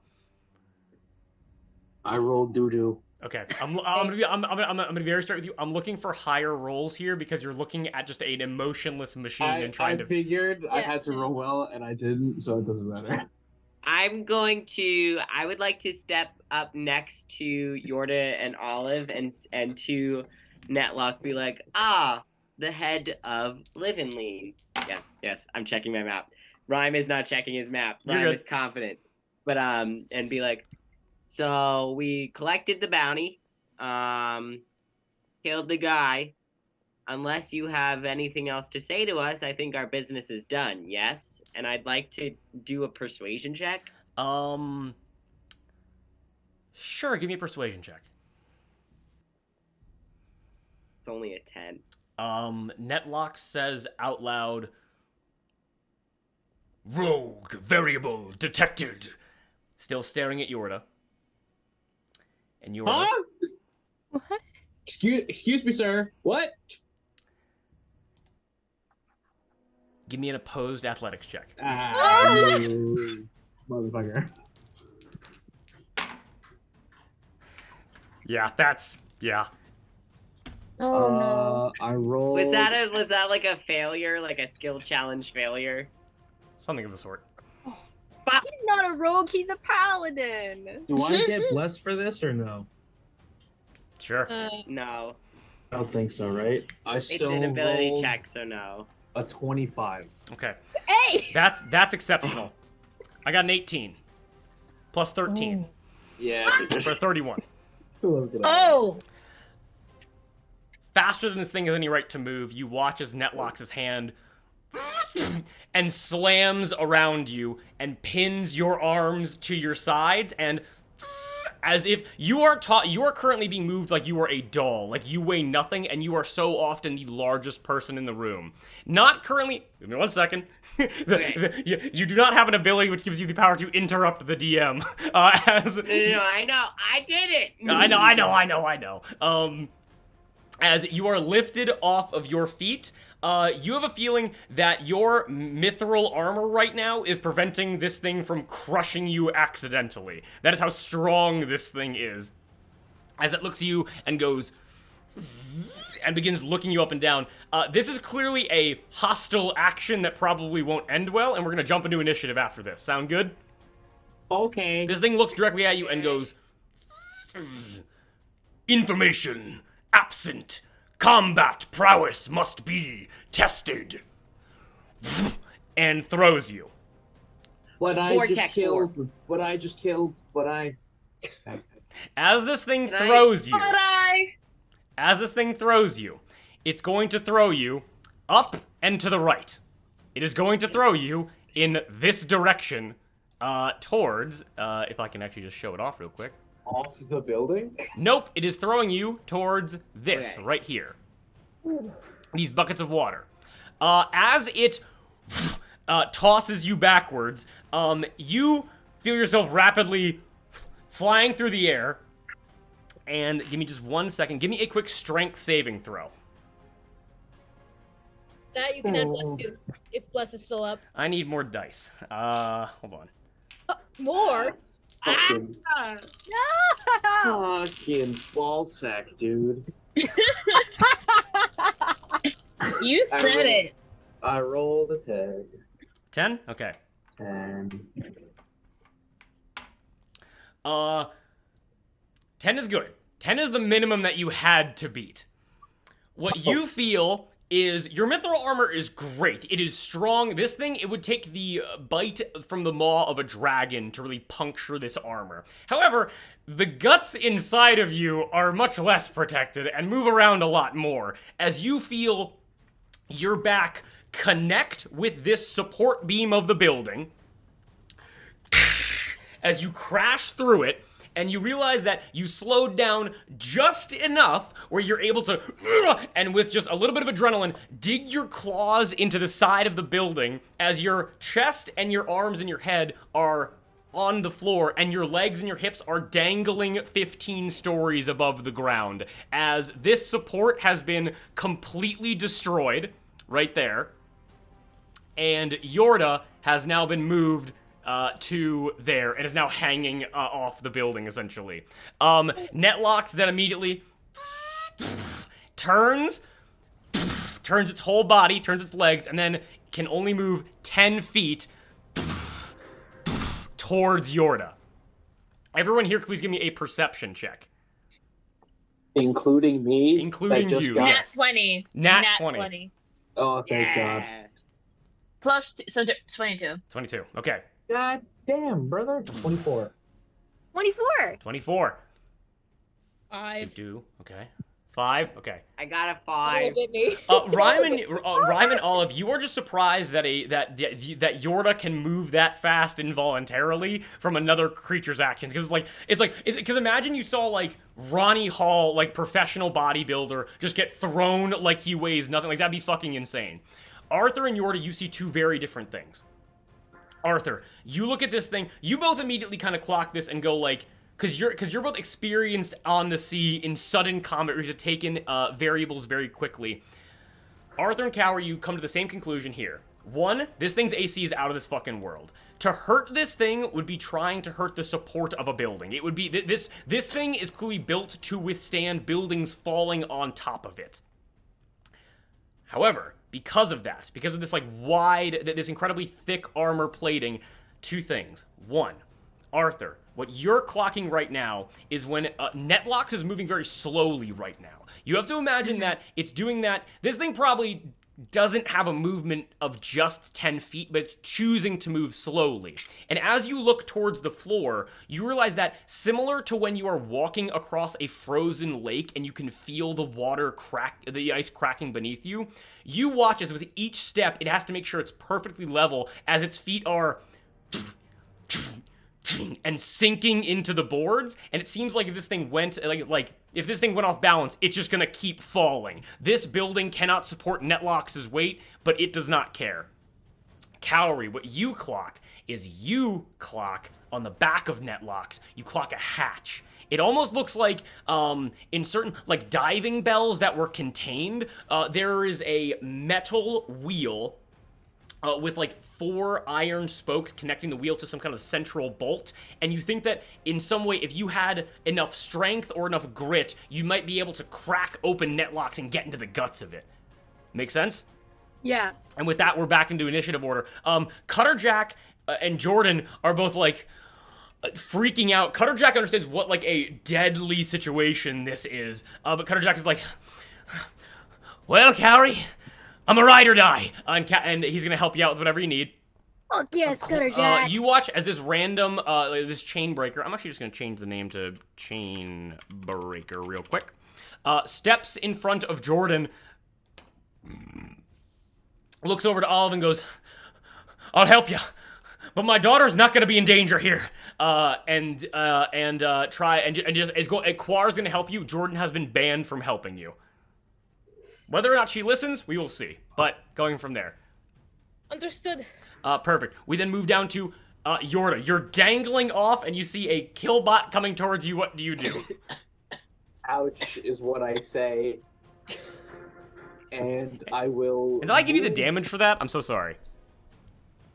S7: I rolled doo-doo.
S5: Okay, I'm gonna be very straight with you. I'm looking for higher rolls here because you're looking at just an emotionless machine and trying to.
S7: I figured I had to roll well, and I didn't, so it doesn't matter.
S3: I would like to step up next to Yorda and Olive and to Netlock be like, the head of Live and Lean. Yes, I'm checking my map. Rhyme is not checking his map. Rhyme is confident. But, and be like, so we collected the bounty, killed the guy, unless you have anything else to say to us, I think our business is done. Yes, and I'd like to do a persuasion check.
S5: Sure, give me a persuasion check.
S3: It's only a 10.
S5: Netlock says out loud,
S8: Rogue variable detected.
S5: still staring at Yorda. And Yorda.
S7: Huh?
S4: What?
S7: Excuse me, sir. What?
S5: Give me an opposed athletics check.
S7: Motherfucker.
S5: Yeah, yeah.
S2: Oh no.
S7: I rolled.
S3: Was that like a failure, like a skill challenge failure?
S5: Something of the sort.
S4: He's not a rogue, he's a paladin.
S6: Do I get blessed for this or no?
S5: Sure.
S3: No,
S7: I don't think so, right? I
S3: it's
S7: still
S3: an ability
S7: rolled
S3: check, so no.
S7: a 25.
S5: Okay.
S4: Hey!
S5: That's exceptional. I got an 18. Plus 13.
S7: Yeah.
S5: For 31.
S2: Oh.
S5: Faster than this thing has any right to move, you watch as Netlock's hand and slams around you and pins your arms to your sides, and as if you are currently being moved like you are a doll, like you weigh nothing and you are so often the largest person in the room. Not currently. Give me 1 second. You do not have an ability which gives you the power to interrupt the DM.
S3: No, I know, I did it.
S5: I know. As you are lifted off of your feet, you have a feeling that your mithril armor right now is preventing this thing from crushing you accidentally. That is how strong this thing is. As it looks at you and goes and begins looking you up and down. This is clearly a hostile action that probably won't end well, and we're going to jump into initiative after this. Sound good?
S7: Okay.
S5: This thing looks directly at you and goes,
S8: Information absent. Combat prowess must be tested.
S5: and throws you.
S3: Vortex
S7: just killed.
S5: As this thing
S3: Can I-
S5: throws you,
S2: Bye.
S5: as this thing throws you, it's going to throw you up and to the right. It is going to throw you in this direction towards, if I can actually just show it off real quick.
S7: Off the building?
S5: Nope, it is throwing you towards this
S3: Okay.
S5: right here. These buckets of water. As it tosses you backwards, you feel yourself rapidly flying through the air. And give me just 1 second. Give me a quick strength saving throw.
S1: That you can add bless to, if bless is still up.
S5: I need more dice. Hold on.
S1: More?
S7: Fucking,
S4: No!
S7: fucking ballsack, dude.
S2: You
S7: I
S2: said
S7: rolled-
S2: it.
S7: I rolled a 10.
S5: 10? Okay.
S7: 10.
S5: 10 is good. 10 is the minimum that you had to beat. What you feel is your mithril armor is great. It is strong. This thing, it would take the bite from the maw of a dragon to really puncture this armor. However, the guts inside of you are much less protected and move around a lot more as you feel your back connect with this support beam of the building as you crash through it. And you realize that you slowed down just enough where you're able to, and with just a little bit of adrenaline, dig your claws into the side of the building as your chest and your arms and your head are on the floor and your legs and your hips are dangling 15 stories above the ground as this support has been completely destroyed right there. And Yorda has now been moved to there and is now hanging off the building, essentially. Netlocks then immediately turns its whole body, turns its legs, and then can only move 10 feet towards Yorda. Everyone here, please give me a perception check.
S7: Including me?
S5: Including
S7: that just
S5: you,
S7: got-
S5: yes.
S2: Nat 20.
S5: Nat 20.
S7: Oh, thank God.
S3: Yeah.
S2: Plus, so 22.
S5: 22. Okay.
S7: God damn, brother. 24.
S4: 24.
S5: 24.
S1: 5.
S5: Okay. 5? Okay.
S3: I got a
S1: Don't
S3: 5.
S1: look at me.
S5: Ryman Olive, you are just surprised that that Yorda can move that fast involuntarily from another creature's actions. Because imagine you saw like Ronnie Hall, like professional bodybuilder, just get thrown like he weighs nothing. Like that'd be fucking insane. Arthur and Yorda, you see two very different things. Arthur, you look at this thing, you both immediately kind of clock this and go like, because you're both experienced on the sea in sudden combat where you have taken variables very quickly. Arthur and Cower, you come to the same conclusion here. One, this thing's AC is out of this fucking world. To hurt this thing would be trying to hurt the support of a building. It would be this thing is clearly built to withstand buildings falling on top of it. However, because of this like this incredibly thick armor plating, two things. One, Arthur, what you're clocking right now is when Netlocks is moving very slowly right now. You have to imagine that it's doing that. This thing probably doesn't have a movement of just 10 feet, but it's choosing to move slowly. And as you look towards the floor, you realize that similar to when you are walking across a frozen lake and you can feel the ice cracking beneath you, you watch as with each step, it has to make sure it's perfectly level as its feet are and sinking into the boards, and it seems like if this thing went if this thing went off balance, it's just gonna keep falling. This building cannot support Netlocks' weight, but it does not care. Calorie, what you clock is you clock on the back of Netlocks. You clock a hatch. It almost looks like in certain like diving bells that were contained, there is a metal wheel with like 4 iron spokes connecting the wheel to some kind of central bolt, and you think that in some way, if you had enough strength or enough grit, you might be able to crack open Netlocks and get into the guts of it. Make sense?
S4: Yeah.
S5: And with that, we're back into initiative order. Cutterjack and Jordan are both like freaking out. Cutterjack understands what like a deadly situation this is, but Cutterjack is like, well, Cowrie, I'm a ride or die, and he's gonna help you out with whatever you need.
S4: Fuck yes, Cutterjack.
S5: You watch as this random, this chain breaker. I'm actually just gonna change the name to chain breaker real quick. Steps in front of Jordan, looks over to Olive and goes, "I'll help you, but my daughter's not gonna be in danger here." Quar's gonna help you. Jordan has been banned from helping you. Whether or not she listens, we will see. But going from there.
S1: Understood.
S5: Perfect. We then move down to Yorda. You're dangling off, and you see a killbot coming towards you. What do you do?
S7: Ouch is what I say. And I will...
S5: Did I give you the damage for that? I'm so sorry.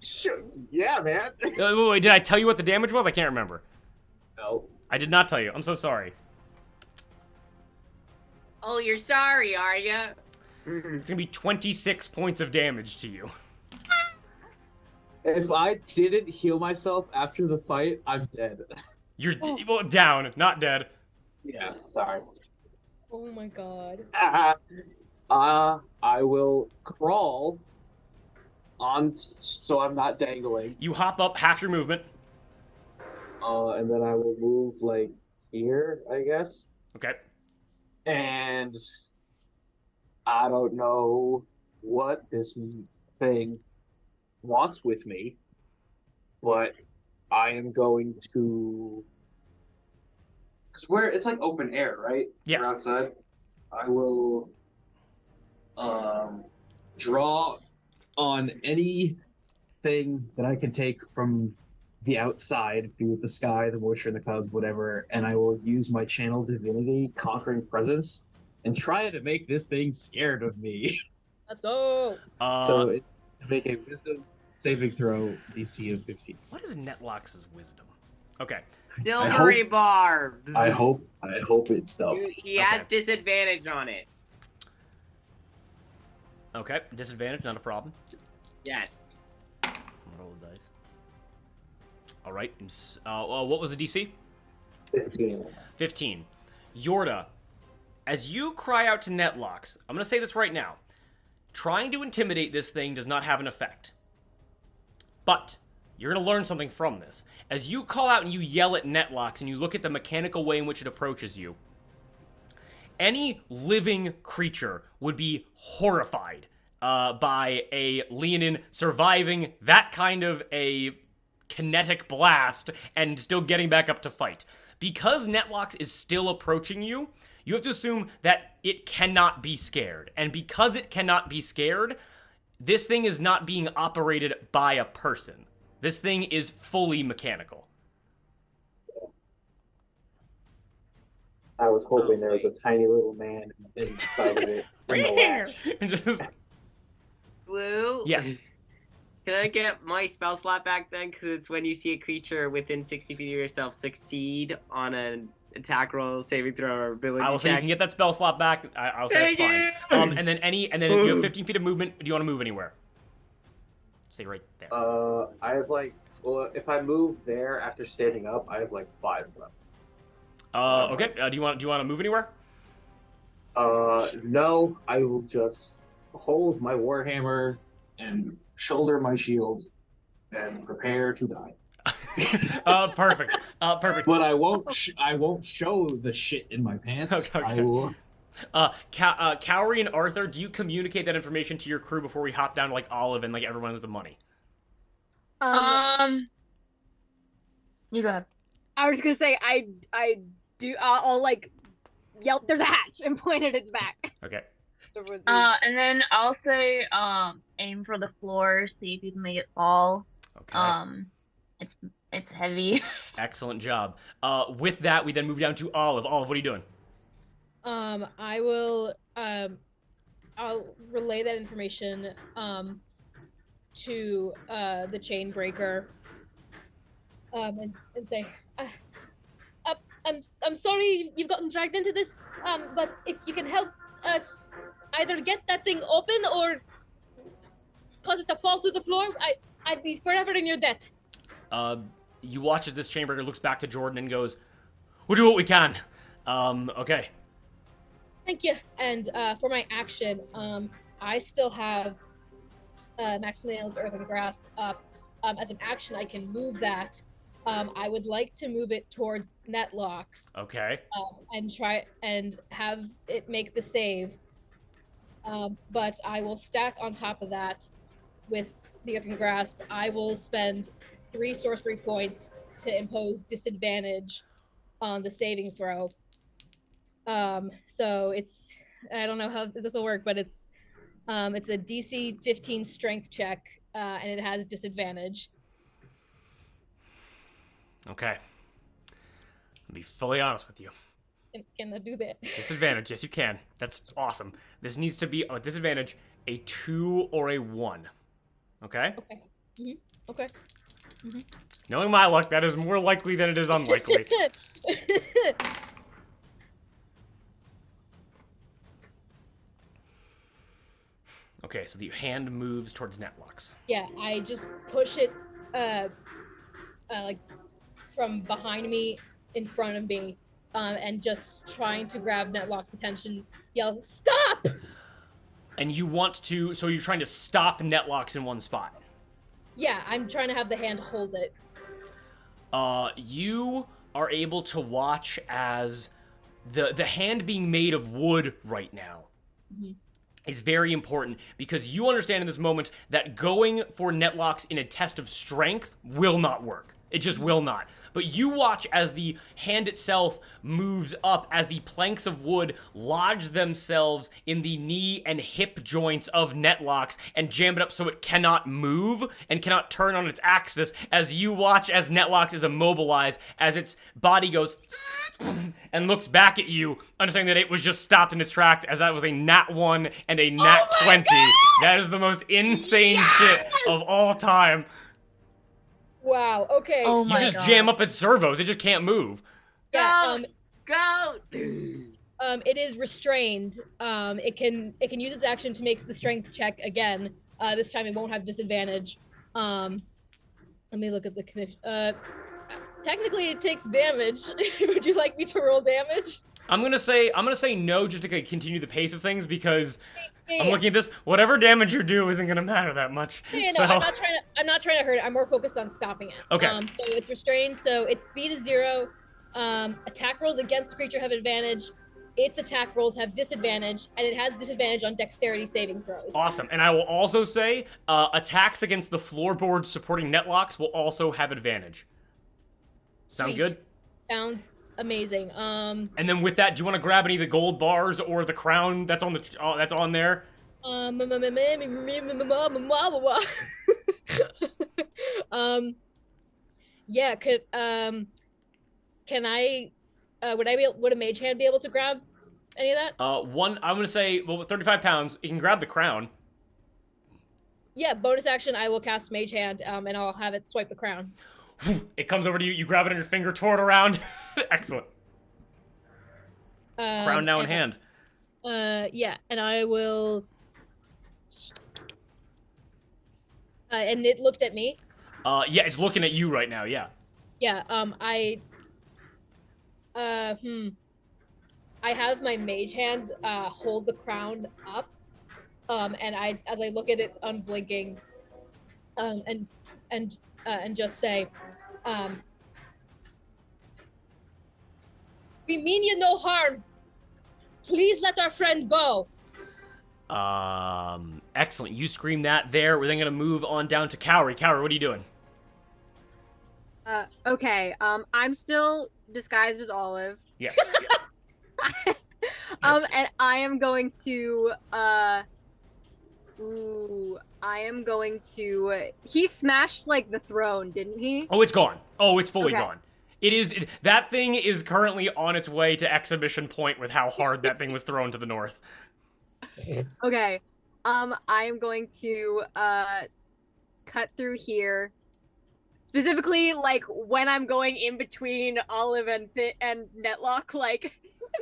S7: Sure. Yeah, man.
S5: Wait, did I tell you what the damage was? I can't remember.
S7: No.
S5: I did not tell you. I'm so sorry.
S3: Oh, you're sorry, are you?
S5: It's gonna be 26 points of damage to you.
S7: If I didn't heal myself after the fight, I'm dead.
S5: You're down, not dead.
S7: Yeah, sorry.
S1: Oh my god.
S7: I will crawl on so I'm not dangling.
S5: You hop up half your movement.
S7: And then I will move like here, I guess.
S5: Okay.
S7: And I don't know what this thing wants with me, but I am going to... Because it's like open air, right?
S5: Yes.
S7: We're outside. I will draw on anything that I can take from the outside, be it the sky, the moisture in the clouds, whatever, and I will use my channel divinity, conquering presence, and try to make this thing scared of me.
S1: Let's go.
S7: So make a wisdom saving throw DC of 15.
S5: What is Netlocks' wisdom? Okay.
S3: Silvery barbs.
S7: I hope it's dumb.
S3: He has disadvantage on it.
S5: Okay, disadvantage, not a problem.
S3: Yes.
S5: Roll the dice. All right. What was the DC?
S7: 15.
S5: 15. Yorda, as you cry out to Netlocks, I'm going to say this right now. Trying to intimidate this thing does not have an effect. But you're going to learn something from this. As you call out and you yell at Netlocks and you look at the mechanical way in which it approaches you, any living creature would be horrified by a Leonin surviving that kind of a kinetic blast and still getting back up to fight. Because Netlox is still approaching you, you have to assume that it cannot be scared. And because it cannot be scared, this thing is not being operated by a person. This thing is fully mechanical.
S7: I was hoping there was a tiny little man inside of it. In the latch.
S5: Just-
S3: Blue?
S5: Yes.
S3: Can I get my spell slot back then? Because it's when you see a creature within 60 feet of yourself succeed on an attack roll, saving throw, or ability
S5: I will say you
S3: check.
S5: can get that spell slot back. I'll say that's fine. And then you have 15 feet of movement. Do you want to move anywhere? Say right there.
S7: I have if I move there after standing up, I have 5 left.
S5: Okay. Do you want to move anywhere?
S7: No, I will just hold my warhammer and shoulder my shield and prepare to die.
S5: Perfect. Perfect.
S7: But I won't show the shit in my pants.
S5: Okay.
S7: I will.
S5: Cowrie and Arthur, do you communicate that information to your crew before we hop down to Olive and everyone with the money?
S2: You go ahead.
S4: I was gonna say I do. I'll yell. There's a hatch and point at its back.
S5: Okay.
S2: And then I'll say, aim for the floor, see if you can make it fall.
S5: Okay.
S2: It's heavy.
S5: Excellent job. With that, we then move down to Olive. Olive, what are you doing?
S1: I will. I'll relay that information to the chain breaker. And say, I'm sorry you've gotten dragged into this. But if you can help us either get that thing open or cause it to fall through the floor, I'd be forever in your debt.
S5: You watch as this chain breaker looks back to Jordan and goes, "We'll do what we can." Okay.
S1: Thank you. And for my action, I still have Maximilian's Earthen Grasp up. As an action, I can move that. I would like to move it towards Netlox.
S5: Okay.
S1: And try and have it make the save. But I will stack on top of that with the Earthen Grasp. I will spend 3 sorcery points to impose disadvantage on the saving throw. So it's, I don't know how this will work, but it's a DC 15 strength check, and it has disadvantage.
S5: Okay. I'll be fully honest with you.
S1: Can I do that?
S5: Disadvantage, yes you can. That's awesome. This needs to be a disadvantage, a 2 or a 1. Okay?
S1: Okay. Mm-hmm. Okay. Mm-hmm.
S5: Knowing my luck, that is more likely than it is unlikely. Okay, so the hand moves towards Netlox.
S1: Yeah, I just push it, from behind me, in front of me, and just trying to grab Netlock's attention, yell, "Stop!"
S5: And you want to, so you're trying to stop Netlox in one spot.
S1: Yeah, I'm trying to have the hand hold it.
S5: You are able to watch as the hand being made of wood right now.
S1: Mm-hmm.
S5: Is very important because you understand in this moment that going for Netlox in a test of strength will not work. It just will not. But you watch as the hand itself moves up, as the planks of wood lodge themselves in the knee and hip joints of Netlox and jam it up so it cannot move and cannot turn on its axis, as you watch as Netlox is immobilized, as its body goes and looks back at you, understanding that it was just stopped in its tracks, as that was a nat 1 and a nat 20.
S1: God!
S5: That is the most insane shit of all time.
S1: Wow, okay.
S2: Oh
S5: You
S2: my
S5: just
S2: God.
S5: jam up its servos, it just can't move.
S1: Yeah,
S3: Go!
S1: it is restrained. It can use its action to make the strength check again. This time it won't have disadvantage. Let me look at the condition. Technically it takes damage. Would you like me to roll damage?
S5: I'm gonna say no just to continue the pace of things because
S1: Yeah,
S5: I'm looking at this. Whatever damage you do isn't gonna matter that much.
S1: Yeah,
S5: so,
S1: no, I'm not trying to hurt it. I'm more focused on stopping it.
S5: Okay.
S1: So it's restrained. So its speed is 0. Attack rolls against the creature have advantage. its attack rolls have disadvantage, and it has disadvantage on dexterity saving throws.
S5: Awesome. And I will also say, attacks against the floorboards supporting netlocks will also have advantage. Sound
S1: Sweet.
S5: good?
S1: Sounds amazing.
S5: And then with that, do you want to grab any of the gold bars or the crown that's on that's on there?
S1: Yeah. Can I? Would a mage hand be able to grab any of that?
S5: I'm gonna say, well, with 35 pounds, you can grab the crown.
S1: Yeah. Bonus action. I will cast mage hand, and I'll have it swipe the crown.
S5: It comes over to you. You grab it in your finger, twirl it around. Excellent. Crown now in hand.
S1: Yeah, and I will. And it looked at me.
S5: Yeah, it's looking at you right now. Yeah.
S1: Yeah. I have my mage hand hold the crown up, and as I look at it unblinking, and just say, we mean you no harm. Please let our friend go.
S5: Excellent. You scream that there. We're then gonna move on down to Cowrie. Cowrie, what are you doing?
S4: Okay. I'm still disguised as Olive.
S5: Yes.
S4: And I am going to he smashed like the throne, didn't he?
S5: Oh, it's gone. Oh, it's fully
S4: Okay.
S5: gone. That thing is currently on its way to exhibition point with how hard that thing was thrown to the north.
S4: Okay. I am going to cut through here. Specifically, like when I'm going in between Olive and Netlock, like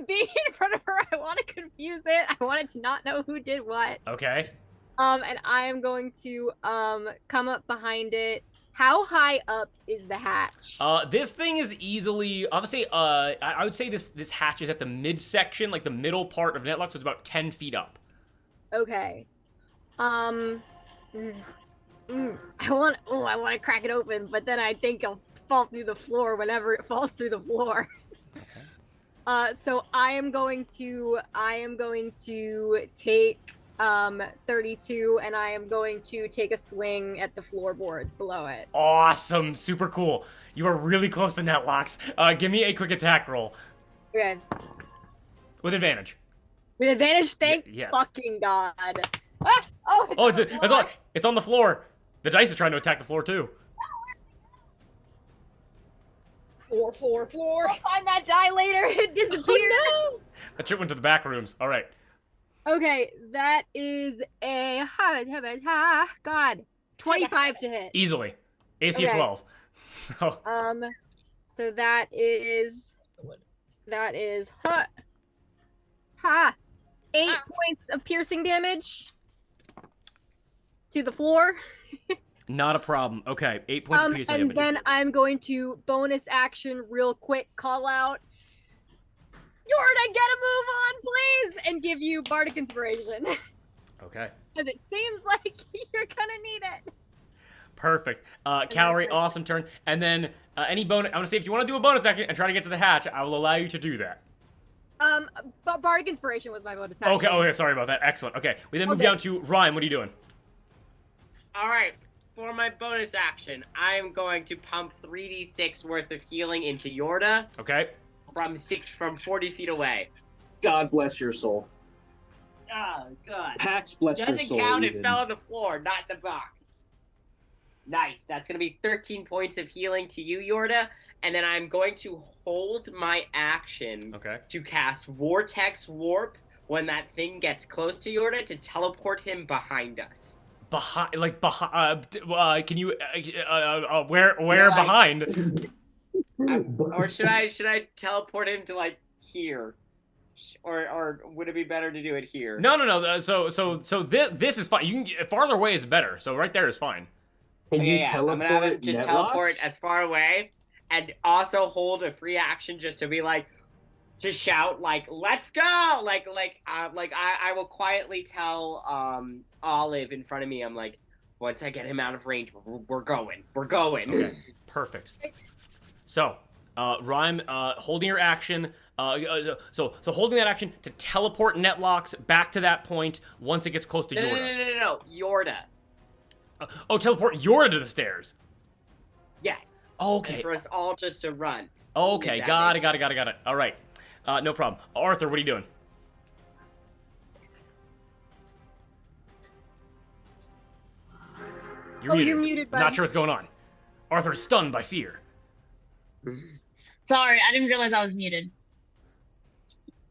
S4: being in front of her, I want to confuse it. I want it to not know who did what.
S5: Okay.
S4: And I am going to come up behind it. How high up is the hatch?
S5: This thing is easily, I would say this hatch is at the midsection, like the middle part of Netlock, so it's about 10 feet up.
S4: Okay. I want to crack it open, but then I think I'll fall through the floor whenever it falls through the floor.
S5: Okay.
S4: So I am going to take 32, and I am going to take a swing at the floorboards below it.
S5: Awesome. Super cool. You are really close to Netlocks. Give me a quick attack roll.
S4: Okay.
S5: With advantage.
S4: With advantage, thank
S5: yes.
S4: fucking God. Ah! Oh,
S5: It's on the floor. The dice is trying to attack the floor too.
S1: Floor.
S4: I'll find that die later. It disappeared.
S1: Oh no!
S5: That shit went to the back rooms. All right.
S4: Okay, that is a God, 25 to hit.
S5: Easily. AC of
S4: Okay.
S5: 12. So.
S4: So that is 8 points of piercing damage to the floor.
S5: Not a problem. Okay, 8 points of piercing
S4: and
S5: damage.
S4: then I'm going to bonus action real quick call out, Jordan, get a move on, please, and give you Bardic Inspiration.
S5: Okay.
S4: Because it seems like you're gonna need it.
S5: Perfect. Cowrie, awesome turn. And then any bonus, I want to say if you want to do a bonus action and try to get to the hatch, I will allow you to do that.
S4: But Bardic Inspiration was my bonus action.
S5: Okay, sorry about that. Excellent. Okay, we then move
S4: Okay.
S5: down to Ryan. What are you doing?
S3: All right. For my bonus action, I am going to pump 3d6 worth of healing into Yorda
S5: Okay.
S3: from 40 feet away.
S7: God bless your soul.
S3: Oh, God.
S7: Pax bless your
S3: Doesn't
S7: soul.
S3: count.
S7: Eden.
S3: It fell on the floor, not in the box. Nice. That's going to be 13 points of healing to you, Yorda. And then I'm going to hold my action to cast Vortex Warp when that thing gets close to Yorda to teleport him behind us.
S5: Behind, can you, where behind?
S3: Or should I teleport him to, like, here? Or would it be better to do it here?
S5: No. So this is fine. You can farther away is better. So right there is fine.
S7: Can you
S3: I'm
S7: teleport?
S3: gonna have him just
S7: Netlocks?
S3: teleport as far away, and also hold a free action just to be like, to shout like, "Let's go!" I will quietly tell Olive in front of me. I'm like, once I get him out of range, we're going.
S5: Okay, perfect. So, Rhyme, holding your action, So holding that action to teleport Netlocks back to that point once it gets close to
S3: No,
S5: Yorda.
S3: no, Yorda.
S5: Teleport Yorda to the stairs.
S3: Yes.
S5: Okay.
S3: And for us all just to run.
S5: Okay,
S3: That
S5: got
S3: makes
S5: it. All right. No problem. Arthur, what are you doing?
S4: You're muted, bud.
S5: Not sure what's going on. Arthur is stunned by fear.
S2: Sorry, I didn't realize I was muted.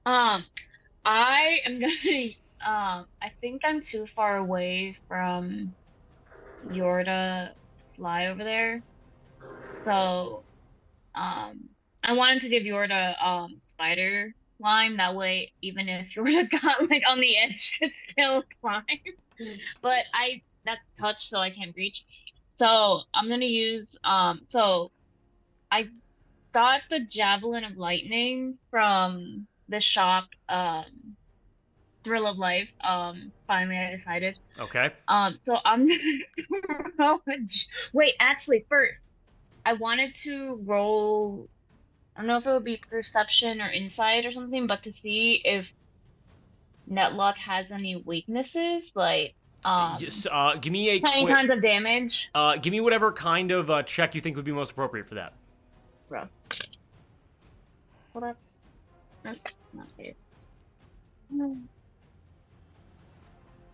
S2: I am gonna. I think I'm too far away from Yorda fly over there. So, I wanted to give Yorda spider climb. That way, even if Yorda got like on the edge, could still climb. But that's touch, so I can't reach. So I'm gonna use So I got the javelin of lightning from the shop. Thrill of Life. Finally I decided.
S5: Okay.
S2: So I'm gonna throw wait, actually first, I wanted to roll, I don't know if it would be perception or insight or something, but to see if Netlock has any weaknesses, like
S5: Yes, give me a
S2: any
S5: quick.
S2: kinds of damage.
S5: Give me whatever kind of check you think would be most appropriate for that.
S2: Bro. Well, that's not fair.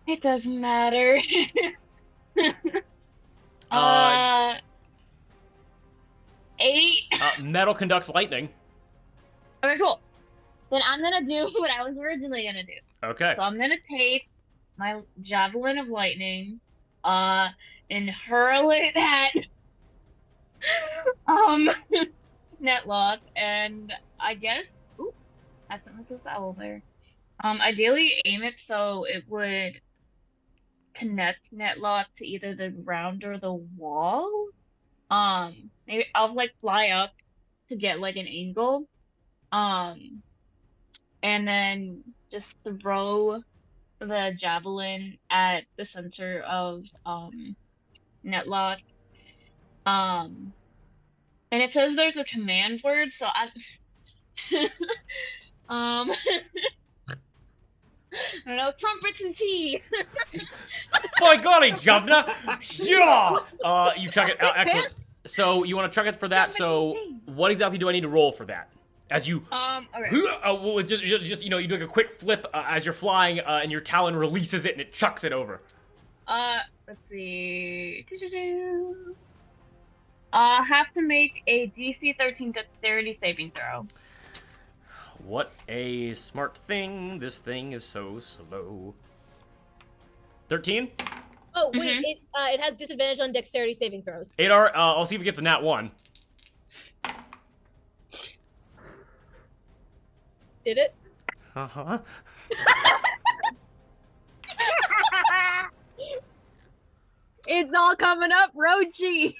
S2: It doesn't matter.
S5: Uh,
S2: 8.
S5: Metal conducts lightning.
S2: Okay, cool. Then I'm gonna do what I was originally gonna do.
S5: Okay.
S2: So I'm gonna take my javelin of lightning, and hurl it at Netlock, and I guess I something to foul there. Ideally aim it so it would connect Netlock to either the ground or the wall. Maybe I'll like fly up to get like an angle. And then just throw the javelin at the center of Netlock. And it says there's a command word, so I don't know, trumpets and tea.
S5: By golly, governor! Yeah! You chuck it. Excellent. So you want to chuck it for that. So what exactly do I need to roll for that? As you,
S2: Okay.
S5: just you know, you do like a quick flip as you're flying, and your talon releases it and it chucks it over.
S2: Let's see. Have to make a DC 13 dexterity saving throw.
S5: What a smart thing! This thing is so slow. 13?
S1: Oh wait, it has disadvantage on dexterity saving throws.
S5: Adar, I'll see if it gets a nat 1.
S1: Did it?
S5: Uh-huh.
S4: It's all coming up, Rochi.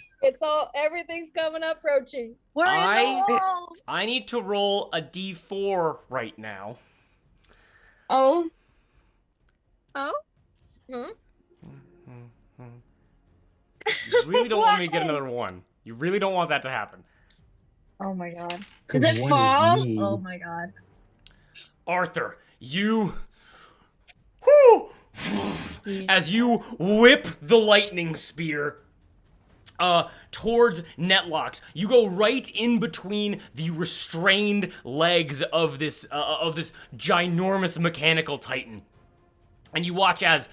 S1: Everything's coming up, Rochi.
S4: We're in the walls.
S5: I need to roll a d4 right now.
S2: Oh.
S4: Oh?
S1: Hmm?
S5: You really don't want me to get another 1. You really don't want that to happen.
S2: Oh my god.
S6: 'Cause
S2: Does it
S6: one is
S2: fall?
S6: me.
S2: Oh my god.
S5: Arthur, you... Whew! As you whip the lightning spear towards Netlocks, you go right in between the restrained legs of this ginormous mechanical titan, and you watch as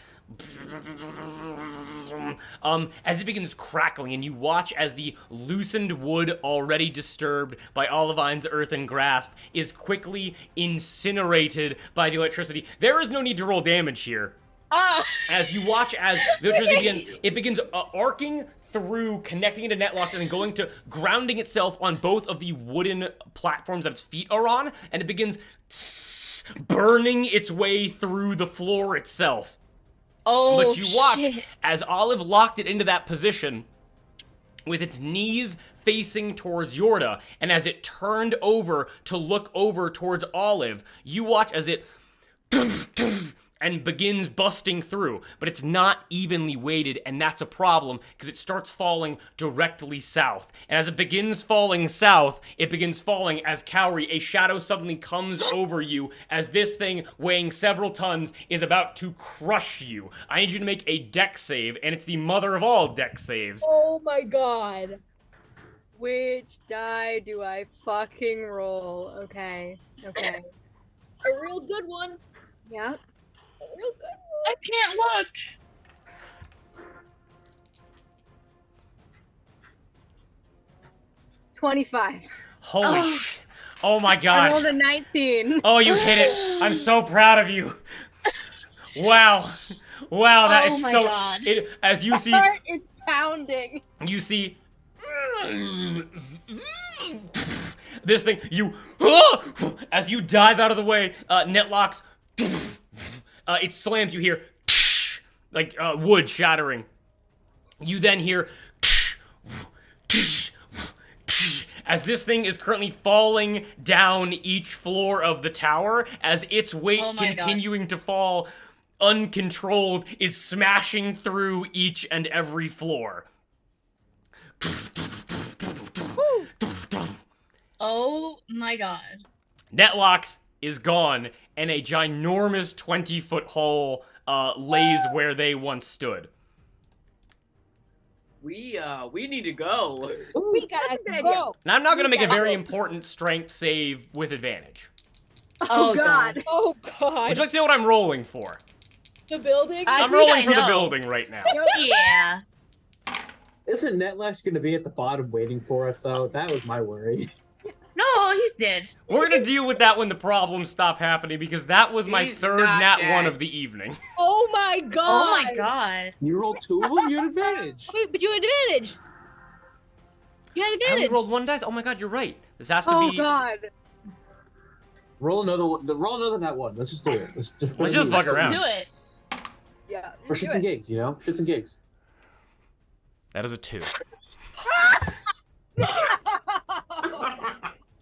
S5: it begins crackling, and you watch as the loosened wood, already disturbed by Olivine's earthen grasp, is quickly incinerated by the electricity. There is no need to roll damage here. As you watch as the electricity begins arcing through, connecting into Netlocks, and then going to grounding itself on both of the wooden platforms that its feet are on, and it begins burning its way through the floor itself.
S2: Oh,
S5: but you watch
S2: shit.
S5: as Olive locked it into that position with its knees facing towards Yorda, and as it turned over to look over towards Olive, you watch as it and begins busting through, but it's not evenly weighted, and that's a problem because it starts falling directly south. And as it begins falling south, it begins falling as Cowrie, a shadow suddenly comes over you as this thing weighing several tons is about to crush you. I need you to make a dex save, and it's the mother of all dex saves.
S1: Oh my god.
S4: Which die do I fucking roll? Okay. Okay.
S1: A real good one.
S4: Yep.
S1: A real good
S2: I can't look.
S4: 25.
S5: Holy
S2: Oh.
S5: sh! Oh my
S4: I rolled
S5: god.
S4: a 19.
S5: Oh, you hit it. I'm so proud of you. Wow. Wow, that
S2: Oh
S5: it's
S2: my
S5: so
S2: God.
S5: it as you see
S4: Heart is pounding.
S5: you see this thing, you as you dive out of the way, Netlocks it slams, you hear like wood shattering. You then hear as this thing is currently falling down each floor of the tower, as its weight
S2: Oh my God.
S5: continuing to fall uncontrolled is smashing through each and every floor.
S2: Oh my god.
S5: Netlocks is gone, and a ginormous 20-foot hole lays where they once stood.
S3: We need to go.
S1: We gotta go.
S5: Now I'm now going to
S1: We
S5: make a
S1: gotta
S5: very
S1: go.
S5: important strength save with advantage.
S4: Oh, God.
S1: Oh
S5: Would
S1: god.
S5: you like to know what I'm rolling for?
S1: The building?
S2: I
S5: I'm
S2: think
S5: rolling
S2: I
S5: for the
S2: know.
S5: building right now.
S2: Yeah.
S7: Isn't Netlash going to be at the bottom waiting for us, though? That was my worry.
S2: No, he's dead.
S5: We're going to deal with that when the problems stop happening, because that was my
S3: He's
S5: third
S3: not
S5: nat
S3: dead.
S5: 1 of the evening.
S1: Oh my god.
S2: Oh my god.
S7: You rolled 2 of them, you had advantage.
S1: Wait, but you had advantage. You had
S5: I only
S1: advantage.
S5: rolled 1 dice. Oh my god, you're right. This has to
S4: Oh,
S5: be...
S4: God.
S7: Roll another one. Roll another nat 1. Let's just do it. Let's
S5: just fuck around.
S2: Do it.
S4: Yeah.
S7: For
S4: do
S7: shits and
S4: it.
S7: gigs, you know? Shits and gigs.
S5: That is a 2.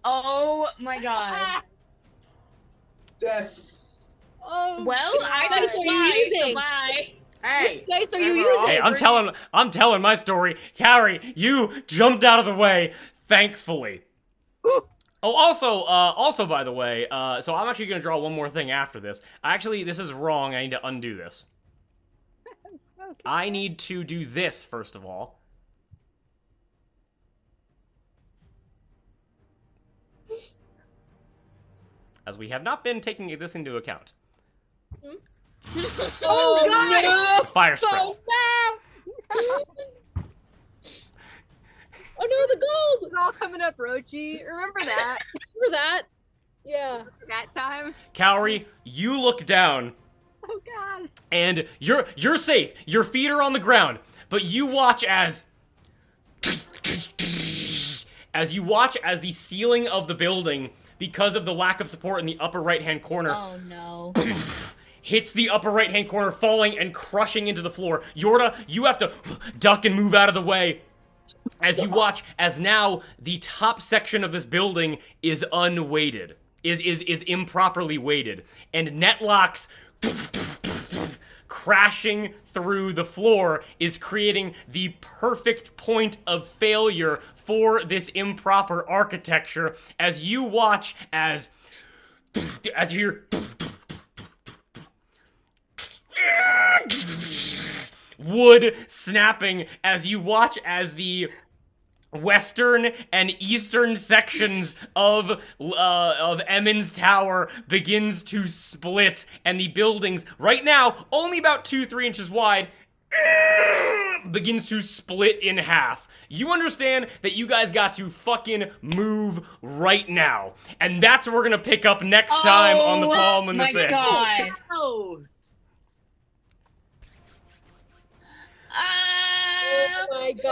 S2: Oh my god.
S7: Death.
S4: Oh,
S2: Well, I
S1: dice
S2: don't
S1: are you
S2: lie,
S1: using?
S2: so bye.
S3: Hey,
S1: Which dice are you
S3: remember
S1: using?
S5: Hey, I'm telling my story. Carrie, you jumped out of the way, thankfully. Oh, also, by the way, so I'm actually gonna draw one more thing after this. Actually, this is wrong. I need to undo this.
S4: Okay.
S5: I need to do this first of all. As we have not been taking this into account.
S1: Oh
S4: God.
S1: no.
S5: Fire
S1: Oh
S5: spreads.
S1: no. Oh no, the gold.
S4: It's all coming up, Rochi. Remember that?
S1: Remember that? Yeah.
S4: That time?
S5: Cowrie, you look down,
S4: Oh, God.
S5: and you're safe. Your feet are on the ground, but you watch as you watch as the ceiling of the building, because of the lack of support in the upper right-hand corner,
S2: Oh no.
S5: hits the upper right-hand corner, falling and crushing into the floor. Yorda, you have to duck and move out of the way as you watch as now the top section of this building is unweighted, is improperly weighted, and Netlocks crashing through the floor is creating the perfect point of failure for this improper architecture as you watch as you hear wood snapping, as you watch as the western and eastern sections of Emmons Tower begins to split, and the buildings, right now only about 2-3 inches wide, begins to split in half. You understand that you guys got to fucking move right now, and that's what we're gonna pick up next time on the Palm and the
S2: my
S5: Fist.
S2: god.
S3: Oh,
S1: Oh my
S2: Breaking the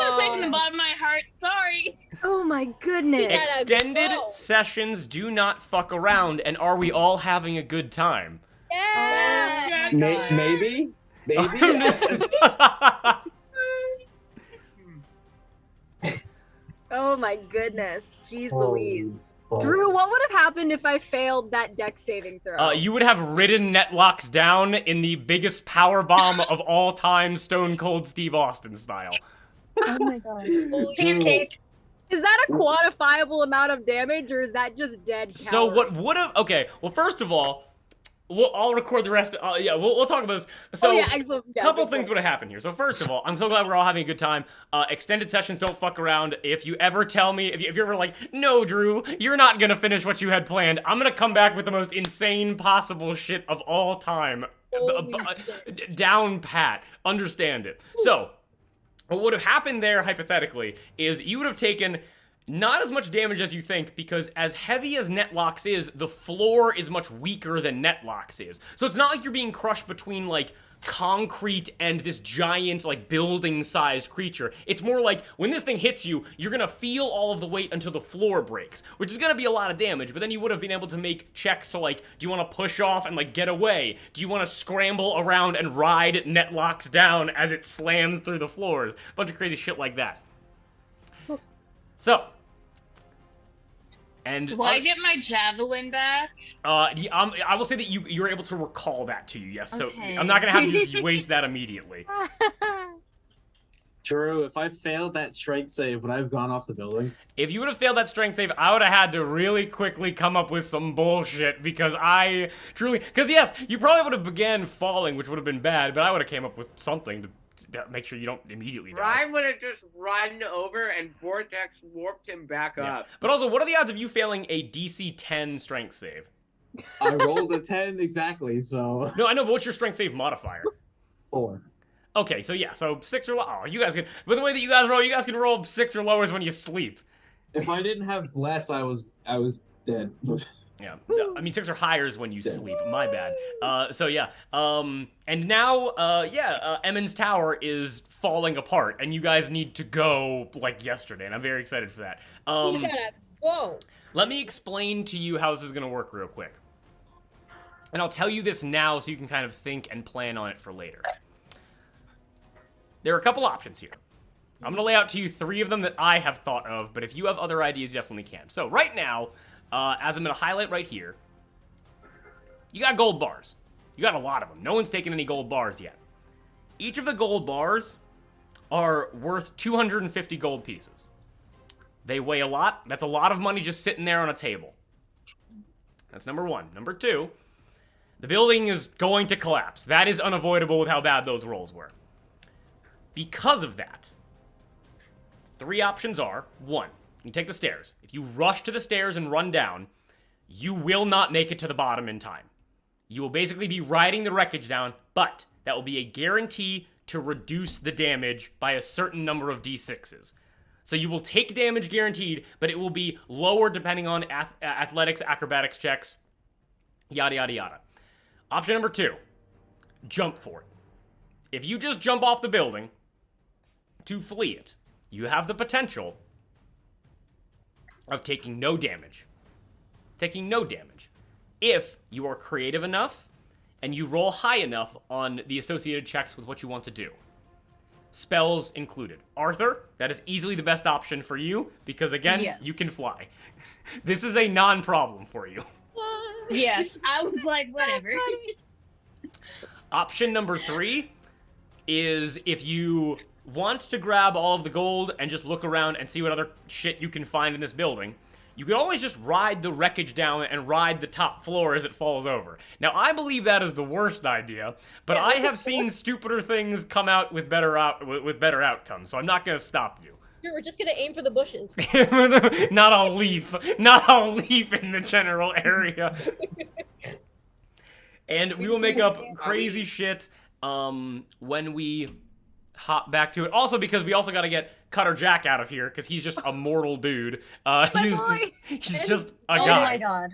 S1: god.
S2: bottom of my heart. Sorry.
S4: Oh, my goodness.
S1: Yeah.
S5: Extended
S1: go.
S5: sessions do not fuck around, and are we all having a good time?
S1: Yeah.
S7: Maybe? Maybe?
S4: Oh, my goodness. Jeez
S7: Holy
S4: Louise.
S7: Oh.
S4: Drew, what would have happened if I failed that deck saving throw?
S5: You would have ridden Netlocks down in the biggest power bomb of all time, Stone Cold Steve Austin style.
S2: Oh my god.
S1: Holy
S2: Pancake.
S4: Is that a quantifiable amount of damage, or is that just dead calories?
S5: So what would have? Okay, well, first of all, I'll record the rest. Yeah, we'll talk about this. So,
S4: excellent. Yeah,
S5: couple
S4: good
S5: things
S4: point.
S5: would have happened here. So first of all, I'm so glad we're all having a good time. Extended sessions don't fuck around. If you ever tell me, if you're ever like, no, Drew, you're not gonna finish what you had planned, I'm gonna come back with the most insane possible shit of all time.
S1: Holy shit.
S5: Down pat. Understand it. So, what would have happened there, hypothetically, is you would have taken not as much damage as you think, because as heavy as Netlocks is, the floor is much weaker than Netlocks is. So it's not like you're being crushed between, like, concrete and this giant, like, building-sized creature. It's more like, when this thing hits you, you're gonna feel all of the weight until the floor breaks, which is gonna be a lot of damage, but then you would have been able to make checks to, like, do you want to push off and, like, get away? Do you want to scramble around and ride Netlocks down as it slams through the floors? A bunch of crazy shit like that. So... And
S2: Do I get my javelin back?
S5: I will say that you're able to recall that to you, yes. So
S2: Okay.
S5: I'm not gonna have you just waste that immediately.
S7: Drew, if I failed that strength save, would I have gone off the building?
S5: If you would have failed that strength save, I would have had to really quickly come up with some bullshit, because I truly, because yes, you probably would have began falling, which would have been bad, but I would have came up with something to make sure you don't immediately die.
S3: Ryan would have just run over and Vortex warped him back
S5: Yeah.
S3: up.
S5: But also, what are the odds of you failing a DC 10 strength save?
S7: I rolled a 10 exactly, so
S5: No, I know, but what's your strength save modifier?
S7: 4.
S5: Okay, so yeah, so 6 or lower. Oh, you guys can, with the way that you guys roll, you guys can roll 6 or lowers when you sleep.
S7: If I didn't have bless, I was dead.
S5: Yeah, I mean 6 or higher is when you sleep. My bad. So yeah, and now, Emmon's tower is falling apart, and you guys need to go like yesterday, and I'm very excited for that.
S1: You gotta go.
S5: Let me explain to you how this is gonna work real quick, and I'll tell you this now so you can kind of think and plan on it for later. There are a couple options here. I'm gonna lay out to you 3 of them that I have thought of, but if you have other ideas, you definitely can. So right now, as I'm going to highlight right here, you got gold bars. You got a lot of them. No one's taken any gold bars yet. Each of the gold bars are worth 250 gold pieces. They weigh a lot. That's a lot of money just sitting there on a table. That's number 1. Number 2, the building is going to collapse. That is unavoidable with how bad those rolls were. Because of that, 3 options are, 1, you take the stairs. If you rush to the stairs and run down, you will not make it to the bottom in time. You will basically be riding the wreckage down, but that will be a guarantee to reduce the damage by a certain number of d6s. So you will take damage guaranteed, but it will be lower depending on athletics, acrobatics checks, yada, yada, yada. Option number 2, jump for it. If you just jump off the building to flee it, you have the potential of taking no damage. Taking no damage. If you are creative enough and you roll high enough on the associated checks with what you want to do. Spells included. Arthur, that is easily the best option for you because, again,
S2: Yes.
S5: you can fly. This is a non-problem for you.
S2: Yes, I was like, whatever.
S5: Option number 3 is if you want to grab all of the gold and just look around and see what other shit you can find in this building, you can always just ride the wreckage down and ride the top floor as it falls over. Now, I believe that is the worst idea, but I have seen stupider things come out with better outcomes, so I'm not going to stop you.
S1: Here, we're just gonna aim for the bushes.
S5: Not a leaf in the general area. And we will make up crazy shit when we hop back to it. Also, because we also got to get Cutter Jack out of here, because he's just a mortal dude. He's just a
S2: Oh
S5: guy.
S2: my god.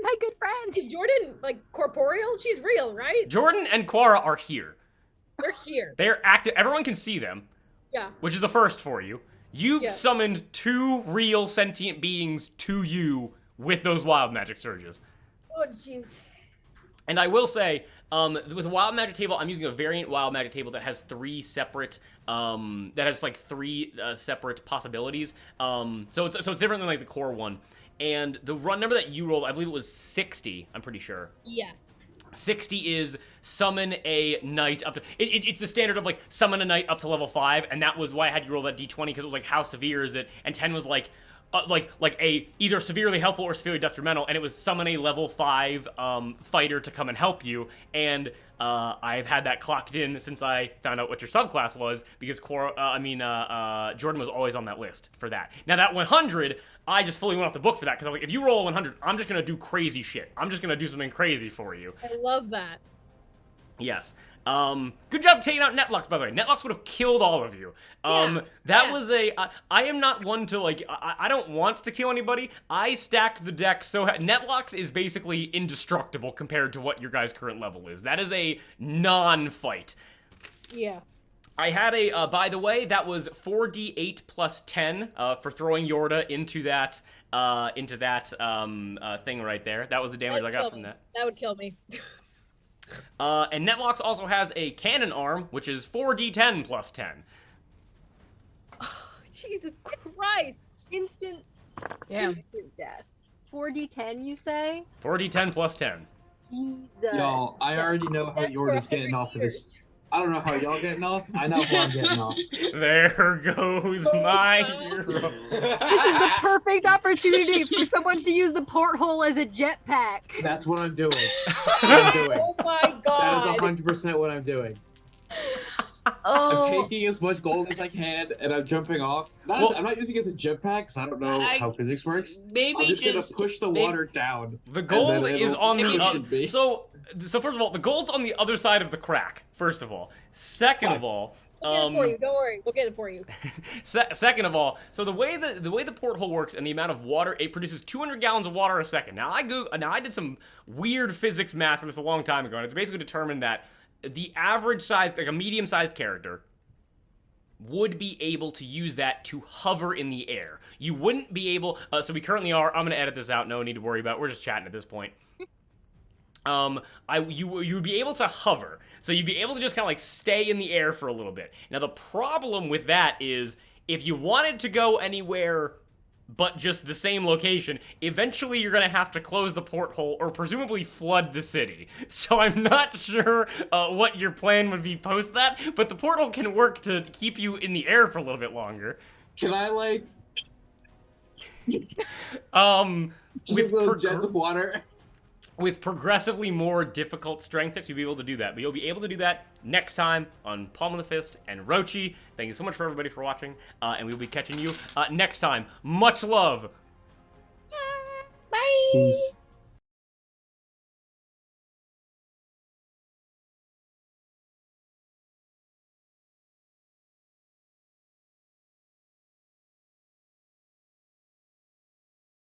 S4: My good friend.
S1: Is Jordan, like, corporeal? She's real, right?
S5: Jordan and Quara are here.
S1: They're here.
S5: They're active. Everyone can see them,
S1: Yeah.
S5: which is a first for you. You
S1: Yeah.
S5: summoned 2 real sentient beings to you with those wild magic surges.
S1: Oh, jeez.
S5: And I will say, with a wild magic table, I'm using a variant wild magic table that has 3 separate, separate possibilities. So it's different than like the core one. and the run number that you rolled, I believe it was 60. I'm pretty sure.
S1: Yeah.
S5: 60 is summon a knight up to. It's the standard of like summon a knight up to level 5, and that was why I had you roll that d20 because it was like how severe is it, and 10 was like a either severely helpful or severely detrimental, and it was summon a level 5 fighter to come and help you, and I've had that clocked in since I found out what your subclass was because Jordan was always on that list for that. Now that 100, I just fully went off the book for that because I was like, if you roll a 100, I'm just gonna do crazy shit. I'm just gonna do something crazy for you.
S1: I love that.
S5: Yes. Good job taking out Netlux, by the way. Netlux would have killed all of you. That was I am not one to, like, I don't want to kill anybody. I stack the deck so... Netlux is basically indestructible compared to what your guys' current level is. That is a non-fight.
S1: Yeah.
S5: I had a, by the way, that was 4d8 plus 10 for throwing Yorda into that thing right there. That was the damage I got from that.
S1: That would kill me.
S5: And Netlux also has a cannon arm, which is 4d10 plus 10.
S1: Oh, Jesus Christ.
S4: Instant death. 4d10, you say?
S5: 4d10 plus 10.
S4: Jesus.
S6: Y'all, I already know how
S1: That's
S6: Yorda's
S1: for
S6: getting off of
S1: years.
S6: this. I don't know how y'all getting off. I know how I'm getting off.
S5: There goes my hero.
S4: This is the perfect opportunity for someone to use the porthole as a jetpack.
S6: That's what I'm doing.
S1: Oh my
S6: That
S1: god.
S6: is 100% what I'm doing.
S2: Oh,
S6: I'm taking as much gold as I can, and I'm jumping off. I'm not using it as a jetpack because I don't know how physics works.
S3: Maybe
S6: I'm just gonna push the water down.
S5: The gold
S6: then
S5: is
S6: it'll
S5: on
S6: cushion me.
S5: so first of all, the gold's on the other side of the crack. First of all, second of all,
S1: We'll get it for you. Don't worry. We'll get it for you.
S5: Second of all, so the way the porthole works and the amount of water it produces 200 gallons of water a second. Now I did some weird physics math for this a long time ago, and it's basically determined that the average size, like a medium-sized character, would be able to use that to hover in the air. You wouldn't be able. So we currently are. I'm gonna edit this out. No need to worry about it. We're just chatting at this point. You would be able to hover, so you'd be able to just kind of like stay in the air for a little bit. Now the problem with that is if you wanted to go anywhere but just the same location, eventually you're gonna have to close the porthole or presumably flood the city. So I'm not sure what your plan would be post that, but the portal can work to keep you in the air for a little bit longer.
S6: Can I like
S5: With
S6: little jets of water?
S5: With progressively more difficult strength checks, you'll be able to do that. But you'll be able to do that next time on Palm of the Fist and Rochi. Thank you so much for everybody for watching, and we'll be catching you next time. Much love.
S2: bye.
S6: Peace.